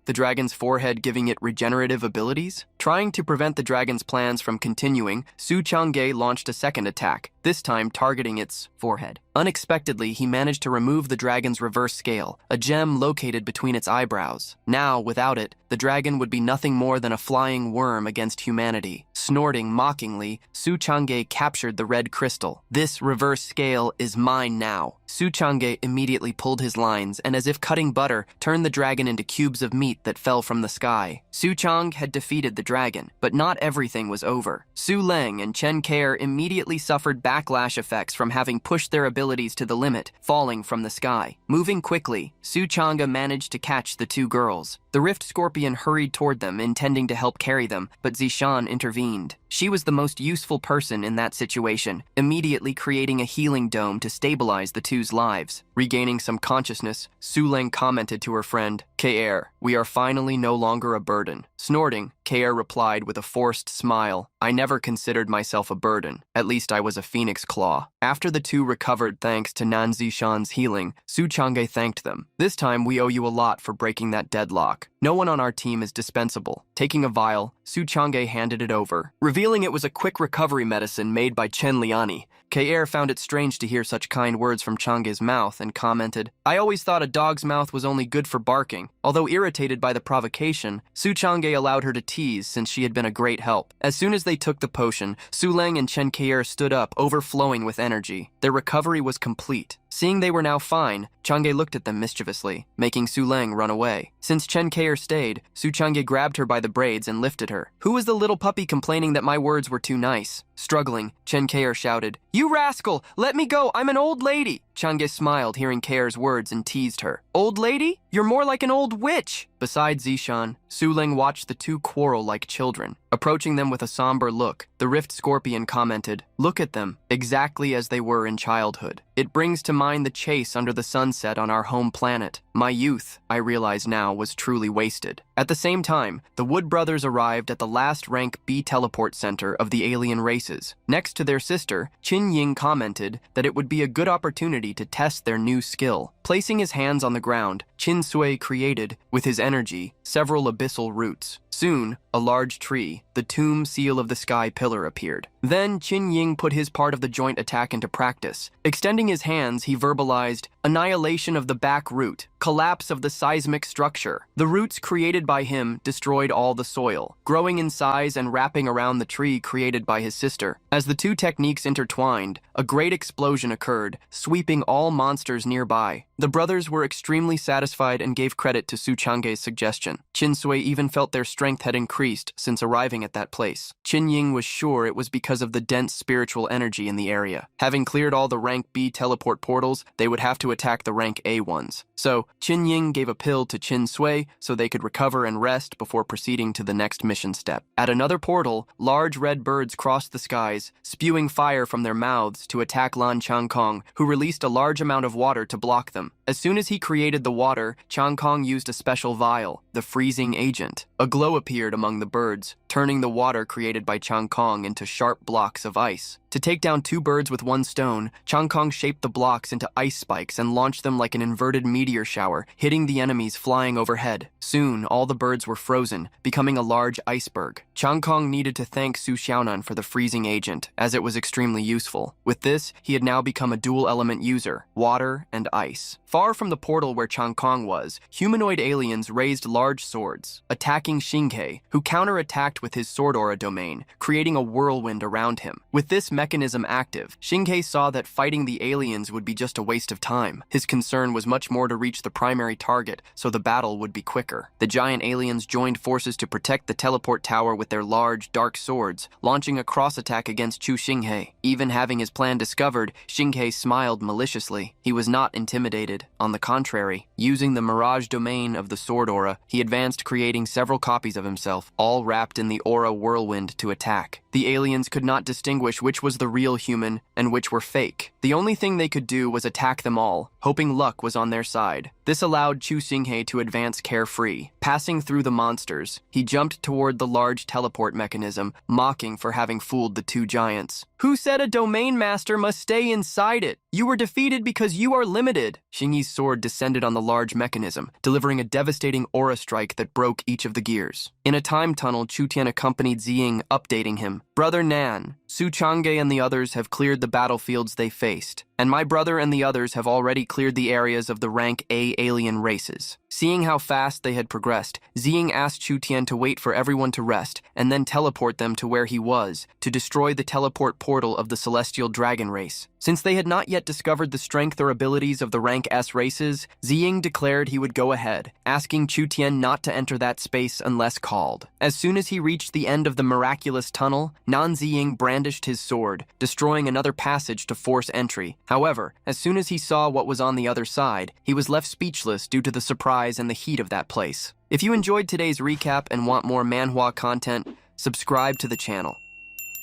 the dragon's forehead giving it regenerative abilities? Trying to prevent the dragon's plans from continuing, Su Chang'e launched a second attack, this time targeting its forehead. Unexpectedly, he managed to remove the dragon's reverse scale, a gem located between its eyebrows. Now, without it, the dragon would be nothing more than a flying worm against humanity. Snorting mockingly, Su Chang'e captured the red crystal. This reverse scale is mine now. Su Chang'e immediately pulled his lines and, as if cutting butter, turned the dragon into cubes of meat that fell from the sky. Su Chang had defeated the dragon, but not everything was over. Su Leng and Chen Keir immediately suffered backlash effects from having pushed their abilities to the limit, falling from the sky. Moving quickly, Su Chang'e managed to catch the two girls. The Rift Scorpion hurried toward them, intending to help carry them, but Zishan intervened. She was the most useful person in that situation, immediately creating a healing dome to stabilize the two's lives. Regaining some consciousness, Su Leng commented to her friend, Keir, we are finally no longer a burden. Snorting, Keir replied with a forced smile, I never considered myself a burden. At least I was a phoenix claw. After the two recovered thanks to Nan Zishan's healing, Su Chang'e thanked them. This time we owe you a lot for breaking that deadlock. No one on our team is dispensable. Taking a vial, Su Chang'e handed it over, revealing it was a quick recovery medicine made by Chen Liani. Keir found it strange to hear such kind words from Chang'e's mouth and commented, I always thought a dog's mouth was only good for barking. Although irritated by the provocation, Su Chang'e allowed her to tease since she had been a great help. As soon as they took the potion, Su Leng and Chen Keir stood up, overflowing with energy. Their recovery was complete. Seeing they were now fine, Chang'e looked at them mischievously, making Su Leng run away. Since Chen Keir stayed, Su Chang'e grabbed her by the braids and lifted her. Who was the little puppy complaining that my words were too nice? Struggling, Chen Keir shouted, You rascal! Let me go! I'm an old lady! Chang'e smiled hearing Keir's words and teased her. Old lady? You're more like an old witch! Beside Zishan, Su Leng watched the two quarrel like children. Approaching them with a somber look, the Rift Scorpion commented, Look at them, exactly as they were in childhood. It brings to mind the chase under the sunset on our home planet. My youth, I realize now, was truly wasted. At the same time, the Wood brothers arrived at the last rank B teleport center of the alien races. Next to their sister, Qin Ying commented that it would be a good opportunity to test their new skill. Placing his hands on the ground, Qin Sui created, with his energy, several abyssal roots. Soon, a large tree, the tomb seal of the sky pillar, appeared. Then Qin Ying put his part of the joint attack into practice. Extending his hands, he verbalized, annihilation of the back root, collapse of the seismic structure. The roots created by him destroyed all the soil, growing in size and wrapping around the tree created by his sister. As the two techniques intertwined, a great explosion occurred, sweeping all monsters nearby. The brothers were extremely satisfied and gave credit to Su Chang'e's suggestion. Qin Sui even felt their strength had increased since arriving at that place. Qin Ying was sure it was because of the dense spiritual energy in the area. Having cleared all the rank B teleport portals, they would have to attack the rank A ones. So, Qin Ying gave a pill to Qin Sui so they could recover and rest before proceeding to the next mission step. At another portal, large red birds crossed the skies, spewing fire from their mouths to attack Lan Changkong, who released a large amount of water to block them. As soon as he created the water, Changkong used a special vial, the freezing agent. A glow appeared among the birds, turning the water created by Changkong into sharp blocks of ice. To take down two birds with one stone, Changkong shaped the blocks into ice spikes and launched them like an inverted meteor shower, hitting the enemies flying overhead. Soon, all the birds were frozen, becoming a large iceberg. Changkong needed to thank Su Xiaonan for the freezing agent, as it was extremely useful. With this, he had now become a dual-element user, water and ice. Far from the portal where Changkong was, humanoid aliens raised large swords, attacking Xinghe, who counterattacked with his sword aura domain, creating a whirlwind around him. With this mechanism active, Xinghe saw that fighting the aliens would be just a waste of time. His concern was much more to reach the primary target, so the battle would be quicker. The giant aliens joined forces to protect the teleport tower with their large, dark swords, launching a cross-attack against Chu Xinghe. Even having his plan discovered, Xinghe smiled maliciously. He was not intimidated. On the contrary, using the mirage domain of the sword aura, he advanced, creating several copies of himself, all wrapped in the aura whirlwind to attack. The aliens could not distinguish which was the real human and which were fake. The only thing they could do was attack them all, hoping luck was on their side. This allowed Chu Xinghe to advance carefree. Passing through the monsters, he jumped toward the large teleport mechanism, mocking for having fooled the two giants. "Who said a domain master must stay inside it? You were defeated because you are limited." Xingyi's sword descended on the large mechanism, delivering a devastating aura strike that broke each of the gears. In a time tunnel, Chu Tian accompanied Ziying, updating him. "Brother Nan, Su Chang'e and the others have cleared the battlefields they faced, and my brother and the others have already cleared the areas of the rank A alien races." Seeing how fast they had progressed, Ziying asked Chu Tian to wait for everyone to rest and then teleport them to where he was to destroy the teleport portal of the celestial dragon race. Since they had not yet discovered the strength or abilities of the rank S races, Ziying declared he would go ahead, asking Chu Tian not to enter that space unless called. As soon as he reached the end of the miraculous tunnel, Nan Ziying brandished his sword, destroying another passage to force entry. However, as soon as he saw what was on the other side, he was left speechless due to the surprise and the heat of that place. If you enjoyed today's recap and want more manhwa content, subscribe to the channel.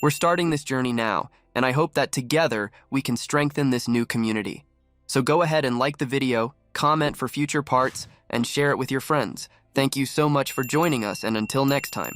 We're starting this journey now, and I hope that together we can strengthen this new community. So go ahead and like the video, comment for future parts, and share it with your friends. Thank you so much for joining us, and until next time.